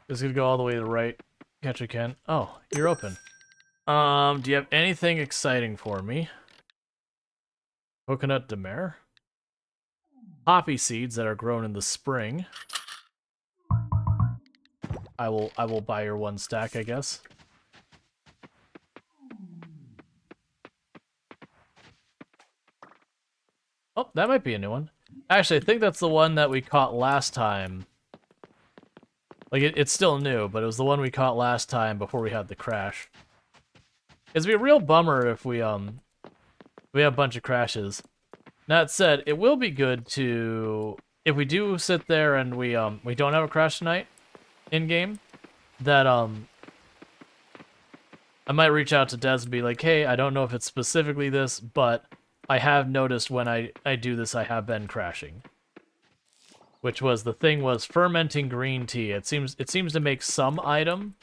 Just gonna go all the way to the right. Catch a can. Oh, you're open. Do you have anything exciting for me? Coconut demare? Poppy seeds that are grown in the spring. I will buy your one stack, I guess. Oh, that might be a new one. Actually, I think that's the one that we caught last time. Like, it's still new, but it was the one we caught last time before we had the crash. It'd be a real bummer if we have a bunch of crashes. That said, it will be good to, if we do sit there and we don't have a crash tonight in game, that I might reach out to Des and be like, hey, I don't know if it's specifically this, but I have noticed when I do this, I have been crashing. Which was, the thing was fermenting green tea. It seems to make some item,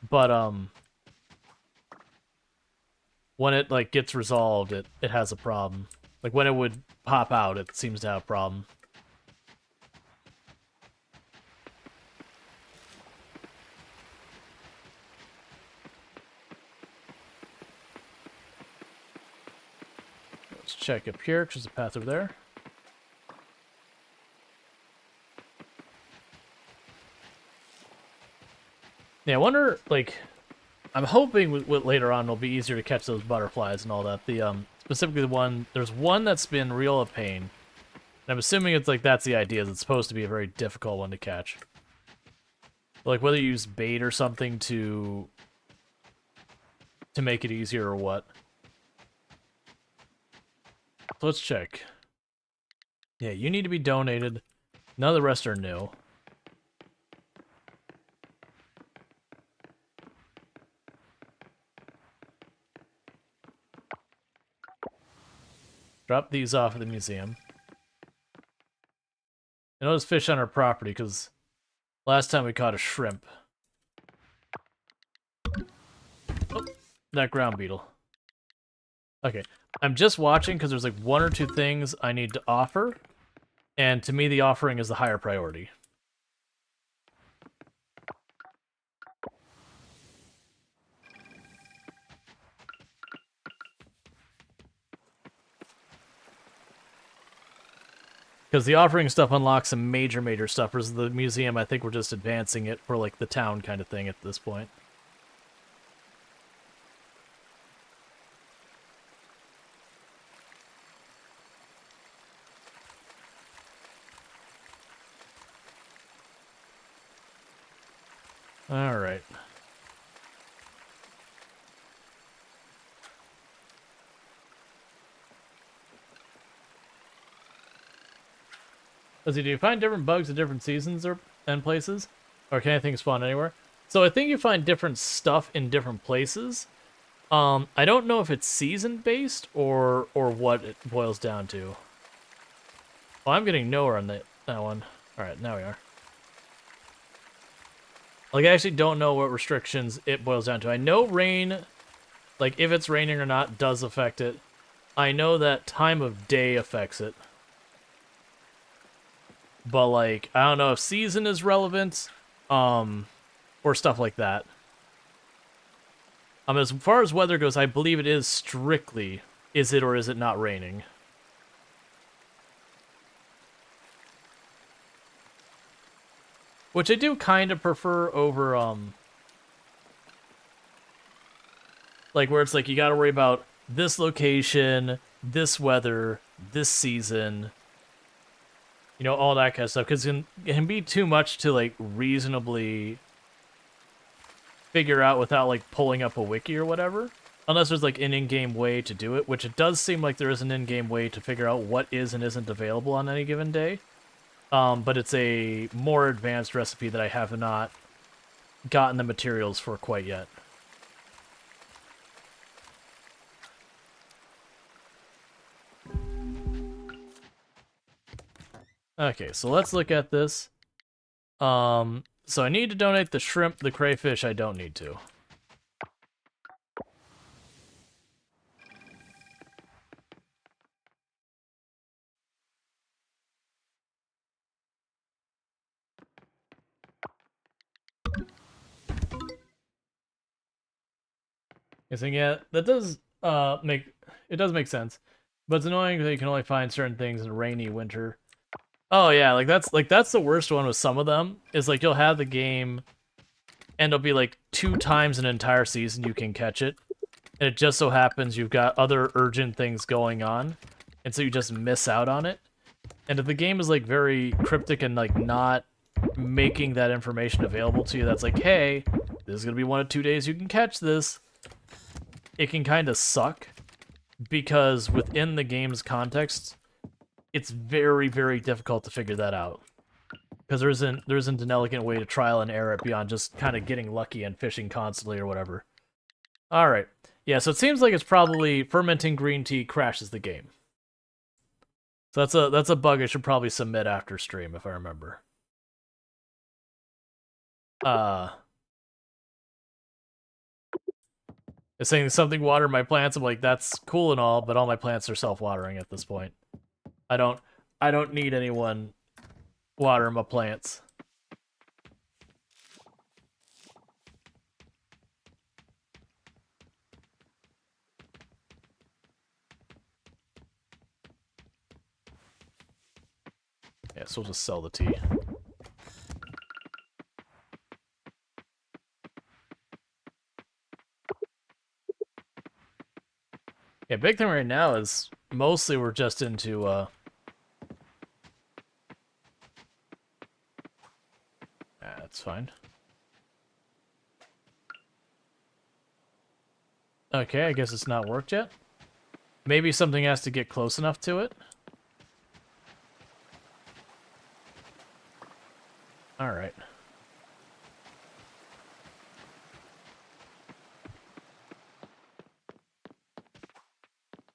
but when it like gets resolved, it has a problem. Like when it would pop out, it seems to have a problem. Let's check up here, because there's a path over there. Yeah, I wonder, like, I'm hoping later on it'll be easier to catch those butterflies and all that. The specifically the one, there's one that's been real a pain. And I'm assuming it's like that's the idea, is it's supposed to be a very difficult one to catch. But, like whether you use bait or something to make it easier or what. So let's check. Yeah, you need to be donated. None of the rest are new. Drop these off at the museum. I know there's fish on our property, because last time we caught a shrimp. Oh, that ground beetle. Okay, I'm just watching because there's like one or two things I need to offer, and to me the offering is the higher priority. Because the offering stuff unlocks some major stuff, whereas the museum, I think we're just advancing it for, like, the town kind of thing at this point. Alright. Let's see, do you find different bugs at different seasons and places? Or can anything spawn anywhere? So I think you find different stuff in different places. I don't know if it's season-based or what it boils down to. Well, I'm getting nowhere on that one. Alright, now we are. Like, I actually don't know what restrictions it boils down to. I know rain, like, if it's raining or not, does affect it. I know that time of day affects it. But, like, I don't know if season is relevant, or stuff like that. As far as weather goes, I believe it is strictly, is it or is it not raining? Which I do kind of prefer over, like, where it's like, you gotta worry about this location, this weather, this season, you know, all that kind of stuff, because it can be too much to, like, reasonably figure out without, like, pulling up a wiki or whatever. Unless there's, like, an in-game way to do it, which it does seem like there is an in-game way to figure out what is and isn't available on any given day. But it's a more advanced recipe that I have not gotten the materials for quite yet. Okay, so let's look at this. So I need to donate the shrimp, the crayfish I don't need to. You're saying, yeah, that does make sense. But it's annoying that you can only find certain things in rainy winter. Oh yeah, that's the worst one with some of them, is like you'll have the game and it'll be like 2 times an entire season you can catch it. And it just so happens you've got other urgent things going on, and so you just miss out on it. And if the game is like very cryptic and like not making that information available to you, that's like, hey, this is gonna be 1 of 2 days you can catch this. It can kind of suck because within the game's context, it's very, very difficult to figure that out. Because there isn't an elegant way to trial and error it beyond just kind of getting lucky and fishing constantly or whatever. All right, yeah. So it seems like it's probably fermenting green tea crashes the game. So that's a bug I should probably submit after stream if I remember. It's saying something water my plants. I'm like, that's cool and all, but all my plants are self-watering at this point. I don't need anyone water my plants. Yeah, so we'll just sell the tea. Yeah, big thing right now is mostly we're just into that's fine. Okay, I guess it's not worked yet. Maybe something has to get close enough to it. Alright.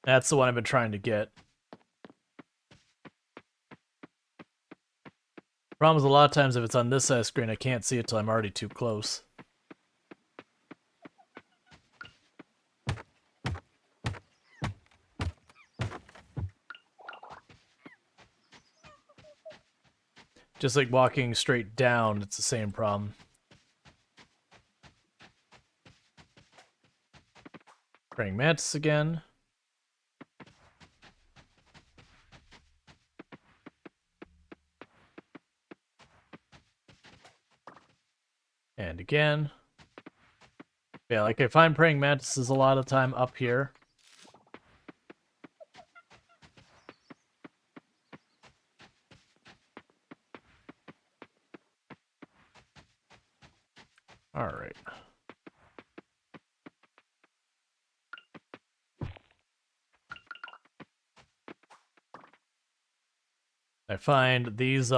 That's the one I've been trying to get. Problem is, a lot of times if it's on this side of the screen, I can't see it till I'm already too close. Just like walking straight down, it's the same problem. Praying mantis again. And again. Yeah, like I find praying mantises a lot of the time up here. Alright. I find these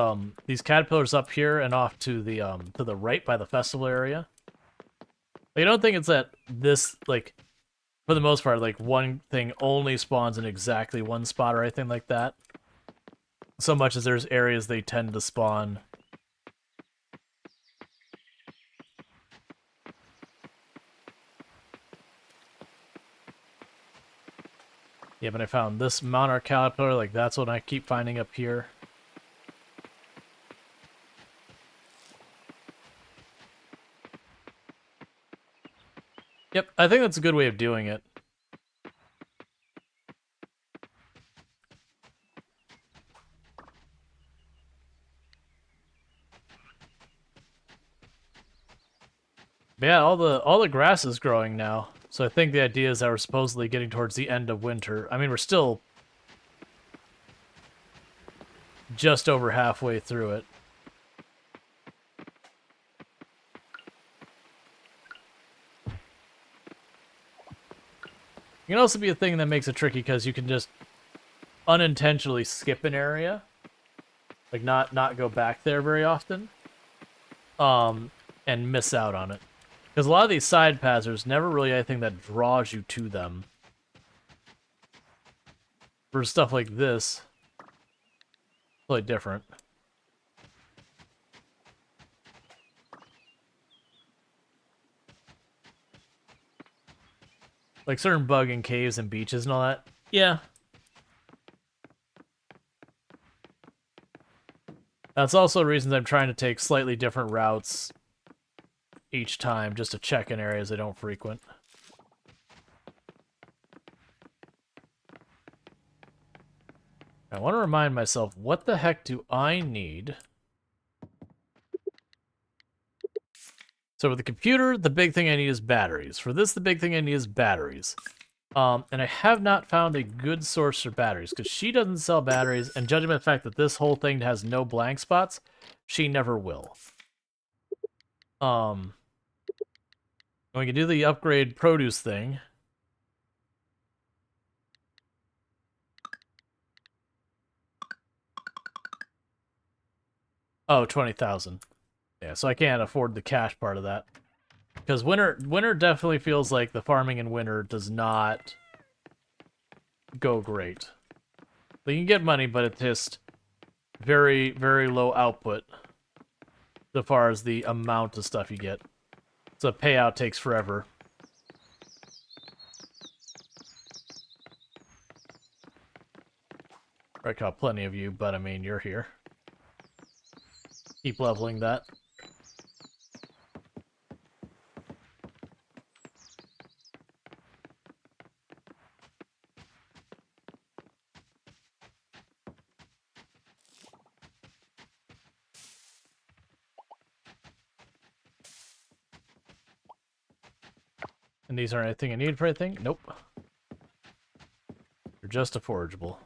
caterpillars up here and off to the right by the festival area. I don't think it's that this, like, for the most part, like, one thing only spawns in exactly one spot or anything like that. So much as there's areas they tend to spawn. Yeah, but I found this monarch caterpillar, like, that's what I keep finding up here. Yep, I think that's a good way of doing it. But yeah, all the grass is growing now. So I think the idea is that we're supposedly getting towards the end of winter. I mean, we're still just over halfway through it. It can also be a thing that makes it tricky because you can just unintentionally skip an area. Like not go back there very often. And miss out on it. Because a lot of these side paths, there's never really anything that draws you to them. For stuff like this, it's really different. Like certain bug in caves and beaches and all that. Yeah. That's also reasons I'm trying to take slightly different routes each time, just to check in areas I don't frequent. I want to remind myself, what the heck do I need? So with the computer, the big thing I need is batteries. For this, the big thing I need is batteries. And I have not found a good source for batteries, because she doesn't sell batteries, and judging by the fact that this whole thing has no blank spots, she never will. We can do the upgrade produce thing. Oh, 20,000. Yeah, so I can't afford the cash part of that. Because winter definitely feels like the farming in winter does not go great. But you can get money, but it's just very, very low output so far as the amount of stuff you get. So payout takes forever. I caught plenty of you, but I mean, you're here. Keep leveling that. And these aren't anything I need for anything? Nope. They're just a forageable.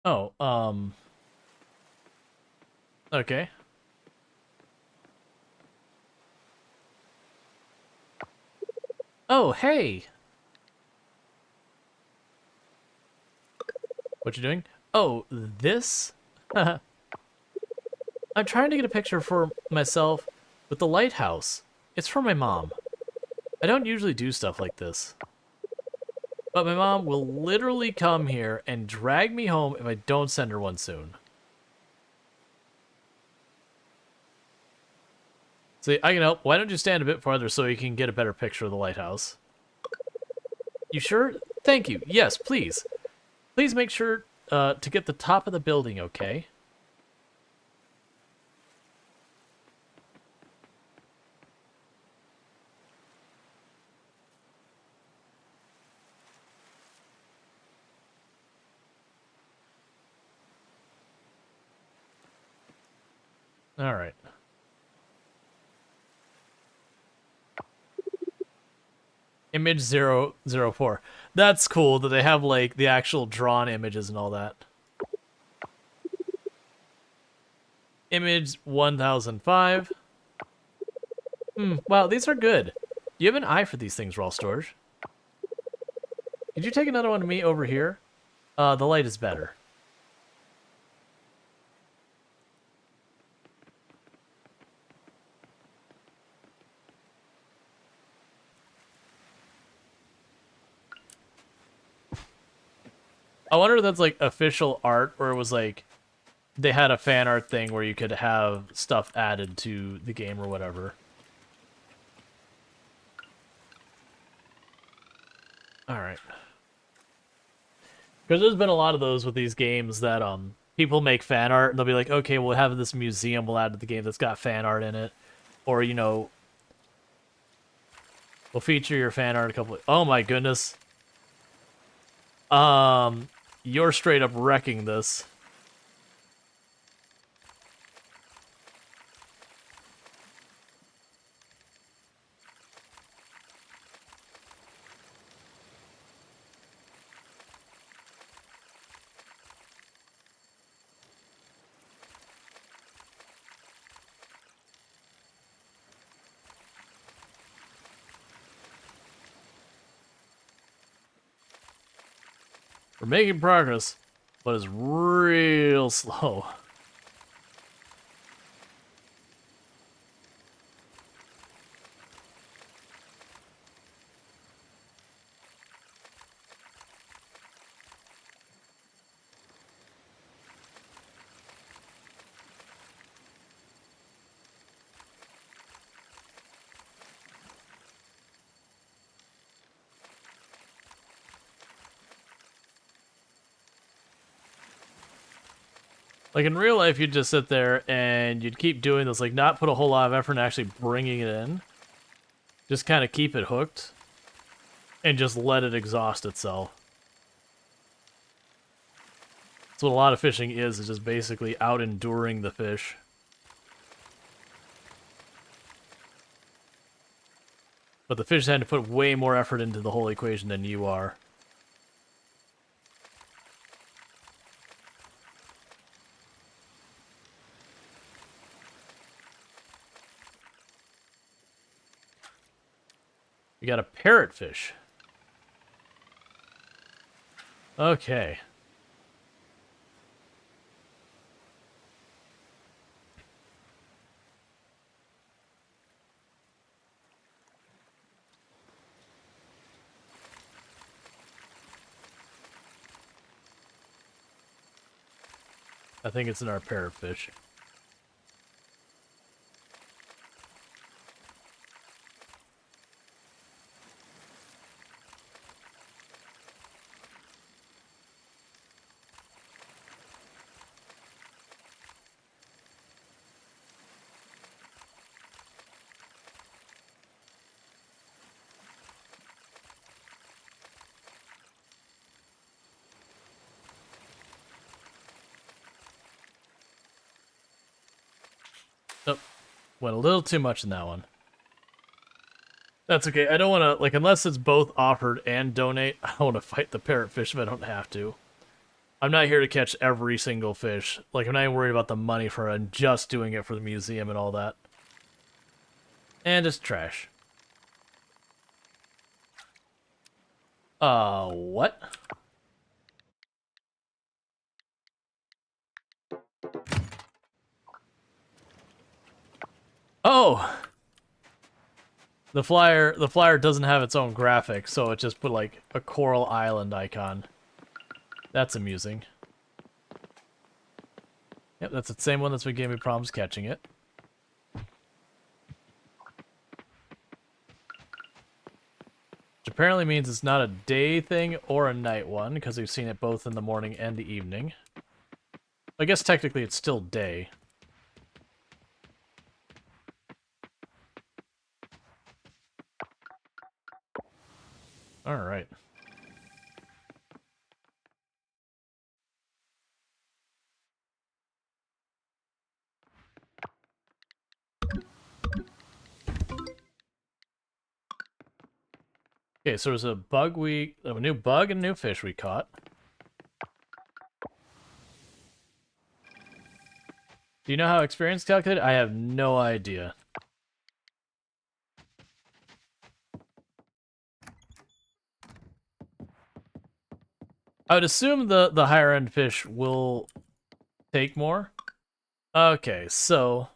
Oh, okay. Oh, hey! What you doing? Oh, this? I'm trying to get a picture for myself with the lighthouse. It's for my mom. I don't usually do stuff like this. But my mom will literally come here and drag me home if I don't send her one soon. See, I can help. Why don't you stand a bit farther so you can get a better picture of the lighthouse? You sure? Thank you. Yes, please. Please make sure to get the top of the building, okay? Alright. Image 004. That's cool that they have, like, the actual drawn images and all that. Image 1005. Wow, these are good. You have an eye for these things, Rual Storge. Could you take another one of me over here? The light is better. I wonder if that's, like, official art, or it was, like, they had a fan art thing where you could have stuff added to the game or whatever. Alright. Because there's been a lot of those with these games that, people make fan art, and they'll be like, okay, we'll have this museum we'll add to the game that's got fan art in it. Or, you know, we'll feature your fan art a couple of... Oh my goodness. You're straight up wrecking this. We're making progress, but it's real slow. Like in real life, you'd just sit there and you'd keep doing this, like not put a whole lot of effort in actually bringing it in. Just kind of keep it hooked and just let it exhaust itself. That's what a lot of fishing is just basically out enduring the fish. But the fish had to put way more effort into the whole equation than you are. We got a parrotfish. Okay. I think it's in our parrotfish. Oh, went a little too much in that one. That's okay. I don't want to, like, unless it's both offered and donate, I don't want to fight the parrotfish if I don't have to. I'm not here to catch every single fish. Like, I'm not even worried about the money for it. I'm just doing it for the museum and all that. And it's trash. What? Oh! The flyer doesn't have its own graphic, so it just put, like, a coral island icon. That's amusing. Yep, that's the same one that's what gave me problems catching it. Which apparently means it's not a day thing or a night one, because we've seen it both in the morning and the evening. I guess technically it's still day. Alright. Okay, so there's a new bug and new fish we caught. Do you know how experience calculated? I have no idea. I would assume the higher end fish will take more. Okay, so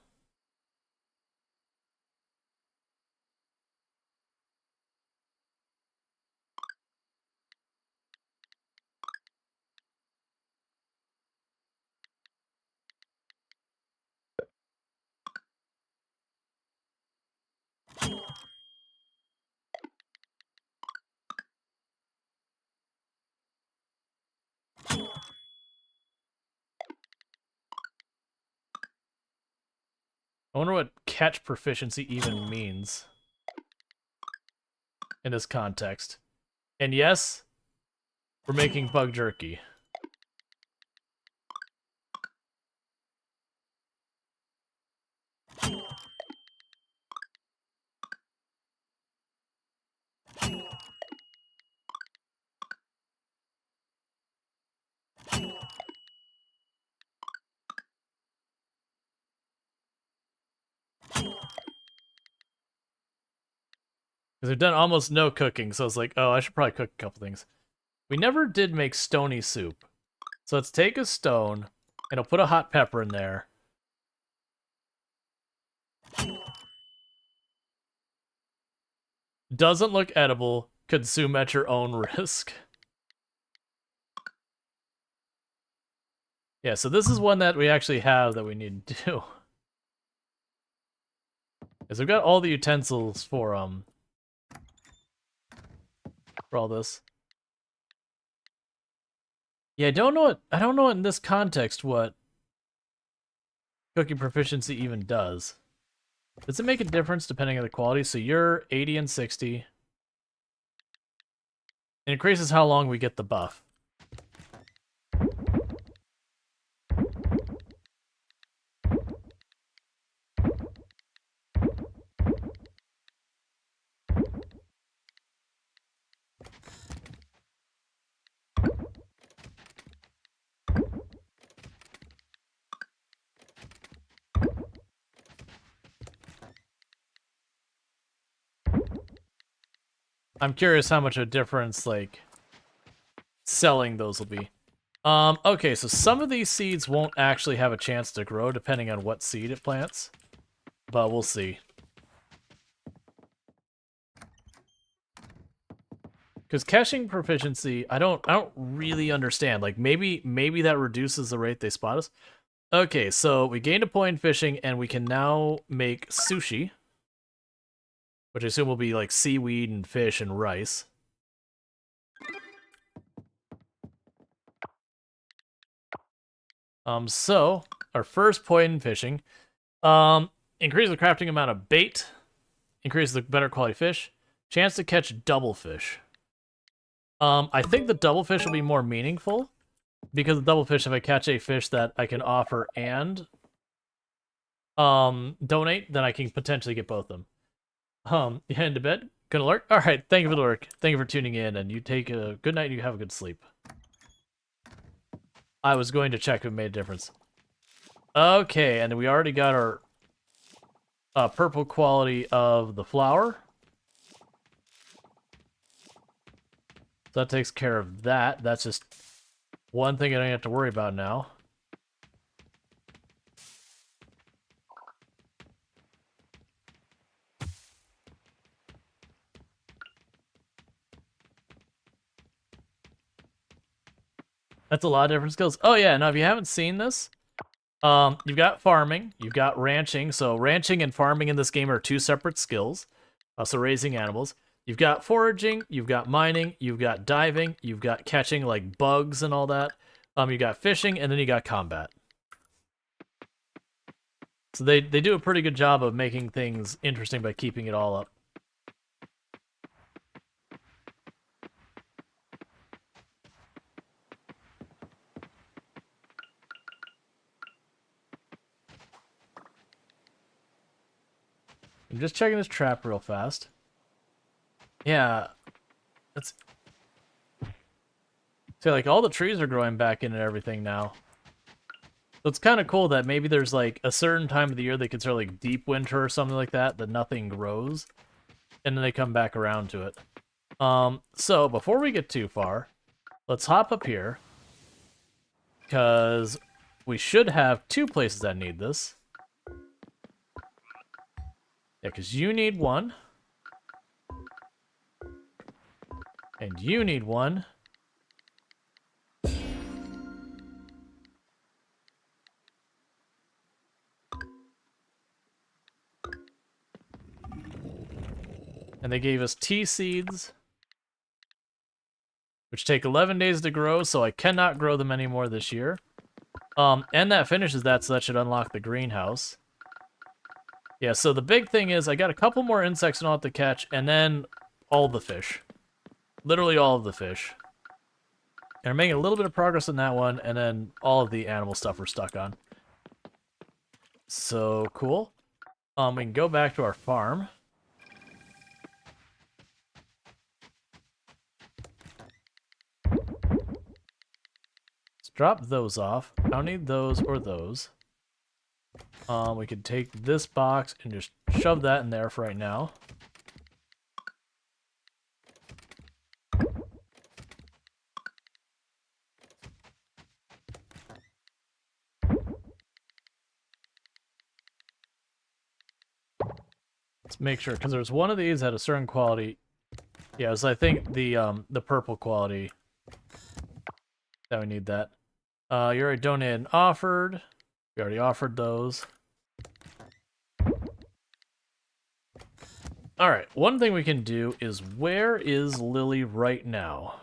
I wonder what catch proficiency even means in this context. And yes, we're making bug jerky. Because we've done almost no cooking, so it's like, oh, I should probably cook a couple things. We never did make stony soup. So let's take a stone, and I'll put a hot pepper in there. Doesn't look edible. Consume at your own risk. Yeah, so this is one that we actually have that we need to do. Because we've got all the utensils for all this. Yeah, I don't know in this context what cooking proficiency even does. Does it make a difference depending on the quality? So you're 80 and 60. It increases how long we get the buff. I'm curious how much of a difference, like, selling those will be. Okay, so some of these seeds won't actually have a chance to grow depending on what seed it plants. But we'll see. Because catching proficiency, I don't really understand. Like maybe that reduces the rate they spot us. Okay, so we gained a point in fishing, and we can now make sushi, which I assume will be like seaweed and fish and rice. So our first point in fishing, increase the crafting amount of bait, increase the better quality fish, chance to catch double fish. I think the double fish will be more meaningful because the double fish, if I catch a fish that I can offer and donate, then I can potentially get both of them. You heading to bed? Good alert? Alright, thank you for the work. Thank you for tuning in, and you take a good night and you have a good sleep. I was going to check if it made a difference. Okay, and we already got our purple quality of the flower. So that takes care of that. That's just one thing I don't have to worry about now. That's a lot of different skills. Oh yeah, now if you haven't seen this, you've got farming, you've got ranching. So ranching and farming in this game are two separate skills. So raising animals. You've got foraging, you've got mining, you've got diving, you've got catching like bugs and all that. You got fishing, and then you got combat. So they do a pretty good job of making things interesting by keeping it all up. I'm just checking this trap real fast. Yeah, that's... So like all the trees are growing back in and everything now. So it's kind of cool that maybe there's like a certain time of the year they consider like deep winter or something like that nothing grows, and then they come back around to it. So before we get too far, let's hop up here, because we should have two places that need this. Yeah, because you need one. And you need one. And they gave us tea seeds, which take 11 days to grow, so I cannot grow them anymore this year. And that finishes that, so that should unlock the greenhouse. Yeah, so the big thing is I got a couple more insects and I'll have to catch, and then all the fish. Literally all of the fish. And I'm making a little bit of progress on that one, and then all of the animal stuff we're stuck on. So, cool. We can go back to our farm. Let's drop those off. I don't need those or those. We could take this box and just shove that in there for right now. Let's make sure, because there's one of these at a certain quality. Yeah, so I think the purple quality that we need that. You already donated and offered. We already offered those. Alright, one thing we can do is, where is Lily right now?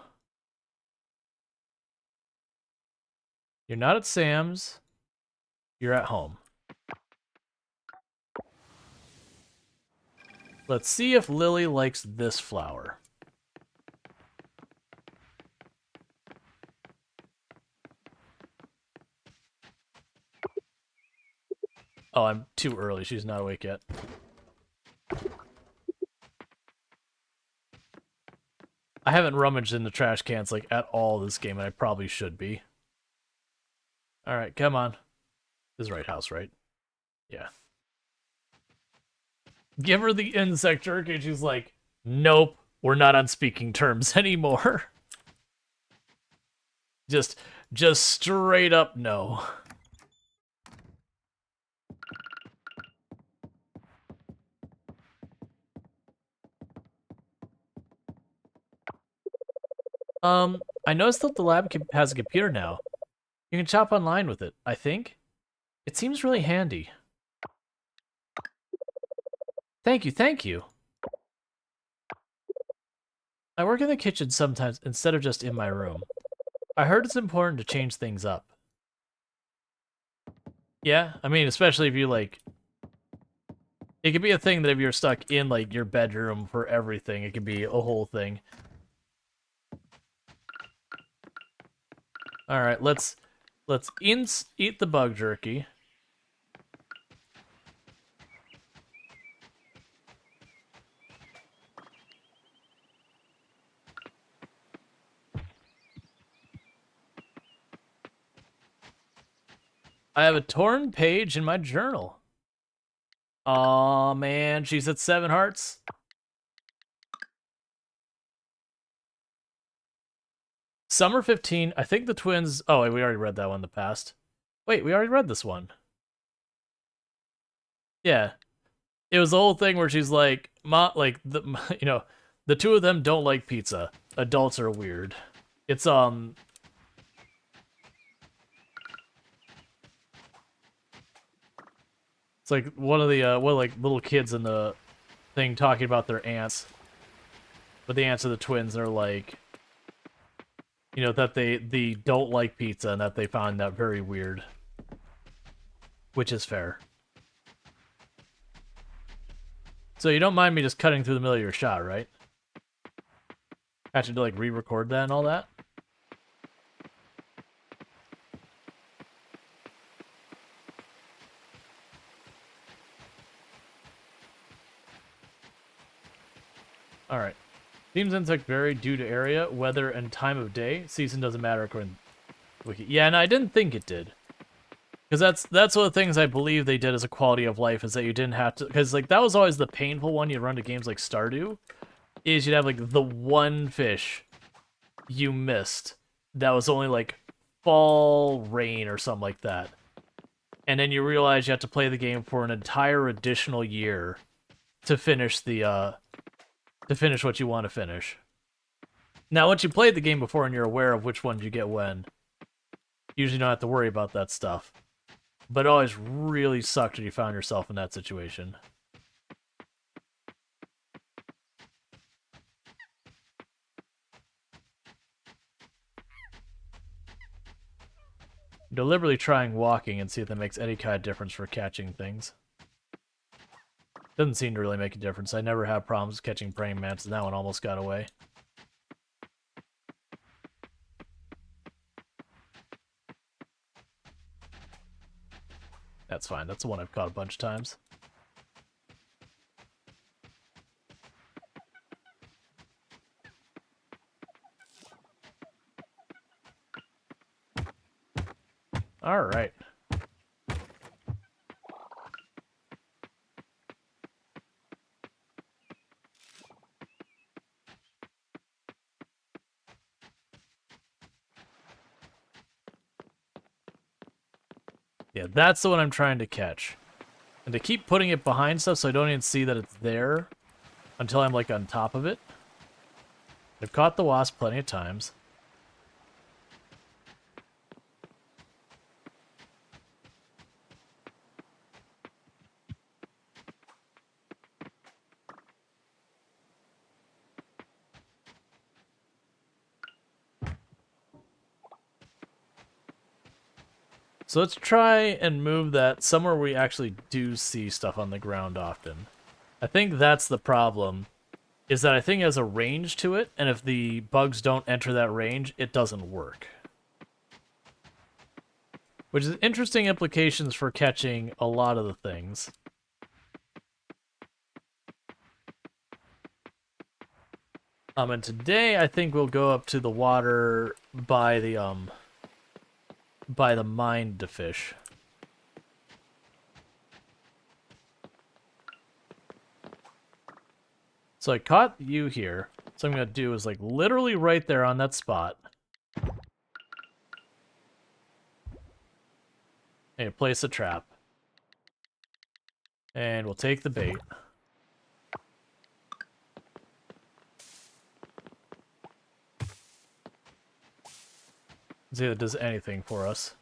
You're not at Sam's. You're at home. Let's see if Lily likes this flower. Oh, I'm too early. She's not awake yet. I haven't rummaged in the trash cans, like, at all this game, and I probably should be. Alright, come on. This is the right house, right? Yeah. Give her the insect jerky, and she's like, nope, we're not on speaking terms anymore. Just straight up no. I noticed that the lab has a computer now. You can shop online with it, I think. It seems really handy. Thank you, thank you. I work in the kitchen sometimes instead of just in my room. I heard it's important to change things up. Yeah, I mean, especially if you, like... It could be a thing that if you're stuck in, like, your bedroom for everything, it could be a whole thing. Alright, let's eat the bug jerky. I have a torn page in my journal. Aw, man, she's at 7 hearts. Summer 15, I think the twins... Oh, wait, we already read that one in the past. Wait, we already read this one. Yeah. It was the whole thing where she's like, the two of them don't like pizza. Adults are weird. It's, It's like one of the, little kids in the thing talking about their aunts. But the aunts of the twins are like, that they don't like pizza and that they found that very weird. Which is fair. So you don't mind me just cutting through the middle of your shot, right? Actually, to, like, re-record that and all that? Alright. Themes insect vary due to area, weather, and time of day. Season doesn't matter according to Wiki. Yeah, and I didn't think it did. Because that's one of the things I believe they did as a quality of life, is that you didn't have to... Because, like, that was always the painful one you'd run to games like Stardew, is you'd have, like, the one fish you missed that was only, like, fall rain or something like that. And then you realize you have to play the game for an entire additional year to finish the, to finish what you want to finish. Now, once you played the game before and you're aware of which ones you get when, you usually don't have to worry about that stuff. But it always really sucked when you found yourself in that situation. Deliberately trying walking and see if that makes any kind of difference for catching things. Doesn't seem to really make a difference. I never have problems catching praying mantis, and that one almost got away. That's fine. That's the one I've caught a bunch of times. Alright. Yeah, that's the one I'm trying to catch. And to keep putting it behind stuff so I don't even see that it's there until I'm, like, on top of it. I've caught the wasp plenty of times. So let's try and move that somewhere we actually do see stuff on the ground often. I think that's the problem, is that I think it has a range to it, and if the bugs don't enter that range, it doesn't work. Which is interesting implications for catching a lot of the things. And today I think we'll go up to the water by the mine to fish. So I caught you here. So I'm gonna do is like literally right there on that spot. And place a trap. And we'll take the bait. See if it does anything for us.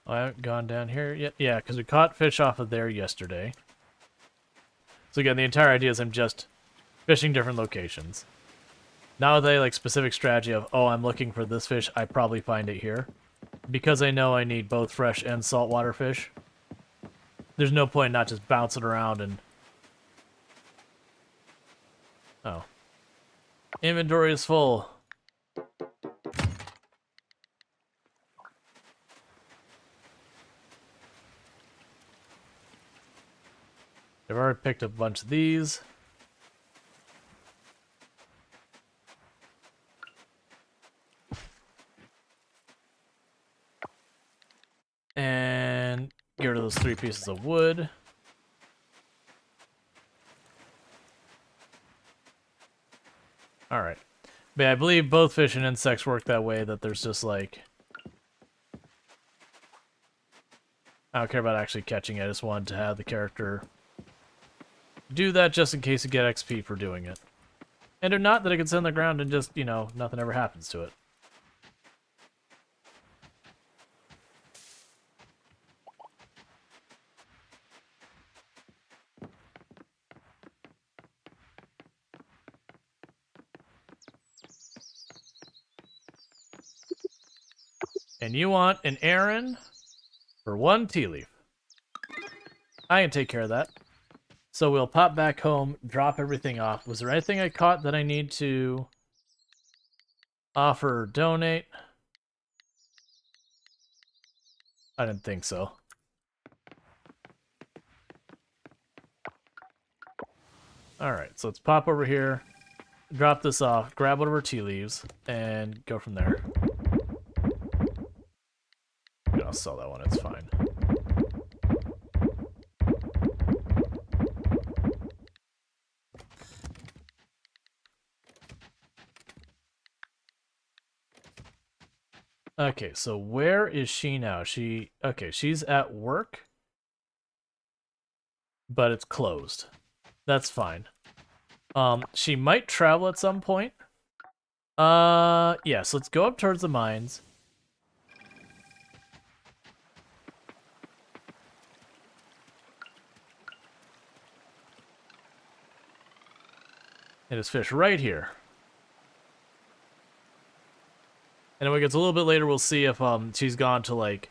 I haven't gone down here yet. Yeah, because we caught fish off of there yesterday. So again, the entire idea is I'm just fishing different locations. Now with a like specific strategy of, oh, I'm looking for this fish, I probably find it here. Because I know I need both fresh and saltwater fish, there's no point in not just bouncing around and... Oh. Inventory is full. I've already picked up a bunch of these. And get rid of those 3 pieces of wood. Alright. But yeah, I believe both fish and insects work that way, that there's just like... I don't care about actually catching it, I just wanted to have the character do that just in case you get XP for doing it. And if not, that it can sit on the ground and just, you know, nothing ever happens to it. And you want an errand for 1 tea leaf. I can take care of that. So we'll pop back home, drop everything off. Was there anything I caught that I need to offer or donate? I didn't think so. Alright, so let's pop over here, drop this off, grab whatever tea leaves, and go from there. I'll sell that one, it's fine. Okay, so where is she now? Okay, she's at work, but it's closed. That's fine. She might travel at some point. Yeah, so let's go up towards the mines. And there's fish right here. And when it gets a little bit later, we'll see if she's gone to like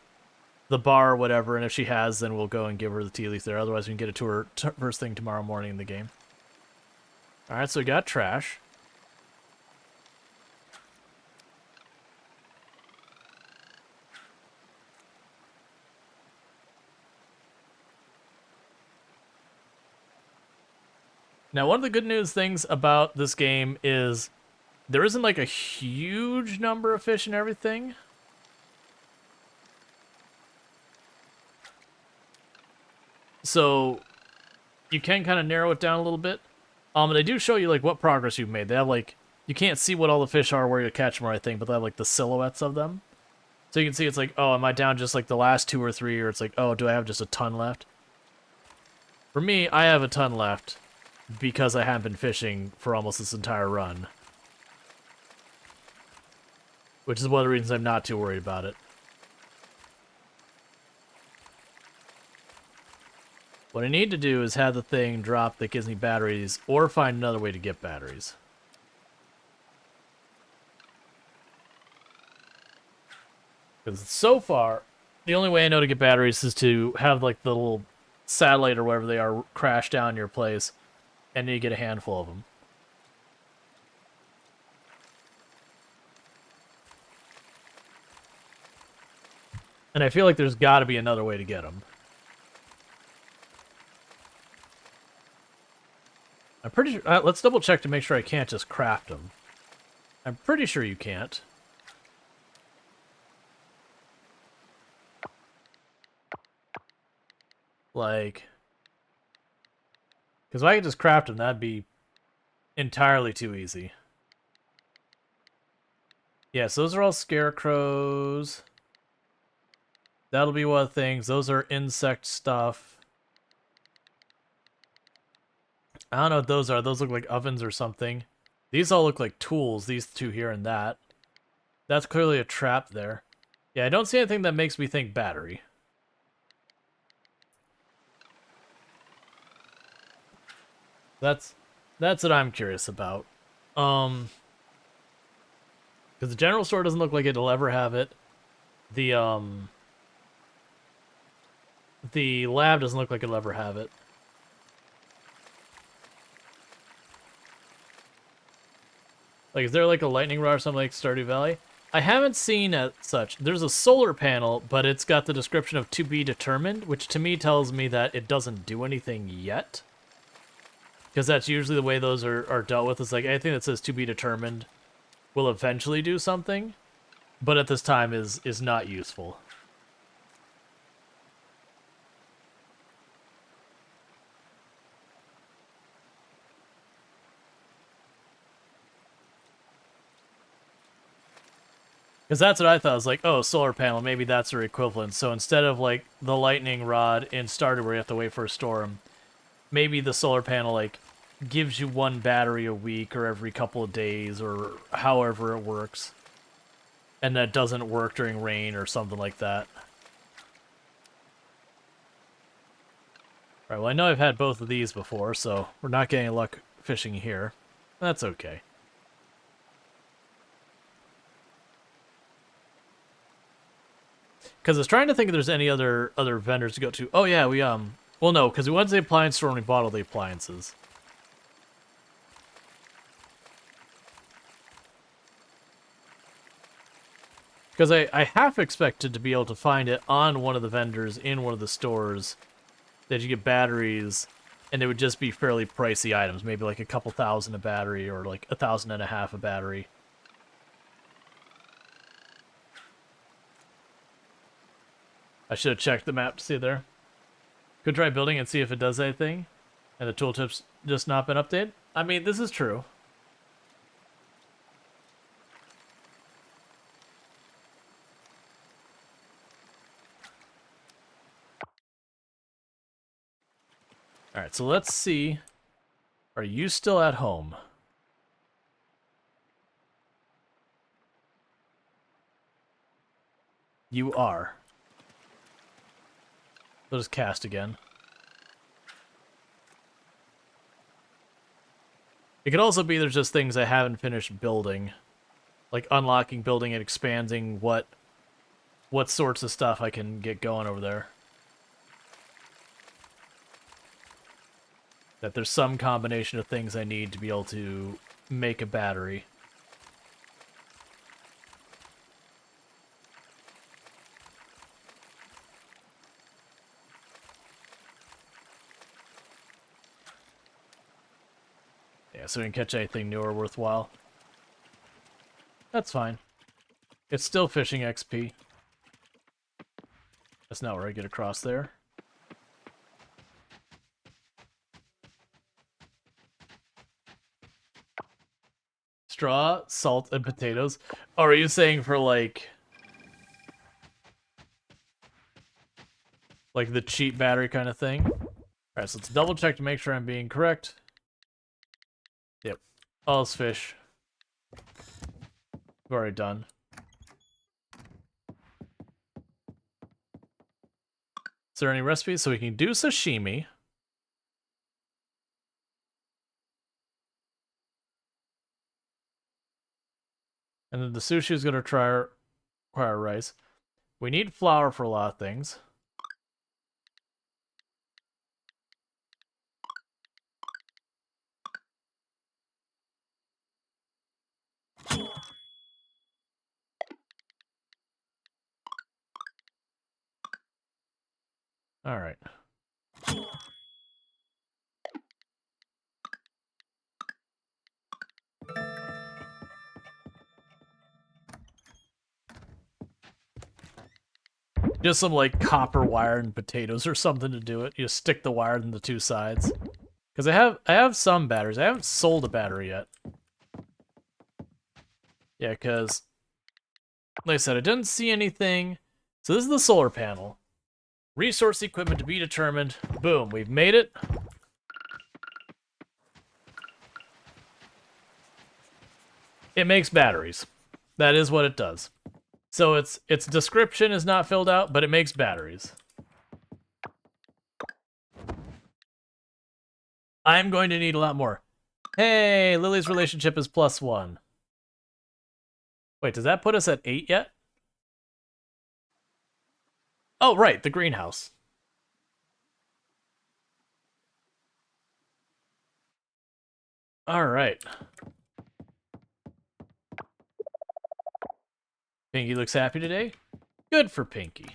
the bar or whatever, and if she has, then we'll go and give her the tea leaf there. Otherwise, we can get it to her first thing tomorrow morning in the game. All right, so we got trash. Now, one of the good news things about this game is there isn't like a huge number of fish and everything. So you can kind of narrow it down a little bit. And they do show you like what progress you've made. They have like, you can't see what all the fish are where you catch them or anything, but they have like the silhouettes of them. So you can see it's like, oh, am I down just like the last 2 or 3? Or it's like, oh, do I have just a ton left? For me, I have a ton left. because I haven't been fishing for almost this entire run. Which is one of the reasons I'm not too worried about it. What I need to do is have the thing drop that gives me batteries, or find another way to get batteries. Because so far, the only way I know to get batteries is to have like the little satellite or whatever they are crash down your place, and then you get a handful of them. And I feel like there's got to be another way to get them. I'm pretty sure... let's double check to make sure I can't just craft them. I'm pretty sure you can't. Like... Because if I could just craft them, that'd be entirely too easy. Yes, those are all scarecrows. That'll be one of the things. Those are insect stuff. I don't know what those are. Those look like ovens or something. These all look like tools, these two here and that. That's clearly a trap there. Yeah, I don't see anything that makes me think battery. That's what I'm curious about. Because the general store doesn't look like it'll ever have it. The lab doesn't look like it'll ever have it. Like, is there like a lightning rod or something like Stardew Valley? I haven't seen such. There's a solar panel, but it's got the description of to be determined, which to me tells me that it doesn't do anything yet. Because that's usually the way those are dealt with. It's like anything that says to be determined will eventually do something, but at this time is not useful. Because that's what I thought. I was like, oh, solar panel, maybe that's their equivalent. So instead of like the lightning rod in Stardew where you have to wait for a storm, maybe the solar panel like gives you one battery a week or every couple of days or however it works. And that doesn't work during rain or something like that. Alright, well I know I've had both of these before, so we're not getting luck fishing here. That's okay. Because I was trying to think if there's any other vendors to go to. Oh yeah, we well no, because we went to the appliance store and we bought all the appliances. Because I half expected to be able to find it on one of the vendors in one of the stores that you get batteries, and it would just be fairly pricey items, maybe like a couple thousand a battery or like 1,500 a battery. I should have checked the map to see there. Could try building and see if it does anything, and the tooltip's just not been updated. I mean, this is true. Alright, so let's see. Are you still at home? You are. Let us cast again. It could also be there's just things I haven't finished building. Like unlocking, building, and expanding what sorts of stuff I can get going over there. That there's some combination of things I need to be able to make a battery. Yeah, so we can catch anything new or worthwhile. That's fine. It's still fishing XP. That's not where I get across there. Straw, salt, and potatoes. Oh, are you saying for like the cheap battery kind of thing? Alright, so let's double check to make sure I'm being correct. Yep. All those fish. We've already done. Is there any recipes? So we can do sashimi. And then the sushi is going to require rice. We need flour for a lot of things. All right. Just some like copper wire and potatoes or something to do it. You just stick the wire in the two sides. Because I have some batteries. I haven't sold a battery yet. Yeah, because like I said, I didn't see anything. So this is the solar panel. Resource equipment to be determined. Boom, we've made it. It makes batteries. That is what it does. So its description is not filled out, but it makes batteries. I'm going to need a lot more. Hey, Lily's relationship is +1. Wait, does that put us at 8 yet? Oh, right, the greenhouse. All right. Pinky looks happy today. Good for Pinky.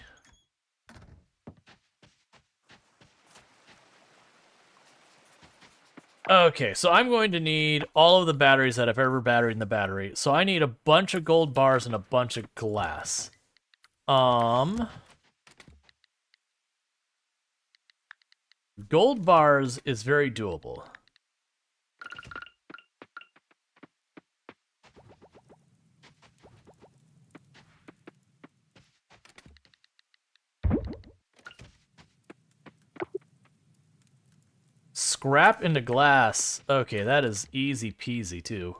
Okay, so I'm going to need all of the batteries that I've ever battered in the battery. So I need a bunch of gold bars and a bunch of glass. Gold bars is very doable. Scrap into glass. Okay, that is easy peasy, too.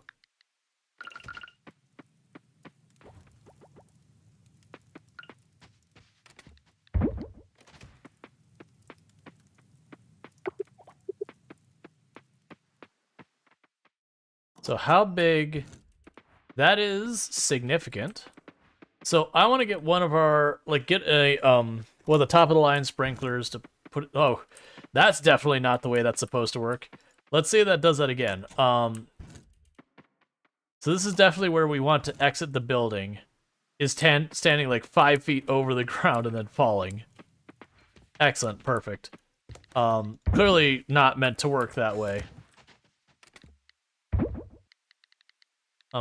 So how big... That is significant. So I want to get one of our... Like, get a, one of the top-of-the-line sprinklers to put... Oh, that's definitely not the way that's supposed to work. Let's see if that does that again. So this is definitely where we want to exit the building. Is standing like 5 feet over the ground and then falling. Excellent, perfect. Clearly not meant to work that way.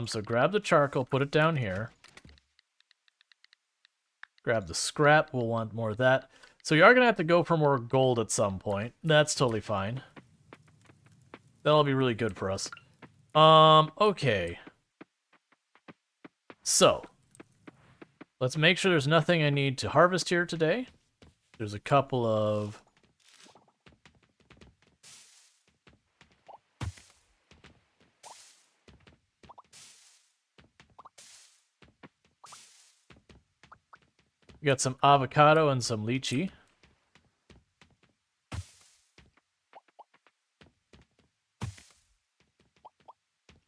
So grab the charcoal, put it down here. Grab the scrap, we'll want more of that. So you are going to have to go for more gold at some point. That's totally fine. That'll be really good for us. Okay. So, let's make sure there's nothing I need to harvest here today. There's a couple of... We got some avocado and some lychee.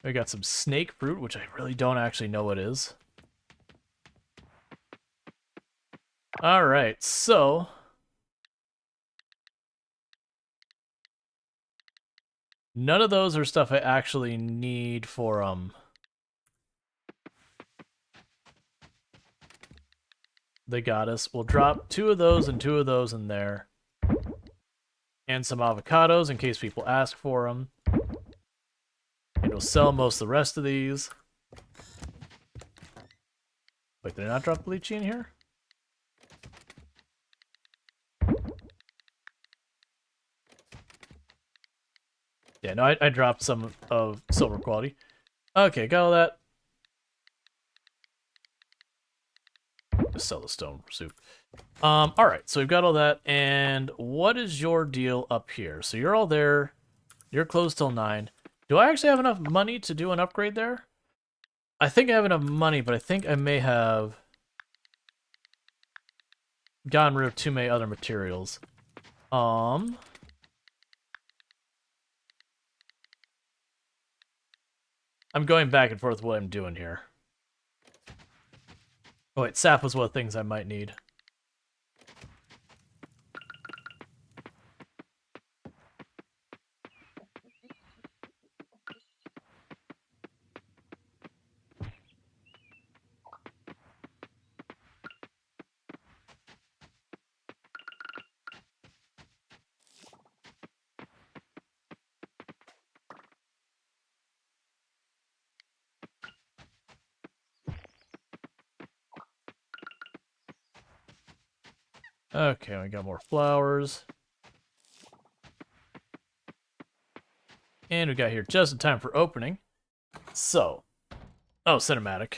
We got some snake fruit, which I really don't actually know what is. Alright, so... None of those are stuff I actually need for, They got us. We'll drop 2 of those and 2 of those in there. And some avocados in case people ask for them. And we'll sell most of the rest of these. Wait, did I not drop the lychee in here? Yeah, no, I dropped some of silver quality. Okay, got all that. Just sell the stone for soup. Alright, so we've got all that, and what is your deal up here? So you're all there. You're closed till 9. Do I actually have enough money to do an upgrade there? I think I have enough money, but I think I may have gotten rid of too many other materials. I'm going back and forth what I'm doing here. Oh wait, sap was one of the things I might need. Okay, we got more flowers. And we got here just in time for opening. So, oh, cinematic.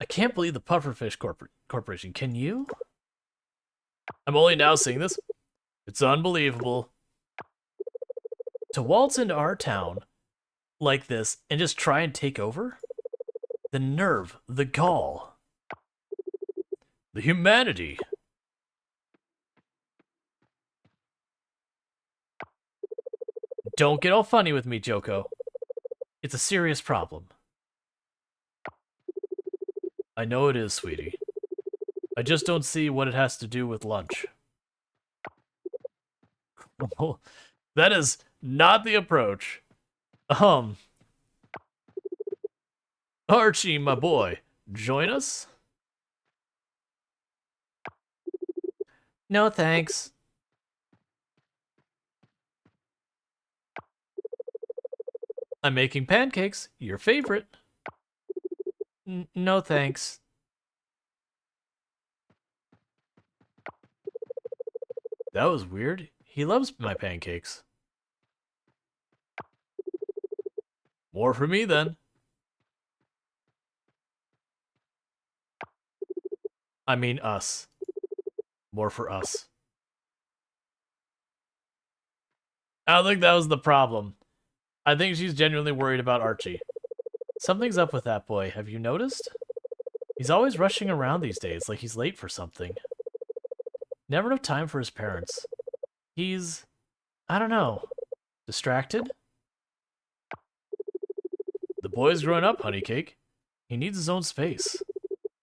I can't believe the Pufferfish Corporation. Can you? I'm only now seeing this. It's unbelievable. To waltz into our town like this and just try and take over? The nerve, the gall, the humanity. Don't get all funny with me, Joko. It's a serious problem. I know it is, sweetie. I just don't see what it has to do with lunch. That is not the approach. Archie, my boy, join us? No, thanks. I'm making pancakes, your favorite. No, thanks. That was weird. He loves my pancakes. More for me, then. I mean us. More for us. I don't think that was the problem. I think she's genuinely worried about Archie. Something's up with that boy, have you noticed? He's always rushing around these days, like he's late for something. Never enough time for his parents. He's... I don't know. Distracted? The boy's growing up, Honeycake. He needs his own space.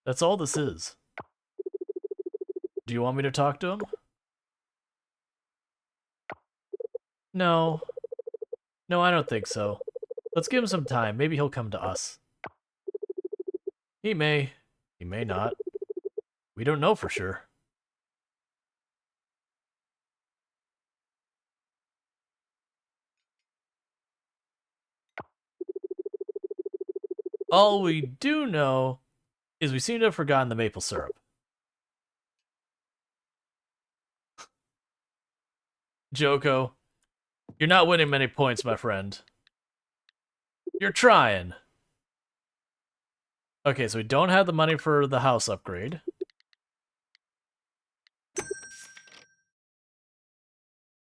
That's all this is. Do you want me to talk to him? No. No, I don't think so. Let's give him some time. Maybe he'll come to us. He may. He may not. We don't know for sure. All we do know is we seem to have forgotten the maple syrup. Joko, you're not winning many points, my friend. You're trying. Okay, so we don't have the money for the house upgrade.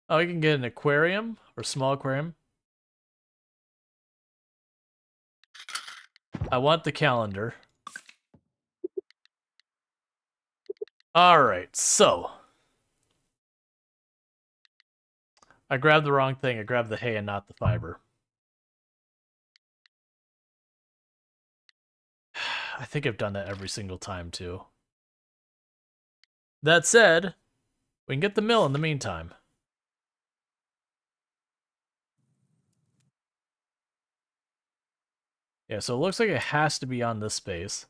Oh, we can get an aquarium or small aquarium. I want the calendar. Alright, so. I grabbed the wrong thing. I grabbed the hay and not the fiber. I think I've done that every single time, too. That said, we can get the mill in the meantime. Yeah, so it looks like it has to be on this space.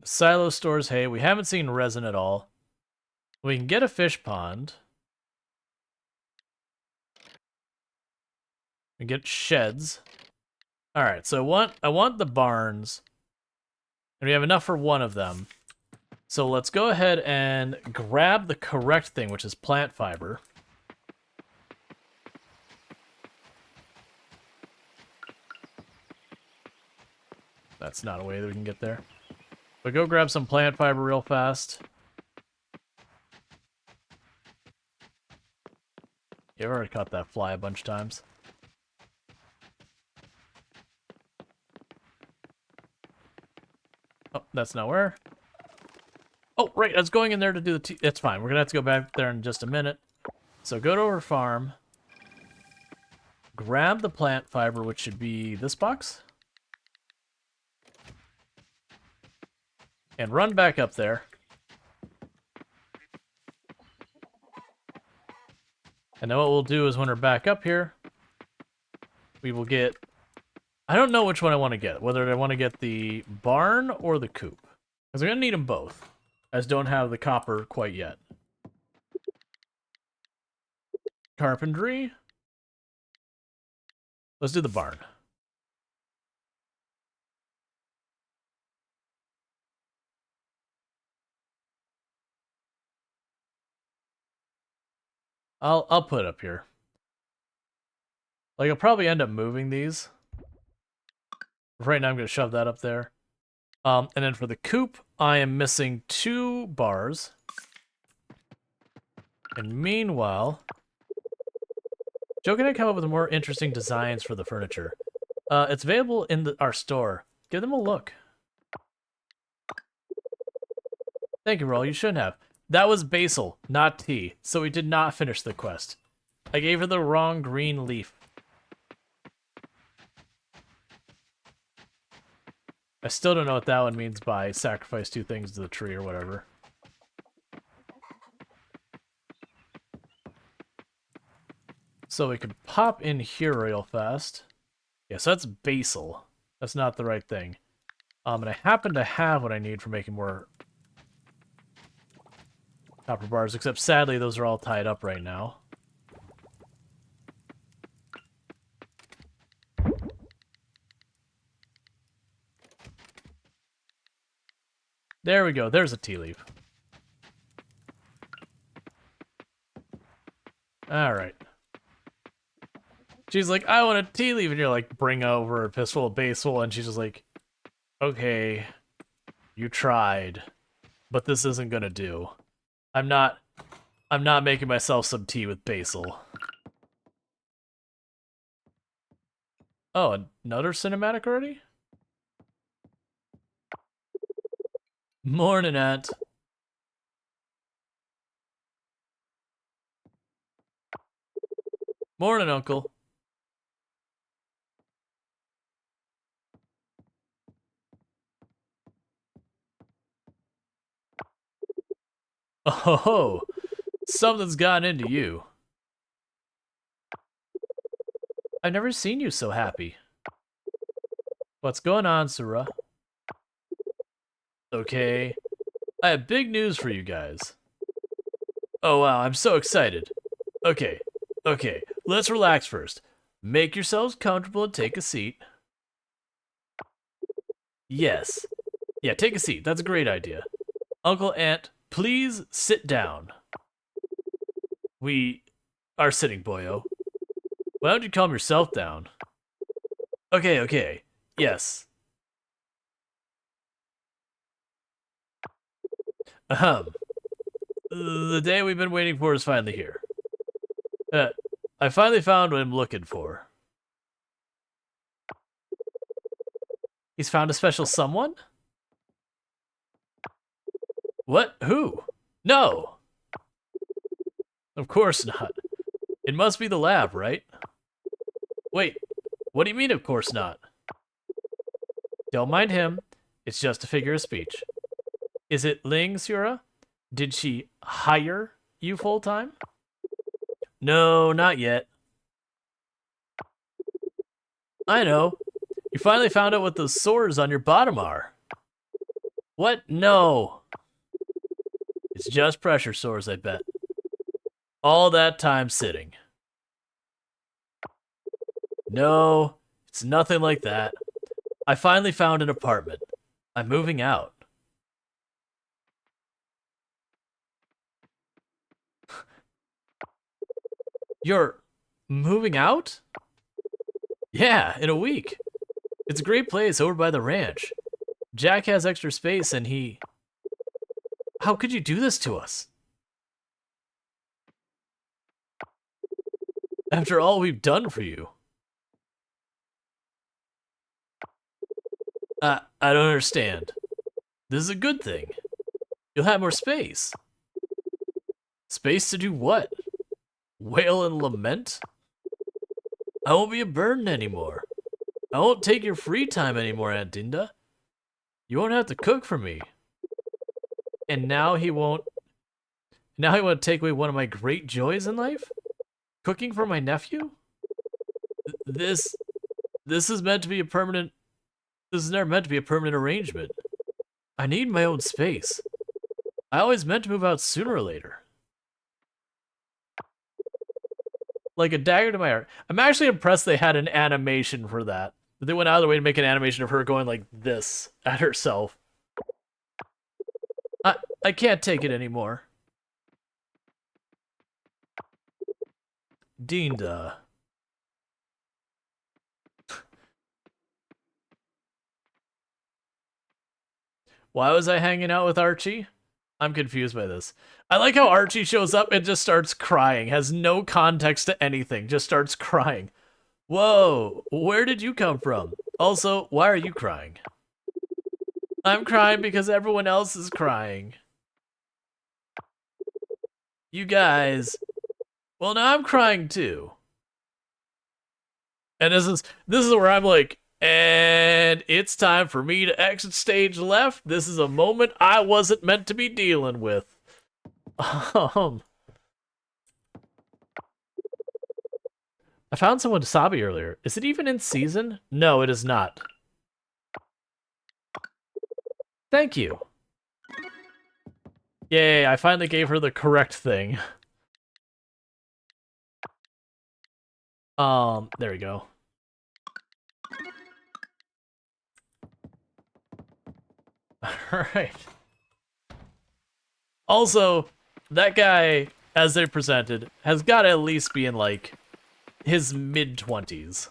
The silo stores hay. We haven't seen resin at all. We can get a fish pond. We get sheds. Alright, so I want the barns. And we have enough for one of them. So let's go ahead and grab the correct thing, which is plant fiber. That's not a way that we can get there. But go grab some plant fiber real fast. You've already caught that fly a bunch of times. Oh, that's not where. Oh, right, I was going in there to do the it's fine. We're gonna have to go back there in just a minute. So go to our farm. Grab the plant fiber, which should be this box. And run back up there. And then what we'll do is when we're back up here, we will get... I don't know which one I want to get. Whether I want to get the barn or the coop. Because we're going to need them both. I just don't have the copper quite yet. Carpentry. Let's do the barn. I'll put it up here. Like, I'll probably end up moving these. Right now I'm going to shove that up there. And then for the coop, I am missing 2 bars. And meanwhile, Joe can I come up with more interesting designs for the furniture. It's available in our store. Give them a look. Thank you, Rual. You shouldn't have. That was basil, not tea, so we did not finish the quest. I gave her the wrong green leaf. I still don't know what that one means by sacrifice 2 things to the tree or whatever. So we could pop in here real fast. Yeah, so that's basil. That's not the right thing. And I happen to have what I need for making more copper bars, except sadly those are all tied up right now. There we go. There's a tea leaf. Alright. She's like, I want a tea leaf. And you're like, bring over a fistful of basil. And she's just like, okay, you tried, but this isn't gonna do. I'm not making myself some tea with basil. Oh, another cinematic already? Morning, Aunt. Morning, Uncle. Oh, something's gotten into you. I've never seen you so happy. What's going on, Sarah? Okay, I have big news for you guys. Oh wow, I'm so excited. Okay, let's relax first. Make yourselves comfortable and take a seat. Yes. Yeah, take a seat. That's a great idea. Uncle, Aunt, please sit down. We are sitting, boyo. Why don't you calm yourself down? Okay. Yes. Ahem. The day we've been waiting for is finally here. I finally found what I'm looking for. He's found a special someone? What? Who? No! Of course not. It must be the lab, right? Wait, what do you mean of course not? Don't mind him. It's just a figure of speech. Is it Ling, Sura? Did she hire you full-time? No, not yet. I know. You finally found out what those sores on your bottom are. What? No. It's just pressure sores, I bet. All that time sitting. No, it's nothing like that. I finally found an apartment. I'm moving out. You're moving out? Yeah, in a week. It's a great place over by the ranch. Jack has extra space and he... How could you do this to us? After all we've done for you. I don't understand. This is a good thing. You'll have more space. Space to do what? Wail and lament? I won't be a burden anymore. I won't take your free time anymore, Aunt Dinda. You won't have to cook for me. And now he won't... Now he won't take away one of my great joys in life? Cooking for my nephew? This is meant to be a permanent... This is never meant to be a permanent arrangement. I need my own space. I always meant to move out sooner or later. Like a dagger to my heart. I'm actually impressed they had an animation for that. They went out of their way to make an animation of her going like this at herself. I can't take it anymore. Dinda. Why was I hanging out with Archie? I'm confused by this. I like how Archie shows up and just starts crying. Has no context to anything. Just starts crying. Whoa, where did you come from? Also, why are you crying? I'm crying because everyone else is crying. You guys. Well, now I'm crying too. And this is where I'm like, and it's time for me to exit stage left. This is a moment I wasn't meant to be dealing with. I found some wasabi earlier. Is it even in season? No, it is not. Thank you. Yay, I finally gave her the correct thing. There we go. Alright. Also, that guy, as they presented, has got to at least be in, like, his mid-20s.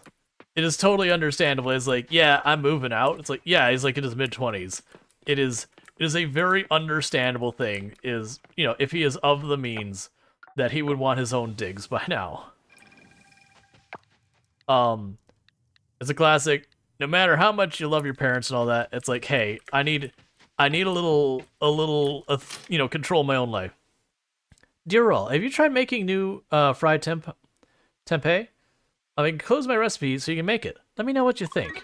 It is totally understandable. It's like, yeah, I'm moving out. It's like, yeah, he's like in his mid-20s. It is a very understandable thing, is, you know, if he is of the means, that he would want his own digs by now. It's a classic. No matter how much you love your parents and all that, it's like, hey, I need a little, you know, control my own life. Dear Rual, have you tried making new fried tempeh? I can close my recipe so you can make it. Let me know what you think.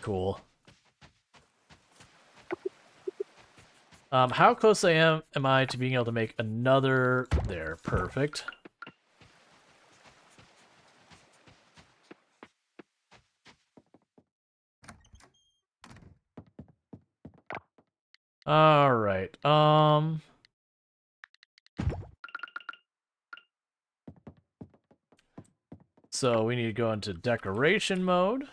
Cool. How close am I to being able to make another? There, perfect. All right. So we need to go into decoration mode.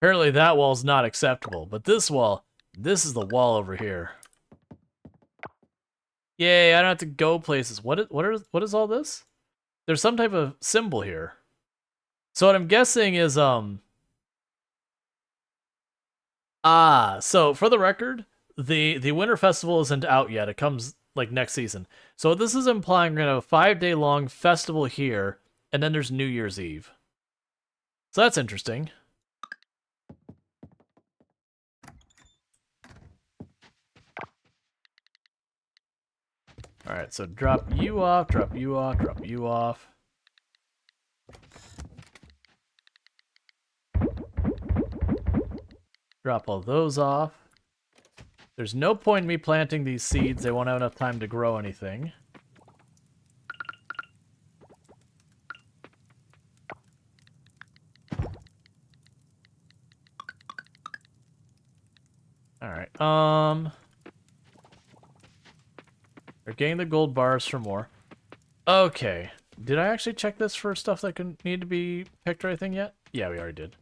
Apparently that wall's not acceptable, but this wall, this is the wall over here. Yay, I don't have to go places. What is all this? There's some type of symbol here. So what I'm guessing is, so for the record, the Winter Festival isn't out yet. It comes, like, next season. So this is implying we're gonna have a 5-day long festival here, and then there's New Year's Eve. So that's interesting. Alright, so drop you off, drop you off, drop you off. Drop all those off. There's no point in me planting these seeds. They won't have enough time to grow anything. Alright, we're getting the gold bars for more. Okay. Did I actually check this for stuff that need to be picked or anything yet? Yeah, we already did.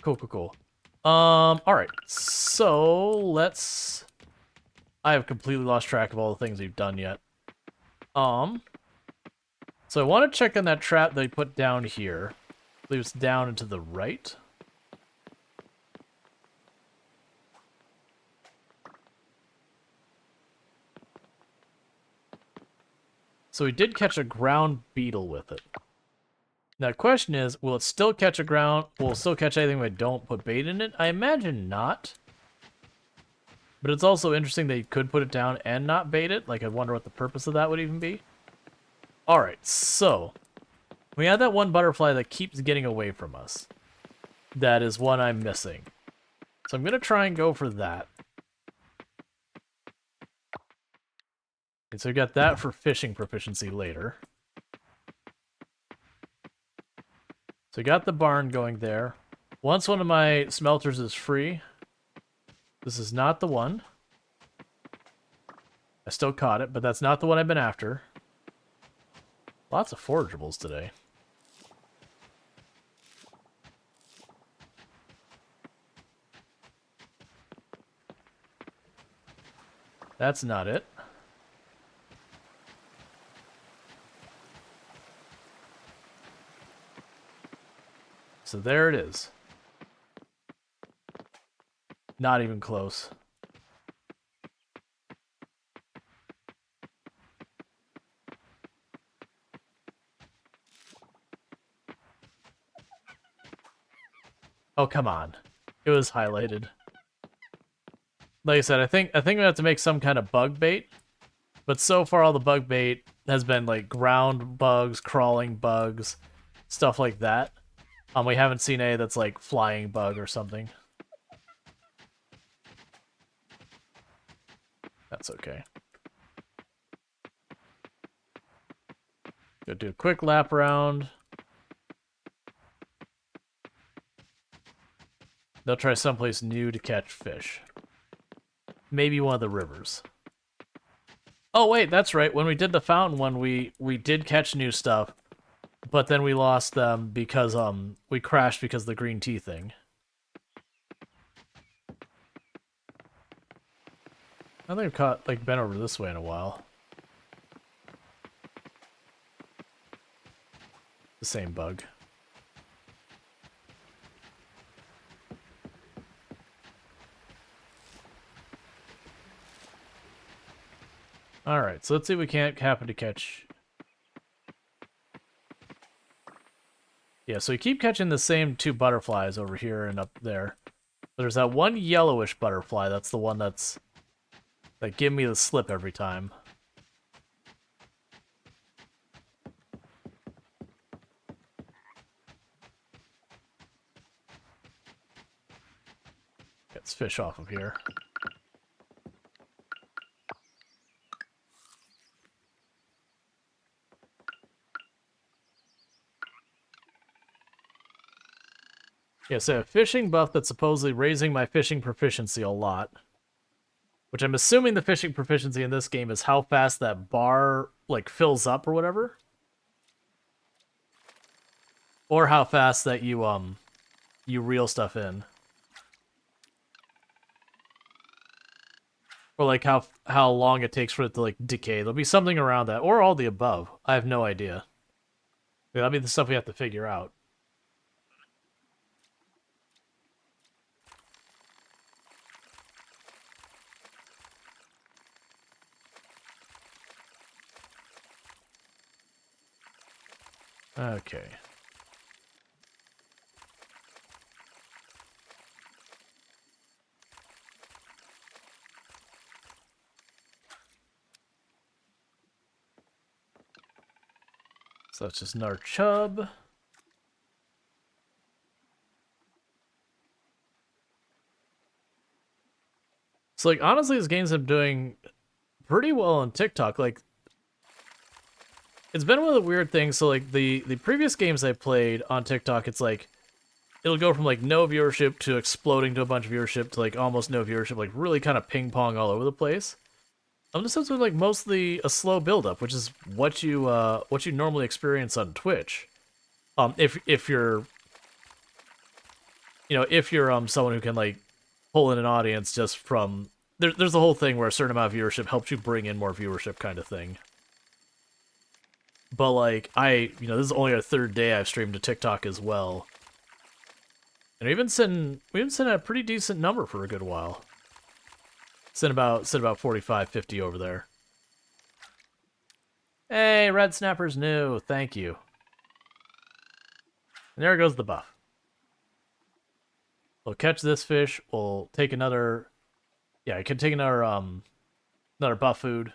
Cool, cool, cool. Alright. So, let's... I have completely lost track of all the things we've done yet. So I want to check on that trap they put down here. I believe it's down and to the right. So we did catch a ground beetle with it. Now the question is, will it still catch will it still catch anything if I don't put bait in it? I imagine not. But it's also interesting that you could put it down and not bait it. Like, I wonder what the purpose of that would even be. Alright, so... we have that one butterfly that keeps getting away from us. That is one I'm missing. So I'm going to try and go for that. And so we got that for fishing proficiency later. So we got the barn going there. Once one of my smelters is free... this is not the one. I still caught it, but that's not the one I've been after. Lots of forageables today. That's not it. So there it is. Not even close. Oh, come on. It was highlighted. Like I said, I think we have to make some kind of bug bait. But so far all the bug bait has been like ground bugs, crawling bugs, stuff like that. We haven't seen any that's like flying bug or something. That's okay. Go do a quick lap around. They'll try someplace new to catch fish. Maybe one of the rivers. Oh wait, that's right. When we did the fountain one, we did catch new stuff, but then we lost them because we crashed because of the green tea thing. I think I've been over this way in a while. The same bug. Alright, so let's see if we can't happen to catch... yeah, so we keep catching the same two butterflies over here and up there. There's that one yellowish butterfly, that's the one that give me the slip every time. Let's fish off of here. Yeah, so a fishing buff that's supposedly raising my fishing proficiency a lot. Which I'm assuming the fishing proficiency in this game is how fast that bar, like, fills up or whatever. Or how fast that you reel stuff in. Or, like, how long it takes for it to, like, decay. There'll be something around that. Or all the above. I have no idea. That'll be the stuff we have to figure out. Okay. So that's just another chub. So, like, honestly, this game's been doing pretty well on TikTok. Like, it's been one of the weird things. So, like, the previous games I played on TikTok, it's like, it'll go from, like, no viewership to exploding to a bunch of viewership to, like, almost no viewership. Like, really kind of ping-pong all over the place. This has been, like, mostly a slow build-up, which is what you normally experience on Twitch. If you're... if you're someone who can like pull in an audience just from there's a whole thing where a certain amount of viewership helps you bring in more viewership kind of thing. But like this is only our third day I've streamed to TikTok as well. And we've been sitting at a pretty decent number for a good while. Sit about 45, 50 over there. Hey, Red Snapper's new. Thank you. And there goes the buff. We'll catch this fish. We'll take another. Yeah, I can take another buff food.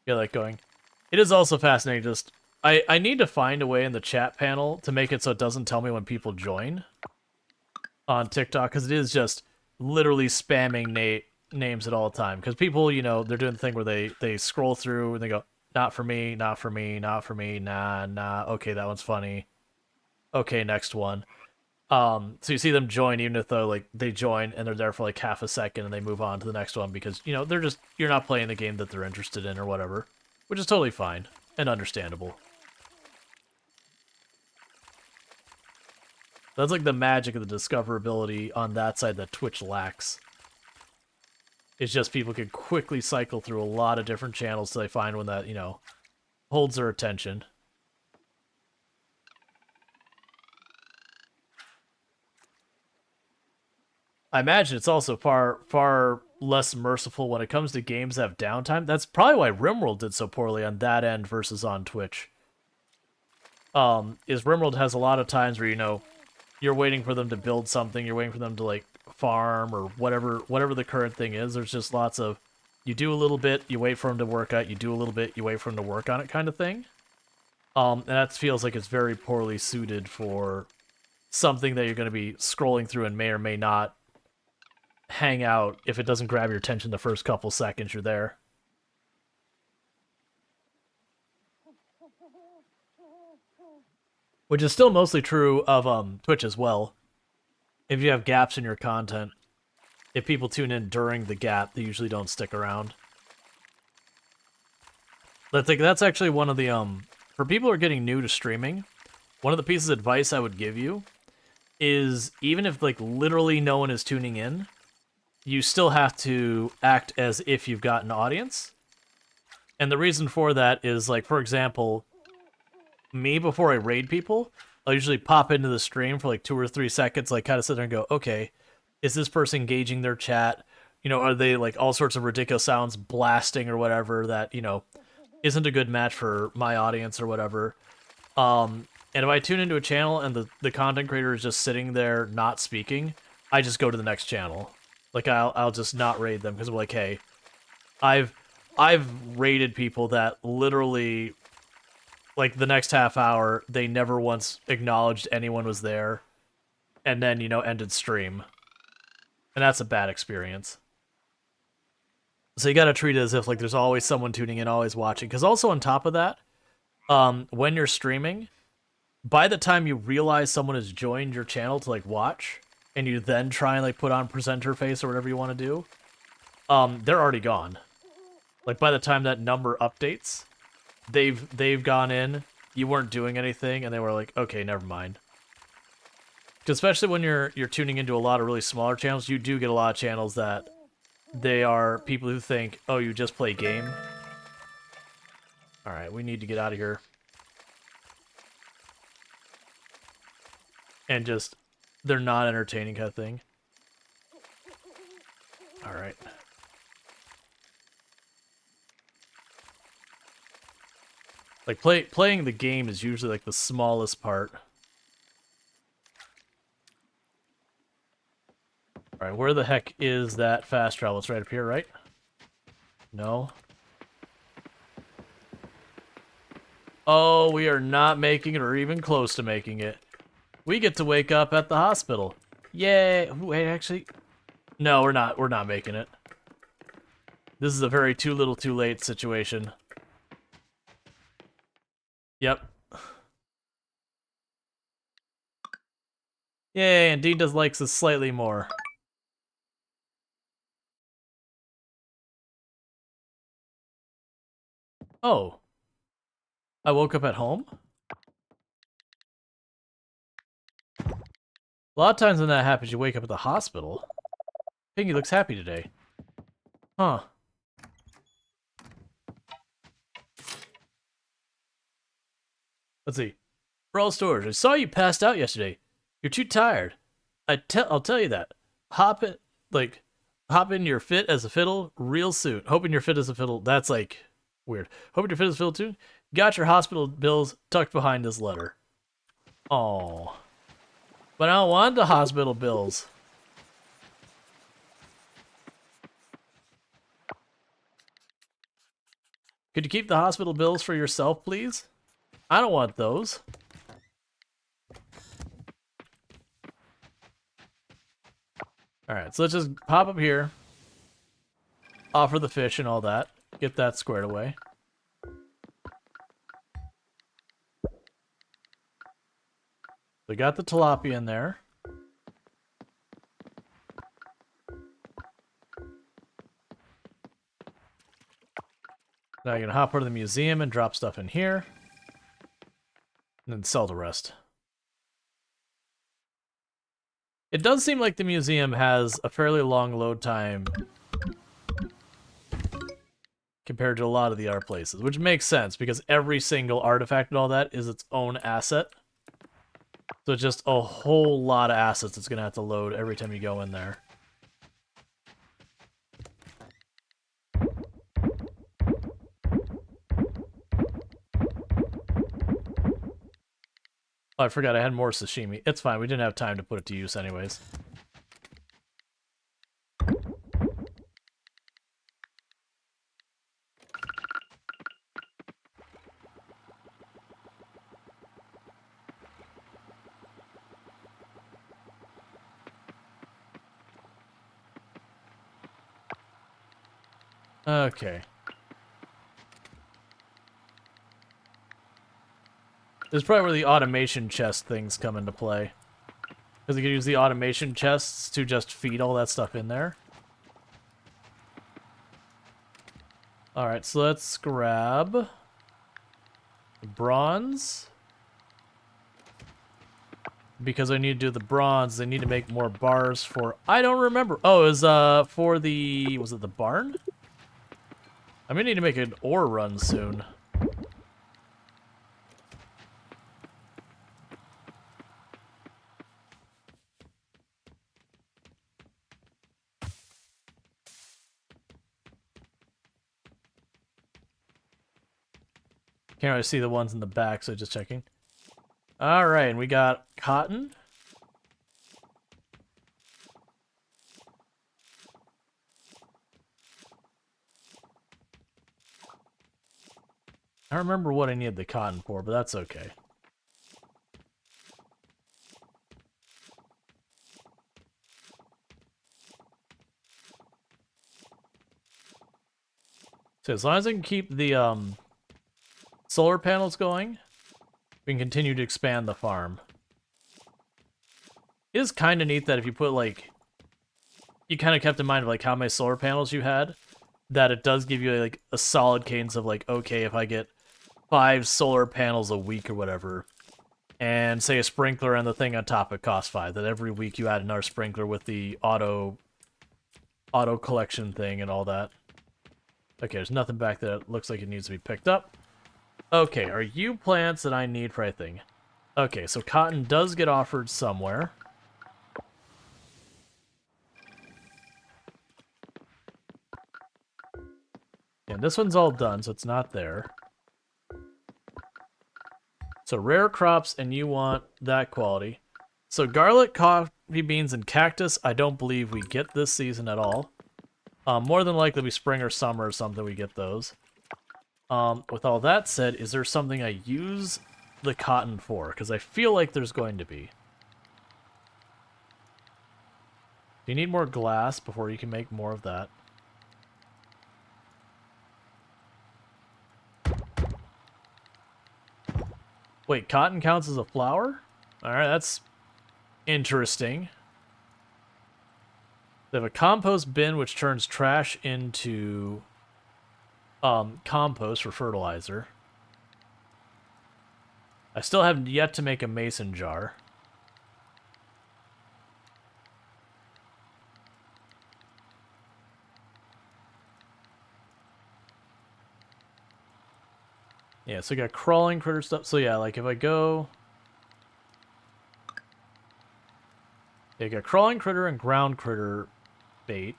Get that going. It is also fascinating. Just I need to find a way in the chat panel to make it so it doesn't tell me when people join on TikTok, because it is just literally spamming names at all the time. Because people, they're doing the thing where they scroll through and they go, not for me, not for me, not for me, nah, nah. Okay, that one's funny. Okay, next one. So you see them join, even if they join and they're there for like half a second and they move on to the next one because you're not playing the game that they're interested in or whatever, which is totally fine and understandable. That's like the magic of the discoverability on that side that Twitch lacks. It's just people can quickly cycle through a lot of different channels till they find one that holds their attention. I imagine it's also far less merciful when it comes to games that have downtime. That's probably why RimWorld did so poorly on that end versus on Twitch. Is RimWorld has a lot of times where you're waiting for them to build something, you're waiting for them to like farm or whatever the current thing is. There's just lots of you do a little bit, you wait for them to work out, you do a little bit, you wait for them to work on it kind of thing. And that feels like it's very poorly suited for something that you're going to be scrolling through and may or may not hang out if it doesn't grab your attention the first couple seconds you're there. Which is still mostly true of Twitch as well. If you have gaps in your content, if people tune in during the gap, they usually don't stick around. That's actually one of the for people who are getting new to streaming, one of the pieces of advice I would give you is even if like literally no one is tuning in, you still have to act as if you've got an audience. And the reason for that is, like, for example, me, before I raid people, I'll usually pop into the stream for like 2 or 3 seconds, like kind of sit there and go, okay, is this person engaging their chat? Are they like all sorts of ridiculous sounds blasting or whatever that, isn't a good match for my audience or whatever. And if I tune into a channel and the content creator is just sitting there not speaking, I just go to the next channel. Like I'll just not raid them because I'm like, hey, I've raided people that literally, like, the next half hour they never once acknowledged anyone was there, and then ended stream, and that's a bad experience. So you got to treat it as if like there's always someone tuning in, always watching. Because also on top of that, when you're streaming, by the time you realize someone has joined your channel to like watch, and you then try and like put on presenter face or whatever you want to do, they're already gone. Like by the time that number updates, they've gone in. You weren't doing anything, and they were like, okay, never mind. Because especially when you're tuning into a lot of really smaller channels, you do get a lot of channels that they are people who think, oh, you just play game. All right, we need to get out of here. And just, they're not entertaining kind of thing. All right. Like, playing the game is usually, like, the smallest part. Alright, where the heck is that fast travel? It's right up here, right? No. Oh, we are not making it or even close to making it. We get to wake up at the hospital. Yay! Wait, actually... No, we're not. We're not making it. This is a very too little too late situation. Yep. Yay, and Dean does likes us slightly more. Oh. I woke up at home? A lot of times when that happens, you wake up at the hospital. Pinky looks happy today. Huh. Let's see. Rual Storge, I saw you passed out yesterday. You're too tired. I'll tell you that. Hop it, like, hop in your fit as a fiddle real soon. Hoping you're fit as a fiddle. That's like weird. Hoping you're fit as a fiddle too. Got your hospital bills tucked behind this letter. Oh, but I don't want the hospital bills. Could you keep the hospital bills for yourself, please? I don't want those. Alright, so let's just pop up here. Offer the fish and all that. Get that squared away. We got the tilapia in there. Now you're gonna hop over to the museum and drop stuff in here. And then sell the rest. It does seem like the museum has a fairly long load time compared to a lot of the other places, which makes sense because every single artifact and all that is its own asset. So it's just a whole lot of assets it's gonna have to load every time you go in there. Oh, I forgot I had more sashimi. It's fine, we didn't have time to put it to use anyways. Okay. This is probably where the automation chest things come into play. Because you can use the automation chests to just feed all that stuff in there. Alright, so let's grab the bronze. Because I need to do the bronze, they need to make more bars for... I don't remember. Oh, it was for the... Was it the barn? I'm gonna need to make an ore run soon. Can't really see the ones in the back, so just checking. Alright, and we got cotton. I don't remember what I needed the cotton for, but that's okay. So as long as I can keep the solar panels going, we can continue to expand the farm. It is kind of neat that if you put, like... You kind of kept in mind of, like, how many solar panels you had, that it does give you, like, a solid cadence of, like, okay, if I get 5 solar panels a week or whatever, and say a sprinkler and the thing on top it costs 5, that every week you add another sprinkler with the auto collection thing and all that. Okay, there's nothing back there that looks like it needs to be picked up. Okay, are you plants that I need for anything? Okay, so cotton does get offered somewhere. And this one's all done, so it's not there. So rare crops, and you want that quality. So garlic, coffee beans, and cactus, I don't believe we get this season at all. More than likely, we spring or summer or something, we get those. With all that said, is there something I use the cotton for? Because I feel like there's going to be. You need more glass before you can make more of that. Wait, cotton counts as a flower? Alright, that's interesting. They have a compost bin which turns trash into compost for fertilizer. I still have yet to make a mason jar. Yeah, so we got crawling critter stuff. So yeah, like if I go... Yeah, you got crawling critter and ground critter bait.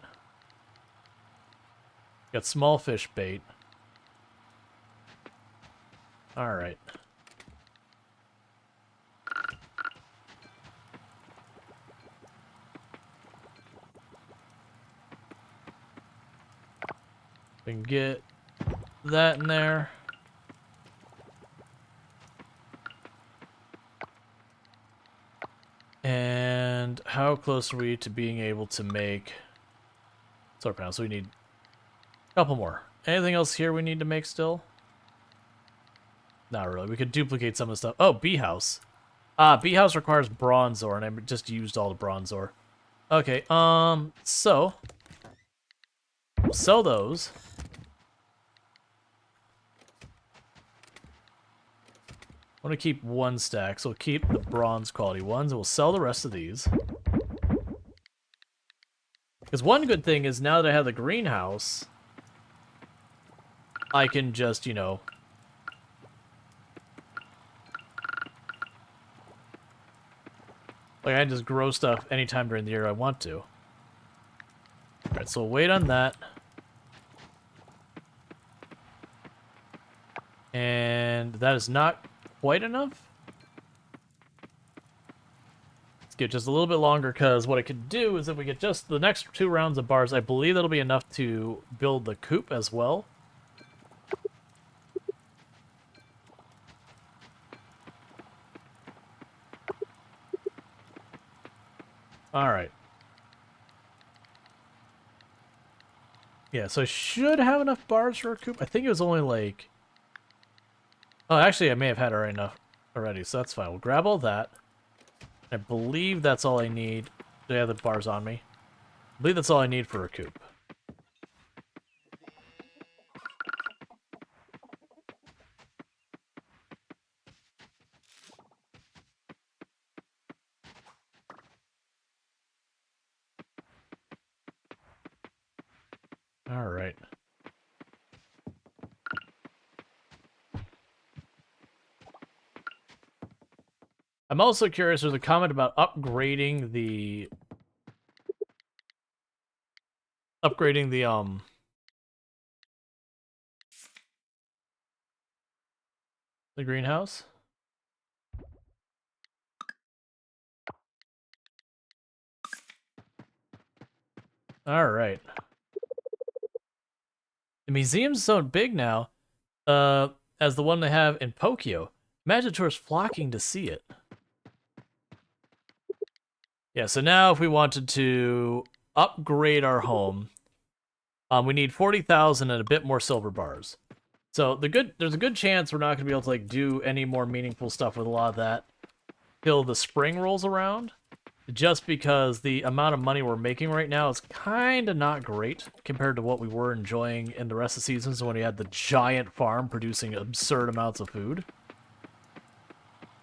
Got small fish bait. Alright. We can get that in there. And how close are we to being able to make solar panels? So we need a couple more. Anything else here we need to make still? Not really. We could duplicate some of the stuff. Oh, bee house. Bee house requires bronze ore, and I just used all the bronze ore. Okay, so we'll sell those. I want to keep one stack, so we'll keep the bronze quality ones, and we'll sell the rest of these. Because one good thing is now that I have the greenhouse, I can just, you know... Like, I can just grow stuff anytime during the year I want to. Alright, so we'll wait on that. And that is not quite enough. Let's get just a little bit longer, because what I could do is if we get just the next 2 rounds of bars, I believe that'll be enough to build the coop as well. Alright. Yeah, so I should have enough bars for a coop. I think it was only like... Oh, actually, I may have had enough already, so that's fine. We'll grab all that. I believe that's all I need. Do I have the bars on me? I believe that's all I need for a coop. Alright. I'm also curious, there's a comment about upgrading the... the greenhouse. Alright. The museum's so big now, as the one they have in Tokyo. Imagine tourists flocking to see it. Yeah, so now if we wanted to upgrade our home, we need 40,000 and a bit more silver bars. So there's a good chance we're not going to be able to like do any more meaningful stuff with a lot of that till the spring rolls around. Just because the amount of money we're making right now is kind of not great compared to what we were enjoying in the rest of the seasons when we had the giant farm producing absurd amounts of food.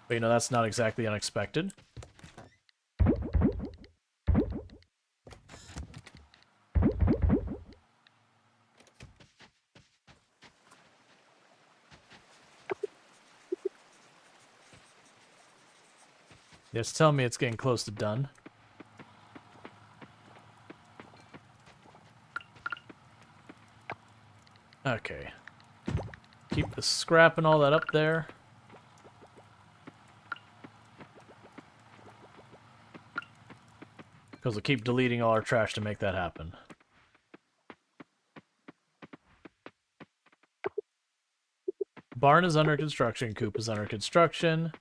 But you know, that's not exactly unexpected. Just tell me it's getting close to done. Okay. Keep the scrap and all that up there. Because we'll keep deleting all our trash to make that happen. Barn is under construction. Coop is under construction.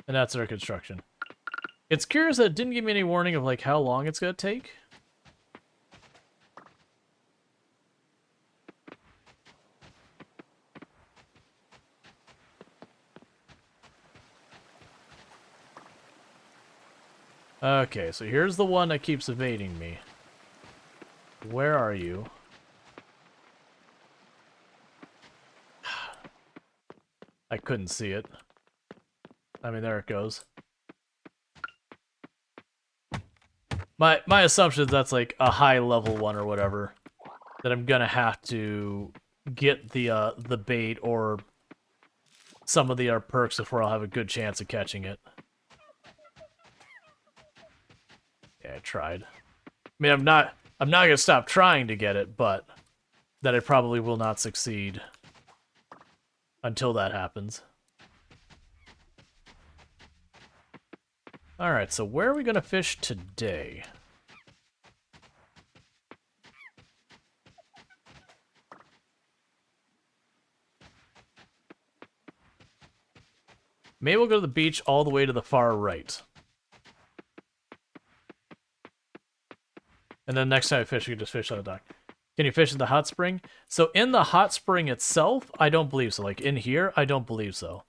And that's under construction. It's curious that it didn't give me any warning of like how long it's going to take. Okay, so here's the one that keeps evading me. Where are you? I couldn't see it. I mean, there it goes. My assumption is that's like a high level one or whatever that I'm gonna have to get the bait or some of the perks before I'll have a good chance of catching it. Yeah, I tried. I mean, I'm not gonna stop trying to get it, but that I probably will not succeed until that happens. Alright, so where are we gonna fish today? Maybe we'll go to the beach all the way to the far right. And then next time I fish, we can just fish on the dock. Can you fish in the hot spring? So in the hot spring itself, I don't believe so. Like in here, I don't believe so.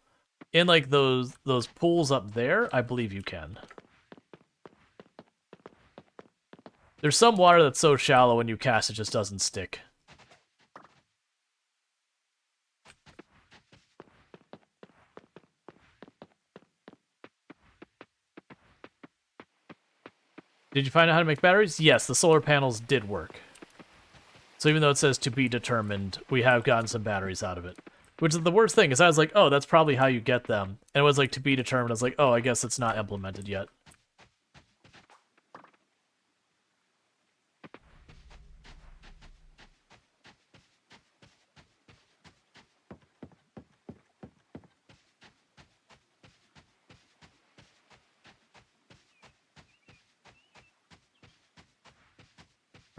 In like those pools up there, I believe you can. There's some water that's so shallow when you cast it just doesn't stick. Did you find out how to make batteries? Yes, the solar panels did work. So even though it says to be determined, we have gotten some batteries out of it. Which is the worst thing, is I was like, oh, that's probably how you get them. And it was like, to be determined. I was like, oh, I guess it's not implemented yet.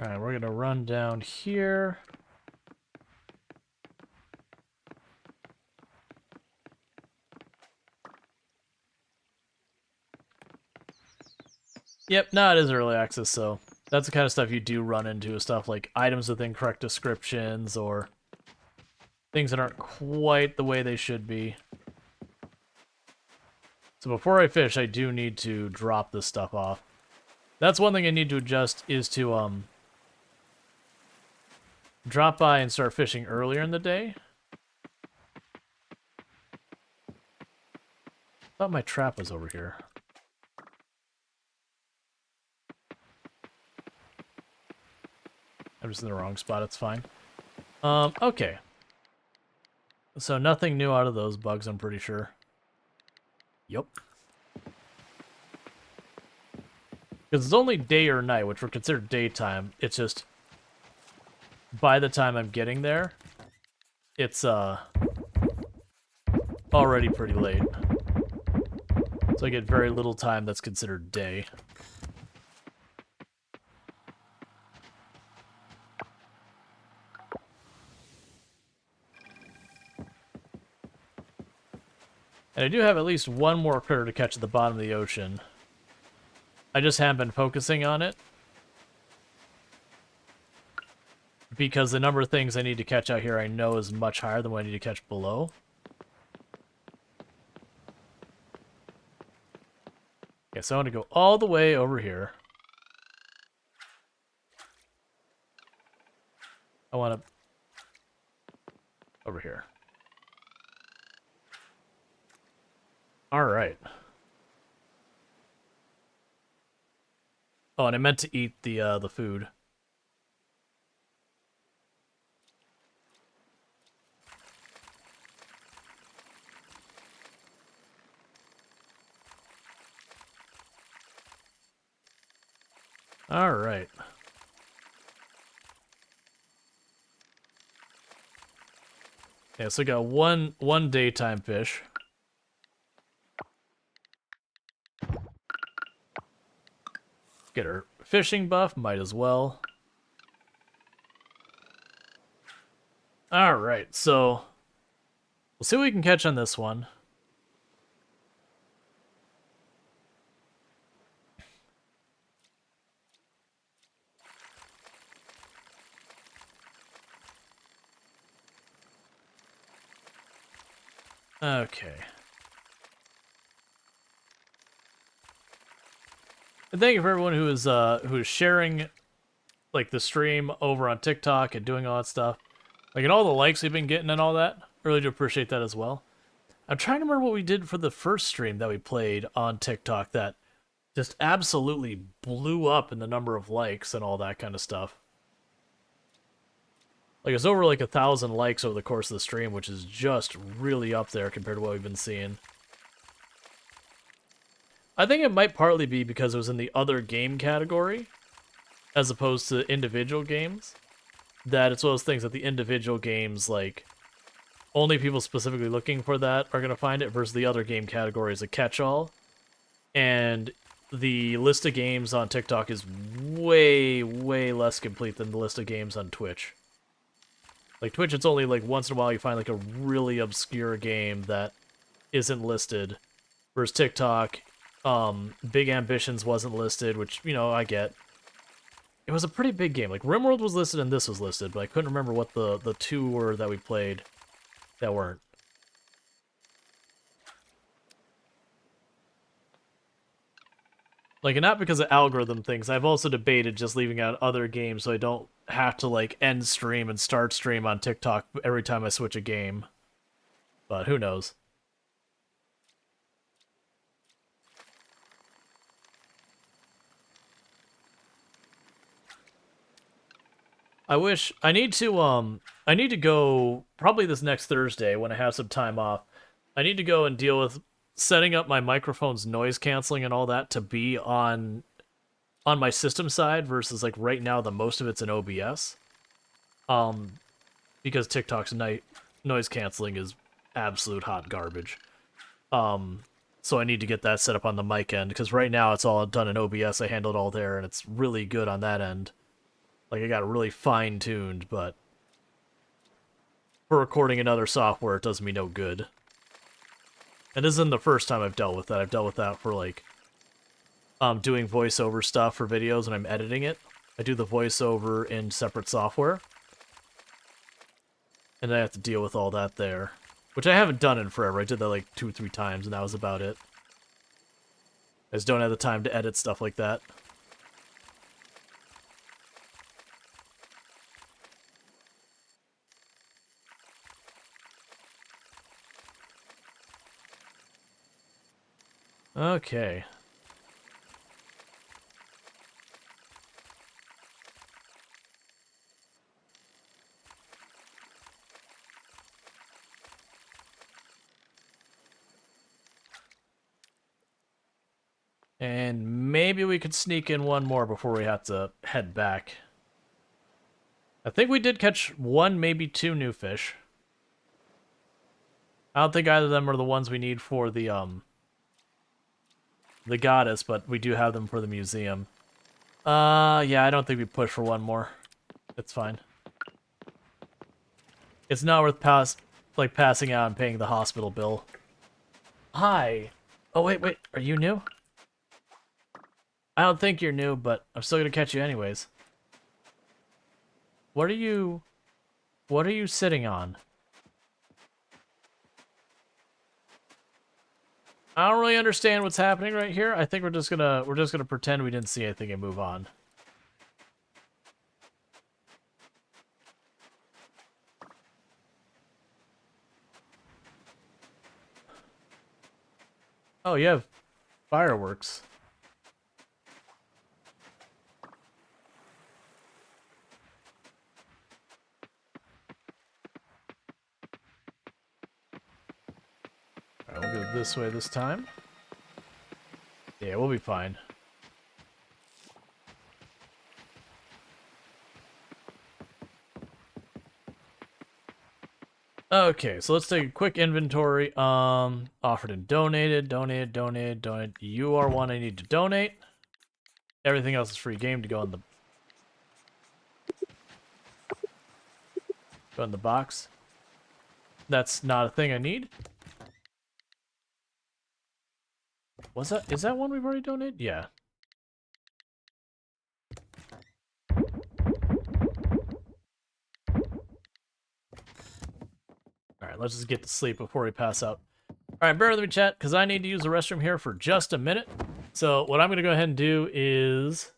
Alright, we're gonna run down here. Yep, no, it is early access, so that's the kind of stuff you do run into, stuff like items with incorrect descriptions or things that aren't quite the way they should be. So before I fish, I do need to drop this stuff off. That's one thing I need to adjust, is to drop by and start fishing earlier in the day. I thought my trap was over here. I'm just in the wrong spot, it's fine. Okay. So nothing new out of those bugs, I'm pretty sure. Yup. Because it's only day or night, which were considered daytime. It's just, by the time I'm getting there, it's already pretty late. So I get very little time that's considered day. And I do have at least one more critter to catch at the bottom of the ocean. I just haven't been focusing on it, because the number of things I need to catch out here I know is much higher than what I need to catch below. Okay, so I want to go all the way over here. I want to... over here. Alright. Oh, and I meant to eat the food. Alright. Yeah, so I got one daytime fish. Get her fishing buff, might as well. Alright, so we'll see what we can catch on this one. Okay. And thank you for everyone who is sharing like the stream over on TikTok and doing all that stuff. Like, and all the likes we've been getting and all that. I really do appreciate that as well. I'm trying to remember what we did for the first stream that we played on TikTok that just absolutely blew up in the number of likes and all that kind of stuff. Like, it's over like 1,000 likes over the course of the stream, which is just really up there compared to what we've been seeing. I think it might partly be because it was in the other game category, as opposed to individual games. That it's one of those things that the individual games, like, only people specifically looking for that are going to find it, versus the other game category is a catch-all. And the list of games on TikTok is way, way less complete than the list of games on Twitch. Like, Twitch, it's only, like, once in a while you find, like, a really obscure game that isn't listed. Whereas TikTok, Big Ambitions wasn't listed, which, you know, I get. It was a pretty big game. Like, RimWorld was listed and this was listed, but I couldn't remember what the two were that we played that weren't. Like, and not because of algorithm things, I've also debated just leaving out other games so I don't have to, like, end stream and start stream on TikTok every time I switch a game. But who knows? I need to go probably this next Thursday when I have some time off. I need to go and deal with setting up my microphone's noise canceling and all that to be on my system side versus, like, right now the most of it's in OBS. Because TikTok's noise canceling is absolute hot garbage. So I need to get that set up on the mic end, because right now it's all done in OBS. I handle it all there, and it's really good on that end. Like, I got it really fine-tuned, but for recording in other software, it does me no good. And this isn't the first time I've dealt with that. I've dealt with that for, like, doing voiceover stuff for videos when I'm editing it. I do the voiceover in separate software. And I have to deal with all that there. Which I haven't done in forever. I did that like 2 or 3 times, and that was about it. I just don't have the time to edit stuff like that. Okay. And maybe we could sneak in one more before we have to head back. I think we did catch 1, maybe 2 new fish. I don't think either of them are the ones we need for the goddess, but we do have them for the museum. Yeah, I don't think we push for 1 more. It's fine. It's not worth passing out and paying the hospital bill. Hi. Oh, wait. Are you new? I don't think you're new, but I'm still gonna catch you anyways. What are you sitting on? I don't really understand what's happening right here. I think we're just gonna pretend we didn't see anything and move on. Oh, you have fireworks. Alright, we'll go this way this time. Yeah, we'll be fine. Okay, so let's take a quick inventory. Offered and donated. You are one I need to donate. Everything else is free game to go in the box. That's not a thing I need. Is that one we've already donated? Yeah. Alright, let's just get to sleep before we pass out. Alright, bear with me, chat, because I need to use the restroom here for just a minute. So what I'm going to go ahead and do is...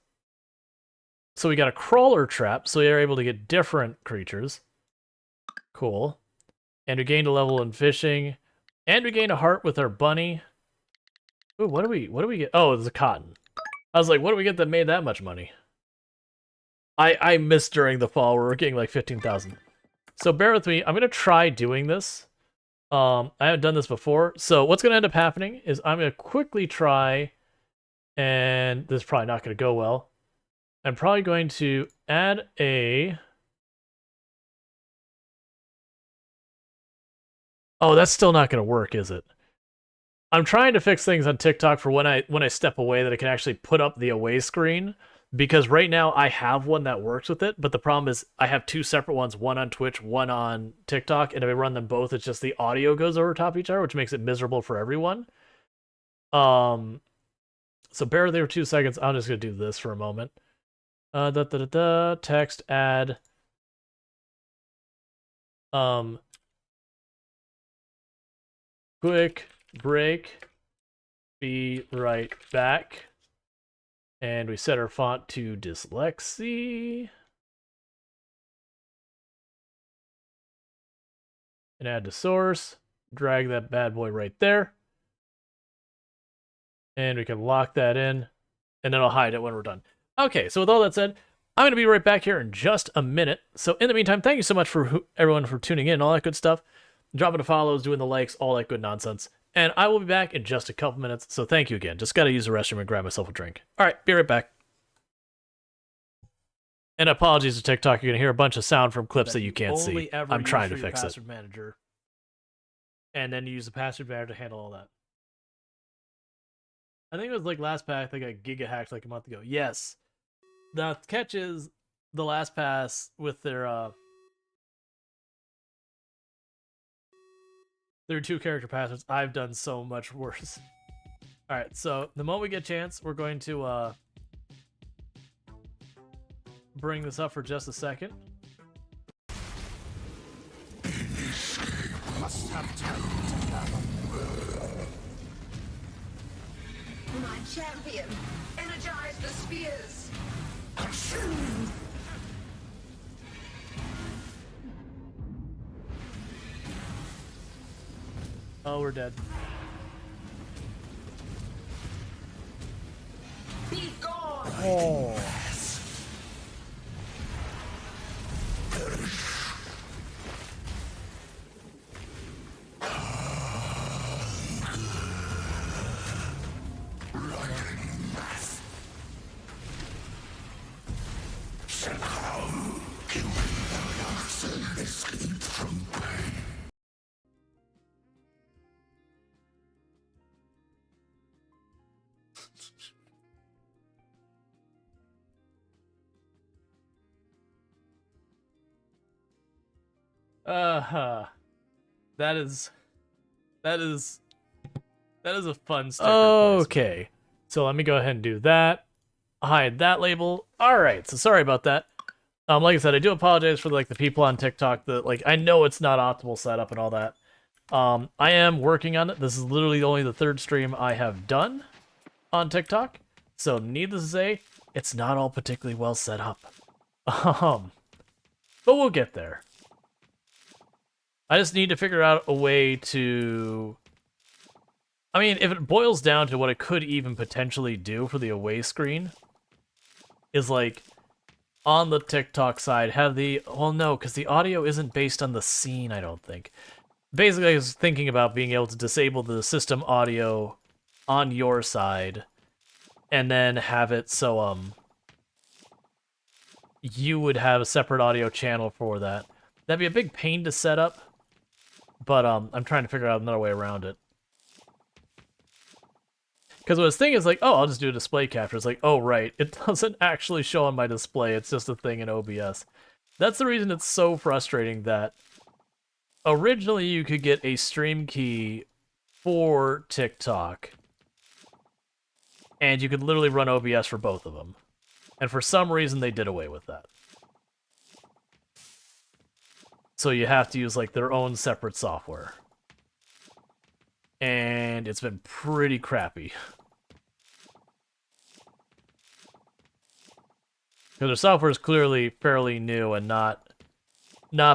So we got a crawler trap, so we are able to get different creatures. Cool. And we gained a level in fishing. And we gained a heart with our bunny. Ooh, what do we get? Oh, it's a cotton. I was like, what do we get that made that much money? I missed during the fall. We're getting like 15,000. So bear with me. I'm gonna try doing this. I haven't done this before. So what's gonna end up happening is I'm gonna quickly try, and this is probably not gonna go well. I'm probably going to add a. Oh, that's still not gonna work, is it? I'm trying to fix things on TikTok for when I step away that I can actually put up the away screen, because right now I have one that works with it, but the problem is I have two separate ones, one on Twitch, one on TikTok, and if I run them both, it's just the audio goes over top each other, which makes it miserable for everyone. So bear there 2 seconds. I'm just gonna do this for a moment. Text add. Quick break. Be right back. And we set our font to dyslexia. And add to source. Drag that bad boy right there. And we can lock that in. And then I'll hide it when we're done. Okay, so with all that said, I'm going to be right back here in just a minute. So in the meantime, thank you so much for everyone for tuning in, all that good stuff. Dropping the follows, doing the likes, all that good nonsense. And I will be back in just a couple minutes. So thank you again. Just got to use the restroom and grab myself a drink. All right, be right back. And apologies to TikTok. You're going to hear a bunch of sound from clips that you can't see. I'm trying to fix it. Manager. And then use the password manager to handle all that. I think it was like last pack they got giga hacked like a month ago. Yes. The catch is the LastPass with their 2-character passwords. I've done so much worse. All right, so the moment we get a chance, we're going to bring this up for just a second. Must have time to fathom. My champion, energize the spears. Consume. Oh, we're dead. Be gone. Oh. That is a fun sticker. Okay, so let me go ahead and do that. Hide that label. All right, so sorry about that. Like I said, I do apologize for like the people on TikTok that like I know it's not optimal setup and all that. I am working on it. This is literally only the 3rd stream I have done on TikTok, so needless to say, it's not all particularly well set up. But we'll get there. I just need to figure out a way to... I mean, if it boils down to what it could even potentially do for the away screen, is like, on the TikTok side, have the... Well, no, because the audio isn't based on the scene, I don't think. Basically, I was thinking about being able to disable the system audio on your side, and then have it so, you would have a separate audio channel for that. That'd be a big pain to set up, but I'm trying to figure out another way around it. Because what I was thinking is like, oh, I'll just do a display capture. It's like, oh, right, it doesn't actually show on my display. It's just a thing in OBS. That's the reason it's so frustrating that originally you could get a stream key for TikTok, and you could literally run OBS for both of them. And for some reason, they did away with that. So you have to use like their own separate software. And it's been pretty crappy. Because their software is clearly fairly new and not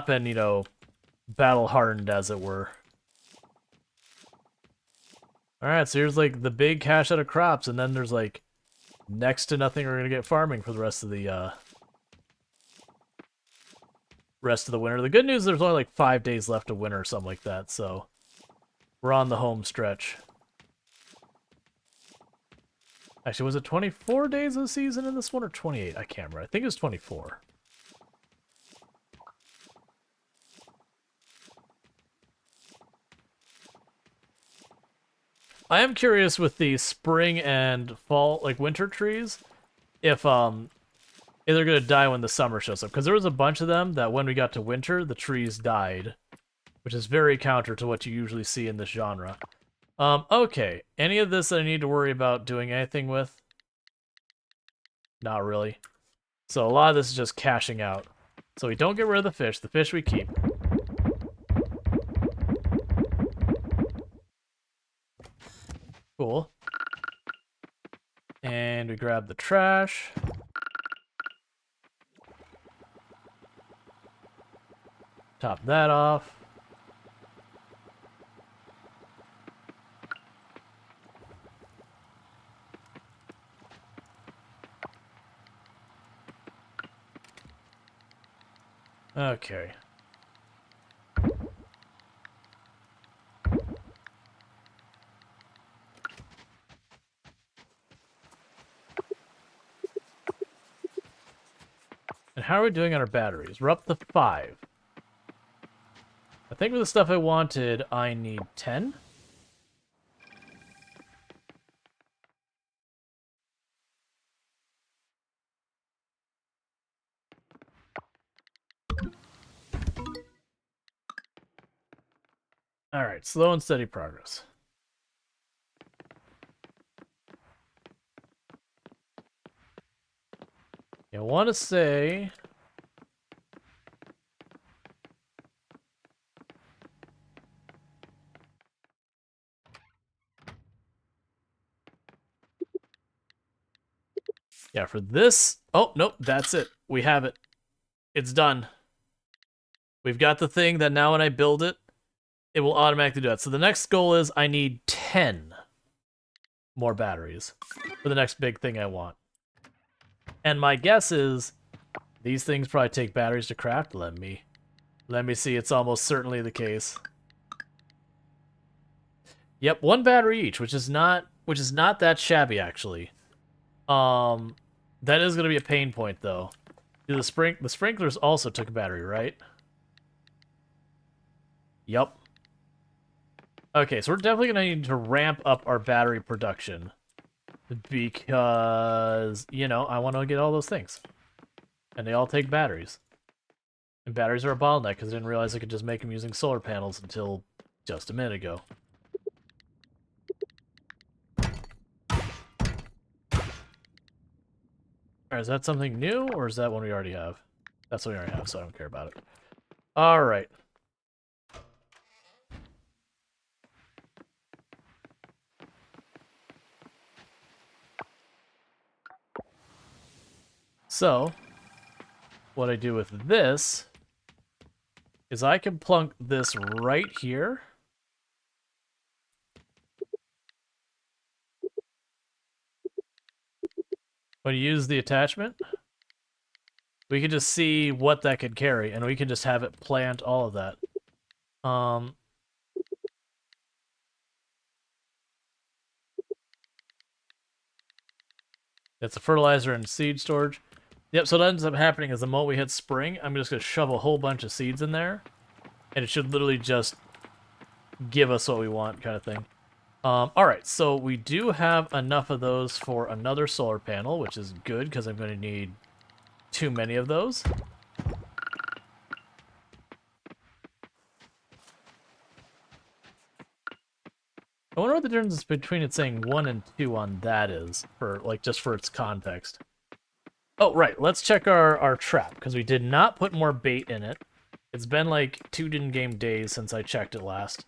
been, you know, battle hardened, as it were. Alright, so here's like the big cash out of crops, and then there's like next to nothing we're gonna get farming for the rest of the rest of the winter. The good news is there's only like 5 days left of winter or something like that, so we're on the home stretch. Actually, was it 24 days of the season in this one or 28? I can't remember. I think it was 24. I am curious with the spring and fall, like winter trees, if they're gonna die when the summer shows up. Because there was a bunch of them that when we got to winter, the trees died, which is very counter to what you usually see in this genre. Okay. Any of this that I need to worry about doing anything with? Not really. So a lot of this is just cashing out. So we don't get rid of the fish. The fish we keep. Cool. And we grab the trash. Top that off. Okay. And how are we doing on our batteries? We're up to 5. I think for the stuff I wanted, I need 10. Alright, slow and steady progress. I want to say... Yeah, for this... Oh, nope, that's it. We have it. It's done. We've got the thing that now when I build it, it will automatically do that. So the next goal is I need 10 more batteries for the next big thing I want. And my guess is these things probably take batteries to craft. Let me see. It's almost certainly the case. Yep, 1 battery each, which is not that shabby actually. That is going to be a pain point though. The sprinklers also took a battery, right? Yep. Okay, so we're definitely going to need to ramp up our battery production. Because, you know, I want to get all those things. And they all take batteries. And batteries are a bottleneck, because I didn't realize I could just make them using solar panels until just a minute ago. Alright, is that something new, or is that one we already have? That's what we already have, so I don't care about it. Alright. So, what I do with this is I can plunk this right here. When you use the attachment, we can just see what that could carry, and we can just have it plant all of that. It's a fertilizer and seed storage. Yep, so what ends up happening is the moment we hit spring, I'm just going to shove a whole bunch of seeds in there, and it should literally just give us what we want, kind of thing. Alright, so we do have enough of those for another solar panel, which is good, because I'm going to need too many of those. I wonder what the difference between it saying 1 and 2 on that is, for like just for its context. Oh, right, let's check our trap, because we did not put more bait in it. It's been like 2 in-game days since I checked it last.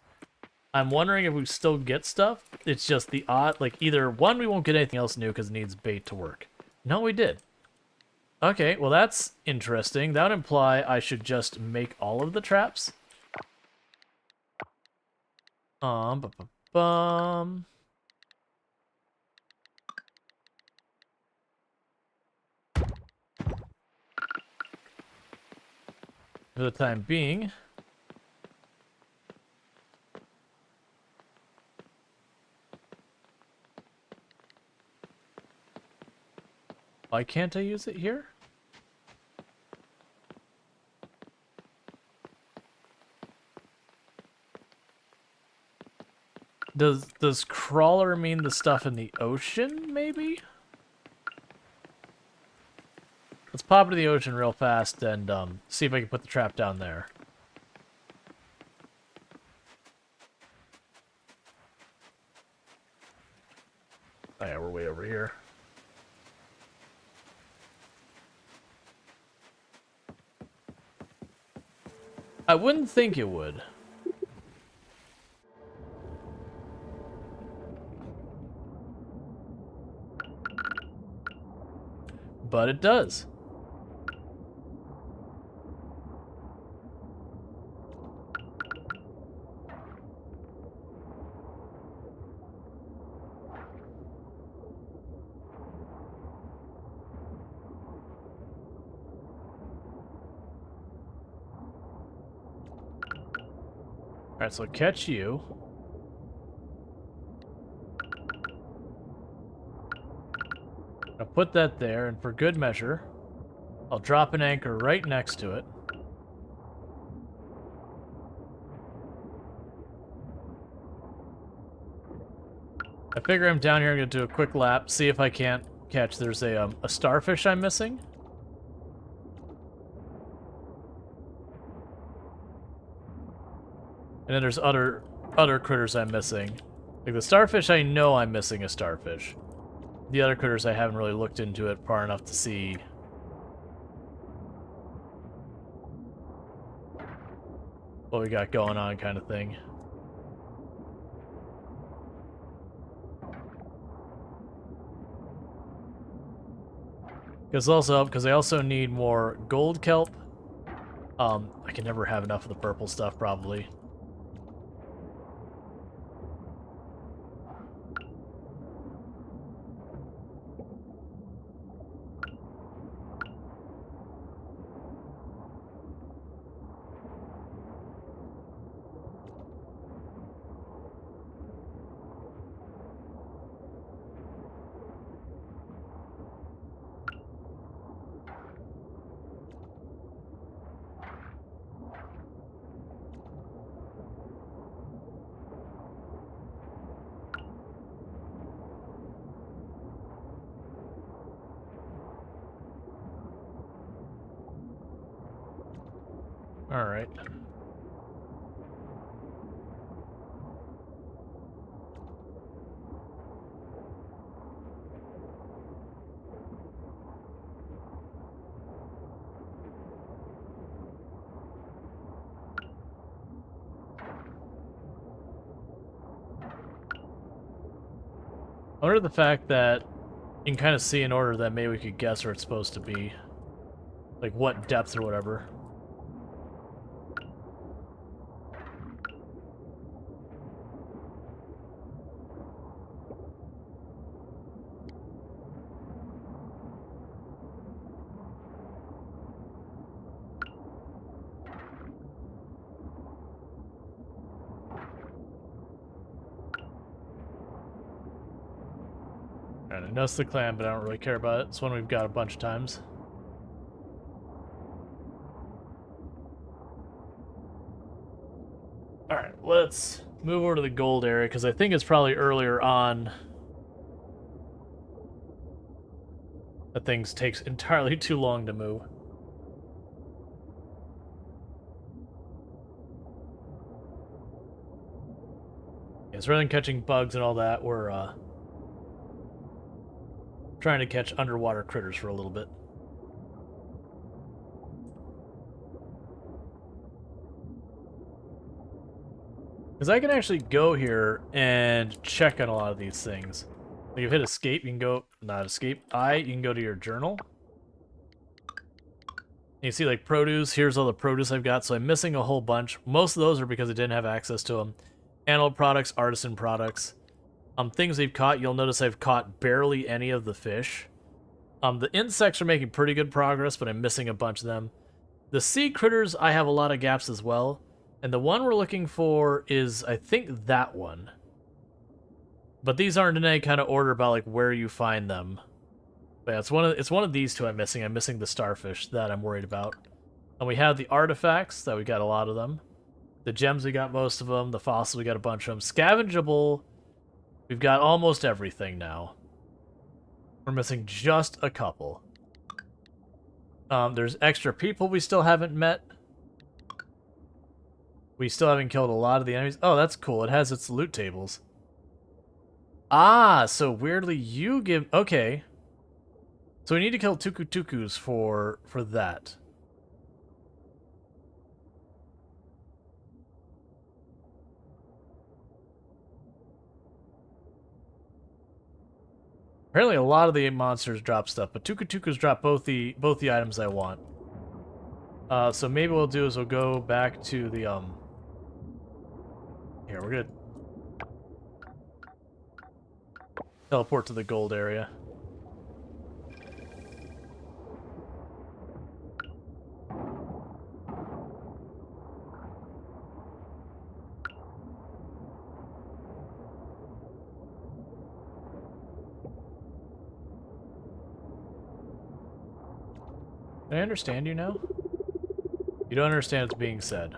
I'm wondering if we still get stuff. It's just the odd, like either 1, we won't get anything else new because it needs bait to work. No, we did. Okay, well that's interesting. That would imply I should just make all of the traps. Bum. For the time being. Why can't I use it here? Does crawler mean the stuff in the ocean, maybe? Let's pop into the ocean real fast and see if I can put the trap down there. Oh yeah, we're way over here. I wouldn't think it would. But it does. Alright, so catch you. I'll put that there, and for good measure, I'll drop an anchor right next to it. I figure I'm down here, I'm gonna do a quick lap, see if I can't catch. There's a starfish I'm missing. And then there's other critters I'm missing. Like the starfish, I know I'm missing a starfish. The other critters, I haven't really looked into it far enough to see what we got going on, kind of thing. Because I also need more gold kelp. I can never have enough of the purple stuff, probably. All right. I wonder the fact that you can kind of see in order that maybe we could guess where it's supposed to be. Like what depth or whatever. Alright, I know it's the clan, but I don't really care about it. It's one we've got a bunch of times. Alright, let's move over to the gold area, because I think it's probably earlier on that things takes entirely too long to move. Yeah, so rather than catching bugs and all that, we're trying to catch underwater critters for a little bit. Because I can actually go here and check on a lot of these things. Like, if you hit escape, you can go, not escape, you can go to your journal. And you see, like, produce, here's all the produce I've got, so I'm missing a whole bunch. Most of those are because I didn't have access to them. Animal products, artisan products. Things we've caught, you'll notice I've caught barely any of the fish. The insects are making pretty good progress, but I'm missing a bunch of them. The sea critters, I have a lot of gaps as well. And the one we're looking for is, I think, that one. But these aren't in any kind of order about like where you find them. But yeah, it's one of these two I'm missing. I'm missing the starfish that I'm worried about. And we have the artifacts, that we got a lot of them. The gems, we got most of them. The fossils, we got a bunch of them. Scavengeable, we've got almost everything now. We're missing just a couple. There's extra people we still haven't met. We still haven't killed a lot of the enemies. Oh, that's cool. It has its loot tables. Ah, so weirdly you give... Okay. So we need to kill tukus for that. Apparently a lot of the monsters drop stuff, but tukus drop both the items I want. So maybe what we'll do is we'll go back to the Here, we're good. Teleport to the gold area. Can I understand you now? You don't understand what's being said.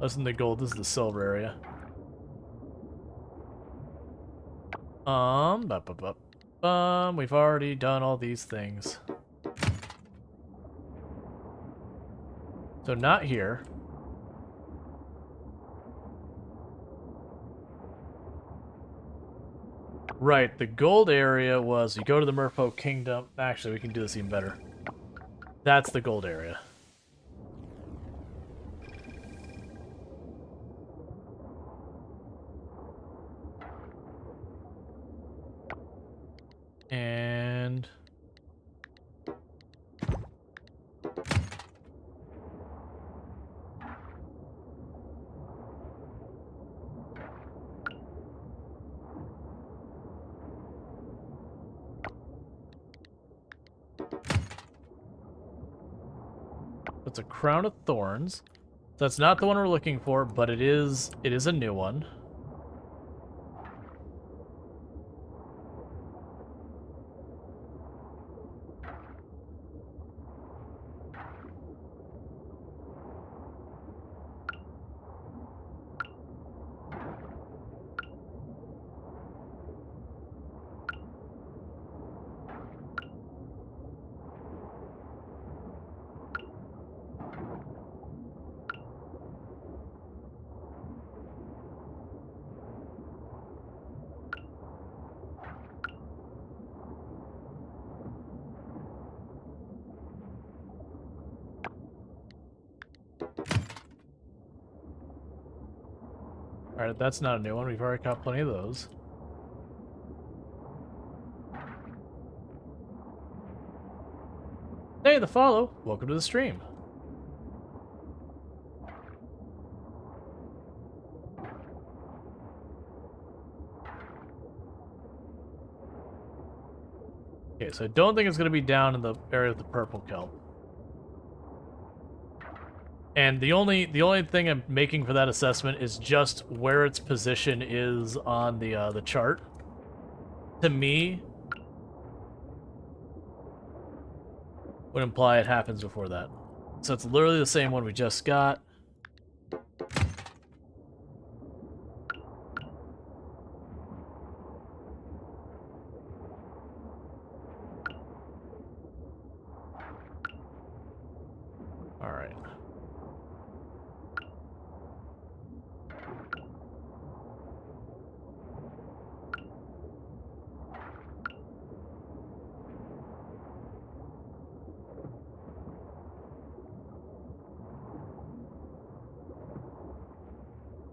Listen to gold, this is the silver area. We've already done all these things. So not here. Right, the gold area was, you go to the Merfolk Kingdom. Actually, we can do this even better. That's the gold area. And... It's a crown of thorns. That's not the one we're looking for, but it is a new one. Alright, that's not a new one. We've already got plenty of those. Hey, the follow. Welcome to the stream. Okay, so I don't think it's going to be down in the area of the purple kelp. And the only thing I'm making for that assessment is just where its position is on the chart. To me, would imply it happens before that. So it's literally the same one we just got. All right.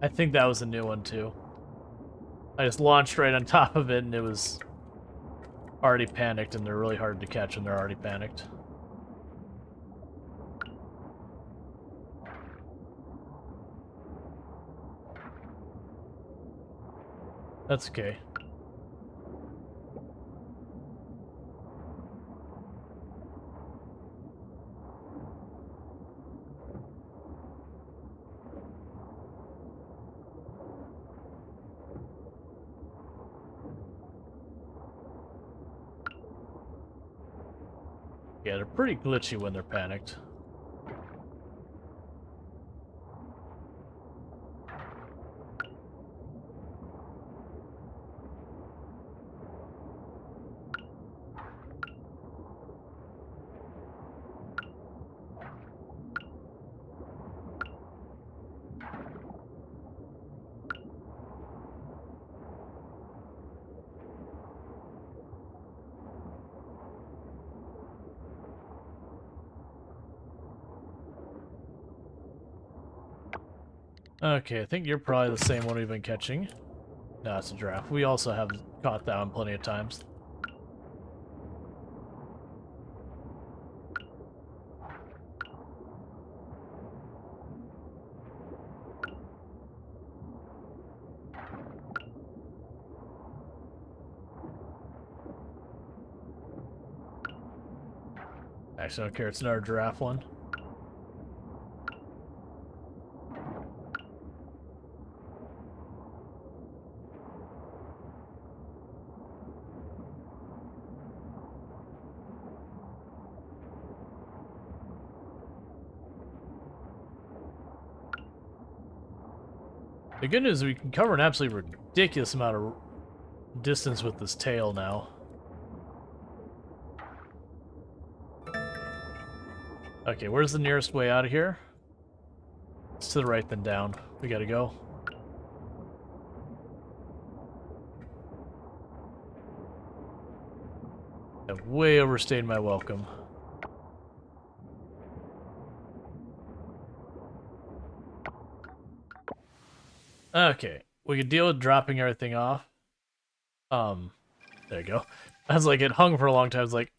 I think that was a new one too. I just launched right on top of it and it was already panicked, and they're really hard to catch when they're already panicked. That's okay. Yeah, they're pretty glitchy when they're panicked. Okay, I think you're probably the same one we've been catching. No, it's a giraffe. We also have caught that one plenty of times. Actually, I don't care. It's another giraffe one. The good news is we can cover an absolutely ridiculous amount of distance with this tail now. Okay, where's the nearest way out of here? It's to the right, then down. We gotta go. I've way overstayed my welcome. Okay, we could deal with dropping everything off. There you go. I was like, it hung for a long time. I was like,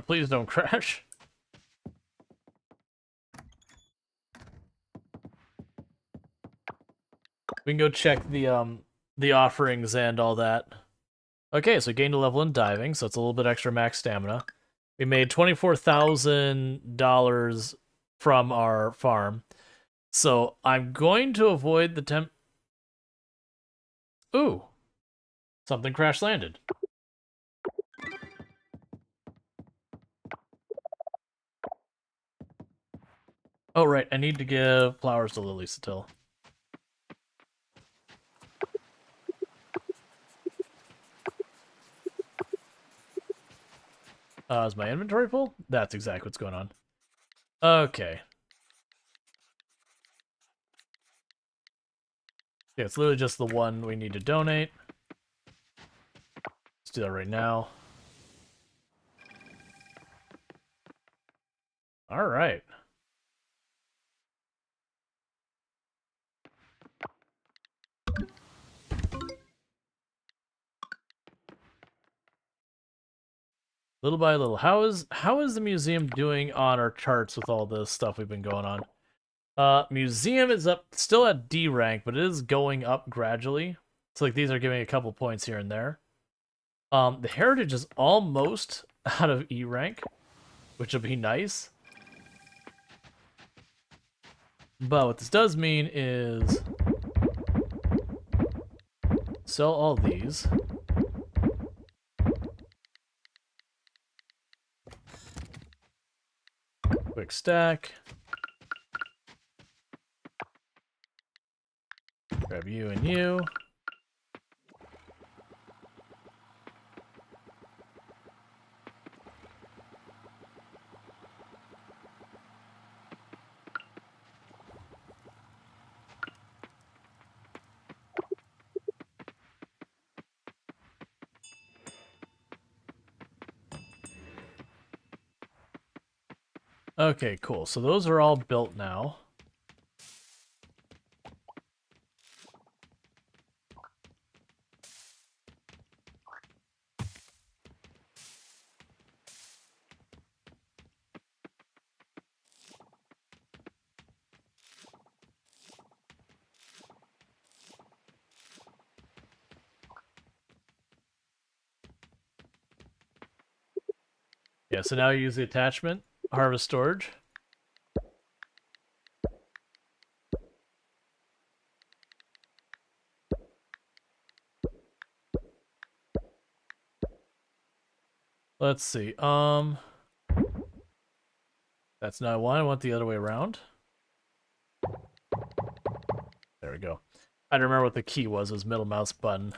please don't crash. We can go check the offerings and all that. Okay, so gained a level in diving, so it's a little bit extra max stamina. We made $24,000 from our farm. So I'm going to avoid the Ooh. Something crash landed. Oh, right. I need to give flowers to Lily still. Is my inventory full? That's exactly what's going on. Okay. Yeah, it's literally just the one we need to donate. Let's do that right now. All right. Little by little. How is the museum doing on our charts with all this stuff we've been going on? Museum is up still at D rank, but it is going up gradually. So like these are giving a couple points here and there. The heritage is almost out of E rank, which will be nice. But what this does mean is sell all these. Quick stack. Grab you and you. Okay, cool. So those are all built now. Yeah, so now you use the attachment, harvest storage. Let's see. That's not one. I want the other way around. There we go. I don't remember what the key was. It was middle mouse button.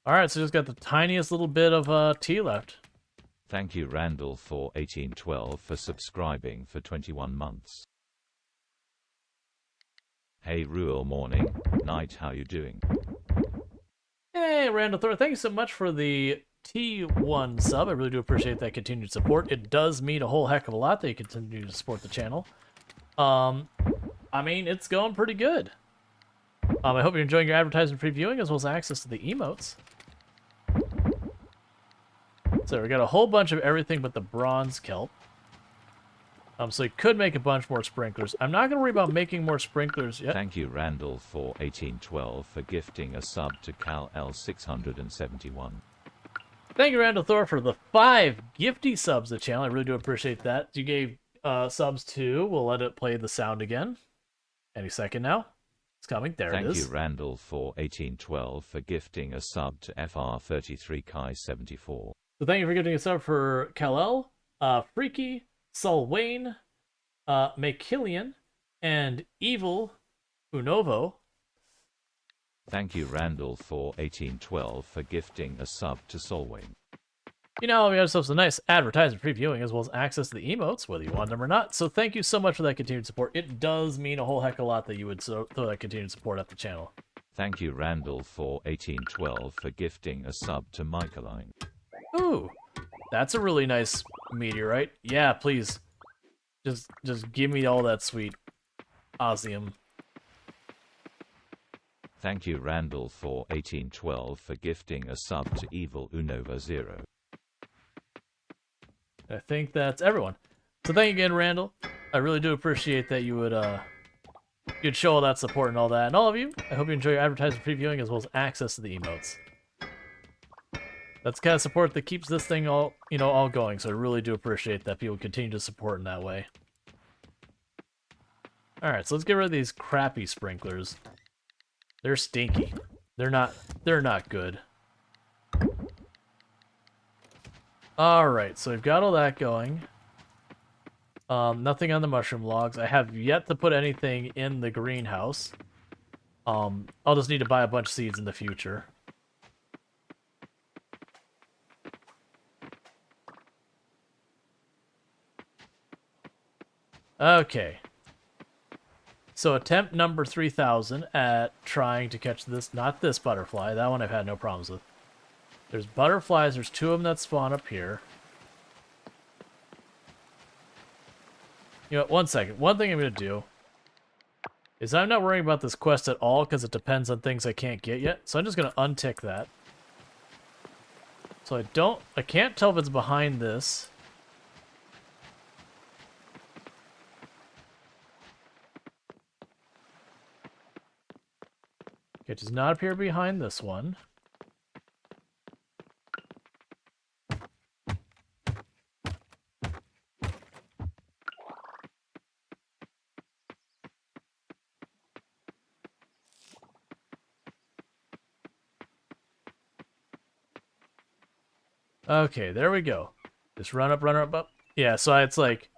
Alright, so just got the tiniest little bit of tea left. Thank you Randall for 1812 for subscribing for 21 months. Hey Rual, morning, night, how you doing? Hey, Randall Thor, thank you so much for the T1 sub. I really do appreciate that continued support. It does mean a whole heck of a lot that you continue to support the channel. I mean, it's going pretty good. I hope you're enjoying your advertisement free viewing as well as access to the emotes. So we got a whole bunch of everything but the bronze kelp. So you could make a bunch more sprinklers. I'm not going to worry about making more sprinklers yet. Thank you Randall for 1812 for gifting a sub to Cal L671. Thank you, Randall Thor, for the 5 gifty subs to the channel. I really do appreciate that. You gave subs to. We'll let it play the sound again. Any second now. It's coming. There it is. Thank you Randall for 1812 for gifting a sub to FR33 Kai 74. So thank you for giving a sub for Kal-El, Freaky, Solwayne, Makillian, and Evil Unovo. Thank you Randall for 1812 for gifting a sub to Solwayne. You know, we have ourselves a nice advertisement previewing as well as access to the emotes, whether you want them or not. So thank you so much for that continued support. It does mean a whole heck of a lot that you would throw that continued support at the channel. Thank you Randall for 1812 for gifting a sub to Michaeline. Ooh, that's a really nice meteorite. Yeah, please. Just give me all that sweet osmium. Thank you Randall for 1812 for gifting a sub to Evil Unova 0. I think that's everyone. So thank you again, Randall. I really do appreciate that you would you'd show all that support and all that. And all of you, I hope you enjoy your advertising previewing as well as access to the emotes. That's the kind of support that keeps this thing all going. So I really do appreciate that people continue to support in that way. All right, so let's get rid of these crappy sprinklers. They're stinky. They're not good. All right, so we've got all that going. Nothing on the mushroom logs. I have yet to put anything in the greenhouse. I'll just need to buy a bunch of seeds in the future. Okay. So attempt number 3000 at trying to catch this, not this butterfly. That one I've had no problems with. There's butterflies. There's 2 of them that spawn up here. You know, one second. One thing I'm going to do is I'm not worrying about this quest at all because it depends on things I can't get yet. So I'm just going to untick that. So I can't tell if it's behind this. It does not appear behind this one. Okay, there we go. Just run up, up. Yeah, so it's like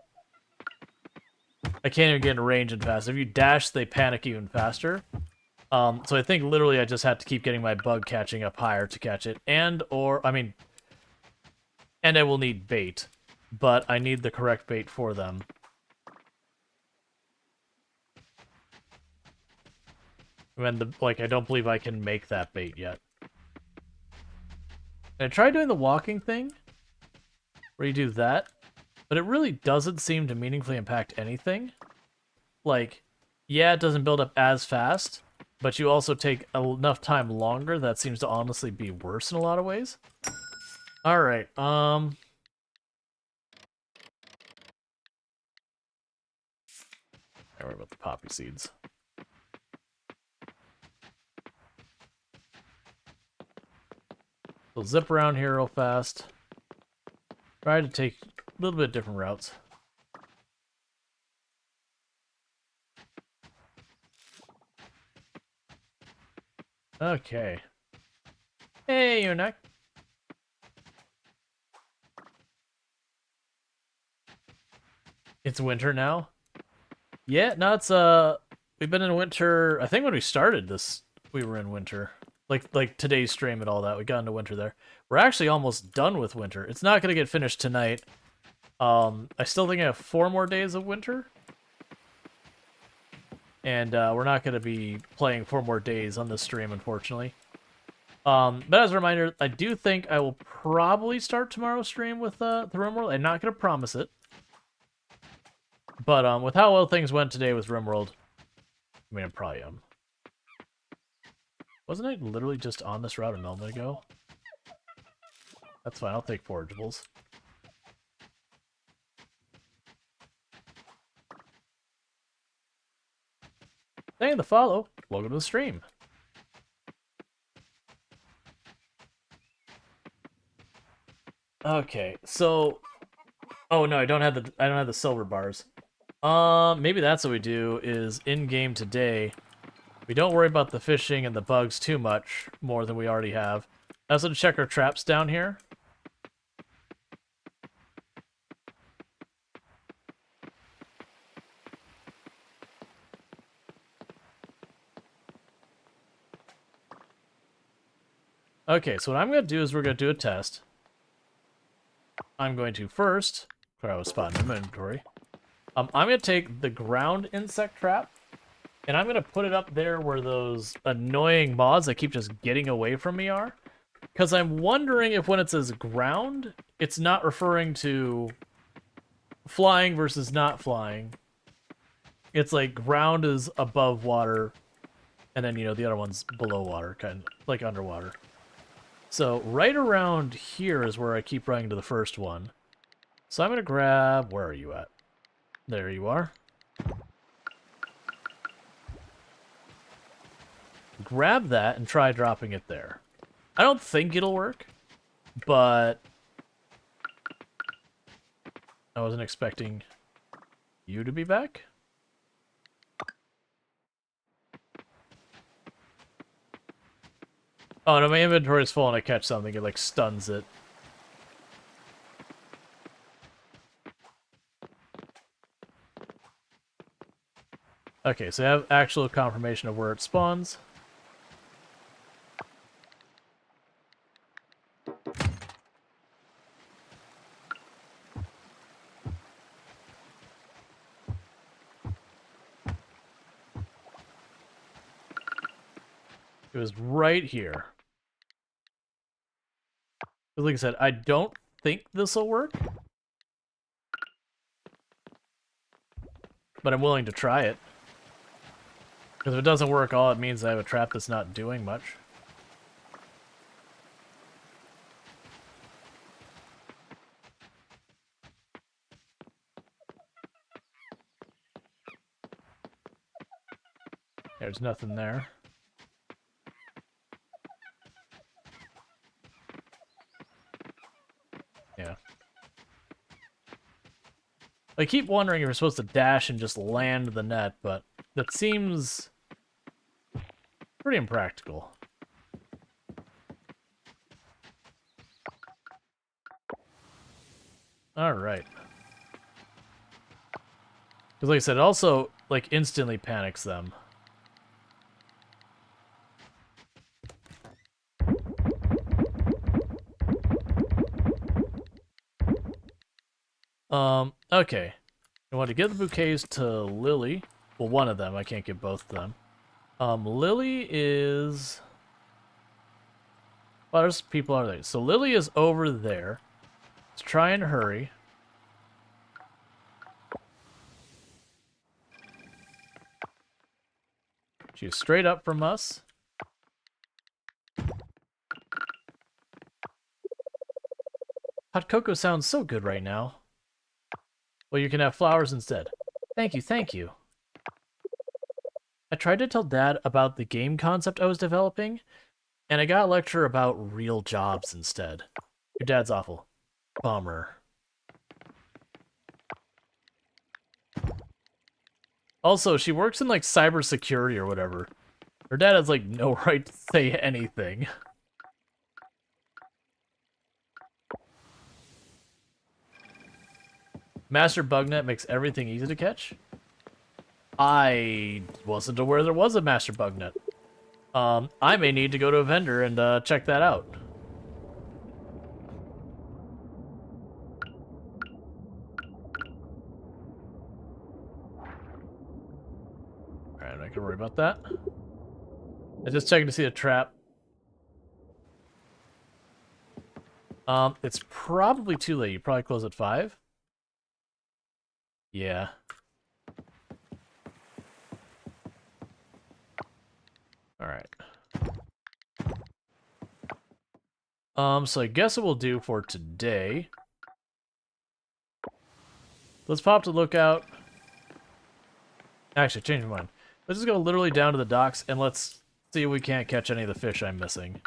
I can't even get in range and fast. If you dash, they panic even faster. So I think literally I just have to keep getting my bug catching up higher to catch it. And I will need bait. But I need the correct bait for them. And I don't believe I can make that bait yet. I tried doing the walking thing, where you do that, but it really doesn't seem to meaningfully impact anything. Yeah, it doesn't build up as fast, but you also take enough time longer that seems to honestly be worse in a lot of ways. Alright, Don't worry about the poppy seeds. We'll zip around here real fast. Try to take a little bit different routes. Okay. Hey, Unak. It's winter now. Yeah, no, it's we've been in winter. I think when we started this, we were in winter. Like today's stream and all that, we got into winter there. We're actually almost done with winter. It's not gonna get finished tonight. I still think I have 4 more days of winter. And we're not gonna be playing 4 more days on this stream, unfortunately. But as a reminder, I do think I will probably start tomorrow's stream with the RimWorld. I'm not gonna promise it. But with how well things went today with RimWorld, I mean, I probably am. Wasn't I literally just on this route a moment ago? That's fine, I'll take forageables. Thank you for the follow. Welcome to the stream. Okay, so oh no, I don't have the silver bars. Maybe that's what we do is in game today. We don't worry about the fishing and the bugs too much more than we already have. I also check our traps down here. Okay, so what I'm going to do is we're going to do a test. I'm going to first clear out a spot in my inventory. I'm going to take the ground insect trap, and I'm going to put it up there where those annoying moths that keep just getting away from me are. Because I'm wondering if when it says ground, it's not referring to flying versus not flying. It's like ground is above water, and then, you know, the other one's below water, kind of like underwater. So right around here is where I keep running to the first one. So I'm going to grab... Where are you at? There you are. Grab that and try dropping it there. I don't think it'll work, but I wasn't expecting you to be back. Oh no, my inventory is full and I catch something, it like stuns it. Okay, so I have actual confirmation of where it spawns. It was right here. Like I said, I don't think this will work. But I'm willing to try it. Because if it doesn't work, all it means I have a trap that's not doing much. There's nothing there. Yeah. I keep wondering if you're supposed to dash and just land the net, but that seems pretty impractical. Alright. Because like I said, it also, like, instantly panics them. Okay. I want to give the bouquets to Lily. Well, one of them. I can't give both of them. Lily is... Well, there's people are there. So Lily is over there. Let's try and hurry. She's straight up from us. Hot cocoa sounds so good right now. Well, you can have flowers instead. Thank you, thank you. I tried to tell Dad about the game concept I was developing, and I got a lecture about real jobs instead. Your dad's awful. Bummer. Also, she works in, like, cybersecurity or whatever. Her dad has, like, no right to say anything. Master Bugnet makes everything easy to catch. I wasn't aware there was a Master Bugnet. I may need to go to a vendor and check that out. Alright, I'm not gonna worry about that. I'm just checking to see a trap. It's probably too late. You probably close at 5. Yeah. Alright. So I guess what we'll do for today. Let's pop to lookout. Actually, change my mind. Let's just go literally down to the docks and let's see if we can't catch any of the fish I'm missing.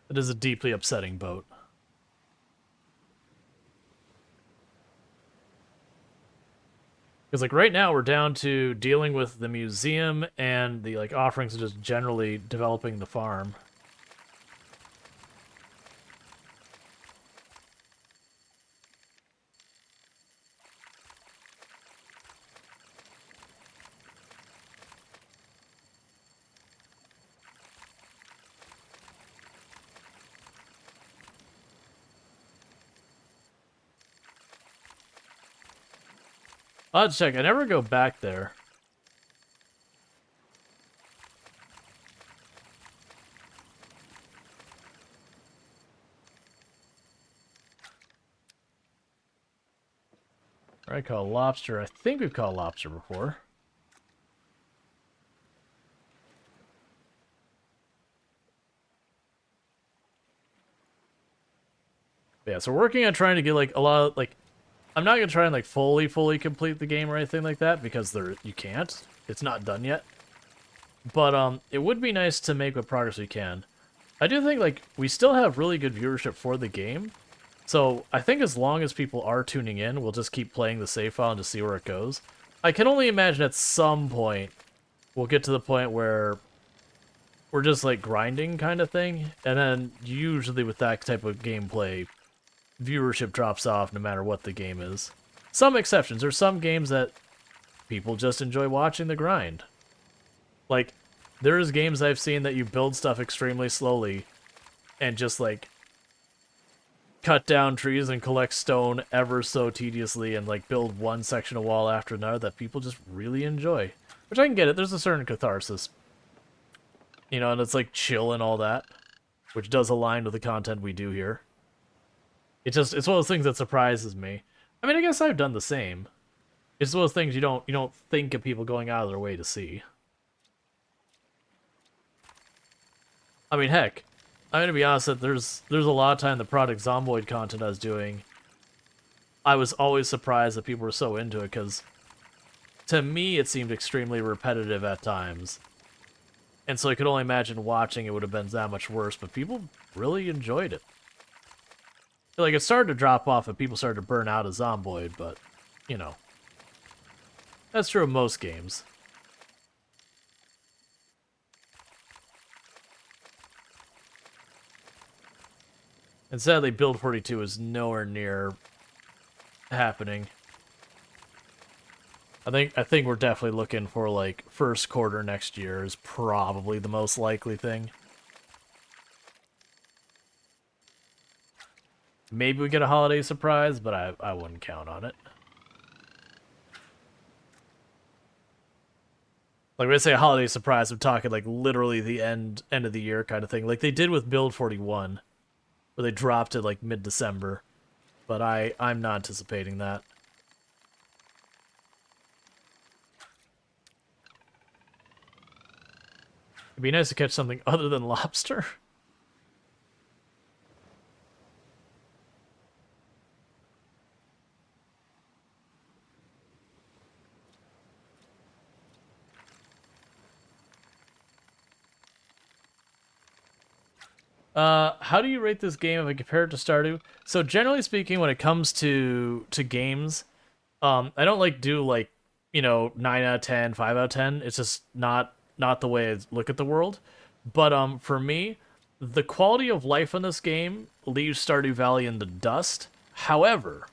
It is a deeply upsetting boat. Because like right now we're down to dealing with the museum and the like offerings of just generally developing the farm. I'll have to check. I never go back there. I call lobster. I think we've caught lobster before. Yeah, so we're working on trying to get like a lot of like I'm not gonna try and like fully complete the game or anything like that because you can't. It's not done yet. But it would be nice to make what progress we can. I do think like we still have really good viewership for the game. So I think as long as people are tuning in, we'll just keep playing the save file and just see where it goes. I can only imagine at some point we'll get to the point where we're just like grinding kind of thing, and then usually with that type of gameplay, viewership drops off no matter what the game is. Some exceptions. There's some games that people just enjoy watching the grind. Like, there's games I've seen that you build stuff extremely slowly and just like cut down trees and collect stone ever so tediously and like build one section of wall after another that people just really enjoy. Which I can get it. There's a certain catharsis. You know, and it's like chill and all that, which does align with the content we do here. It's one of those things that surprises me. I mean, I guess I've done the same. It's one of those things you don't think of people going out of their way to see. I mean, heck, I'm gonna be honest that there's a lot of time the Project Zomboid content I was doing, I was always surprised that people were so into it, because to me it seemed extremely repetitive at times. And so I could only imagine watching it would have been that much worse, but people really enjoyed it. Like, it started to drop off and people started to burn out of Zomboid, but, you know. That's true of most games. And sadly, Build 42 is nowhere near happening. I think we're definitely looking for, like, first quarter next year is probably the most likely thing. Maybe we get a holiday surprise, but I wouldn't count on it. Like, when I say a holiday surprise, I'm talking, like, literally the end of the year kind of thing. Like they did with Build 41, where they dropped it, like, mid-December. But I'm not anticipating that. It'd be nice to catch something other than lobster. How do you rate this game if I compare it to Stardew? So generally speaking, when it comes to games, I don't like do like, you know, 9 out of 10, 5 out of 10. It's just not not the way I look at the world. But for me, the quality of life in this game leaves Stardew Valley in the dust. However,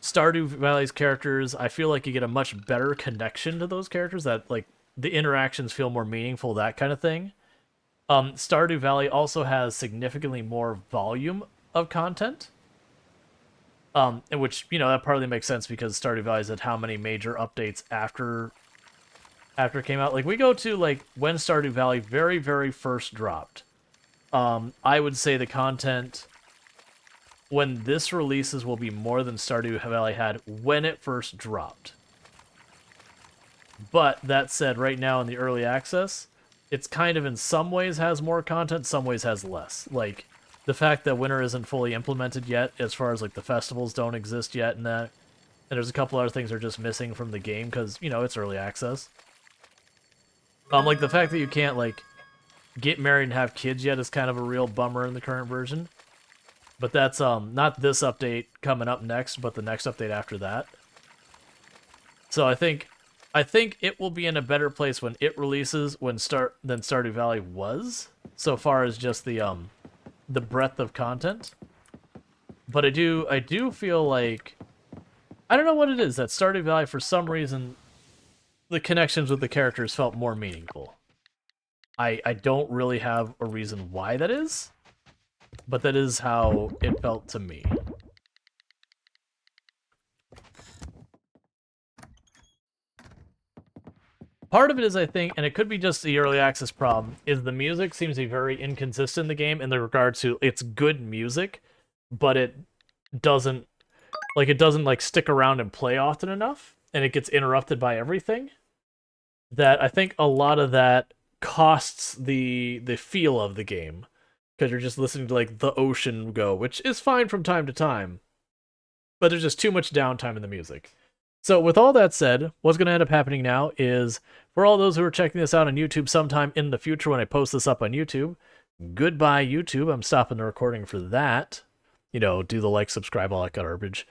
Stardew Valley's characters, I feel like you get a much better connection to those characters, that like the interactions feel more meaningful, that kind of thing. Stardew Valley also has significantly more volume of content. In which, you know, that partly makes sense because Stardew Valley's had how many major updates after it came out. Like, we go to, like, when Stardew Valley very, very first dropped. I would say the content when this releases will be more than Stardew Valley had when it first dropped. But that said, right now in the early access, it's kind of in some ways has more content, some ways has less. Like, the fact that winter isn't fully implemented yet, as far as like the festivals don't exist yet, and there's a couple other things that are just missing from the game because, you know, it's early access. Like the fact that you can't like get married and have kids yet is kind of a real bummer in the current version. But that's not this update coming up next, but the next update after that. So I think it will be in a better place when it releases than Stardew Valley was, so far as just the breadth of content. But I do feel like, I don't know what it is, that Stardew Valley, for some reason, the connections with the characters felt more meaningful. I don't really have a reason why that is, but that is how it felt to me. Part of it is, I think, and it could be just the early access problem, is the music seems to be very inconsistent in the game in the regard to it's good music, but it doesn't stick around and play often enough, and it gets interrupted by everything. That I think a lot of that costs the feel of the game, because you're just listening to like the ocean go, which is fine from time to time, but there's just too much downtime in the music. So with all that said, what's going to end up happening now is, for all those who are checking this out on YouTube sometime in the future when I post this up on YouTube, goodbye YouTube, I'm stopping the recording for that. You know, do the like, subscribe, all that garbage.